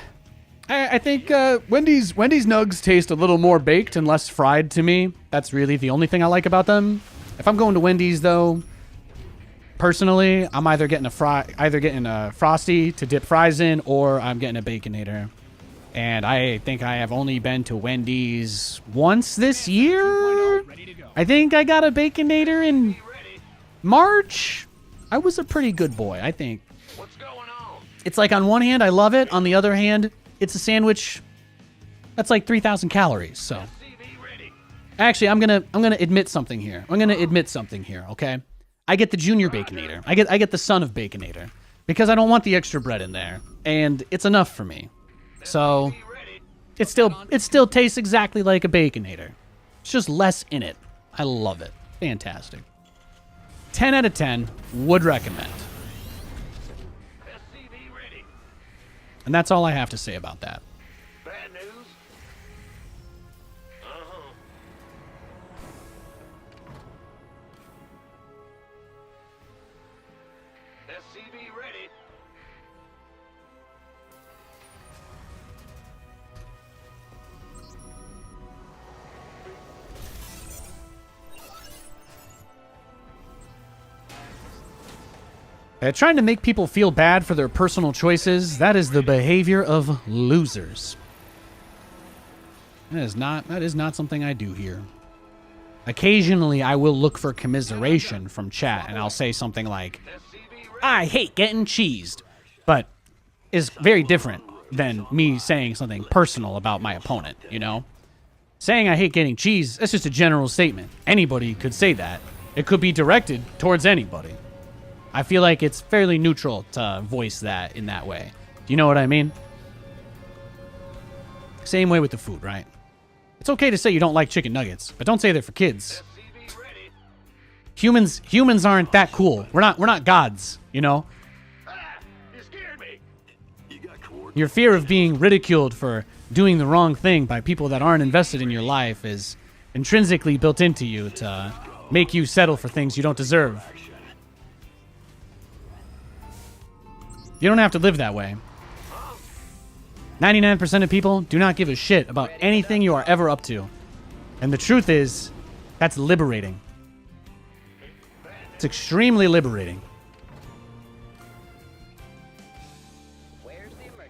I think Wendy's nugs taste a little more baked and less fried to me. That's really the only thing I like about them. If I'm going to Wendy's, though, personally, I'm either getting a Frosty to dip fries in, or I'm getting a Baconator. And I think I have only been to Wendy's once this year. I think I got a Baconator in March. I was a pretty good boy, I think. What's going on? It's like, on one hand, I love it. On the other hand, it's a sandwich that's like 3,000 calories. So, SCV ready. actually, I'm gonna admit something here. Okay? I get the junior Baconator. I get the son of Baconator because I don't want the extra bread in there, and it's enough for me. So, it still tastes exactly like a Baconator. It's just less in it. I love it. Fantastic. 10 out of 10. Would recommend. SCV ready. And that's all I have to say about that. Bad news? Uh-huh. SCV ready. Trying to make people feel bad for their personal choices, that is the behavior of losers. That is not something I do here. Occasionally, I will look for commiseration from chat, and I'll say something like, I hate getting cheesed, but is very different than me saying something personal about my opponent, you know? Saying I hate getting cheesed, that's just a general statement. Anybody could say that. It could be directed towards anybody. I feel like it's fairly neutral to voice that in that way. Do you know what I mean? Same way with the food, right? It's okay to say you don't like chicken nuggets, but don't say they're for kids. Humans aren't that cool. We're not gods, you know? You scared me. Your fear of being ridiculed for doing the wrong thing by people that aren't invested in your life is intrinsically built into you to make you settle for things you don't deserve. You don't have to live that way. 99% of people do not give a shit about anything you are ever up to. And the truth is, that's liberating. It's extremely liberating.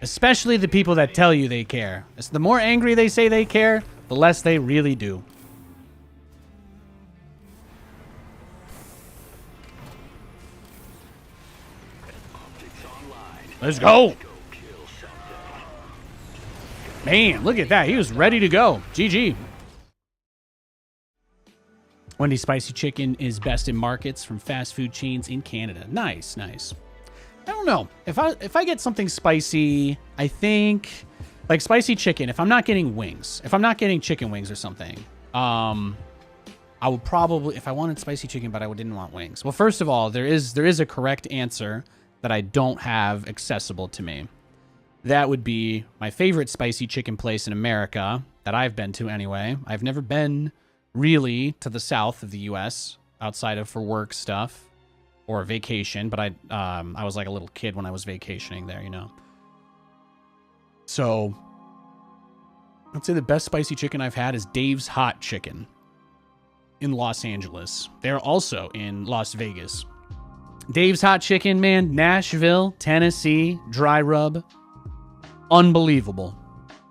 Especially the people that tell you they care. The more angry they say they care, the less they really do. Let's go. Man, look at that. He was ready to go. GG. Wendy's spicy chicken is best in markets from fast food chains in Canada. Nice, nice. I don't know. If I get something spicy, I think like spicy chicken, if I'm not getting wings, if I'm not getting chicken wings or something, I would probably, if I wanted spicy chicken but I didn't want wings. Well, first of all, there is a correct answer that I don't have accessible to me. That would be my favorite spicy chicken place in America that I've been to anyway. I've never been really to the south of the U.S. outside of for work stuff or vacation, but I was like a little kid when I was vacationing there, you know. So I'd say the best spicy chicken I've had is Dave's Hot Chicken in Los Angeles. They're also in Las Vegas. Dave's Hot Chicken, man, Nashville, Tennessee, dry rub. Unbelievable.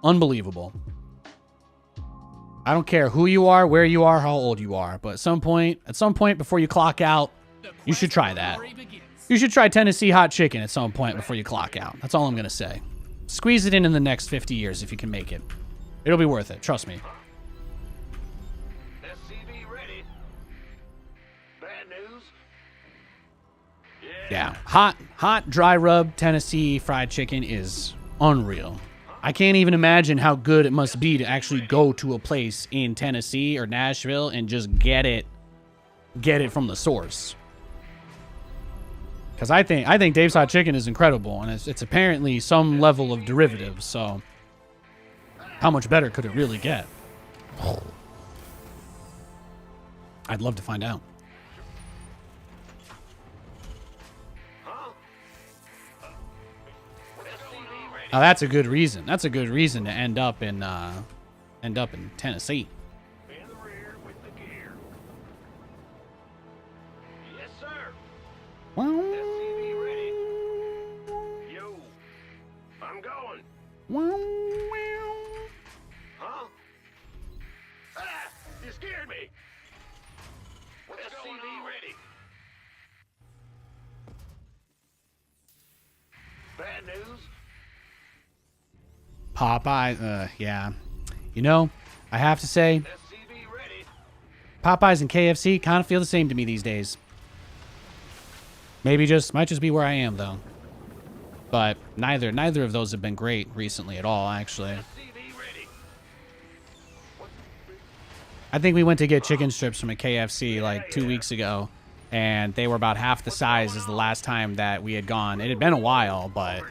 Unbelievable. I don't care who you are, where you are, how old you are, but at some point before you clock out, you should try that. You should try Tennessee Hot Chicken at some point before you clock out. That's all I'm going to say. Squeeze it in the next 50 years if you can make it. It'll be worth it. Trust me. SCV ready. Bad news? Yeah. Hot dry rub Tennessee fried chicken is unreal. I can't even imagine how good it must be to actually go to a place in Tennessee or Nashville and just get it from the source. Because I think Dave's Hot Chicken is incredible, and it's apparently some level of derivative, so how much better could it really get? I'd love to find out. Now that's a good reason. That's a good reason to end up in Tennessee. In the rear with the gear. Yes, sir. SCV ready. Yo, I'm going. Huh? Ah, you scared me. SCV ready. Bad news? Popeye, yeah. You know, I have to say, SCV ready. Popeyes and KFC kind of feel the same to me these days. Might just be where I am though. But neither of those have been great recently at all, actually. SCV ready. I think we went to get chicken strips from a KFC like 2 weeks ago, and they were about half the size as the last time that we had gone. It had been a while, but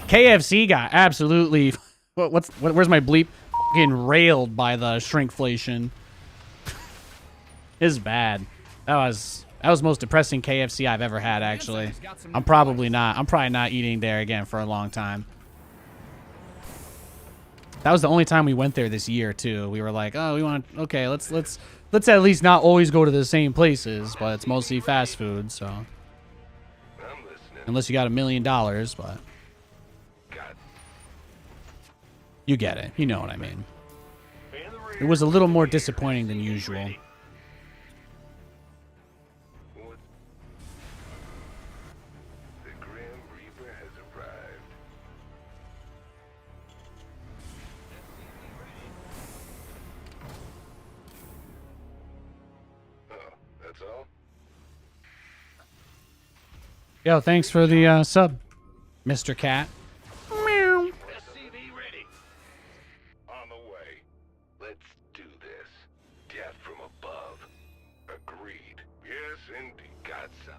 KFC got absolutely where's my bleep? Fucking railed by the shrinkflation. It's bad. That was the most depressing KFC I've ever had, actually. I'm probably not eating there again for a long time. That was the only time we went there this year too. We were like, oh, let's at least not always go to the same places, but it's mostly fast food, so I'm listening. unless you got $1 million, but God, you get it. You know what I mean. It was a little more disappointing than usual. what? The Grim Reaper has arrived. Oh, that's all? Yo, thanks for the sub, Mr. Cat. SCV ready. On the way. Let's do this. Death from above. Agreed. Yes, indeed. Got some.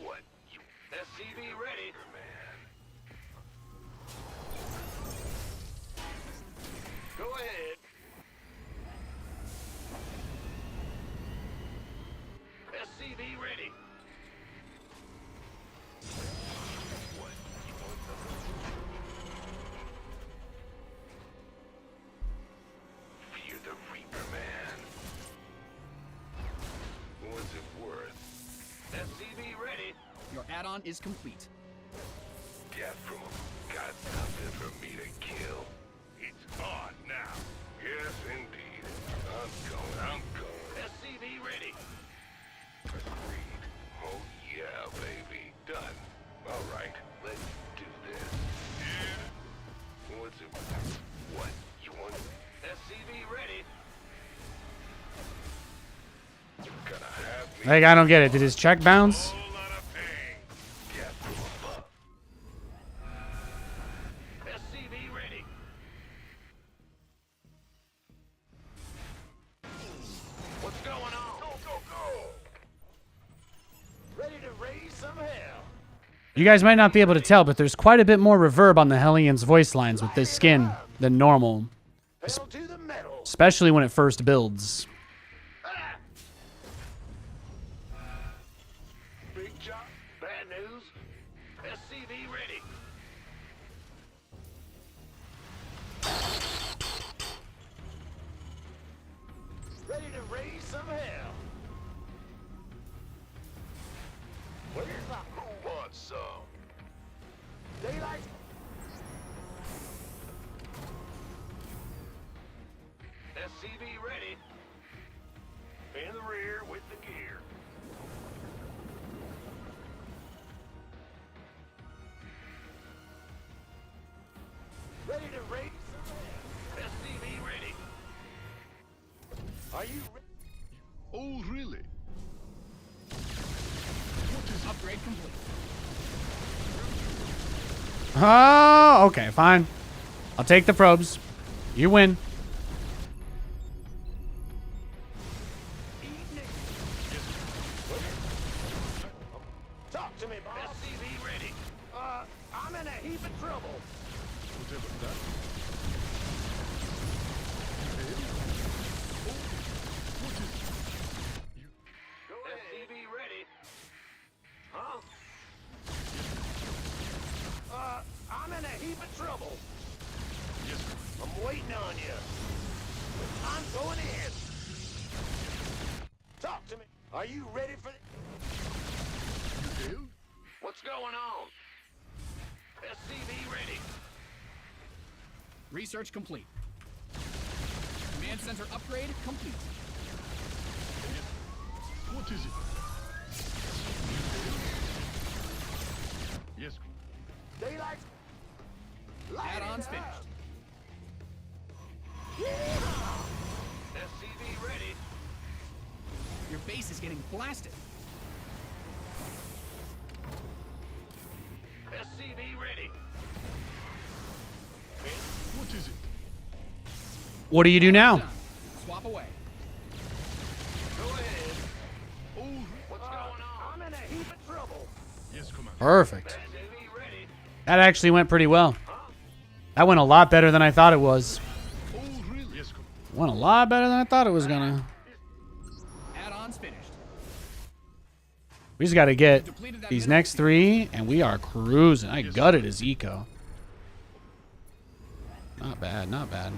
What? You SCV ready. man. Go ahead. SCV ready. What? You want something? Fear the Reaper, man. What's it worth? SCV ready. Your add-on is complete. Death from a got something for me to kill. It's on now. Yes, indeed. I'm going. SCV ready. Agreed. Oh, yeah, baby. Done. All right, let's do this. What's it? What? You want? SCV ready. Like, I don't get it. Did his check bounce? Whole lot of pain. Get to above. SCV ready. What's going on? Go, go, go. Ready to raise some hell. You guys might not be able to tell, but there's quite a bit more reverb on the Hellions' voice lines with this skin than normal. Pedal to the metal. Especially when it first builds. Big job. Bad news. SCV ready. Ready to raise some hell. Where's the who wants some? Daylight. SCV ready. In the rear with the gear. Ready to raise some hell. SCV ready. Are you ready? Oh, really? Upgrade complete. Oh, okay, fine. I'll take the probes. You win. Talk to me, boss. SCV ready. I'm in a heap of trouble. Whatever that. Go ahead. SCV ready. Huh? I'm in a heap of trouble. Yes, I'm waiting on you. I'm going in. Talk to me. Are you ready for you hailed? What's going on? SCV ready. Research complete. Command center upgrade complete. What is it? Yes. Daylight. Add-ons finished. SCV ready. Your base is getting blasted. SCV ready. What is it? What do you do now? Done. Swap away. Go ahead. Oh, What's going on? I'm in a heap of trouble. yes, Commander. Perfect. SCV ready. That actually went pretty well. That went a lot better than I thought it was. Oh, really? Yes, Commander. Went a lot better than I thought it was gonna. Add-ons finished. We just gotta get these next 3, and we are cruising. I gutted his eco. Not bad, not bad.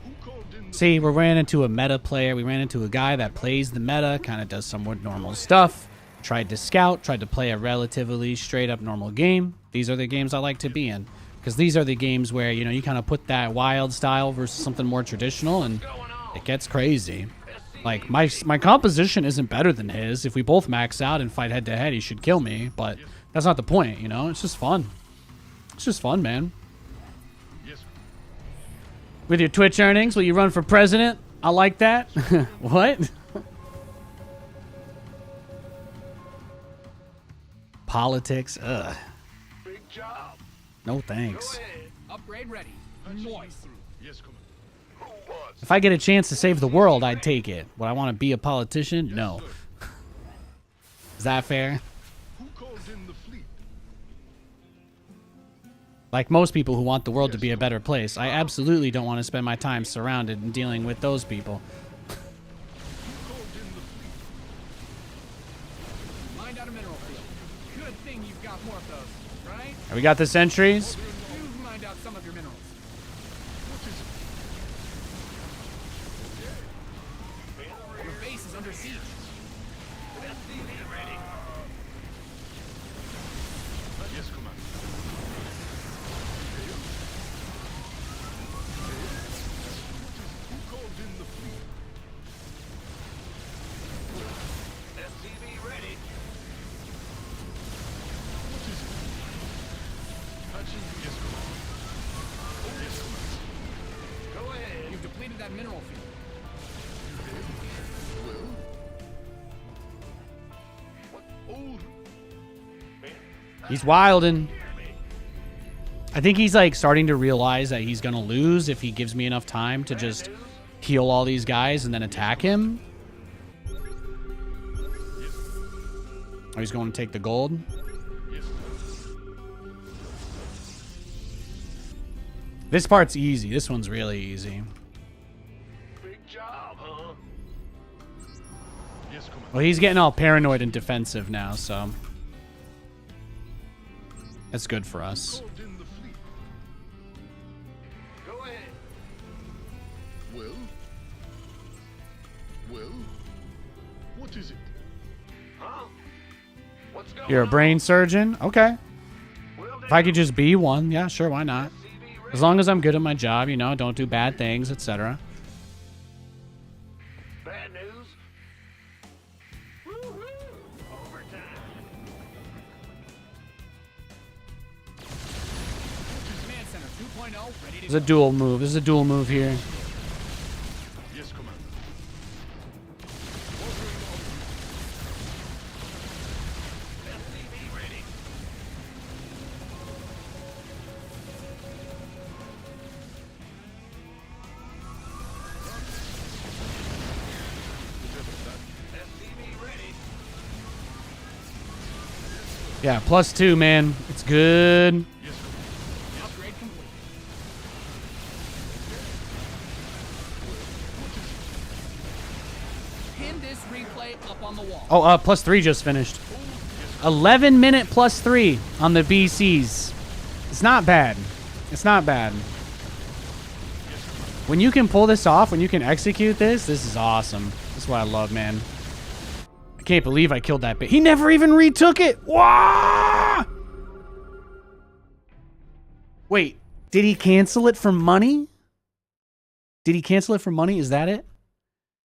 Who called in the See, we ran into a meta player. We ran into a guy that plays the meta, kind of does somewhat normal stuff. Tried to scout, tried to play a relatively straight up normal game. These are the games I like to be in. Because these are the games where, you know, you kind of put that wild style versus something more traditional, and it gets crazy. Like, my composition isn't better than his. If we both max out and fight head to head, he should kill me. But that's not the point, you know? It's just fun. It's just fun, man. Yes. With your Twitch earnings, will you run for president? I like that. What? Politics? Ugh. Big job. No thanks. Go ahead. Upgrade ready. Noise. Yes, Commander. Who wants? If I get a chance to save the world, I'd take it. Would I want to be a politician? No. Is that fair? Who called in the fleet? Like most people who want the world to be a better place, I absolutely don't want to spend my time surrounded and dealing with those people. Who called in the fleet? Mined out a mineral field. Good thing you've got more of those, right? Have we got the sentries? You've mined out some of your minerals. What is it? Your base is under siege. SCV ready. Yes, Commander. Who called in the fleet? SCV ready. What is it? Patching. Yes, Commander. Oh, yes, Commander. Go ahead. You've depleted that mineral field. He's wildin'. I think he's like starting to realize that he's gonna lose if he gives me enough time to just heal all these guys and then attack him. Oh, he's going to take the gold. This part's easy. This one's really easy. Big job, huh? Yes, Commander. Well, he's getting all paranoid and defensive now, so that's good for us. Called in the fleet. Go ahead. Well? Well? What is it? Huh? What's going You're a on? brain surgeon? Okay. Will If I could just be one, yeah, sure, why not? SCV As ready? long as I'm good at my job, you know, don't do bad things, etc. Bad news? Woo-hoo! Overtime. Command Center 2.0 ready to This is a dual move. This is a dual move here. Yes, Commander. SCV ready. SCV ready. Yeah, +2, man. It's good. Yes, Commander. upgrade complete. Pin this replay up on the wall. Oh, +3 just finished. 11-minute +3 on the BCs. It's not bad. It's not bad. When you can pull this off, when you can execute this, this is awesome. This is what I love, man. I can't believe I killed that bit. He never even retook it. Wah! Wait, did he cancel it for money? Did he cancel it for money? Is that it?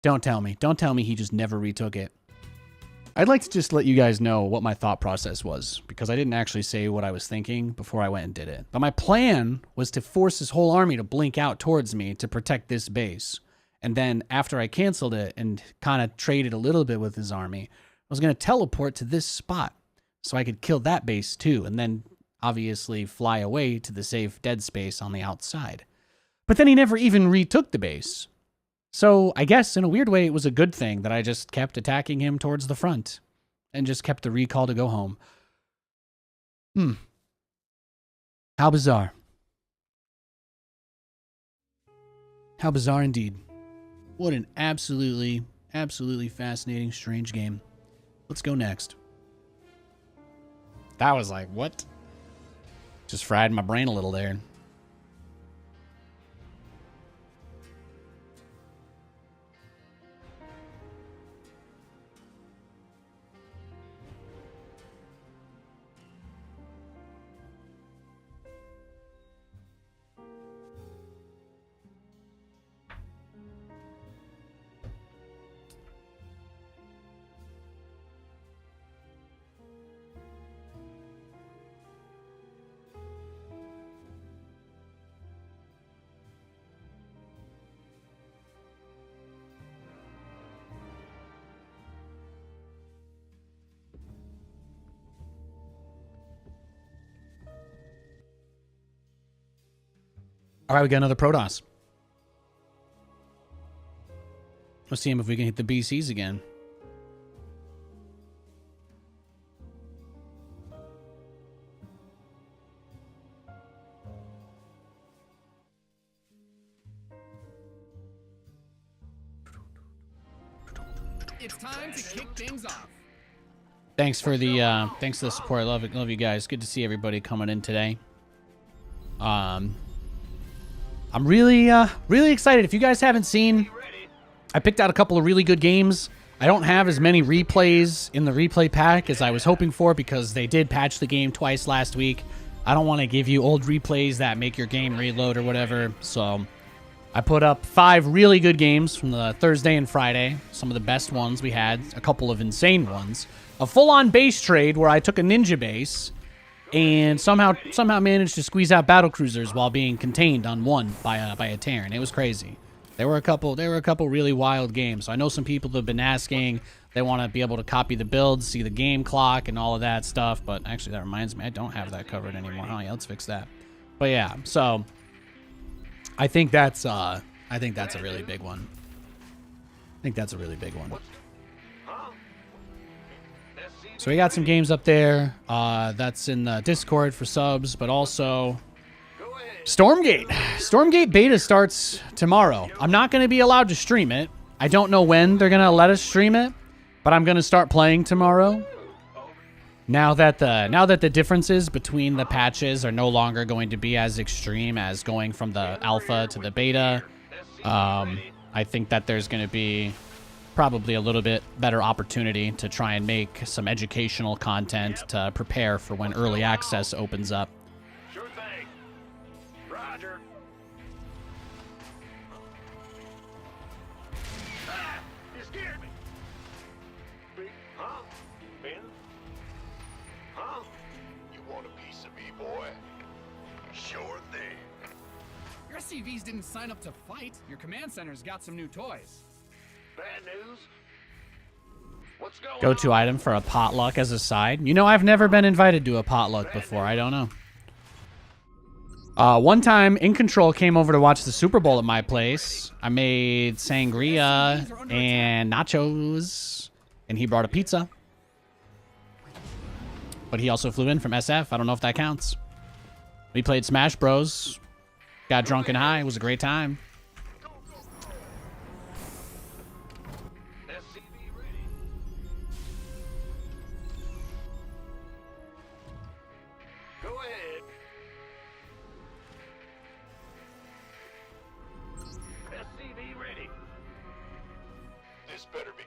Don't tell me. Don't tell me he just never retook it. I'd like to just let you guys know what my thought process was, because I didn't actually say what I was thinking before I went and did it. But my plan was to force his whole army to blink out towards me to protect this base. And then after I canceled it and kind of traded a little bit with his army, I was going to teleport to this spot so I could kill that base too, and then obviously fly away to the safe dead space on the outside. But then he never even retook the base. So I guess in a weird way, it was a good thing that I just kept attacking him towards the front and just kept the recall to go home. How bizarre. How bizarre indeed. What an absolutely, absolutely fascinating, strange game. Let's go next. That was like, what? Just fried my brain a little there. All right, we got another Protoss. Let's see if we can hit the BCs again. It's time to kick things off. Thanks for the support. Love it. Love you guys. Good to see everybody coming in today. I'm really excited. If you guys haven't seen, I picked out a couple of really good games. I don't have as many replays in the replay pack as I was hoping for because they did patch the game twice last week. I don't want to give you old replays that make your game reload or whatever. So I put up 5 really good games from the Thursday and Friday. Some of the best ones we had. A couple of insane ones. A full-on base trade where I took a ninja base and somehow managed to squeeze out battle cruisers while being contained on one by a Terran. It was crazy. There were a couple really wild games. So I know some people have been asking, They want to be able to copy the builds, see the game clock, and all of that stuff. But actually, that reminds me, I don't have that covered anymore. Oh yeah, let's fix that. But yeah, so I think that's a really big one. I think that's a really big one. So we got some games up there. That's in the Discord for subs, but also Stormgate. Stormgate beta starts tomorrow. I'm not going to be allowed to stream it. I don't know when they're going to let us stream it, but I'm going to start playing tomorrow. Now that the differences between the patches are no longer going to be as extreme as going from the alpha to the beta, I think that there's going to be probably a little bit better opportunity to try and make some educational content to prepare for when early access opens up. Sure thing. Roger. Ah! You scared me. Big, huh? Ben? Huh? You want a piece of me, boy? Sure thing. Your SCVs didn't sign up to fight. Your command center's got some new toys. Bad news? What's going Go-to item for a potluck as a side. You know, I've never been invited to a potluck before. I don't know. One time, In Control came over to watch the Super Bowl at my place. I made sangria and nachos, and he brought a pizza. But he also flew in from SF. I don't know if that counts. We played Smash Bros. Got drunk and high. It was a great time. SCV ready. Go ahead. SCV ready. This better be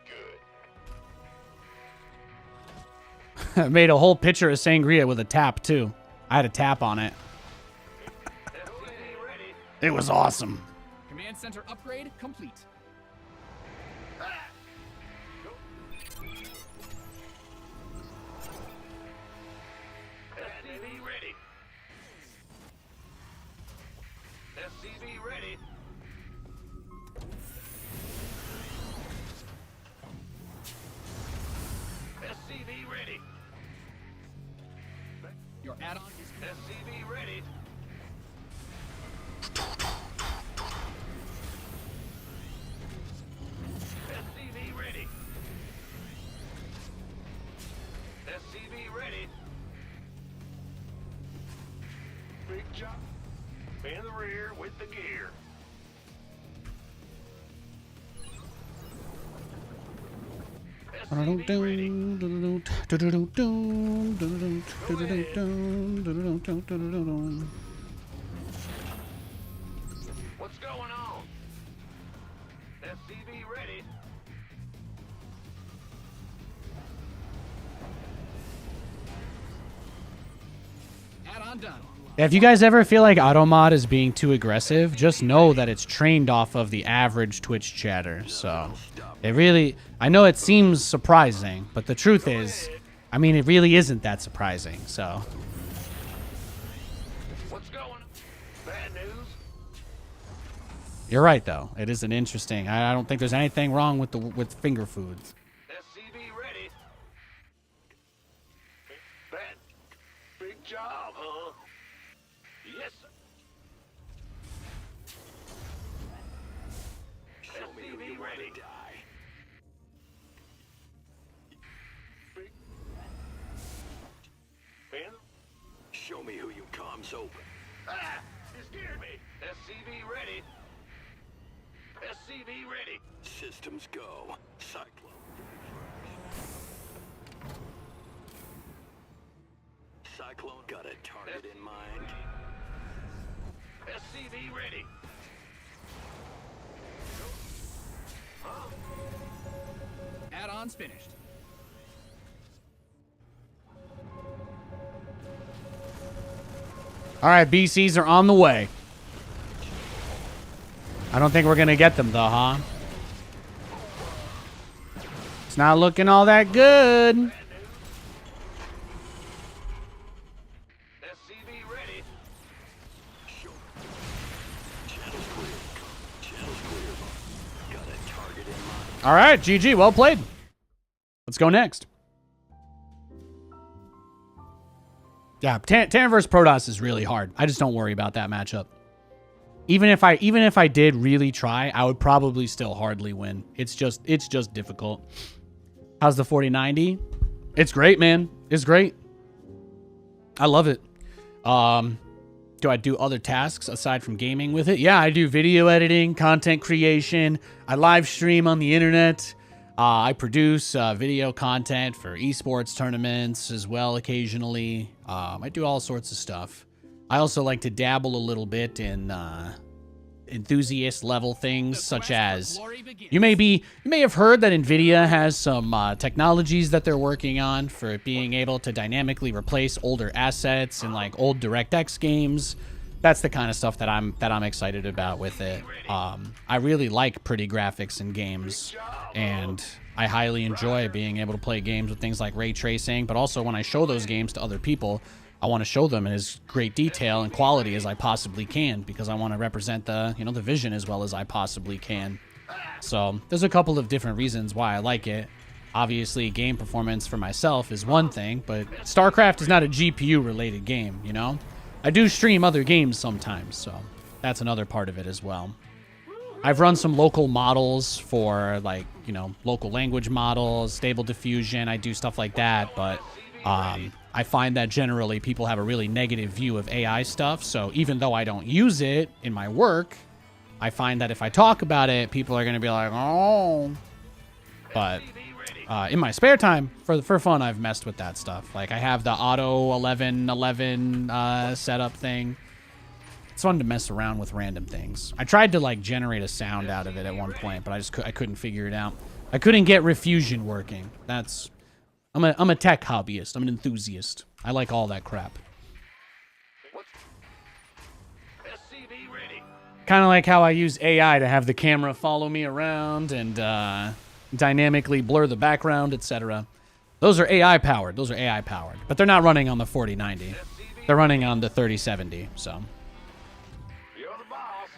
good. I made a whole pitcher of sangria with a tap, too. I had a tap on it. SCV ready. It was awesome. Command center upgrade complete. SCV ready. SCV ready. SCV ready. Your add-on is SCV ready. SCV ready. SCV ready. Big chop. In the rear with the gear. SCV ready. What's going on? SCV ready. add-on done. If you guys ever feel like AutoMod is being too aggressive, just know that it's trained off of the average Twitch chatter. So, it really, I know it seems surprising, but the truth is, I mean, it really isn't that surprising. So, What's going on? Bad news? you're right though. It is an interesting. I don't think there's anything wrong with finger foods. SCV ready. Bad. Big job, huh? Yes, sir. Show me who you SCV want ready. to die. Big. Ben? Show me who you comms open. Ah! You scared me. SCV ready. SCV ready. Systems go. Cyclone. Cyclone got a target in mind. SCV ready. Add-on's finished. All right, BCs are on the way. I don't think we're gonna get them though, huh? It's not looking all that good. SCV ready. Channel's clear. Channel's clear. Got a target in mind. All right, GG, well played. Let's go next. Yeah, Terran versus Protoss is really hard. I just don't worry about that matchup. Even if I did really try, I would probably still hardly win. It's just difficult. How's the 4090? It's great, man. It's great. I love it. Do I do other tasks aside from gaming with it? Yeah, I do video editing, content creation. I live stream on the internet. I produce video content for esports tournaments as well occasionally. I do all sorts of stuff. I also like to dabble a little bit in enthusiast level things, such as you may have heard that NVIDIA has some technologies that they're working on for being able to dynamically replace older assets in like old DirectX games. That's the kind of stuff that I'm excited about with it. I really like pretty graphics in games, and I highly enjoy being able to play games with things like ray tracing. But also, when I show those games to other people, I want to show them in as great detail and quality as I possibly can, because I want to represent the vision as well as I possibly can. So there's a couple of different reasons why I like it. Obviously, game performance for myself is one thing, but StarCraft is not a GPU related game, you know? I do stream other games sometimes, so that's another part of it as well. I've run some local models for like, local language models, stable diffusion. I do stuff like that, but I find that generally people have a really negative view of AI stuff. So even though I don't use it in my work, I find that if I talk about it, people are going to be like, oh. But in my spare time, for fun, I've messed with that stuff. Like I have the Auto 1111 setup thing. It's fun to mess around with random things. I tried to like generate a sound out of it at one point, but I couldn't figure it out. I couldn't get Refusion working. I'm a tech hobbyist. I'm an enthusiast. I like all that crap. Kind of like how I use AI to have the camera follow me around and dynamically blur the background, etc. Those are AI powered. But they're not running on the 4090. They're running on the 3070. So. You're the boss.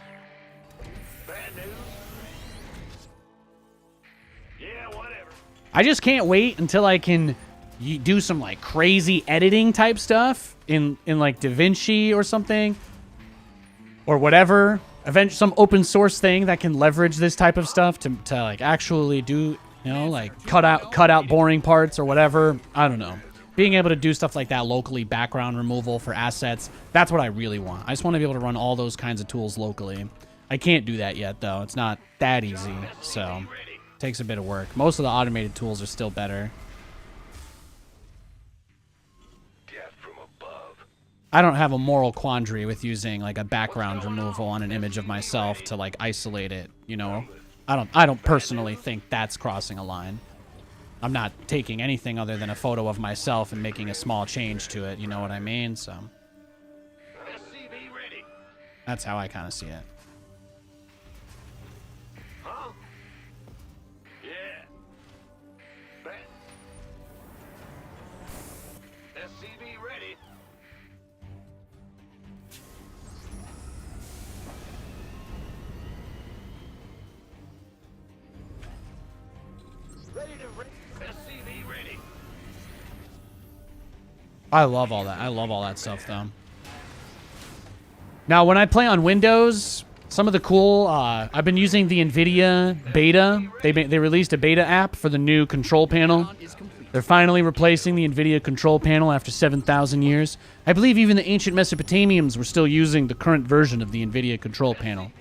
Bad news. Yeah, whatever. I just can't wait until I can do some like crazy editing type stuff in like DaVinci or something or whatever. Eventually, some open source thing that can leverage this type of stuff to like actually do, like cut out boring parts or whatever. I don't know. Being able to do stuff like that locally, background removal for assets, that's what I really want. I just want to be able to run all those kinds of tools locally. I can't do that yet, though. It's not that easy, so it takes a bit of work. Most of the automated tools are still better. I don't have a moral quandary with using like a background removal on an image of myself to like isolate it, I don't personally think that's crossing a line. I'm not taking anything other than a photo of myself and making a small change to it, you know what I mean? So that's how I kind of see it. I love all that. I love all that stuff, though. Now, when I play on Windows, some of the cool... I've been using the NVIDIA beta. They released a beta app for the new control panel. They're finally replacing the NVIDIA control panel after 7,000 years. I believe even the ancient Mesopotamians were still using the current version of the NVIDIA control panel.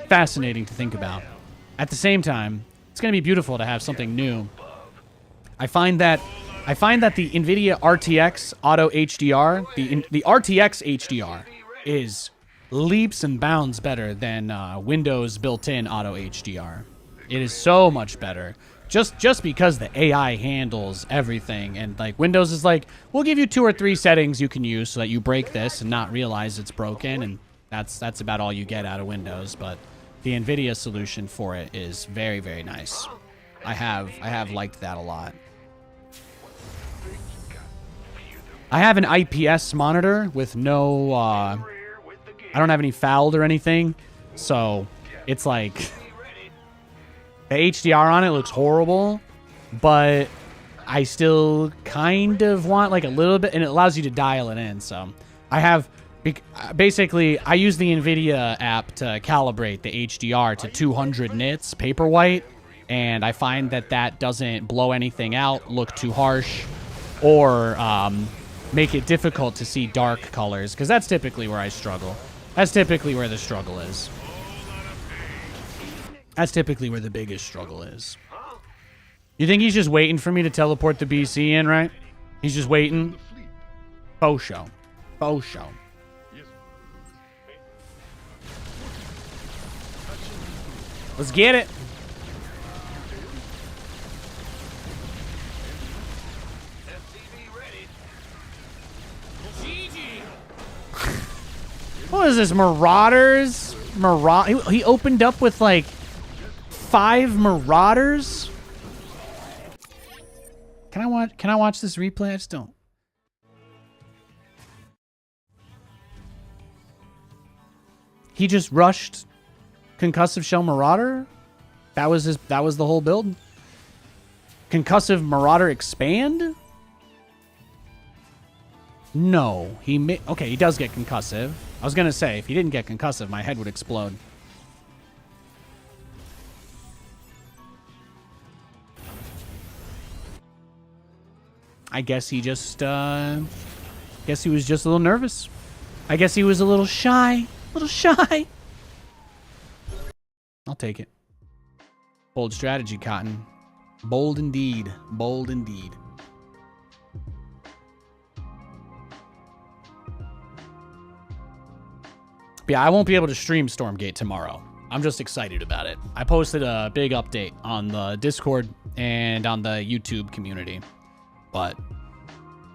Fascinating to think about. At the same time, it's going to be beautiful to have something new. I find that the NVIDIA RTX Auto HDR, the RTX HDR, is leaps and bounds better than Windows built-in Auto HDR. It is so much better, just because the AI handles everything, and like Windows is like, we'll give you 2 or 3 settings you can use so that you break this and not realize it's broken, and that's about all you get out of Windows. But the NVIDIA solution for it is very, very nice. I have liked that a lot. I have an IPS monitor with no, I don't have any fouled or anything, so it's like, the HDR on it looks horrible, but I still kind of want like a little bit, and it allows you to dial it in. So I have, basically, I use the NVIDIA app to calibrate the HDR to 200 nits, paper white, and I find that that doesn't blow anything out, look too harsh, or make it difficult to see dark colors, because that's typically where I struggle. That's typically where the struggle is. That's typically where the biggest struggle is. You think he's just waiting for me to teleport the BC in, right? He's just waiting. Faux show. Faux show. Let's get it. What is this, Marauders? He opened up with like 5 Marauders? Can I watch this replay? I just don't. He just rushed Concussive Shell Marauder? That was the whole build? Concussive Marauder Expand? No, okay, he does get concussive. I was gonna say, if he didn't get concussive, my head would explode. I guess he just, guess he was just a little nervous. I guess he was a little shy. I'll take it. Bold strategy, Cotton. Bold indeed. Bold indeed. But yeah, I won't be able to stream Stormgate tomorrow. I'm just excited about it. I posted a big update on the Discord and on the YouTube community. But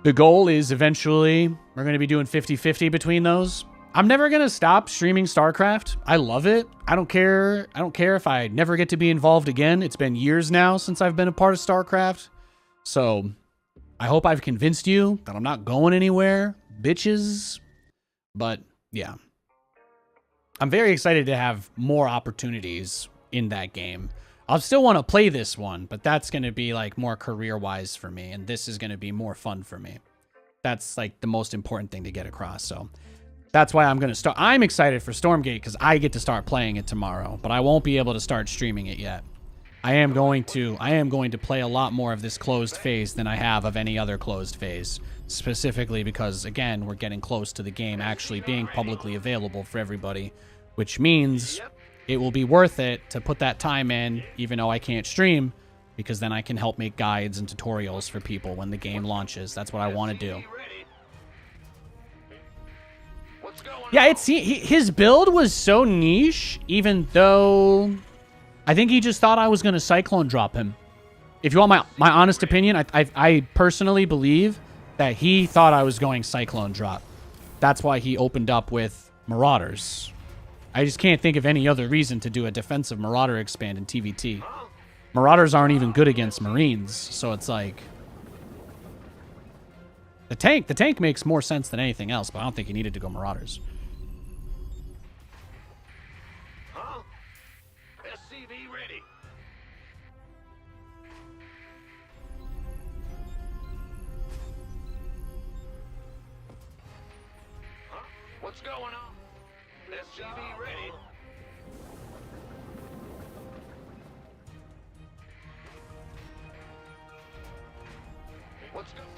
the goal is eventually we're going to be doing 50-50 between those. I'm never going to stop streaming StarCraft. I love it. I don't care if I never get to be involved again. It's been years now since I've been a part of StarCraft. So I hope I've convinced you that I'm not going anywhere, bitches. But yeah. I'm very excited to have more opportunities in that game. I'll still want to play this one, but that's going to be like more career-wise for me, and this is going to be more fun for me. That's like the most important thing to get across. So that's why I'm going to start. I'm excited for Stormgate because I get to start playing it tomorrow, but I won't be able to start streaming it yet. I am going to play a lot more of this closed phase than I have of any other closed phase, specifically because, again, we're getting close to the game actually being publicly available for everybody, which means it will be worth it to put that time in, even though I can't stream, because then I can help make guides and tutorials for people when the game launches. That's what I want to do. Yeah, his build was so niche, even though I think he just thought I was going to Cyclone drop him. If you want my honest opinion, I personally believe that he thought I was going Cyclone drop. That's why he opened up with Marauders. I just can't think of any other reason to do a defensive Marauder expand in TVT. Marauders aren't even good against Marines, so it's like the tank makes more sense than anything else, but I don't think he needed to go Marauders. SCV ready. What's going on? SCV ready. What's going on?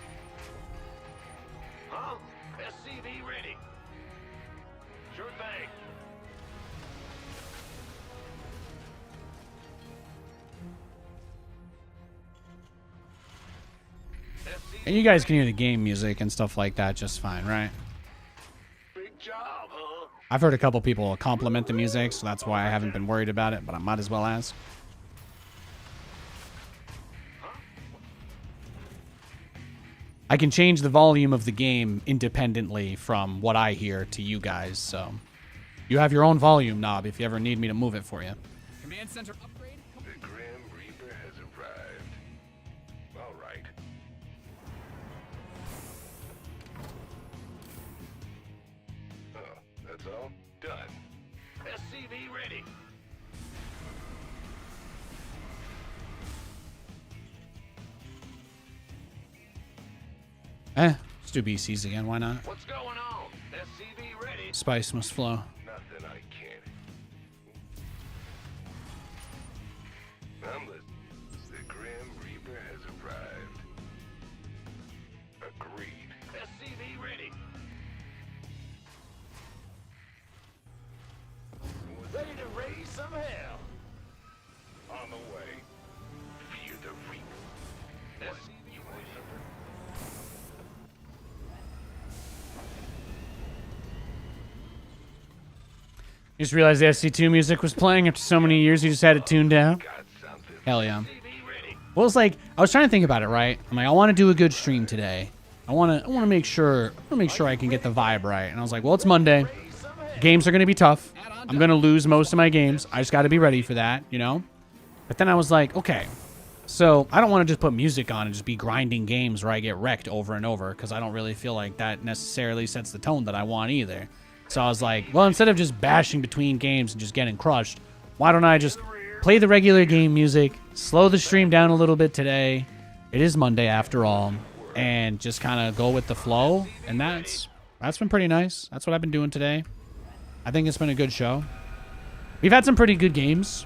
Huh? SCV ready. Sure thing. And you guys can hear the game music and stuff like that just fine, right? Big job, huh? I've heard a couple people compliment the music, so that's why I haven't been worried about it, but I might as well ask. I can change the volume of the game independently from what I hear to you guys, so you have your own volume knob if you ever need me to move it for you. Command center upgrade. The Grim Reaper has arrived. All right. Oh, that's all? Done. SCV ready. do BCs again. Why not? What's going on? SCV ready? Spice must flow. Nothing I can't. I'm listening. The Grim Reaper has arrived. Agreed. SCV ready. Ready to raise some hell. On the way. Fear the Reaper. SCV ready. You just realized the SC2 music was playing after so many years. You just had it tuned down. Got something. Hell yeah. SCV ready. Well, it's like I was trying to think about it, right? I'm like, I want to do a good stream today. I want to make sure I can get the vibe right. And I was like, well, it's Monday. Games are going to be tough. I'm going to lose most of my games. I just got to be ready for that, you know? But then I was like, okay. So I don't want to just put music on and just be grinding games where I get wrecked over and over, because I don't really feel like that necessarily sets the tone that I want either. So I was like, well, instead of just bashing between games and just getting crushed, why don't I just play the regular game music, slow the stream down a little bit today. It is Monday after all, and just kind of go with the flow. And that's been pretty nice. That's what I've been doing today. I think it's been a good show. We've had some pretty good games.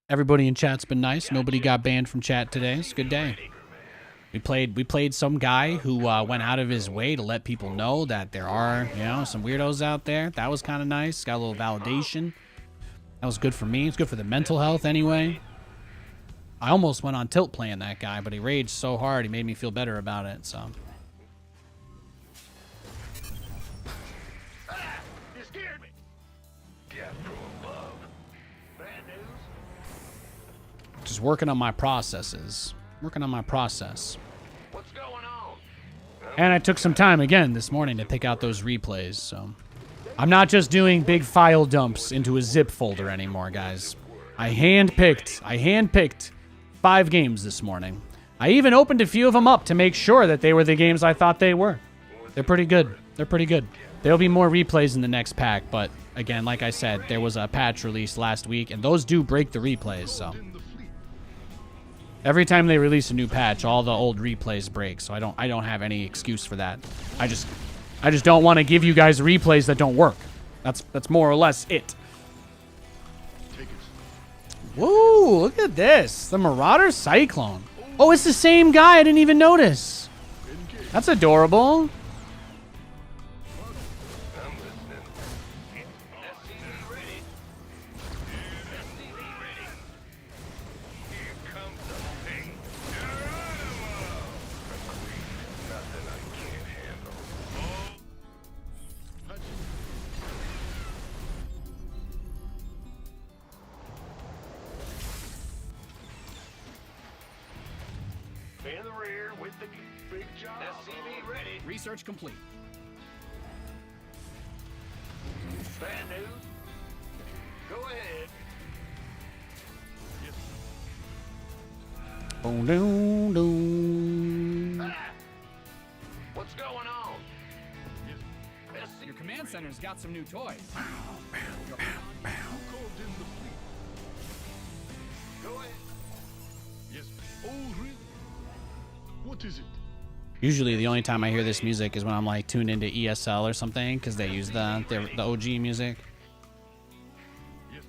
Everybody in chat's been nice. Nobody got banned from chat today. It's a good day. We played some guy who went out of his way to let people know that there are, you know, some weirdos out there. That was kind of nice. Got a little validation. That was good for me. It's good for the mental health anyway. I almost went on tilt playing that guy, but he raged so hard he made me feel better about it. So You scared me. Death from above. Bad news. just working on my processes. Working on my process. What's going on? And I took some time again this morning to pick out those replays, so I'm not just doing big file dumps into a zip folder anymore, guys. I handpicked 5 games this morning. I even opened a few of them up to make sure that they were the games I thought they were. They're pretty good. They're pretty good. There'll be more replays in the next pack, but again, like I said, there was a patch released last week, and those do break the replays, so every time they release a new patch, all the old replays break, so I don't have any excuse for that. I just don't want to give you guys replays that don't work. That's more or less it. Take it. Woo, look at this. The Marauder Cyclone. Oh, it's the same guy. I didn't even notice. That's adorable. I'm listening. SCV ready. SCV ready. Here comes the pain. Geronimo! Agreed. Nothing I can't handle. In the rear with the big job. SCV ready. Research complete. Bad news. Go ahead. Boom, doom, doom. What's going on? Your command center's got some new toys. Who called in the fleet? Go ahead. Yes. Oh, really? What is it? Usually the only time I hear this music is when I'm like tuned into ESL or something, because they use the OG music. Yes.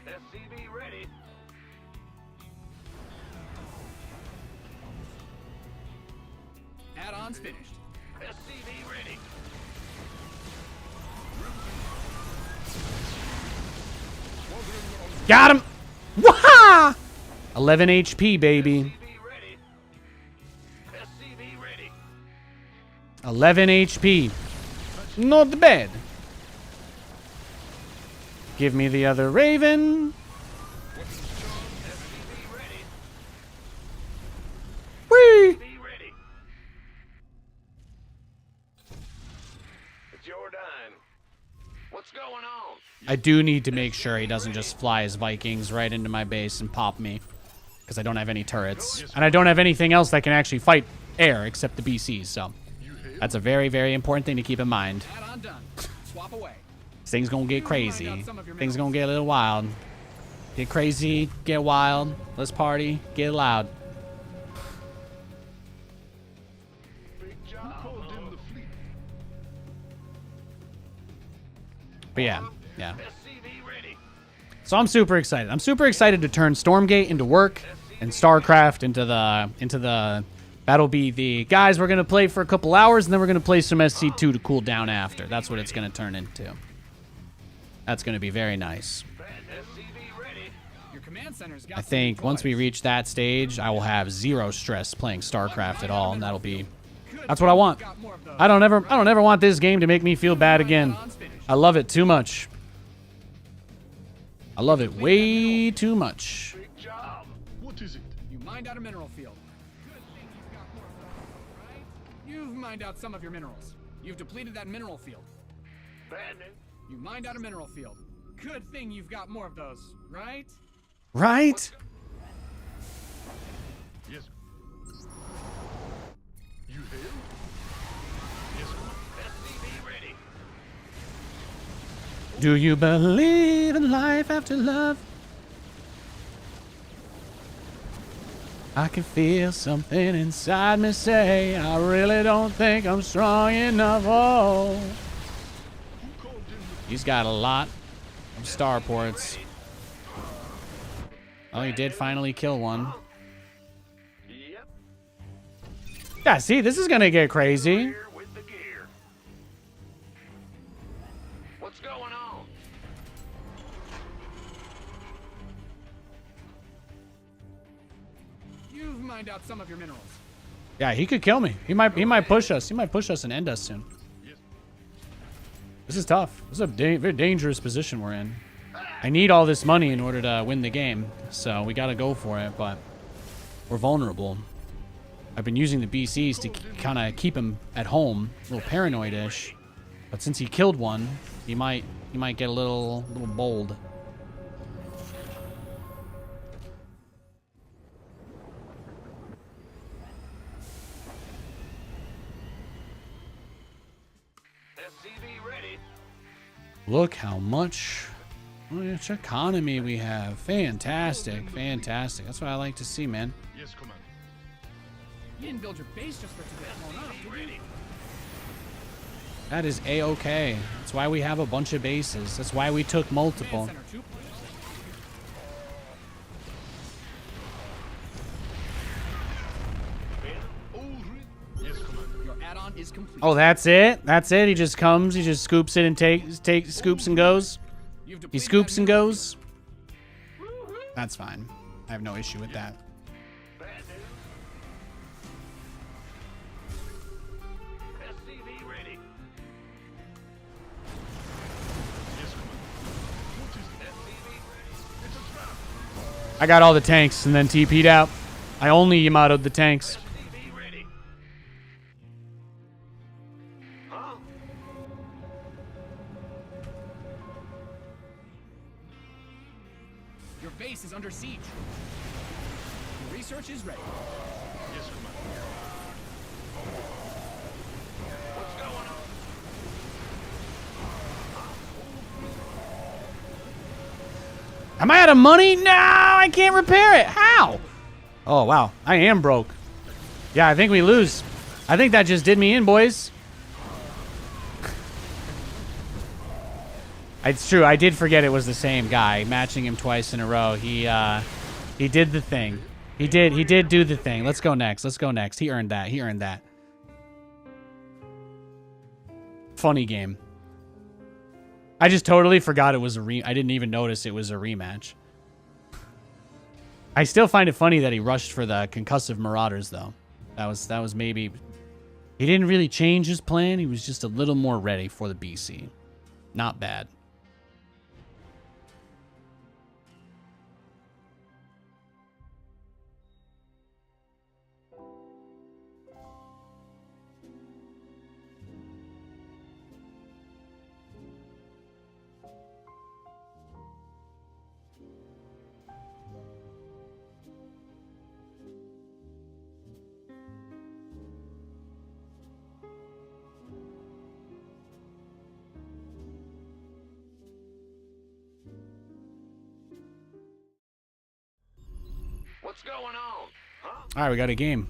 SCV ready. Add-ons finished. SCV ready. Got him! Wah! 11 HP, baby. SCV ready. SCV ready. 11 HP. Not bad. Give me the other Raven. SCV ready. Whee! SCV ready. It's your dime. What's going on? I do need to make sure he doesn't just fly his Vikings right into my base and pop me, because I don't have any turrets. And I don't have anything else that can actually fight air except the BCs, so that's a very, very important thing to keep in mind. Add-on done. Swap away. Things gonna get crazy. Things gonna get a little wild. Get crazy, get wild. Let's party, get loud. But yeah. SCV ready. So I'm super excited. I'm super excited to turn Stormgate into work and StarCraft into the that'll be the guys we're gonna play for a couple hours and then we're gonna play some SC2 to cool down after. That's what it's gonna turn into. That's gonna be very nice. SCV ready. Your command center's got I some think new once we toys. reach that stage, I will have zero stress playing StarCraft at all, and that'll be that's what I want. Got more of those. I don't ever want this game to make me feel bad again. I love it too much. I love it way too much. Big job. What is it? You mined out a mineral field. Good thing you've got more of those, right? You've mined out some of your minerals. You've depleted that mineral field. Bad news. You mined out a mineral field. Good thing you've got more of those, right? Right? Yes. You hail? Yes, command. SCV ready. Do you believe in life after love? I can feel something inside me say, I really don't think I'm strong enough. Oh, Who called in the he's got a lot of starports. Oh, he did finally kill one. Yep. Yeah, see, this is gonna get crazy. Here with the gear. What's going on? You've mined out some of your minerals. Yeah, he could kill me. He might push us. He might push us and end us soon. Yes. This is tough. This is a very dangerous position we're in. I need all this money in order to win the game, so we gotta go for it, but we're vulnerable. I've been using the BCs to kind of keep him at home, a little paranoid-ish, but since he killed one, he might get a little bold. SCV ready. Look how much economy we have. Fantastic, fantastic. That's what I like to see, man. Yes, command. You didn't build your base just for it to get blown up, did you? That is A-okay. That's why we have a bunch of bases. That's why we took multiple. Command center 2. All ready? Yes, command. Your add-on is complete. Oh, that's it? That's it? He just comes, he just scoops it and scoops and goes? You've He depleted scoops that and mineral goes? That's fine. I have no issue with that. Bad news. SCV ready. Yes, command. What is it? SCV ready. It's a trap. I got all the tanks and then TP'd out. I only Yamato'd the tanks. SCV ready. Huh? Your base is under siege. Your research is ready. Yes, command. What's going on? Am I out of money? No, I can't repair it. How? Oh, wow. I am broke. Yeah, I think we lose. I think that just did me in, boys. It's true. I did forget it was the same guy. Matching him twice in a row. He did the thing. He did do the thing. Let's go next. Let's go next. He earned that. He earned that. Funny game. I just totally forgot it was I didn't even notice it was a rematch. I still find it funny that he rushed for the concussive Marauders, though. That was maybe... He didn't really change his plan. He was just a little more ready for the BC. Not bad. What's going on? Huh? All right, we got a game.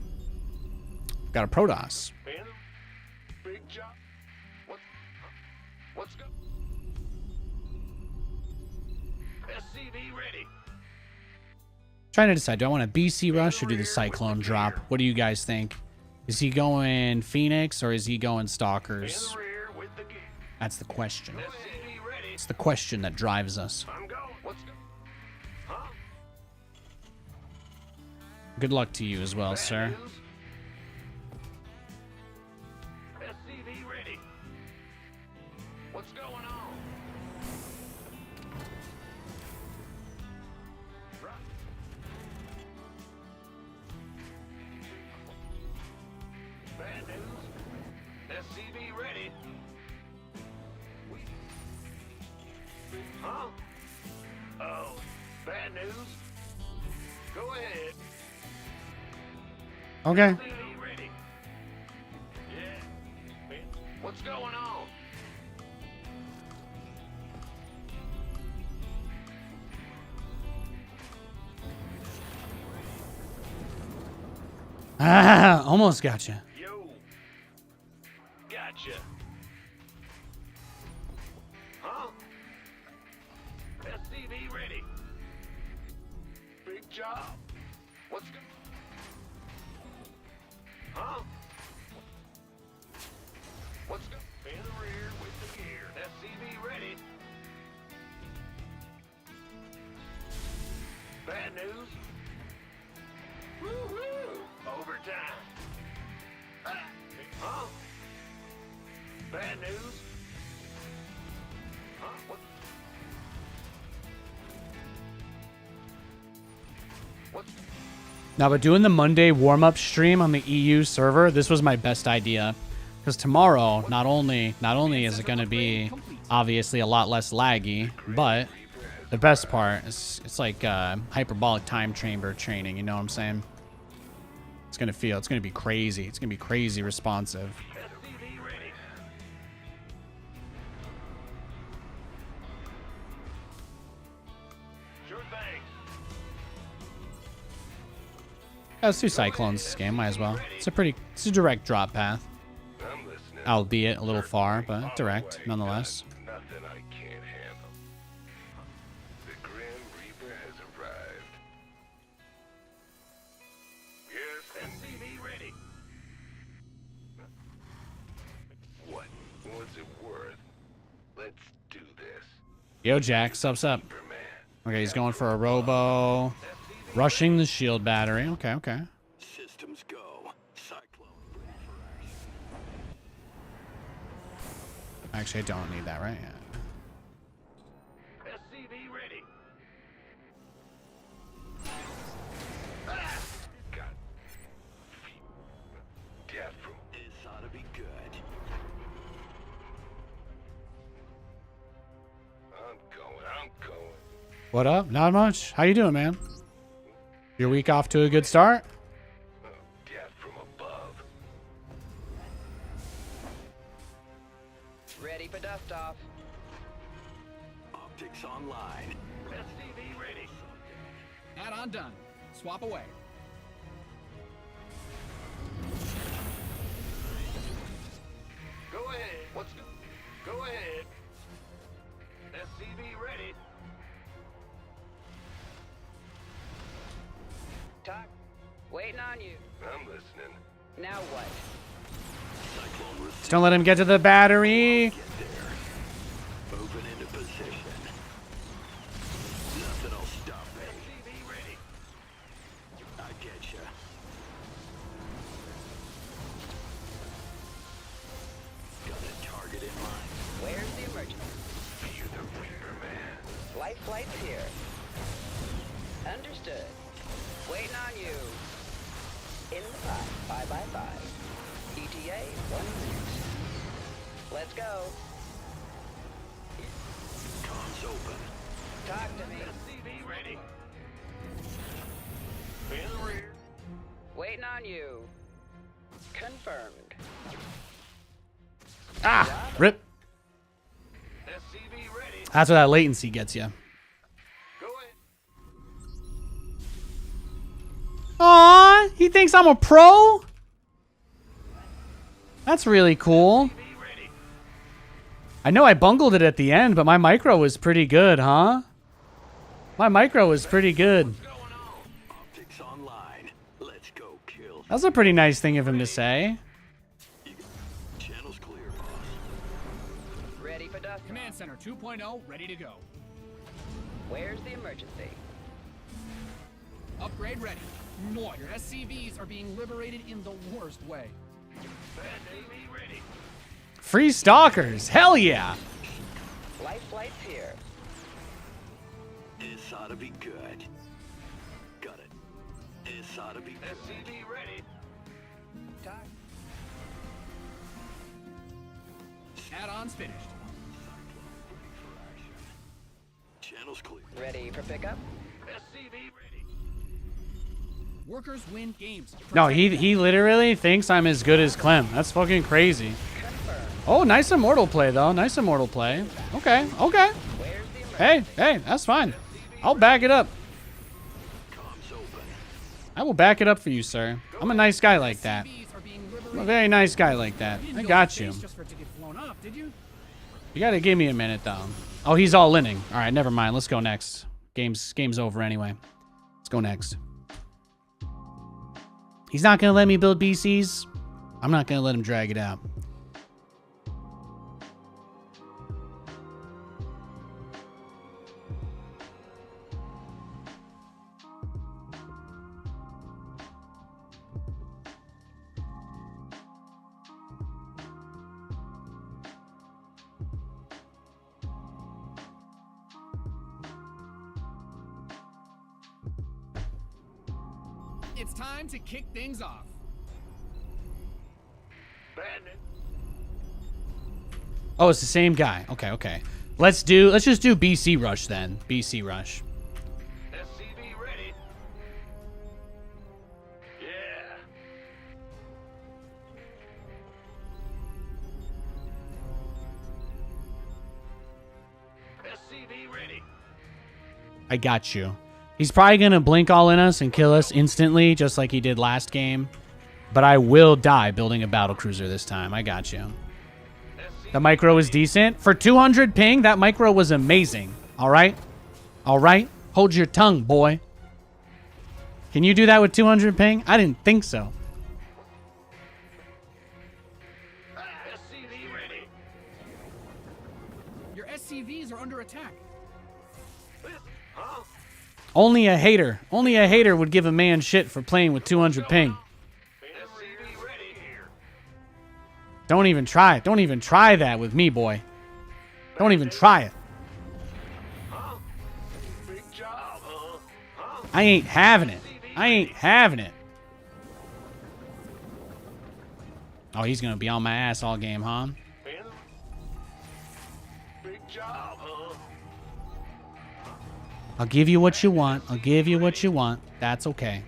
Got a Protoss. Phantom? Big job? What's go? SCV ready. Trying to decide, do I want a BC rush or do the Cyclone drop? What do you guys think? Is he going Phoenix or is he going In Stalkers? the rear with the gear. That's the question. SCV ready. It's the question that drives us. I'm going. Let's go. Huh? Good luck to you as well, Bad sir. news? SCV ready. What's going on? Right. Bad news. SCV ready. We. Huh? Oh, bad news. Go ahead. Okay. SCV ready. Yeah. What's going on? Ah, almost got you. Yo. Gotcha. Huh? SCV ready. Big job. What's go? Huh? What's go? In the rear with the gear. SCV ready. Bad news. Woo-hoo! Overtime. Ah. Huh? Bad news. Huh? What? What's? Now, but doing the Monday warm-up stream on the EU server, this was my best idea. Because tomorrow, not only is it going to be obviously a lot less laggy, but the best part is it's like hyperbolic time chamber training, you know what I'm saying? It's going to be crazy. It's going to be crazy responsive. SCV ready. Sure thing. Let's do Cyclones this game, might as well. It's a direct drop path. I'm listening. Albeit a little far, but direct nonetheless. Nothing I can't handle. The Grim Reaper has arrived. Yes, SCV ready. What's it worth? Let's do this. Yo, Jack, subs up. Superman. Okay, he's going for a robo. Rushing the shield battery. Okay, okay. Systems go. Cyclone ready for action. Actually, I don't need that, right? Yeah. SCV ready. Ah! God. Death from This ought to be good. I'm going. What up? Not much. How you doing, man? Your week off to a good start? Death from above. Ready for dust off. Optics online. SCV ready. Add-on done. Swap away. Go ahead. Go ahead. SCV ready. Talk. Waiting on you. I'm listening. Now what? Cyclone receiver. Just don't let him get to the battery. Get there. Moving into position. Nothing'll stop me. SCV ready. I get ya. Got a target in mind. Where's the emergency? Fear the Reaper, man. Life flight's here. Understood. Waiting on you. In the 5x5. ETA 1-6. Let's go. Comms open. Talk to me. SCV ready. In the rear. Waiting on you. Confirmed. Ah, rip. SCV ready. That's what that latency gets you. Go ahead. Aw, he thinks I'm a pro? That's really cool. SCV ready. I know I bungled it at the end, but my micro was pretty good, huh? My micro was pretty good. Optics online. Let's go, kill. That was a pretty nice thing of him to say. Channel's clear, boss. Ready for dust. Command Center 2.0, ready to go. Where's the emergency? Upgrade ready. More. Your SCVs are being liberated in the worst way. Free stalkers. Hell yeah. Life flight's here. This ought to be good. Got it. This ought to be good. SCV ready. Time. Add-ons finished. Channel's clear. Ready for pickup? SCV ready. Workers win games. No, he literally thinks I'm as good as Clem. That's fucking crazy. Oh, nice immortal play though. Nice immortal play. Okay, okay. Where's the emergency? Hey, that's fine. I'll back it up. Comms open. I will back it up for you, sir. I'm a nice guy like that. SCVs are being I'm a liberated. very nice guy like that. You didn't I build got a you. base just for it to get blown up, did you? You gotta give me a minute though. Oh, he's all inning. All right, never mind. Let's go next. Game's over anyway. Let's go next. He's not gonna let me build BCs. I'm not gonna let him drag it out. It's time to kick things off. Oh, it's the same guy. Okay, okay. Let's just do BC Rush then. BC Rush. SCV ready. Yeah. SCV ready. I got you. He's probably gonna blink all in us and kill us instantly, just like he did last game. But I will die building a battle cruiser this time. I got you. The micro was decent. For 200 ping, that micro was amazing. All right? All right? Hold your tongue, boy. Can you do that with 200 ping? I didn't think so. SCV ready. Your SCVs are under attack. Huh? Only a hater would give a man shit for playing with 200 ping. SCV ready here. Don't even try it. Don't even try that with me, boy. Don't even try it. Big job, huh? Huh? I ain't having it. I ain't having it. Oh, he's gonna be on my ass all game, huh? Big job, huh? I'll give you what you want. I'll give you what you want. That's okay.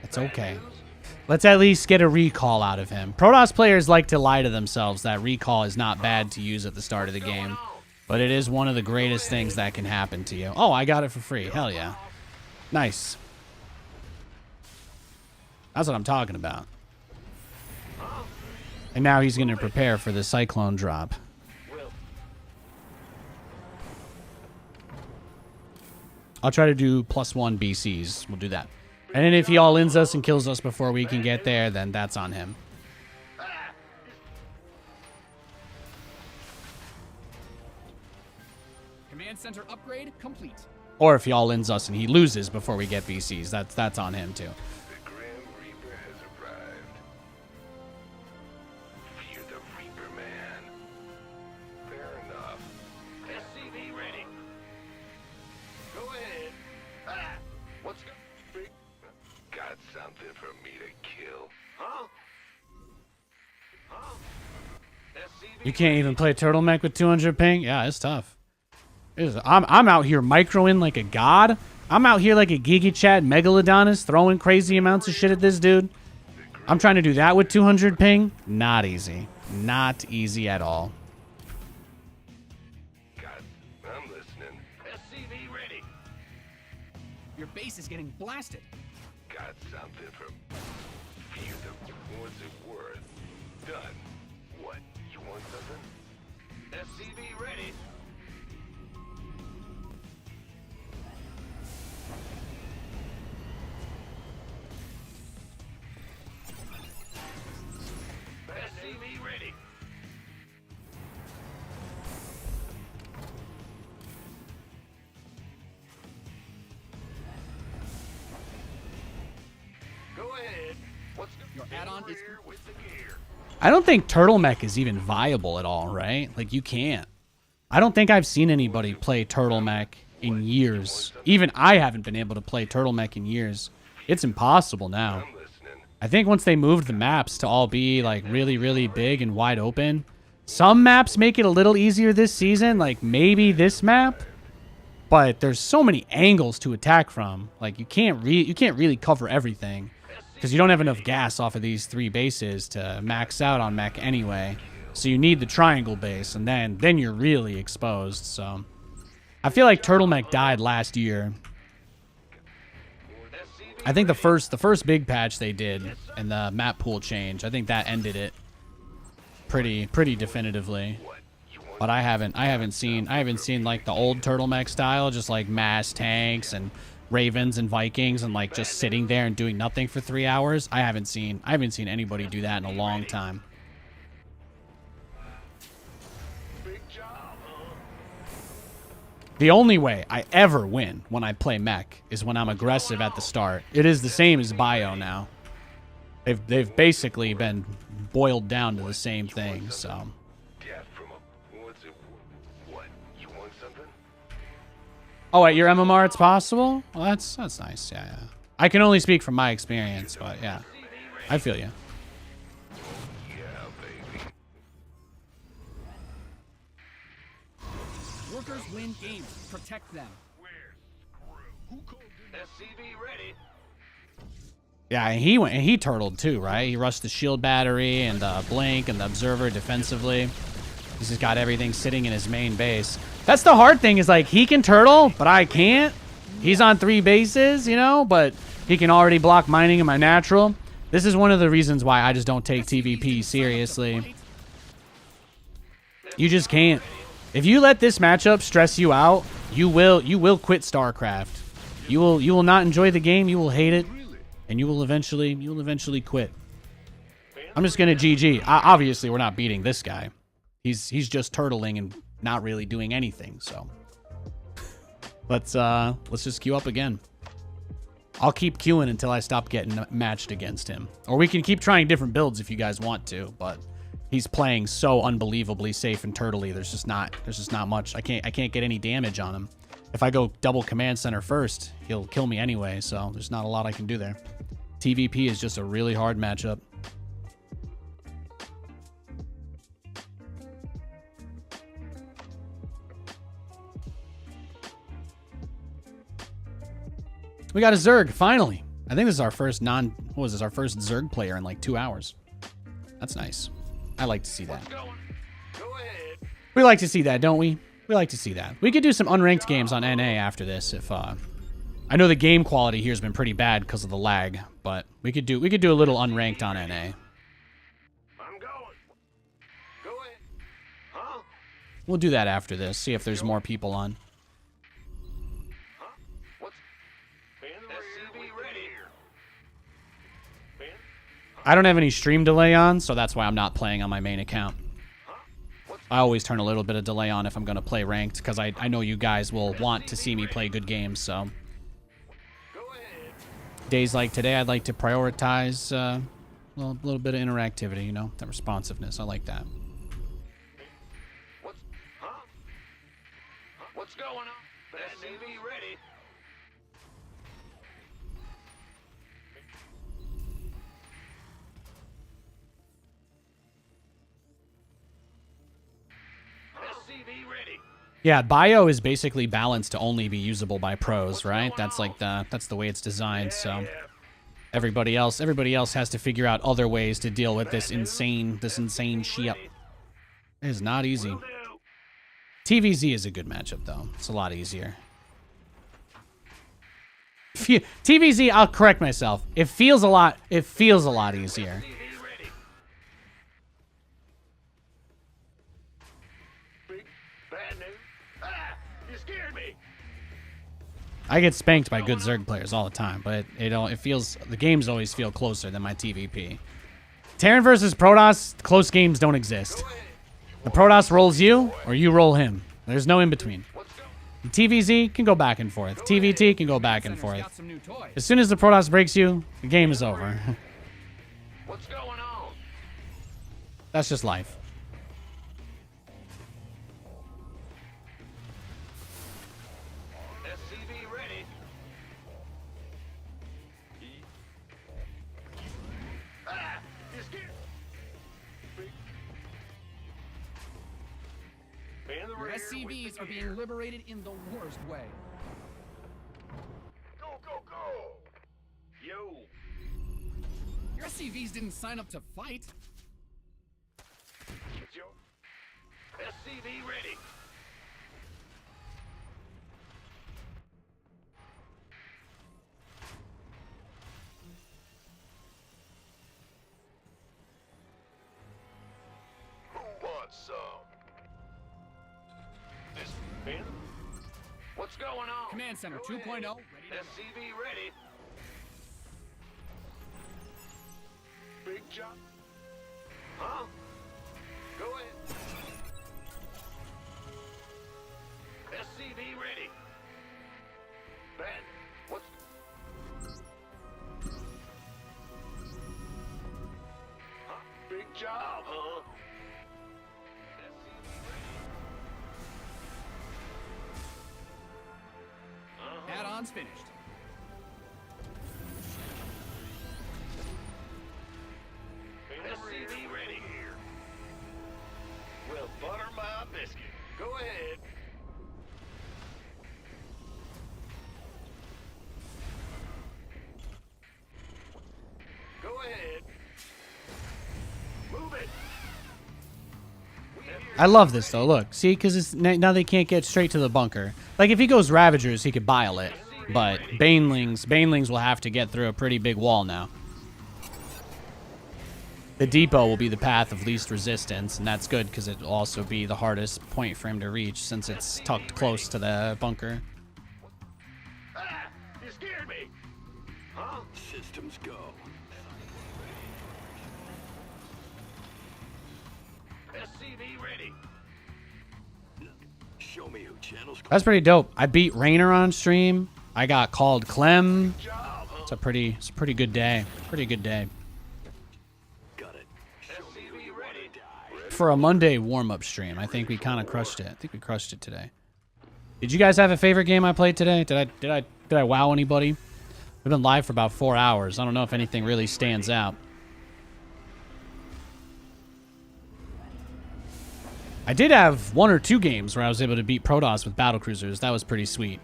That's okay. Let's at least get a recall out of him. Protoss players like to lie to themselves that recall is not bad to use at the start of the game. But it is one of the greatest things that can happen to you. Oh, I got it for free. Hell yeah. Nice. That's what I'm talking about. And now he's going to prepare for the Cyclone drop. I'll try to do +1 BCs. We'll do that. And then if he all-ins us and kills us before we can get there, then that's on him. Command center upgrade complete. Or if he all-ins us and he loses before we get BCs, that's on him too. The Grim Reaper has arrived. Fear the Reaper, man. Fair enough. SCV ready. Go ahead. Ah! What's big? Got something for me to kill? Huh? Huh? SCV You can't even play Turtle Mech with 200 ping? Yeah, it's tough. I'm out here microing like a god. I'm out here like a Giga Chat Megalodonus throwing crazy amounts of shit at this dude. I'm trying to do that with 200 ping. Not easy. Not easy at all. God, I'm listening. SCV ready. Your base is getting blasted. Got something from fear the what's it worth? Done. What? You want something? SCV ready. ahead. What's Your add-on is here with the gear? I don't think Turtle Mech is even viable at all, right? Like, you can't. I don't think I've seen anybody play Turtle Mech in years. Even I haven't been able to play Turtle Mech in years. It's impossible now. I'm listening. I think once they moved the maps to all be, like, really, really big and wide open, some maps make it a little easier this season, like maybe this map, but there's so many angles to attack from. Like, you can't really cover everything because you don't have enough gas off of these 3 bases to max out on mech anyway. So you need the triangle base, and then you're really exposed. So I feel like Turtle Mech died last year. I think the first big patch they did and the map pool change, I think that ended it pretty definitively. But I haven't seen like the old Turtle Mech style, just like mass tanks and Ravens and Vikings and like just sitting there and doing nothing for 3 hours. I haven't seen anybody do that in a long time. The only way I ever win when I play mech is when I'm aggressive at the start. It is the same as bio now. They've basically been boiled down to the same thing, so. Yeah, from a, what's it? What? You want something? Oh, at your MMR it's possible? Well, that's nice. Yeah. I can only speak from my experience, but yeah. I feel you. Yeah, baby. workers win games. Protect them. SCV ready. Yeah, and he turtled too, right? He rushed the shield battery and the blink and the observer defensively. He's just got everything sitting in his main base. That's the hard thing, is like he can turtle, but I can't. He's on 3 bases, you know, but he can already block mining in my natural. This is one of the reasons why I just don't take TVP seriously. You just can't. If you let this matchup stress you out, you will quit StarCraft. You will not enjoy the game, you will hate it, and you will eventually quit. I'm just gonna GG. Obviously, we're not beating this guy. He's just turtling and not really doing anything. So let's just queue up again. I'll keep queuing until I stop getting matched against him, or we can keep trying different builds if you guys want to. But he's playing so unbelievably safe and turtley. There's just not much. I can't get any damage on him. If I go double command center first, he'll kill me anyway. So there's not a lot I can do there. TVP is just a really hard matchup. We got a Zerg, finally. I think this is our first our first Zerg player in like 2 hours. That's nice. I like to see that. Go ahead. We like to see that, don't we? We like to see that. We could do some unranked games on NA after this if I know the game quality here has been pretty bad because of the lag, but we could do a little unranked on NA. I'm going. Go ahead. Huh? We'll do that after this, see if there's more people on. What's SCV ready? I don't have any stream delay on, so that's why I'm not playing on my main account. I always turn a little bit of delay on if I'm going to play ranked, because I know you guys will want to see me play good games, so. Days like today, I'd like to prioritize a little bit of interactivity, you know, that responsiveness. I like that. What's going on? SCV ready. SCV ready. Yeah, bio is basically balanced to only be usable by pros, right? That's like that's the way it's designed. So everybody else has to figure out other ways to deal with this insane shit. It is not easy. TVZ is a good matchup though. It's a lot easier. TVZ, I'll correct myself. It feels a lot easier. Bad news. Ah, you scared me. I get spanked by good Zerg players all the time, but it feels, the games always feel closer than my TVP. Terran versus Protoss, close games don't exist. The Protoss rolls you, or you roll him. There's no in between. TVZ can go back and forth. TVT can go back and Center's forth. got some new toys. As soon as the Protoss breaks you, the game is over. What's going on? That's just life. SCV ready. Ah! You scared? In the Your rear with SCVs the are gear. being liberated in the worst way. Go, go, go! Yo! Your SCVs didn't sign up to fight. It's your SCV ready. Who wants some? This man? What's going on? Command Center Go 2.0 ahead. ready to go. SCV ready. Big job. Huh? Go ahead. SCV ready. Ben, what's... Huh? Big job, huh? SCV ready. Add-ons finished. SCV ready here. Well, butter my biscuit. Go ahead. Go ahead. Move it. I love this though. Look, see, because now they can't get straight to the bunker. Like if he goes Ravagers, he could bile it, but Banelings will have to get through a pretty big wall now. The depot will be the path of least resistance, and that's good because it'll also be the hardest point for him to reach since it's tucked close to the bunker. Ah! You scared me. Huh? Systems go. SCV ready. Show me who channels. That's pretty dope. I beat Rainer on stream. I got called Clem. Job, huh? It's a pretty good day. Pretty good day. Got it. SCV ready. For a Monday warm-up stream, I think we kind of crushed it. I think we crushed it today. Did you guys have a favorite game I played today? Did I wow anybody? We've been live for about 4 hours. I don't know if anything really stands out. I did have 1 or 2 games where I was able to beat Protoss with battlecruisers. That was pretty sweet.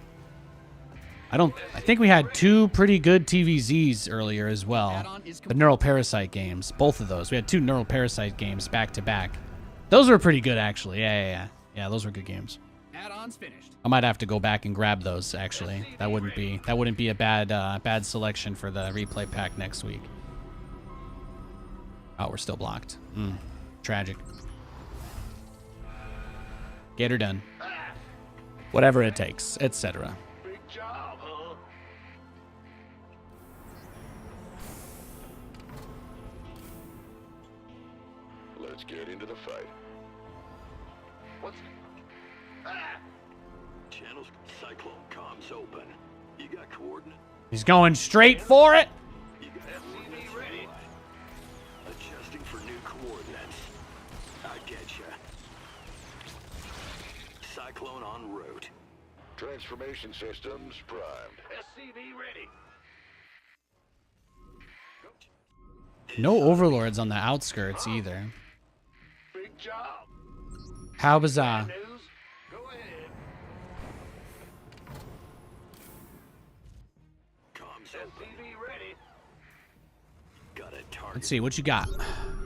I think we had 2 pretty good TVZs earlier as well. The Neural Parasite games. Both of those. We had 2 Neural Parasite games back to back. Those were pretty good actually. Yeah, those were good games. Add-ons finished. I might have to go back and grab those actually. That wouldn't be a bad selection for the replay pack next week. Oh, we're still blocked. Tragic. Get her done. Whatever it takes, etc. Big job, huh? Let's get into the fight. What's... Ah! Channels Cyclone comms open. You got coordinates? He's going straight for it. You got SCV ready. Adjusting for new coordinates. I getcha. Cyclone en route. Transformation systems primed. SCV ready. No overlords on the outskirts either. Big job. How bizarre. News? Go ahead. Comms SCV ready. Got a target. Let's see what you got.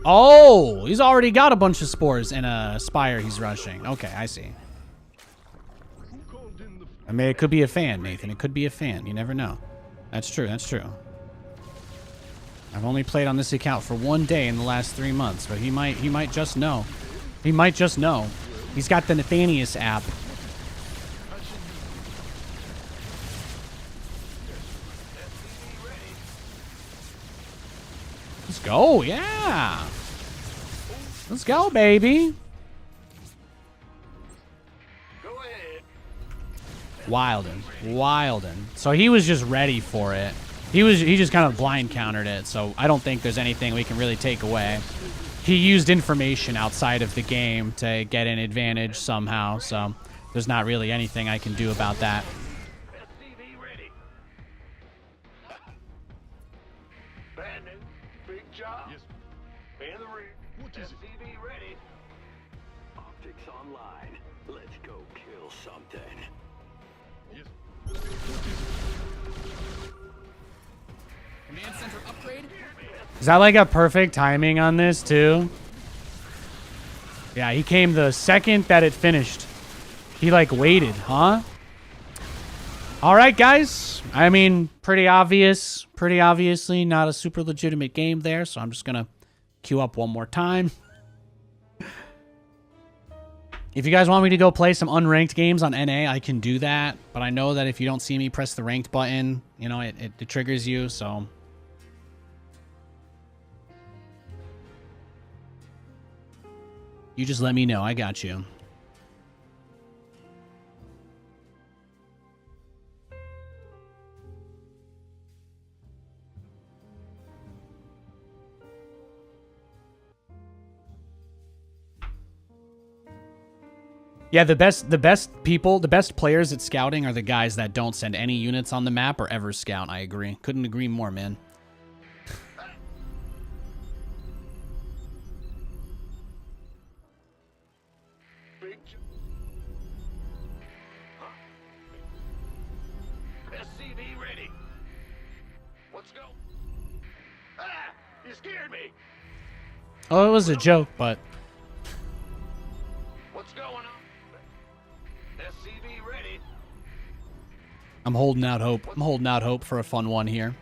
Oh, he's already got a bunch of spores and a spire he's rushing. Okay, I see. Who called in the I mean, it could be a fan, Nathan. It could be a fan. You never know. That's true. That's true. I've only played on this account for 1 day in the last 3 months, but he might just know. He might just know. He's got the Nathanias app. Let's go, yeah. Let's go, baby. Go ahead. Wildin'. So he was just ready for it. He just kind of blind countered it, so I don't think there's anything we can really take away. He used information outside of the game to get an advantage somehow, so there's not really anything I can do about that. SCV ready. Bad news. Big job. Yes. In the rear. What is it? SCV ready. Optics online. Let's go kill something. Yes. Command center upgrade. Is that like a perfect timing on this too? Yeah, he came the second that it finished. He like waited, huh? All right, guys. I mean, pretty obviously not a super legitimate game there, so I'm just gonna queue up one more time. If you guys want me to go play some unranked games on NA, I can do that, but I know that if you don't see me press the ranked button, you know, it triggers you, so... You just let me know. I got you. Yeah, the best people, the best players at scouting are the guys that don't send any units on the map or ever scout. I agree. Couldn't agree more, man. SCV ready. Let's go. Ah! You scared me. Oh, it was a joke, but What's going on? SCV ready. I'm holding out hope. I'm holding out hope for a fun one here.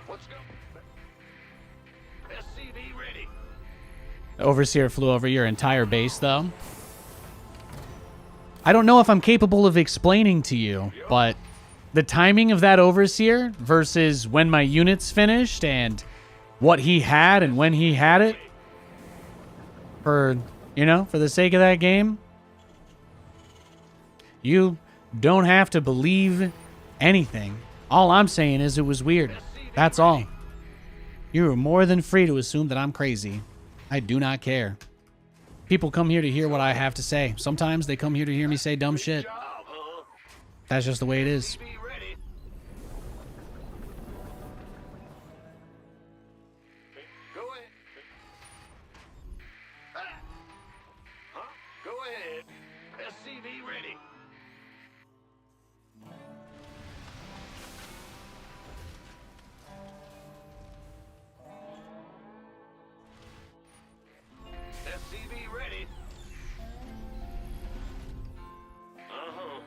Let's go. SCV ready. The Overseer flew over your entire base, though. I don't know if I'm capable of explaining to you, but the timing of that Overseer versus when my units finished and what he had and when he had it for, you know, for the sake of that game, you don't have to believe anything. All I'm saying is it was weird. That's all. You are more than free to assume that I'm crazy. I do not care. People come here to hear what I have to say. Sometimes they come here to hear me say dumb shit. Job, huh? That's just the way it is. SCV ready. Go ahead. Ah! Huh? Go ahead. SCV ready. SCV ready. Uh-huh.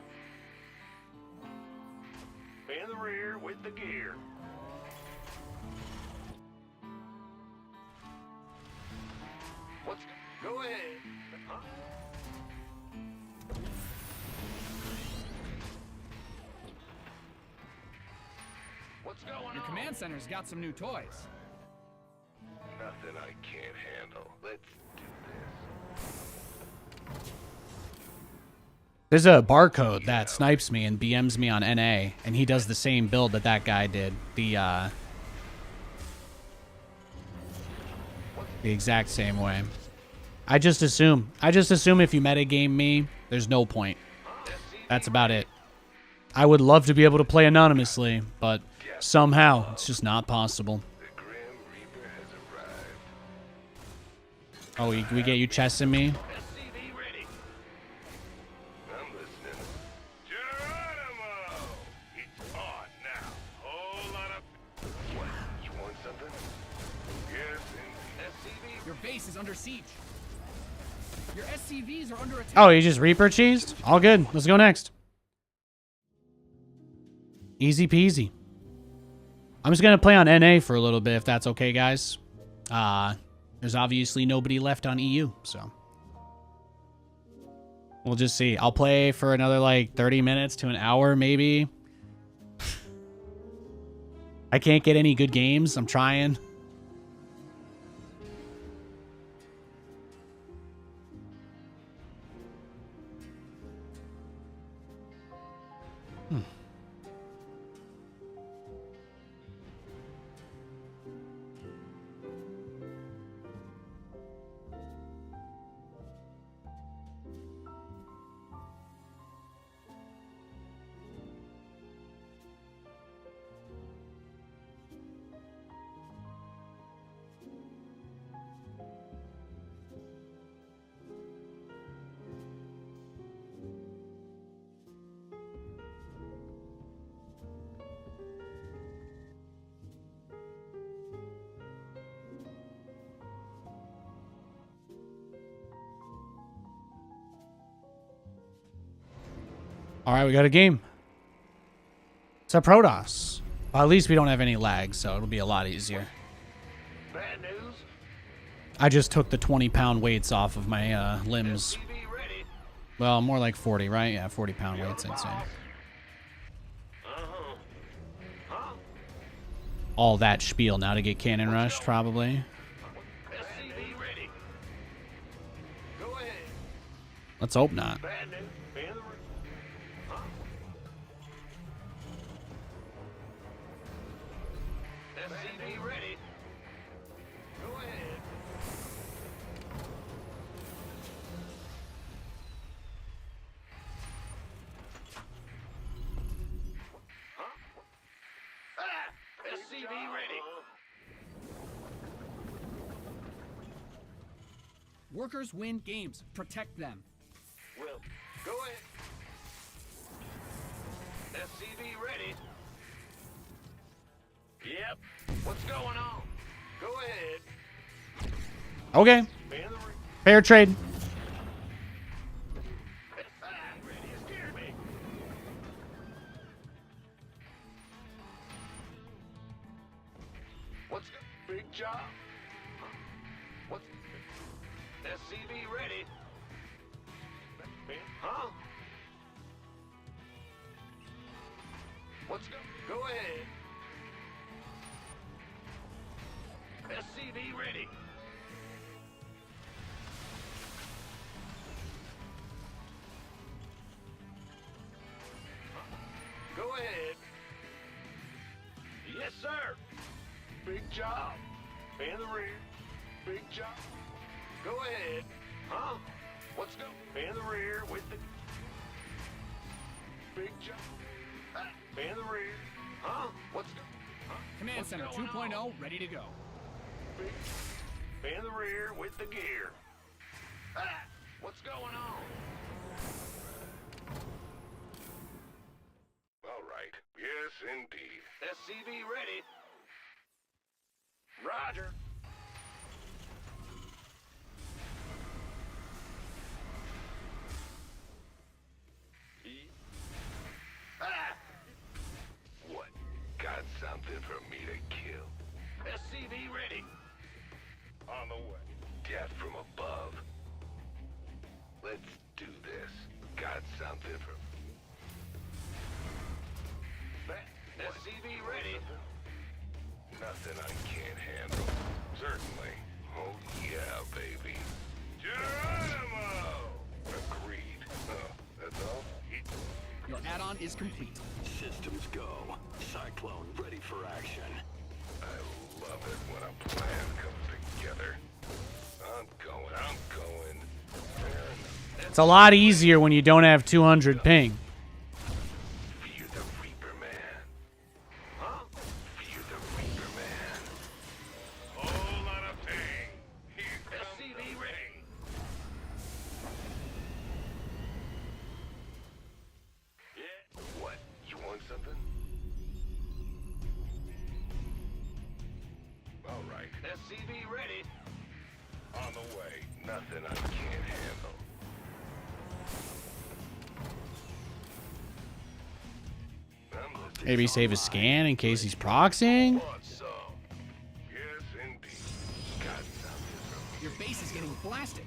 In the rear with the gear. Let's go ahead. Huh? What's going Your on? command center's got some new toys. Nothing I can't handle. Let's do this. There's a barcode that snipes me and BMs me on NA, and he does the same build that that guy did. The exact same way. I just assume if you metagame me, there's no point. That's about it. I would love to be able to play anonymously, but somehow it's just not possible. The Grim Reaper has arrived. Oh, we get you chesting me? SCV ready. I'm listening. Geronimo! It's on now. Whole lot of... What? You want something? Yes, SCV. Your base is under siege. Your SCVs are under attack. Oh, you just Reaper cheesed? All good. Let's go next. Easy peasy. I'm just going to play on NA for a little bit, if that's okay, guys. There's obviously nobody left on EU, so. We'll just see. I'll play for another, like, 30 minutes to an hour, maybe. I can't get any good games. I'm trying. All right, we got a game. It's a Protoss. Well, at least we don't have any lag, so it'll be a lot easier. Bad news. I just took the 20-pound weights off of my limbs. SCV ready. Well, more like 40, right? Yeah, 40-pound weights, I'd say. All that spiel now to get cannon rushed, probably. SCV ready. Go ahead. Let's hope not. Bad news. Fan the room. Huh? SCV ready. Go ahead. SCV ready. Workers win games. Protect them. Will, go ahead. SCV ready. Yep. What's going on? Go ahead. Okay. Fan the room. Fair trade. Ready to scare me. What's go? Big job. What's SCV ready? Huh? What's go? Go ahead. SCV ready. Go ahead. Yes, sir. Big job. In the rear. Big job. Go ahead. Huh? What's go? In the rear with the big job. In the rear. Huh? What's go? Huh? Command What's Center going 2.0 on? ready to go. Big in the rear with the gear. What's going on? All right. Yes, indeed. SCV ready. Roger. What? Got something for me to kill? SCV ready. On the way. Death from above. Let's do this. Got something for... SCV ready. Nothing I can't handle. Certainly. Oh yeah, baby. Geronimo! Agreed. Oh, that's all? Your add-on is complete. Systems go. Cyclone ready for action. I love it when a plan comes together. I'm going. Fair enough. It's a lot easier when you don't have 200 ping. Fear the Reaper Man. Huh? Fear the Reaper Man. Whole lot of ping. Here comes SCV ready. Yeah. What? You want something? All right. SCV ready. On the way. Nothing I can't handle. Maybe save a scan in case he's proxying. Yes, indeed. Got something from Your base is getting blasted.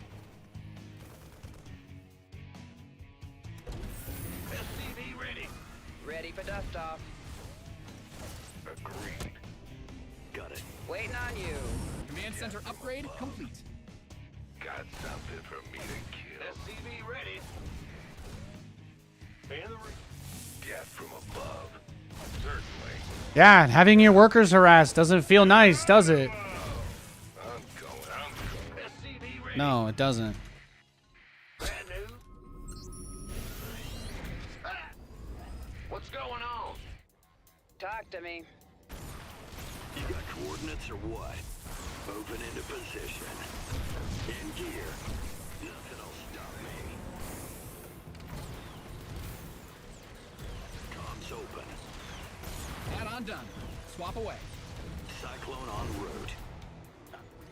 SCV ready. Ready for dust off. Agreed. Got it. Waiting on you. Command Center upgrade complete. Got something for me to kill. SCV ready. In the ring. death from above. Certainly. Yeah, having your workers harassed doesn't feel nice, does it? I'm going. SCV ready. No, it doesn't. Bad news. Ah! What's going on? Talk to me. You got coordinates or what? Moving into position. In gear. Nothing'll stop me. Comms open. Add-on done. Swap away. Cyclone en route.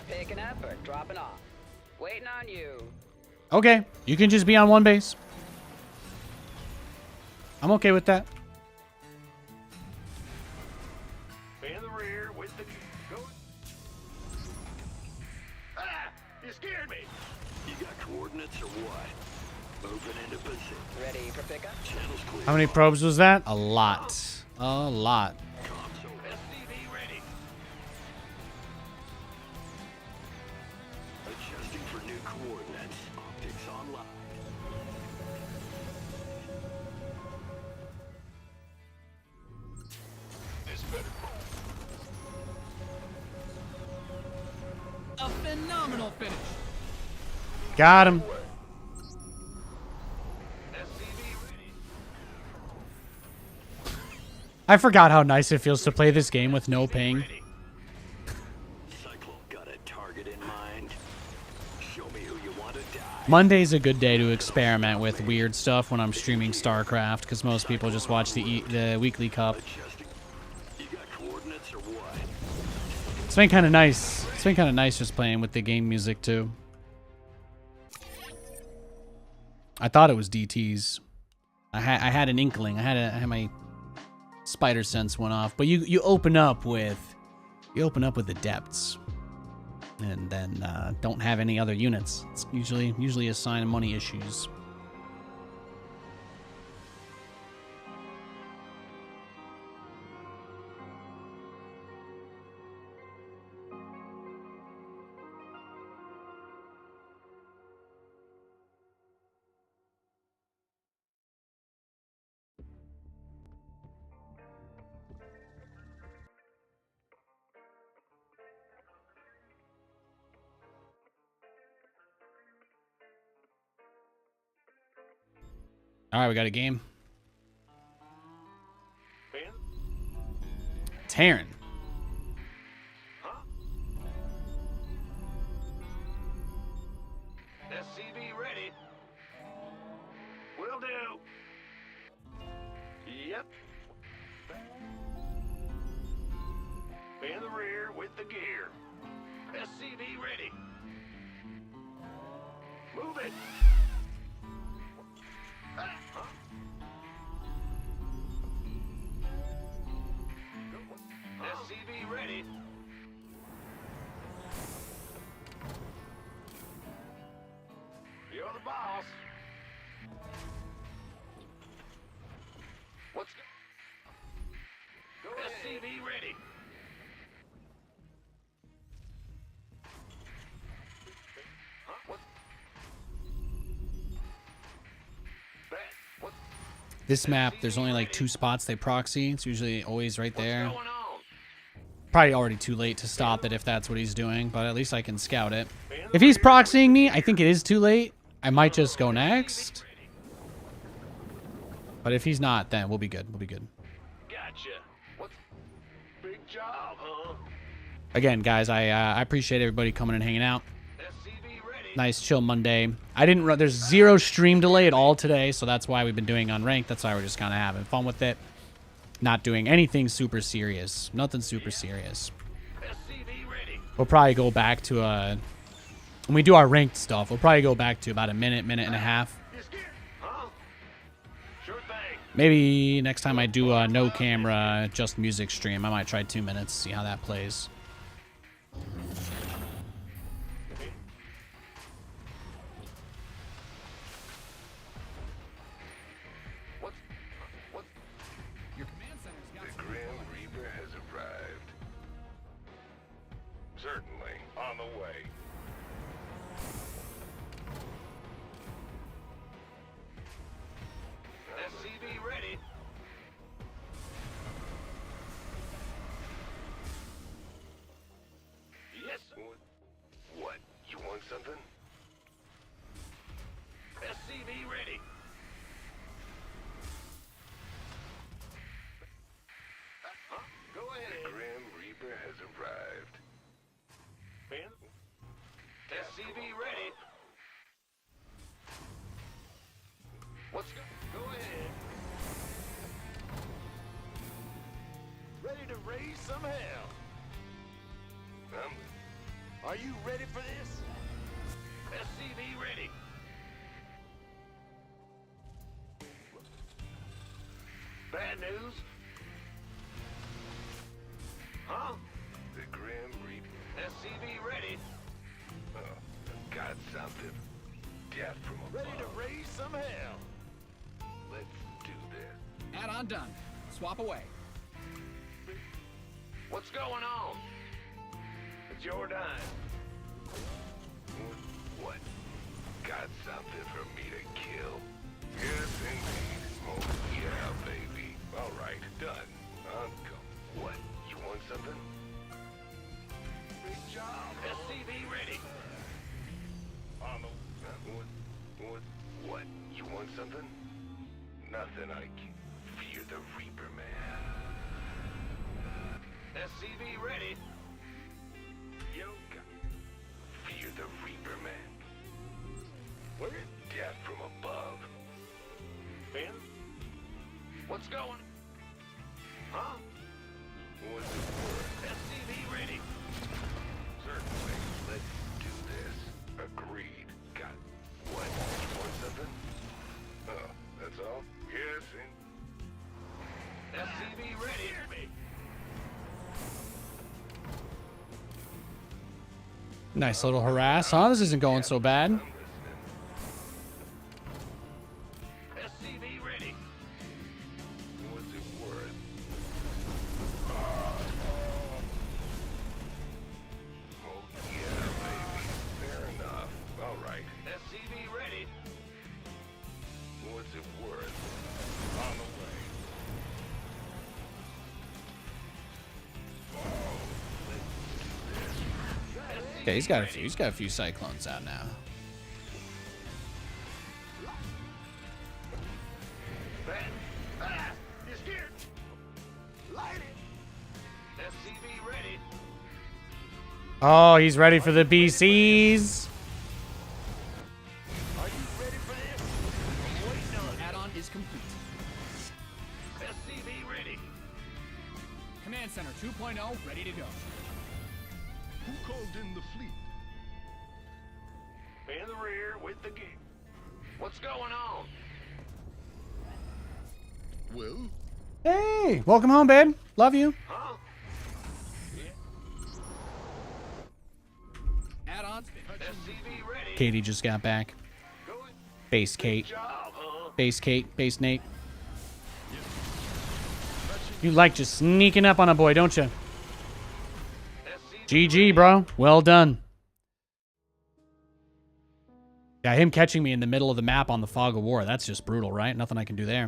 Picking up or dropping off. Waiting on you. Okay, you can just be on one base. I'm okay with that. In the rear with the... Go. Ah! You scared me. You got coordinates or what? Moving into position. Ready for pickup? Channels clear. How many probes was that? A lot. A lot. Comms open. SCV ready. Adjusting for new coordinates. Optics online. This better A phenomenal finish. Got him. SCV ready. I forgot how nice it feels to play this game with no ping. Ready. Cyclone got a target in mind. Show me who you want to die. Monday's a good day to experiment with weird stuff when I'm streaming StarCraft, because most people just watch the weekly cup. Adjusting. You got coordinates or what? It's been kind of nice. It's been kind of nice just playing with the game music too. I thought it was DTs. I had an inkling. I had my spider sense went off. But you open up with the depths, and then don't have any other units. It's usually a sign of money issues. All right, we got a game. Ben? Terran. Huh? SCV ready. Will do. Yep. In the rear with the gear. SCV ready. Move it. Ah, huh? SCV ready. You're the boss. What's go ahead. SCV ready. Huh? What? What? This map, there's only like 2 spots they proxy. It's usually always right there. What's going on? Probably already too late to stop it if that's what he's doing, but at least I can scout it. If he's proxying me, I think it is too late. I might just go next. But if he's not, then we'll be good. We'll be good. Gotcha. What's big job, huh? Again, guys, I appreciate everybody coming and hanging out. SCV ready. Nice chill Monday. I didn't run. There's 0 stream delay at all today, so that's why we've been doing unranked. That's why we're just kind of having fun with it. Not doing anything super serious. Nothing super serious. SCV ready. We'll probably go back to when we do our ranked stuff, we'll probably go back to about a minute and a half. You scared? Huh? Sure thing. Maybe next time I do a no camera, just music stream, I might try 2 minutes, see how that plays. What? Your command center's got The some Grim Reaper has arrived. Certainly on the way. SCV ready. SCV ready. Go ahead. Ready to raise some hell. Are you ready for this? SCV ready. Bad news? Huh? The Grim Reaper. SCV ready. Got something. Death from above. Ready to raise some hell. Let's do this. Add-on done. Swap away. What's going on? It's your time. What? Got something for me to kill? Yes, indeed. Oh, yeah, baby. All right, done. I'm go. What? You want something? Good job. SCV ready. On the... What? You want something? Nothing. I can fear the Reaper Man. SCV ready. Yoga. Fear the Reaper Man. Where is death from above? Ben? What's going? Huh? What's the word? SCV ready. Certainly. Let's do this. Agreed. Got what? You want something? Oh, that's all? Yes, and... SCV ready. Hear me. Nice little harass, huh? This isn't going so bad. I'm listening. SCV ready. What's it worth? Oh, yeah, baby. Fair enough. All right. SCV ready. What's it worth? On the way. Okay, he's got a few cyclones out now. It's here. Light it. SCV ready. Oh, he's ready for the BCs. Are you ready for this? I'm waiting on it. Add-on is complete. SCV ready. Command Center 2.0 ready to go. Who called in the fleet? In the rear with the gear. What's going on? Well, Hey, welcome home, babe. Love you. Huh? Add-ons. SCV ready. Katie just got back. Going. Base Kate. Job, huh? Base Kate. Base Nate. You like just sneaking up on a boy, don't you? SCV GG, bro. Well done. Yeah, him catching me in the middle of the map on the Fog of War. That's just brutal, right? Nothing I can do there.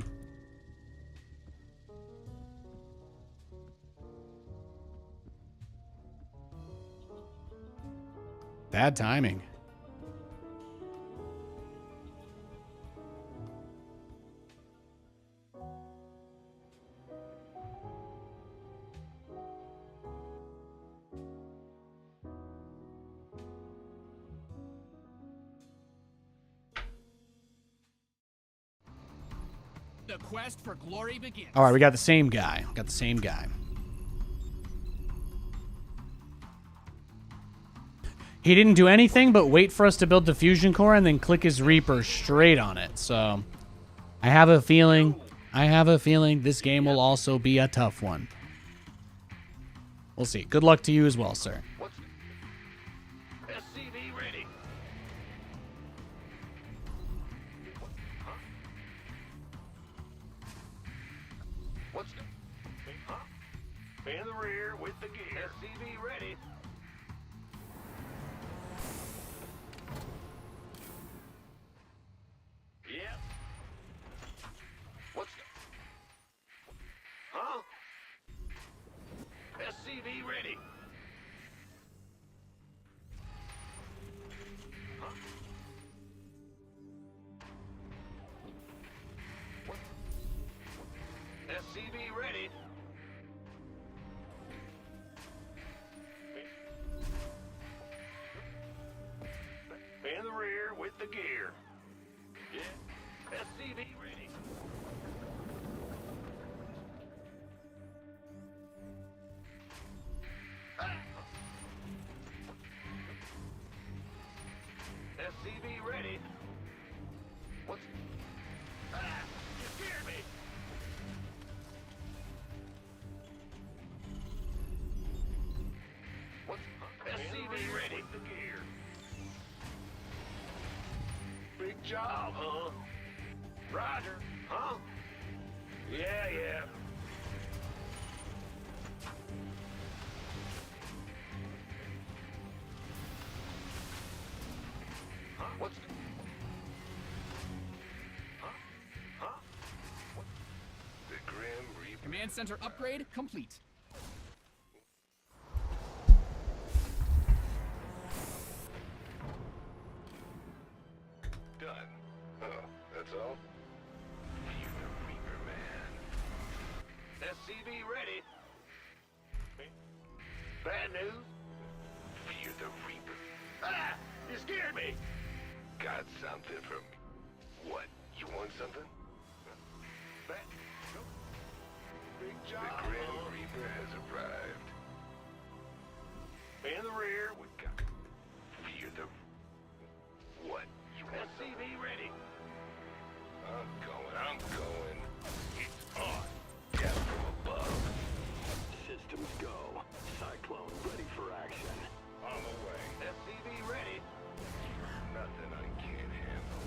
Bad timing. The quest for glory begins. All right, we got the same guy. He didn't do anything but wait for us to build the fusion core and then click his Reaper straight on it. So I have a feeling this game will also be a tough one. We'll see. Good luck to you as well, sir. What's SCV ready? Huh? What's huh? In the rear with the gear. SCV ready. Yep. What's huh? SCV ready. Huh? What? SCV ready. rear with the gear. Yeah. SCV ready. SCV ready. What's... You scared me. What's... SCV ready. The gear. Big job, huh? Roger. Huh? Yeah. Huh? What's... Huh? What? The Grim Reaper. Command center upgrade complete. Done. That's all? You the Reaper man. SCV ready. Bad news? You're the Reaper. You scared me. Got something from me. What? You want something? Bad? Nope. Big job. The Grim Reaper has arrived. In the rear, we got... You're the... What? You want SCV ready. I'm going. It's on. Down from above. Systems go. Cyclone ready for action. On the way. SCV ready. Nothing I can't handle.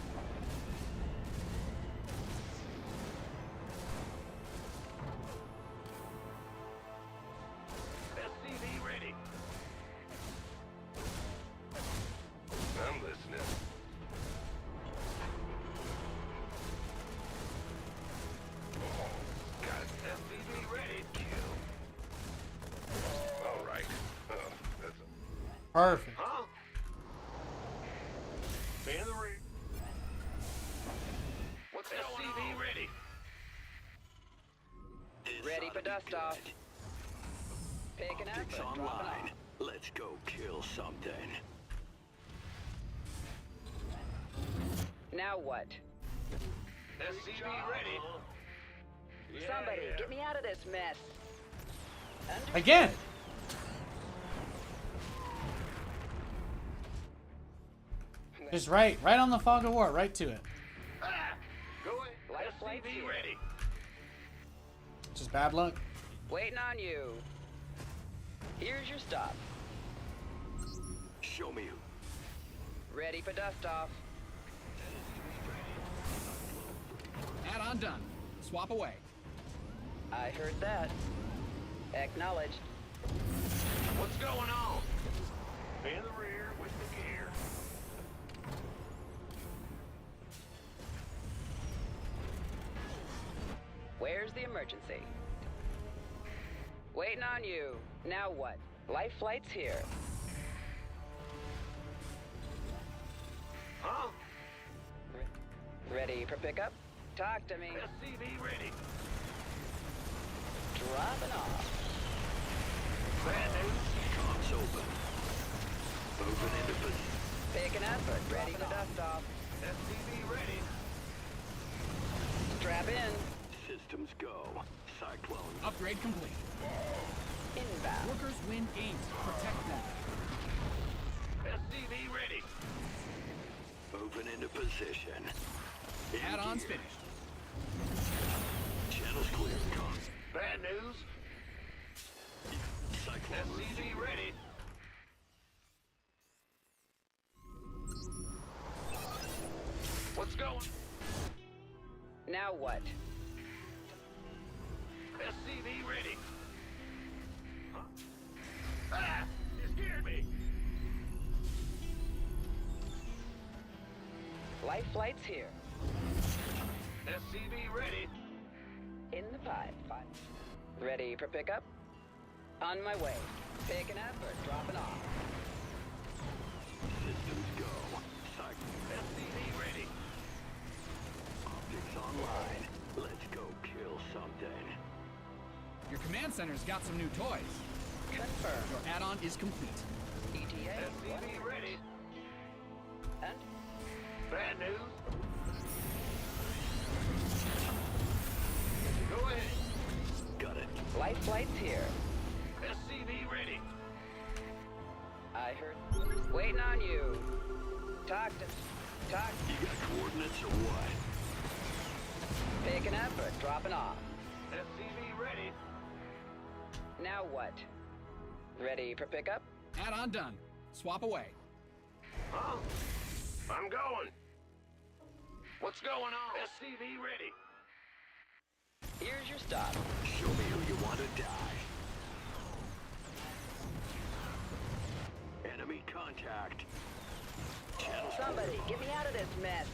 SCV ready. I'm listening. Oh, got SCV ready. Kill. All right. That's a... Perfect. Huh? In the rear. What's SCV ready? This Ready ought for to be dust off. good. Picking up Optics and dropping online. off. Let's go kill something. Now what? SCV ready. Somebody, get me out of this mess. Understood. Again. Just right on the fog of war, right to it. Go ahead. Life flight's SCV here. ready. Just bad luck. Waiting on you. Here's your stop. Show me who. Ready for dust off. Add-on done. Swap away. I heard that. Acknowledged. What's going on? In the rear with the gear. Where's the emergency? Waiting on you. Now what? Life flight's here. Huh? Ready for pickup? Talk to me. SCV ready. Dropping off. Bad news. Comms open. Moving into position. Picking up, but ready for dust off. SCV ready. Strap in. Systems go. Cyclone. Upgrade complete. Inbound. Workers win games. Protect them. SCV ready. Moving into position. In Add-ons gear. finished. Channels clear. Comms. Bad news. Cyclone. SCV ready. What's going? Now what? SCV ready. Huh? You scared me. Life flight's here. SCV ready. In the pipe. Ready for pickup? On my way. Picking up or dropping off? Systems go. Cyclone. SCV ready. Optics online. Let's go kill something. Your command center's got some new toys. Confirmed. Your add-on is complete. ETA. SCV ready. And Bad news? Go ahead. Got it. life flight's here. SCV ready. I heard. Waiting on you. Talk. You got coordinates or what? Picking up or dropping off. SCV ready. Now what? Ready for pickup? Add-on done. Swap away. Huh? I'm going. What's going on? SCV ready. Here's your stop. Show me who you want to die. Enemy contact. Somebody, get me out of this mess.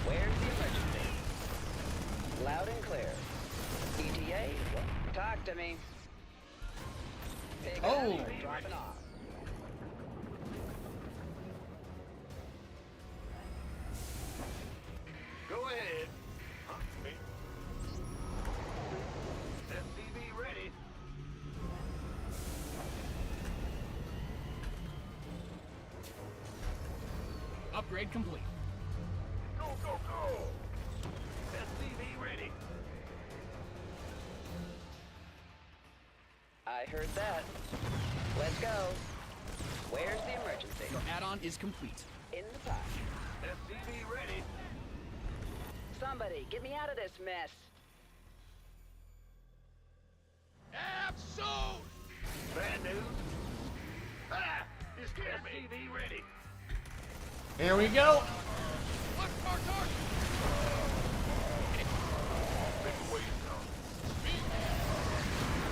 Where's the emergency? Loud and clear. ETA? Talk to me. Picking up or dropping off. Go ahead. Huh? Me? SCV ready. Upgrade complete. Go, go, go. SCV ready. I heard that. Let's go. Where's the emergency? Your add-on is complete. In the pack. SCV ready. Somebody, get me out of this mess. Absolute. Bad news. Ah! You scared me. SCV ready. Here we go. Watch our target. Been waiting on.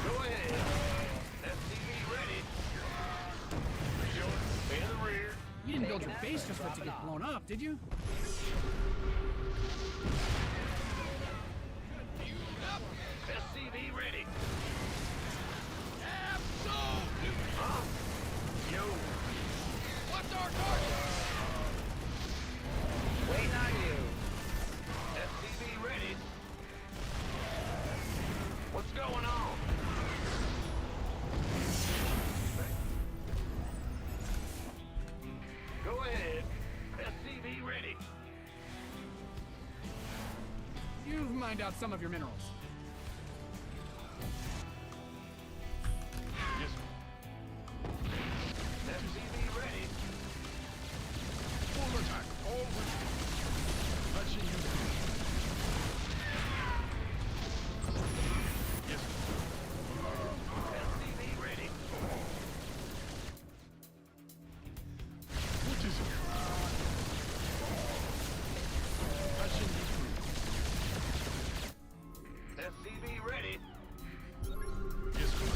Go ahead. SCV ready. Rejoin. In the rear. You didn't build your base just for it to get blown up, did you? SCV ready. Absolute. Huh? Yo. Watch our target. Waiting on you. SCV ready. What's going on? Go ahead. SCV ready. You've mined out some of your minerals. Yes, sir. SCV ready. Full attack. All weapons. Touching you. Yes, sir. SCV ready. What is it? Touching you through. SCV ready. Yes, sir.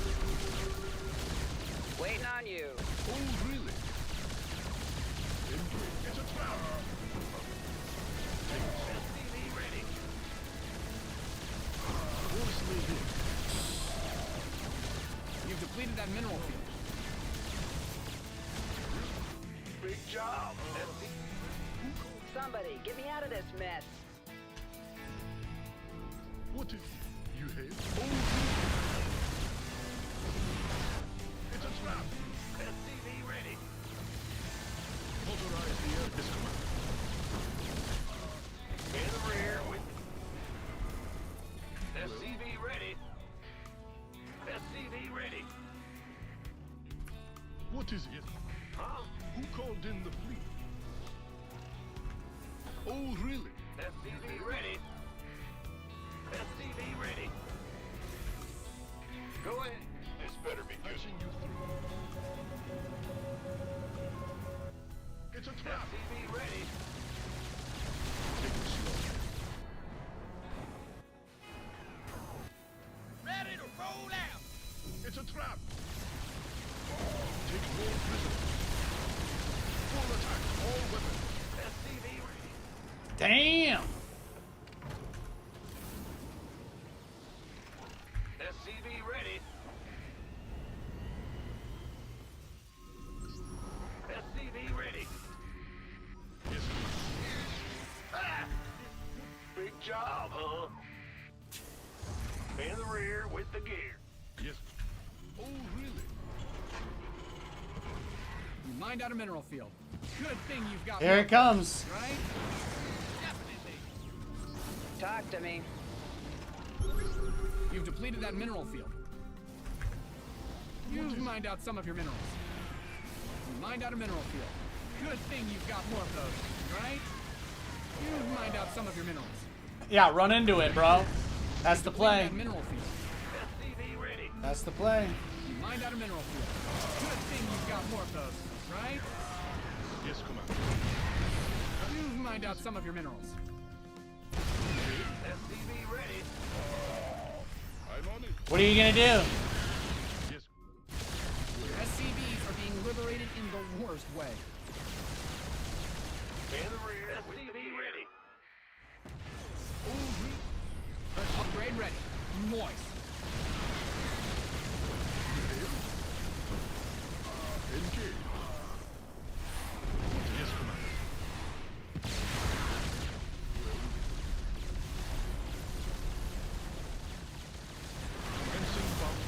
Waiting on you. Oh, really? It's a trap. SCV ready. Force me here. You've depleted that mineral field. Big job. Somebody, get me out of this mess. What is it? You have? Oh, it's a trap. SCV ready. Authorize the air discommand. In the rear with SCV ready. SCV ready. What is it? Huh? Who called in the fleet? Oh, really? SCV ready. SCV ready. Go ahead. This better be good. Touching you through. It's a trap. SCV ready. Take it slow. Ready to roll out. It's a trap. Take more prisoners. Full attack. All weapons. SCV ready. Damn. SCV ready. SCV ready. Yes, sir. Ah! Big job, huh? In the rear with the gear. Yes. Oh, really? You mined out a mineral field. Good thing you've got Here more it comes. posts, right? Definitely. Talk to me. You've depleted that mineral field. You've mined out some of your minerals. You mined out a mineral field. Good thing you've got more of those, right? You've mined out some of your minerals. Yeah, run into it, bro. That's the play. That mineral field. SCV ready. That's the play. You mined out a mineral field. Good thing you've got more of those, right? Yes, Commander. You've mined out some of your minerals. SCV ready. I'm on it. What are you gonna do? Yes. SCVs are being liberated in the worst way. In the rear. SCV ready. Upgrade ready. Moist. Engage. Yes, Commander. Commencing bomb.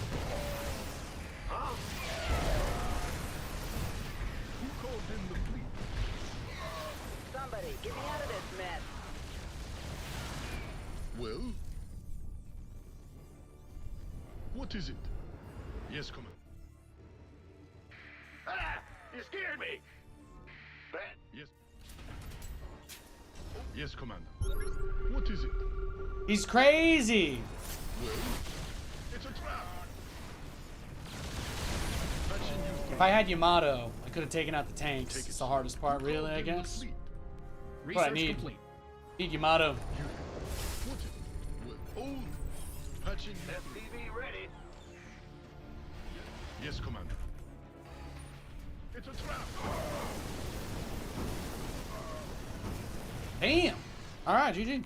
Huh? Who called in the fleet? Somebody, get me out of this mess. Well? What is it? Yes, Commander. Ah! You scared me. Bad. Yes. Yes, Commander. What is it? He's crazy. Well? It's a trap. Patching you If I had Yamato, I could have taken out the tanks. Take it It's the hardest part, Who really, called I in the guess. fleet? What I Research need. complete. Need Yamato. What is it? Well, oh, patching you SCV ready. Yes, Commander. It's a trap. Damn. All right, GG.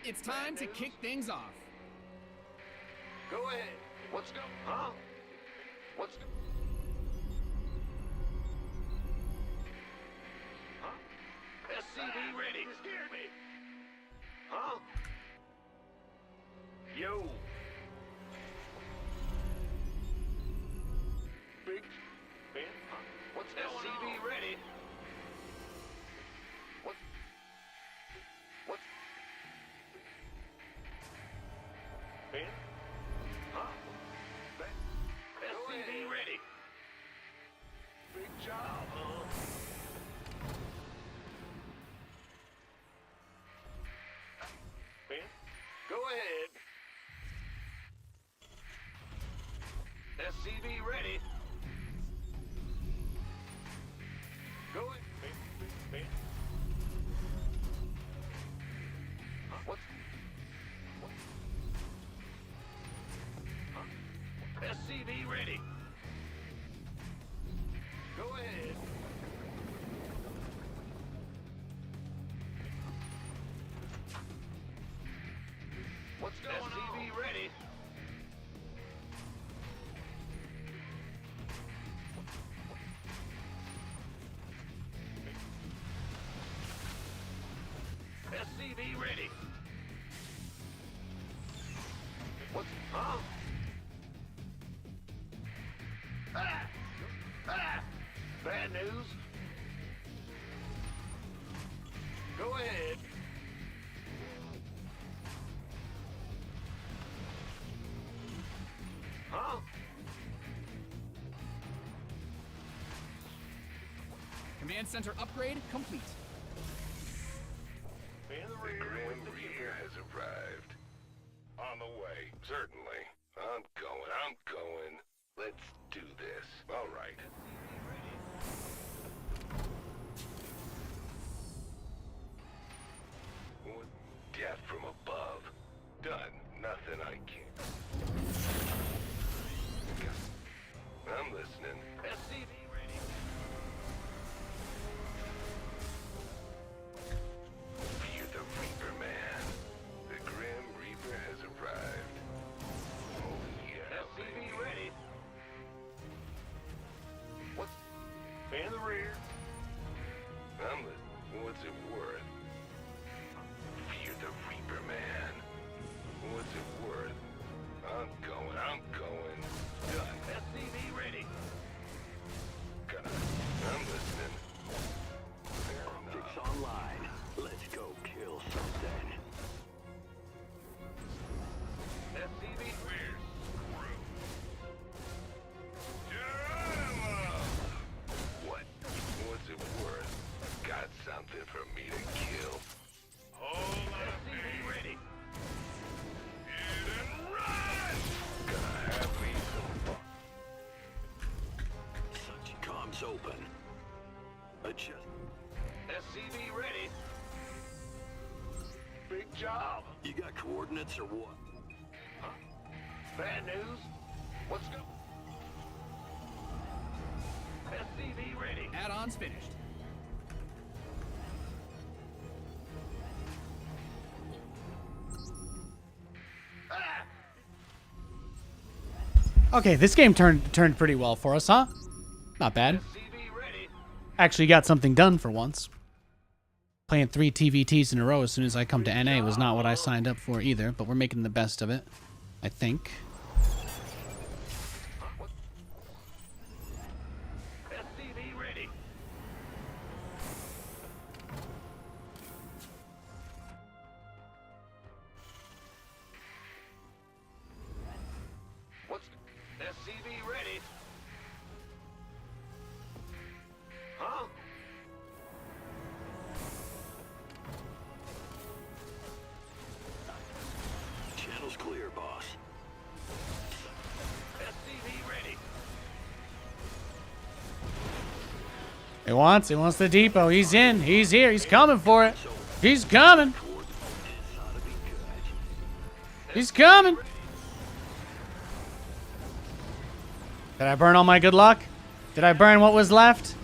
It's time to kick things off. Go ahead. What's go? Huh? What's go? Huh? SCV ready. You scared me. Huh? Yo. Big Ben. Huh? What's SCV ready? What? What's Ben? Huh? Ben? SCV ready. Big job, huh? Ben? Go ahead. SCV ready. Go ahead. Ben? Huh? What's... SCV ready. Go ahead. What's going on? SCV ready. SCV ready. What's... Huh? Ah! Ah! Bad news. Go ahead. Huh? Command center upgrade complete. The Grim Reaper has arrived. On the way, certainly. I'm going. Let's do this. All right. What? Death from above. Done. Nothing I can't. I'm listening. SCV ready. Fear the Reaper, man. The Grim Reaper has arrived. Oh, yeah. SCV ready. What? In the rear. I'm listening. What's it worth? Fear the Reaper, man. What's it worth? I'm going. Done. SCV ready. I'm listening. Fair Optics enough. online. Let's go kill something. SCV we're screwed. Geronimo! What? What's it worth? Got something for me to kill? Hold on, SCV ready. Hit and run! Gonna have me some fun. Such comms open. Adjust. SCV ready. Big job. You got coordinates or what? Bad news. Let's go. SCV ready. Add-ons finished. Ah! Okay, this game turned pretty well for us, huh? Not bad. SCV ready. Actually got something done for once. Playing 3 TVTs in a row as soon as I come to NA was not what I signed up for either, but we're making the best of it, I think. SCV ready. What's SCV ready? Huh? Channel's clear, boss. SCV ready. He wants the depot. He's in. He's here. He's coming for it. He's coming. He's coming. Did I burn all my good luck? Did I burn what was left?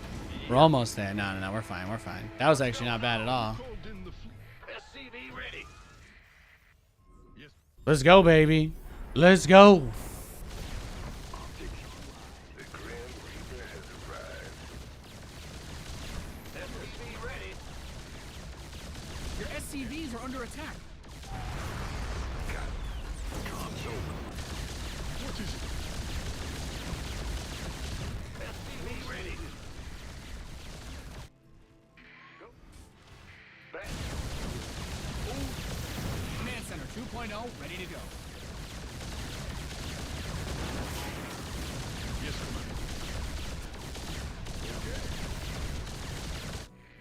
We're almost there. No, we're fine. We're fine. That was actually not bad at all. Called in the fleet. SCV ready. Yes. Let's go, baby. Let's go. The Grim Reaper has arrived. SCV ready. Your SCVs are under attack. Comms open. What is it? SCV ready. Go. Back. Command Center 2.0 ready to go. Yes, Commander.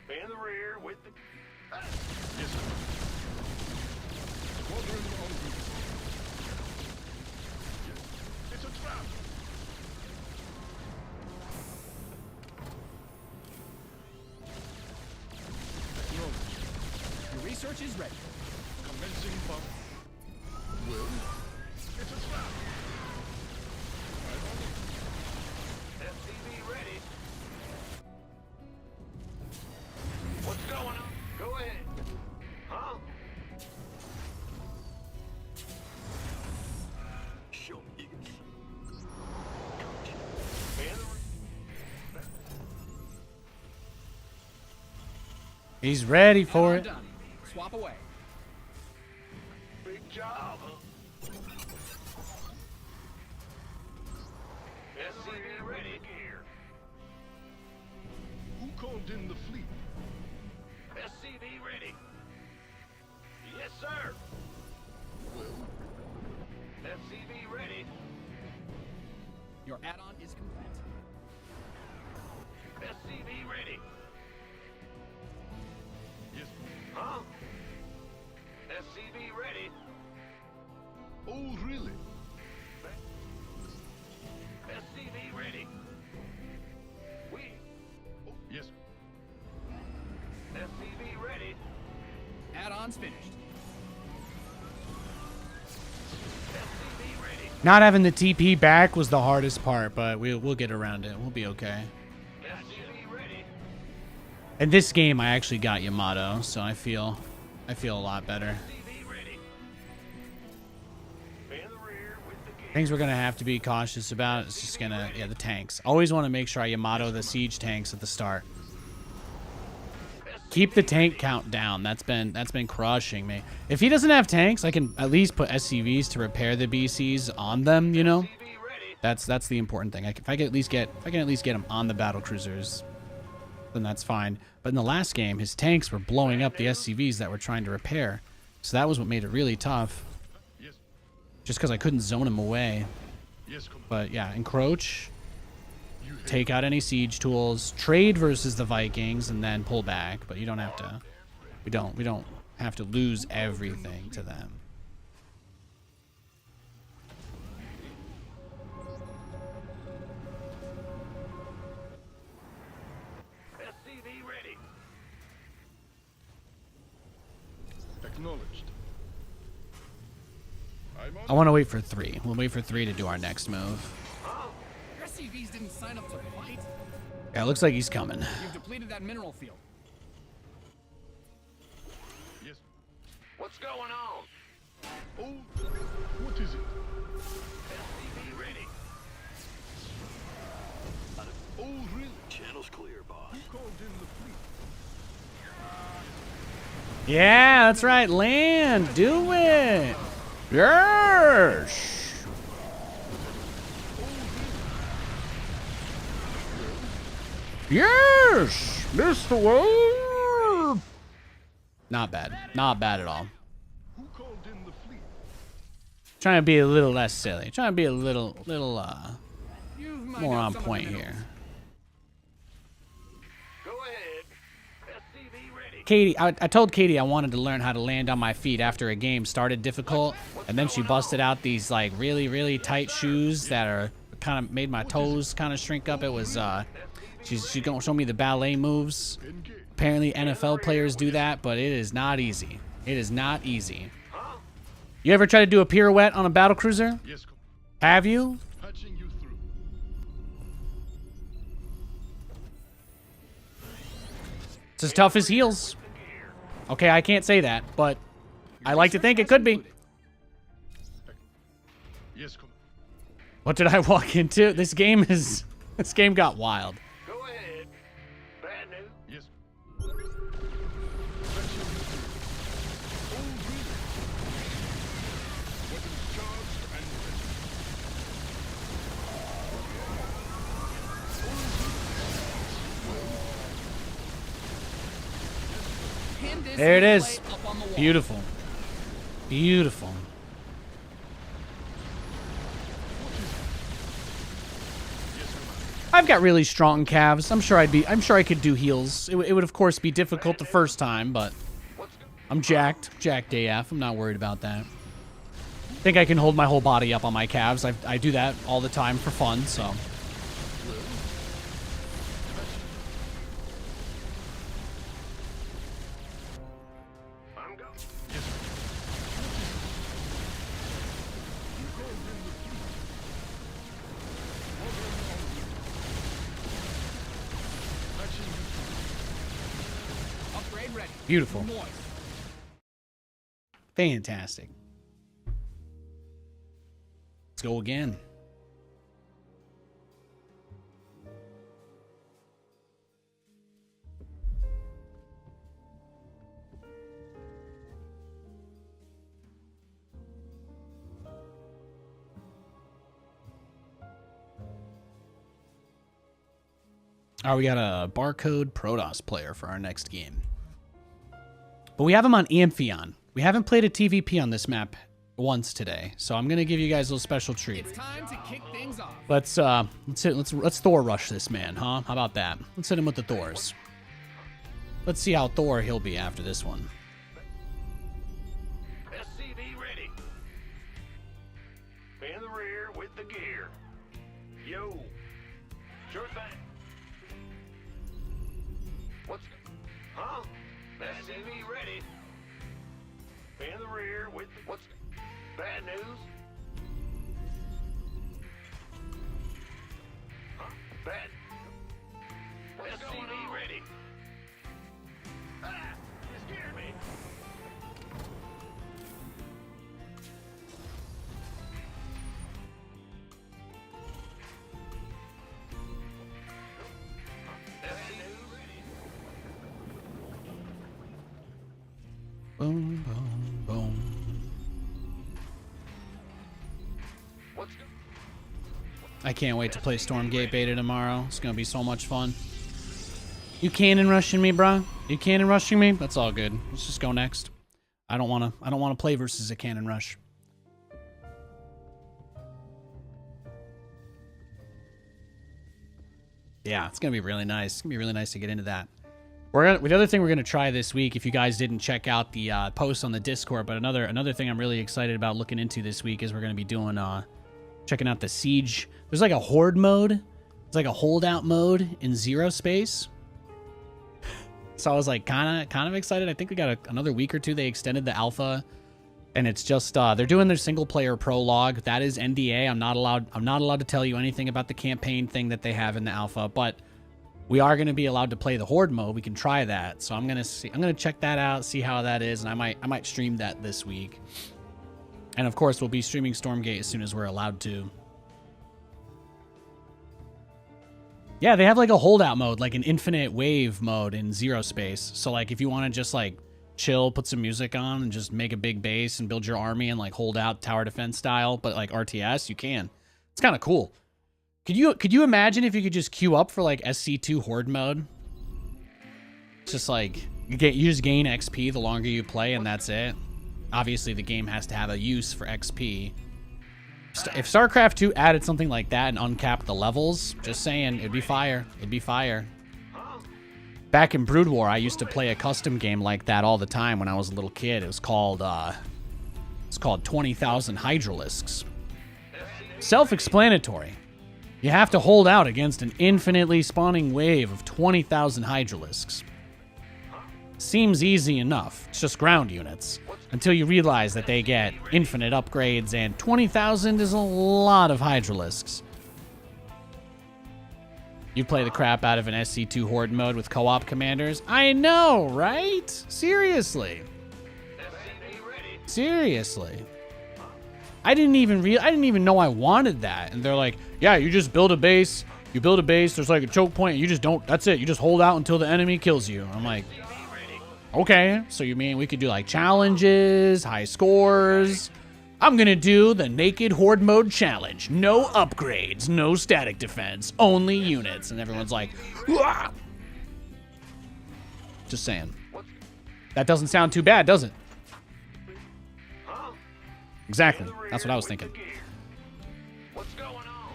In the rear with the... Yes, Commander. Squadron on duty. Yes. It's a trap. Your research is ready. Commencing bomb. Well, it's a trap. SCV ready. What's going on? Go ahead. Huh? Show me you can In the rear. He's ready for Add-on it. done. Swap away. Big job. SCV ready. Gear. Who called in the fleet? SCV ready. Yes, sir. Well, SCV ready. Your add-on is complete. SCV ready. yes. Huh? SCV ready. Oh, really? Recon's finished. Not having the TP back was the hardest part, but we'll get around it. We'll be okay. In this game, I actually got Yamato, so I feel a lot better. Things we're gonna have to be cautious about. It's just gonna, the tanks. Always want to make sure I Yamato the siege tanks at the start. Keep the tank count down. That's been crushing me. If he doesn't have tanks, I can at least put SCVs to repair the BCs on them. You know, that's the important thing. If I can at least get him on the battle cruisers, then that's fine. But in the last game, his tanks were blowing up the SCVs that were trying to repair, so that was what made it really tough. Just because I couldn't zone him away. But yeah, encroach. Take out any siege tools, trade versus the Vikings, and then pull back. But you don't have to. We don't have to lose everything to them. SCV ready. Acknowledged. I want to wait for 3. We'll wait for 3 to do our next move. Your SCVs didn't sign up to fight. Yeah, it looks like he's coming. You've depleted that mineral field. Yes. What's going on? Oh, what is it? SCV ready. Oh, really? Channel's clear, boss. Who called in the fleet? Yeah, that's right. Land. Do it. Yes. Yes. Mr. Wave. Not bad. Not bad at all. Who called in the fleet? Trying to be a little less silly. Trying to be a little You've mined more out on some of the point minerals. here. Go ahead. SCV ready. Katie, I told Katie I wanted to learn how to land on my feet after a game started difficult, and then she busted out these like really tight shoes that are kind of made my toes kind of shrink up. It was she's gonna show me the ballet moves. Apparently NFL players do that, but it is not easy. It is not easy. You ever try to do a pirouette on a battle cruiser? Yes, Have you? patching you through. It's as tough as heels. Okay, I can't say that, but I like to think it could be. Yes, come. What did I walk into? This game got wild. Go ahead. Bad news. Yes. Patching you through. Oh, really? Weapons charged and ready. Pin this There it is. plate up on the wall. Beautiful. Beautiful. I've got really strong calves. I'm sure I could do heels. It would of course be difficult the first time, but I'm jacked AF. I'm not worried about that. I think I can hold my whole body up on my calves. I do that all the time for fun, so. I'm going. Upgrade ready. Beautiful. Moist. Fantastic. Let's go again. All right, we got a Barcode Protoss player for our next game. But we have him on Amphion. We haven't played a TVP on this map once today, so I'm gonna give you guys a little special treat. It's time to kick things off. Let's Thor rush this man, huh? How about that? Let's hit him with the Thors. Let's see how Thor he'll be after this one. SCV ready. In the rear with the gear. Yo. Sure thing. What's... Huh? SCV ready. In the rear with what's bad news? Huh? Bad. What's going on? Ready. Ah, you scared me. Boom, boom, boom. I can't wait to play Stormgate beta tomorrow. It's gonna be so much fun. You cannon rushing me, bro? You cannon rushing me? That's all good. Let's just go next. I don't wanna play versus a cannon rush. Yeah, it's gonna be really nice. It's gonna be really nice to get into that. The other thing we're gonna try this week, if you guys didn't check out the post on the Discord, but another thing I'm really excited about looking into this week is we're gonna be doing checking out the siege. There's like a horde mode. It's like a holdout mode in Zero Space. So I was like kind of excited. I think we got another week or two. They extended the alpha, and it's just they're doing their single player prologue. That is NDA. I'm not allowed to tell you anything about the campaign thing that they have in the alpha, but we are going to be allowed to play the horde mode. We can try that. So I'm going to check that out, see how that is, and I might stream that this week. And of course, we'll be streaming Stormgate as soon as we're allowed to. Yeah, they have like a holdout mode, like an infinite wave mode in Zero Space. So like if you want to just like chill, put some music on and just make a big base and build your army and like hold out tower defense style, but like RTS, you can. It's kind of cool. Could you imagine if you could just queue up for like SC2 horde mode? It's just like you just gain XP the longer you play and that's it. Obviously the game has to have a use for XP. If StarCraft 2 added something like that and uncapped the levels, just saying, it'd be fire. It'd be fire. Back in Brood War, I used to play a custom game like that all the time when I was a little kid. It was called 20,000 Hydralisks. Self-explanatory. You have to hold out against an infinitely spawning wave of 20,000 Hydralisks. Seems easy enough. It's just ground units. Until you realize that they get infinite upgrades, and 20,000 is a lot of Hydralisks. You play the crap out of an SC2 horde mode with co-op commanders? I know, right? Seriously. Seriously. I didn't even know I wanted that. And they're like, yeah, you just build a base. You build a base, there's like a choke point, and you just don't, that's it. You just hold out until the enemy kills you. I'm like, okay, so you mean we could do like challenges, high scores? I'm gonna do the Naked Horde Mode Challenge. No upgrades, no static defense, only units. And everyone's like, "Wah!" Just saying. That doesn't sound too bad, does it? Exactly. That's what I was thinking. What's going on?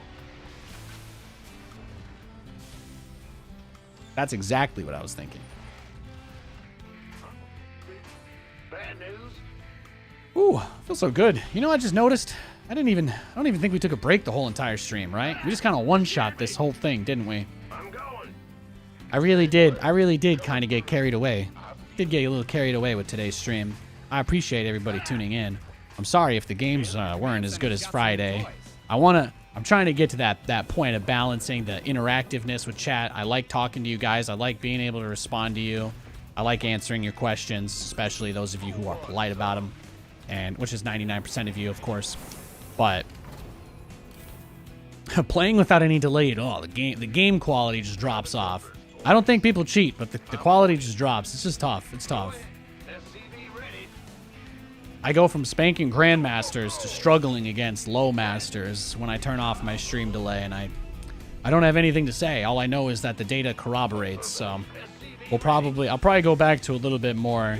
That's exactly what I was thinking. Bad news? Ooh, feels so good. You know, I just noticed. I don't even think we took a break the whole entire stream, right? We just kind of one-shot this whole thing, didn't we? I'm going. I really did kind of get carried away. Did get a little carried away with today's stream. I appreciate everybody tuning in. I'm sorry if the games weren't as good as Friday. I'm trying to get to that point of balancing the interactiveness with chat. I like talking to you guys. I like being able to respond to you. I like answering your questions, especially those of you who are polite about them. And which is 99% of you, of course. But playing without any delay at all, the game quality just drops off. I don't think people cheat, but the quality just drops. It's just tough. It's tough. SCV ready. I go from spanking grandmasters to struggling against low masters when I turn off my stream delay, and I don't have anything to say. All I know is that the data corroborates. So I'll probably go back to a little bit more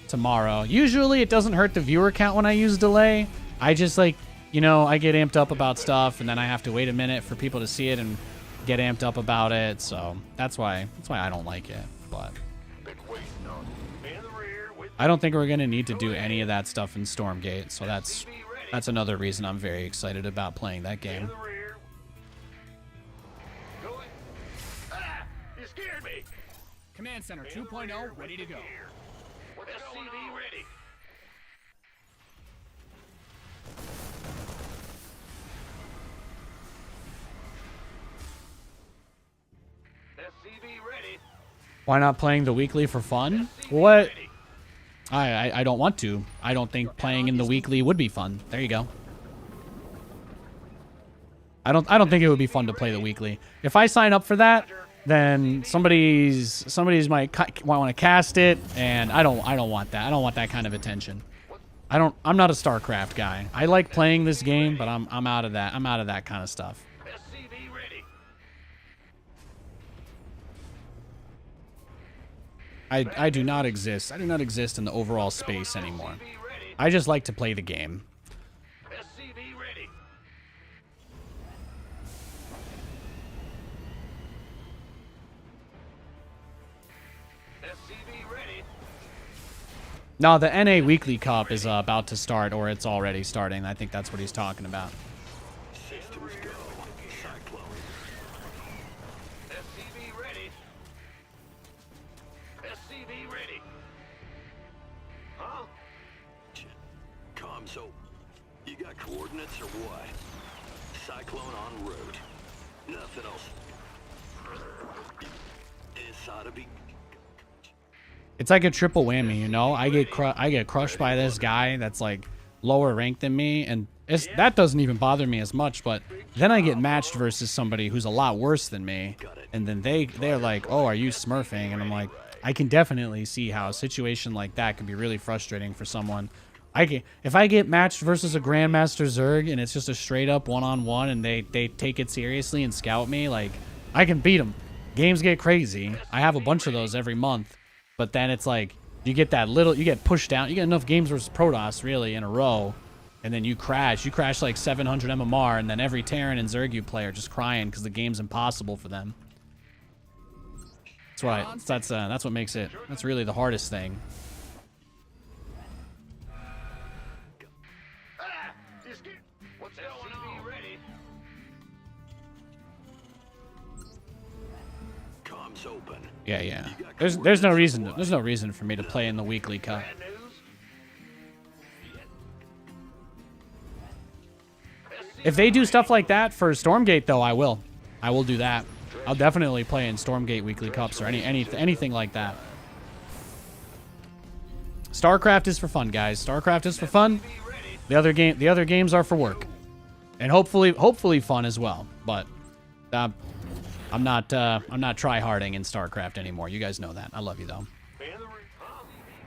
tomorrow. Usually it doesn't hurt the viewer count when I use delay. I just I get amped up about stuff, and then I have to wait a minute for people to see it and get amped up about it. So that's why I don't like it. But Been waiting on you. In the rear with I don't think we're gonna need to do any of that stuff in Stormgate. So that's another reason I'm very excited about playing that in game. the rear. Going. Ah! You scared me. Command Center 2.0 ready to go. What's SCV ready? Why not playing the weekly for fun? What? I don't want to. I don't think playing in the weekly would be fun. There you go. I don't think it would be fun to play the weekly. If I sign up for that, then somebody's might want to cast it, and I don't want that. I don't want that kind of attention. I'm not a StarCraft guy. I like playing this game, but I'm out of that. I'm out of that kind of stuff. SCV ready. I do not exist. I do not exist in the overall space anymore. I just like to play the game. SCV ready. SCV ready. No, the NA Weekly Cup is about to start, or it's already starting. I think that's what he's talking about. Systems go. Cyclone. SCV ready. SCV ready. Huh? So, you got coordinates or what? Cyclone en route. Nothing else. It's ought to be. It's like a triple whammy, you know? I get crushed by this guy that's like lower ranked than me, and that doesn't even bother me as much, but then I get matched versus somebody who's a lot worse than me, and then they're like, "Oh, are you smurfing?" And I'm like, I can definitely see how a situation like that could be really frustrating for someone. If I get matched versus a Grandmaster Zerg and it's just a straight up one-on-one and they take it seriously and scout me, like, I can beat them. Games get crazy. I have a bunch of those every month, but then it's like you get pushed down. You get enough games versus Protoss really in a row, and then you crash like 700 MMR, and then every Terran and Zerg you play are just crying because the game's impossible for them. That's right. That's what makes it. That's really the hardest thing. What's going on? Ready. Comms open. Yeah. There's no reason for me to play in the weekly cup. Bad news? If they do stuff like that for Stormgate, though, I will do that. I'll definitely play in Stormgate weekly cups or anything like that. StarCraft is for fun, guys. StarCraft is for fun. The other games are for work, and hopefully fun as well. But I'm not try-harding in StarCraft anymore. You guys know that. I love you though.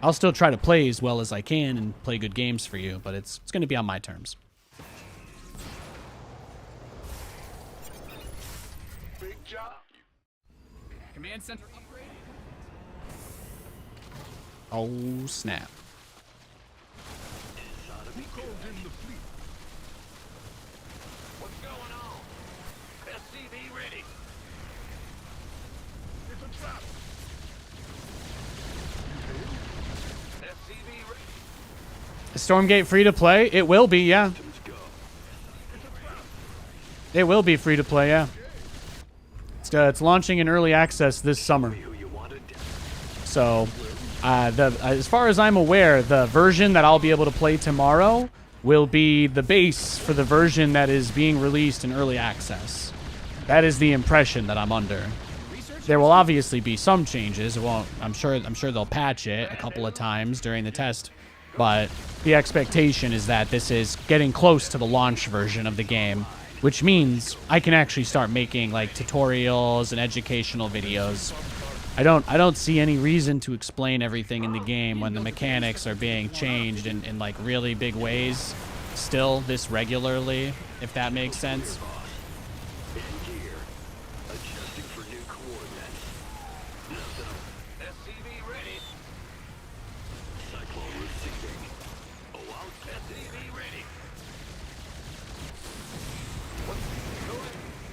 I'll still try to play as well as I can and play good games for you, but it's going to be on my terms. Big job. Command center upgrade. Oh snap! What's going on? SCV ready. It's a trap. SCV ready. Is Stormgate free to play? It will be, yeah. It will be free to play, yeah. It's launching in early access this summer. So, as far as I'm aware, the version that I'll be able to play tomorrow will be the base for the version that is being released in early access. That is the impression that I'm under. There will obviously be some changes. It won't. I'm sure they'll patch it a couple of times during the test, but the expectation is that this is getting close to the launch version of the game, which means I can actually start making like tutorials and educational videos. I don't see any reason to explain everything in the game when the mechanics are being changed in like really big ways still this regularly, if that makes sense. SCV ready. Cyclone receiving. Oh, out. SCV ready.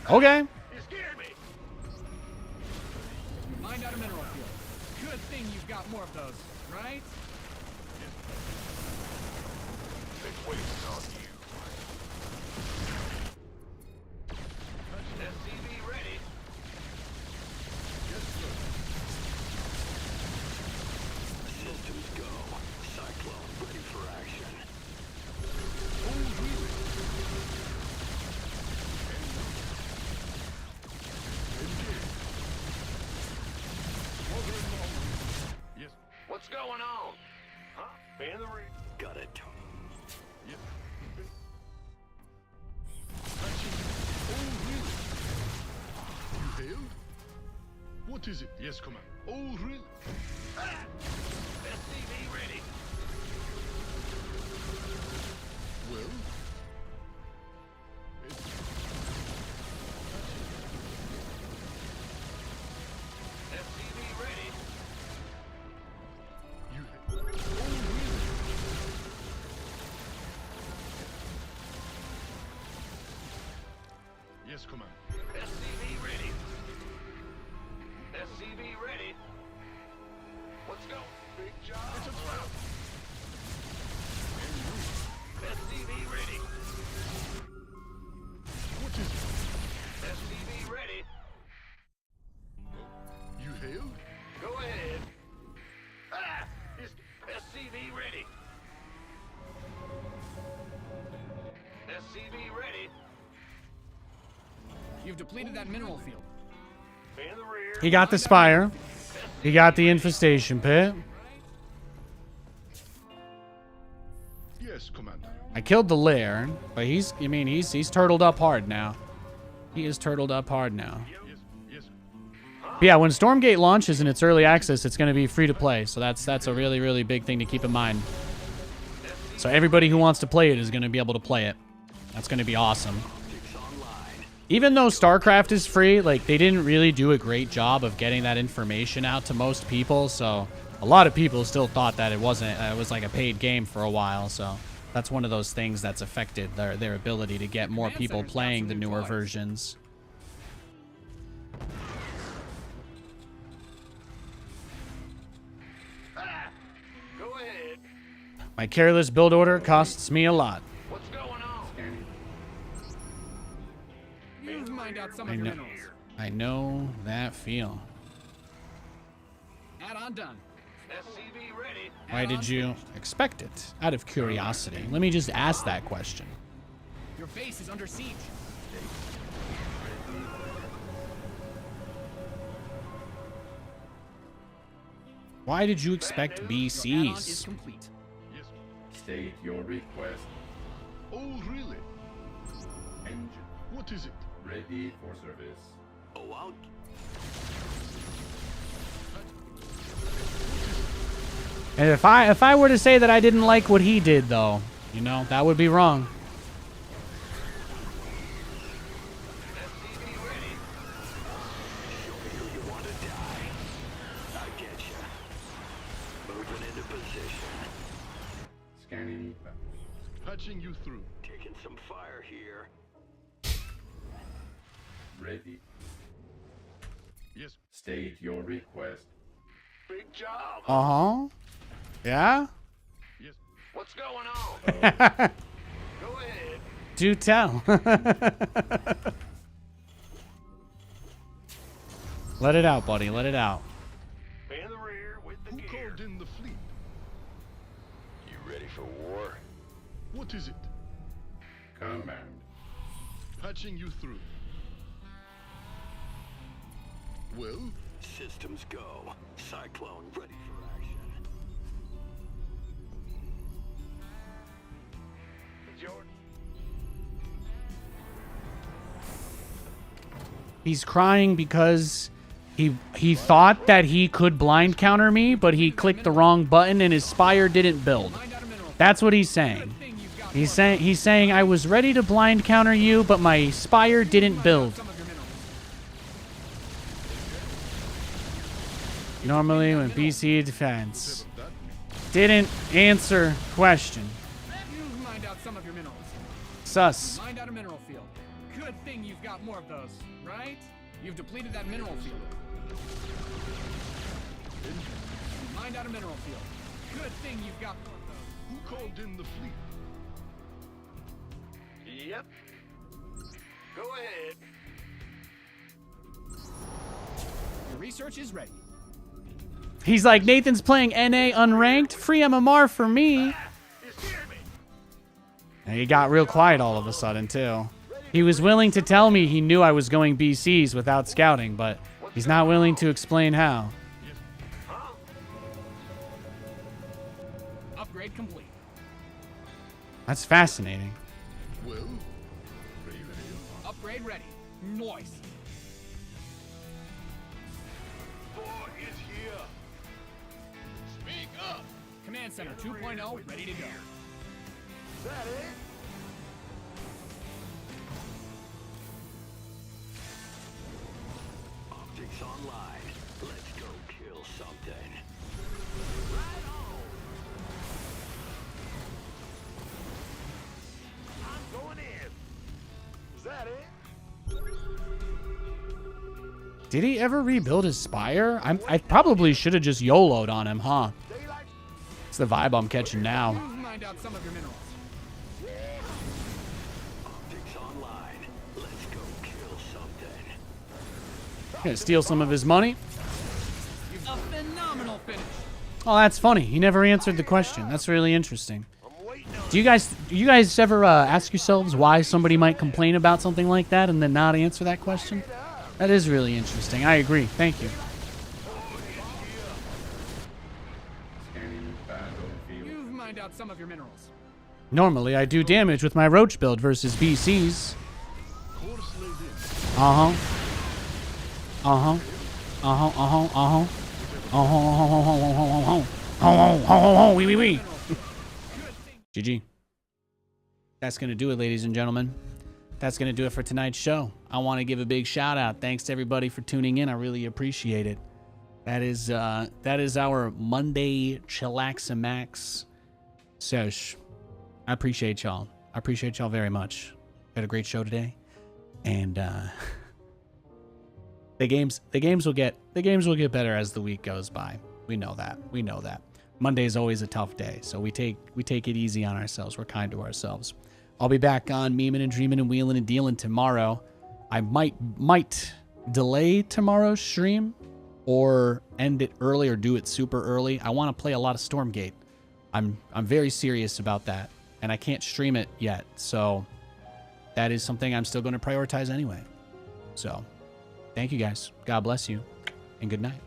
Okay. You scared me. Mind out a mineral field. Good thing you've got more of those, right? Been waiting on you. SCV ready. Systems go. Cyclone ready for action. going on? Huh? In the rear. Got it. Yes. Patching. Oh, really? You hailed? What is it? Yes, command. Oh, really? Ah! SCV ready. Well? SCV ready. You hailed. Oh, really? Yes, command. SCV ready. SCV ready. Let's go. Big job. It's a trap. SCV ready. What is it? SCV ready. You hailed? Go ahead. Ah! Is SCV ready. SCV ready. You've depleted that mineral field. In the rear. He got the spire. He got the infestation pit. Yes, Commander. I killed the lair, but he's turtled up hard now. He is turtled up hard now. Yes, yes. But yeah, when Stormgate launches in its early access, it's going to be free to play. So that's a really, really big thing to keep in mind. So everybody who wants to play it is going to be able to play it. That's going to be awesome. Even though StarCraft is free, like, they didn't really do a great job of getting that information out to most people. So a lot of people still thought that it was like a paid game for a while. So that's one of those things that's affected their ability to get more people playing the newer versions. Go ahead. My careless build order costs me a lot. What's going on? You've mined out some of your minerals. I know that feel. Add-on done. SCV ready. Why did you expect it? Out of curiosity. Let me just ask that question. Your base is under siege. Why did you expect Add-on is BCs? complete. Yes. State your request. Oh, really? Engine What is it? ready for service. Oh, out. And if I were to say that I didn't like what he did, though, you know, that would be wrong. SCV ready. Show me who you want to die. I get ya. Moving into position. Scanning map. Patching you through. Taking some fire here. Ready. Yes. State your request. Big job. Uh-huh. Yeah? Yes. What's going on? Go ahead. Do tell. Let it out, buddy. Let it out. In the rear with the Who gear. called in the fleet? You ready for war? What is it? Command. Patching you through. Well, Systems go. Cyclone ready for action. Jordan. He's crying because he thought that he could blind counter me, but he clicked the wrong button and his spire didn't build. Mined out a mineral. That's what he's saying. Good thing you've got He's saying I was ready to blind counter you, but my spire didn't build. some of your minerals. Normally when BC defense that didn't answer question. You've mined out some of your minerals. Sus. Mined out a mineral field. Good thing you've got more of those, right? You've depleted that mineral field. Mined out a mineral field. Good thing you've got more of those. who called in the fleet? Yep. Go ahead. Your research is ready. He's like, Nathan's playing NA unranked? Free MMR for me. You scared me. And he got real quiet all of a sudden, too. He was willing to tell me he knew I was going BCs without scouting, but he's not willing to explain how. That's fascinating. Well, ready, ready. Upgrade ready. Noise. Thor is here. Speak up. Command Center 2.0 ready to go. Is that it? Optics online. Let's go kill something. Right on. I'm going in. Is that it? Did he ever rebuild his spire? I probably should have just YOLO'd on him, huh? Daylight. It's the vibe I'm catching now. Mined out some of your minerals. Optics online. Let's go kill something. Gonna steal some of his money. A phenomenal finish. Oh, that's funny. He never answered the question. That's really interesting. I'm waiting on Do you guys ever ask yourselves why somebody might complain about something like that and then not answer that question? That is really interesting. I agree. Thank you. Scanning battlefield. You've mined out some of your minerals. Normally, I do damage with my roach build versus BCs. Uh-huh. Uh-huh. Uh-huh. Uh-huh. Uh-huh. Uh-huh. Wee, wee, wee. GG. That's going to do it, ladies and gentlemen. That's going to do it for tonight's show. I want to give a big shout out. Thanks to everybody for tuning in. I really appreciate it. That is our Monday Chillaxamax sesh. I appreciate y'all. I appreciate y'all very much. We had a great show today. And the games will get better as the week goes by. We know that. We know that. Monday is always a tough day, so we take it easy on ourselves. We're kind to ourselves. I'll be back on Memeing and Dreaming and Wheeling and Dealing tomorrow. I might delay tomorrow's stream or end it early or do it super early. I want to play a lot of Stormgate. I'm very serious about that, and I can't stream it yet, so that is something I'm still going to prioritize anyway. So, thank you guys. God bless you, and good night.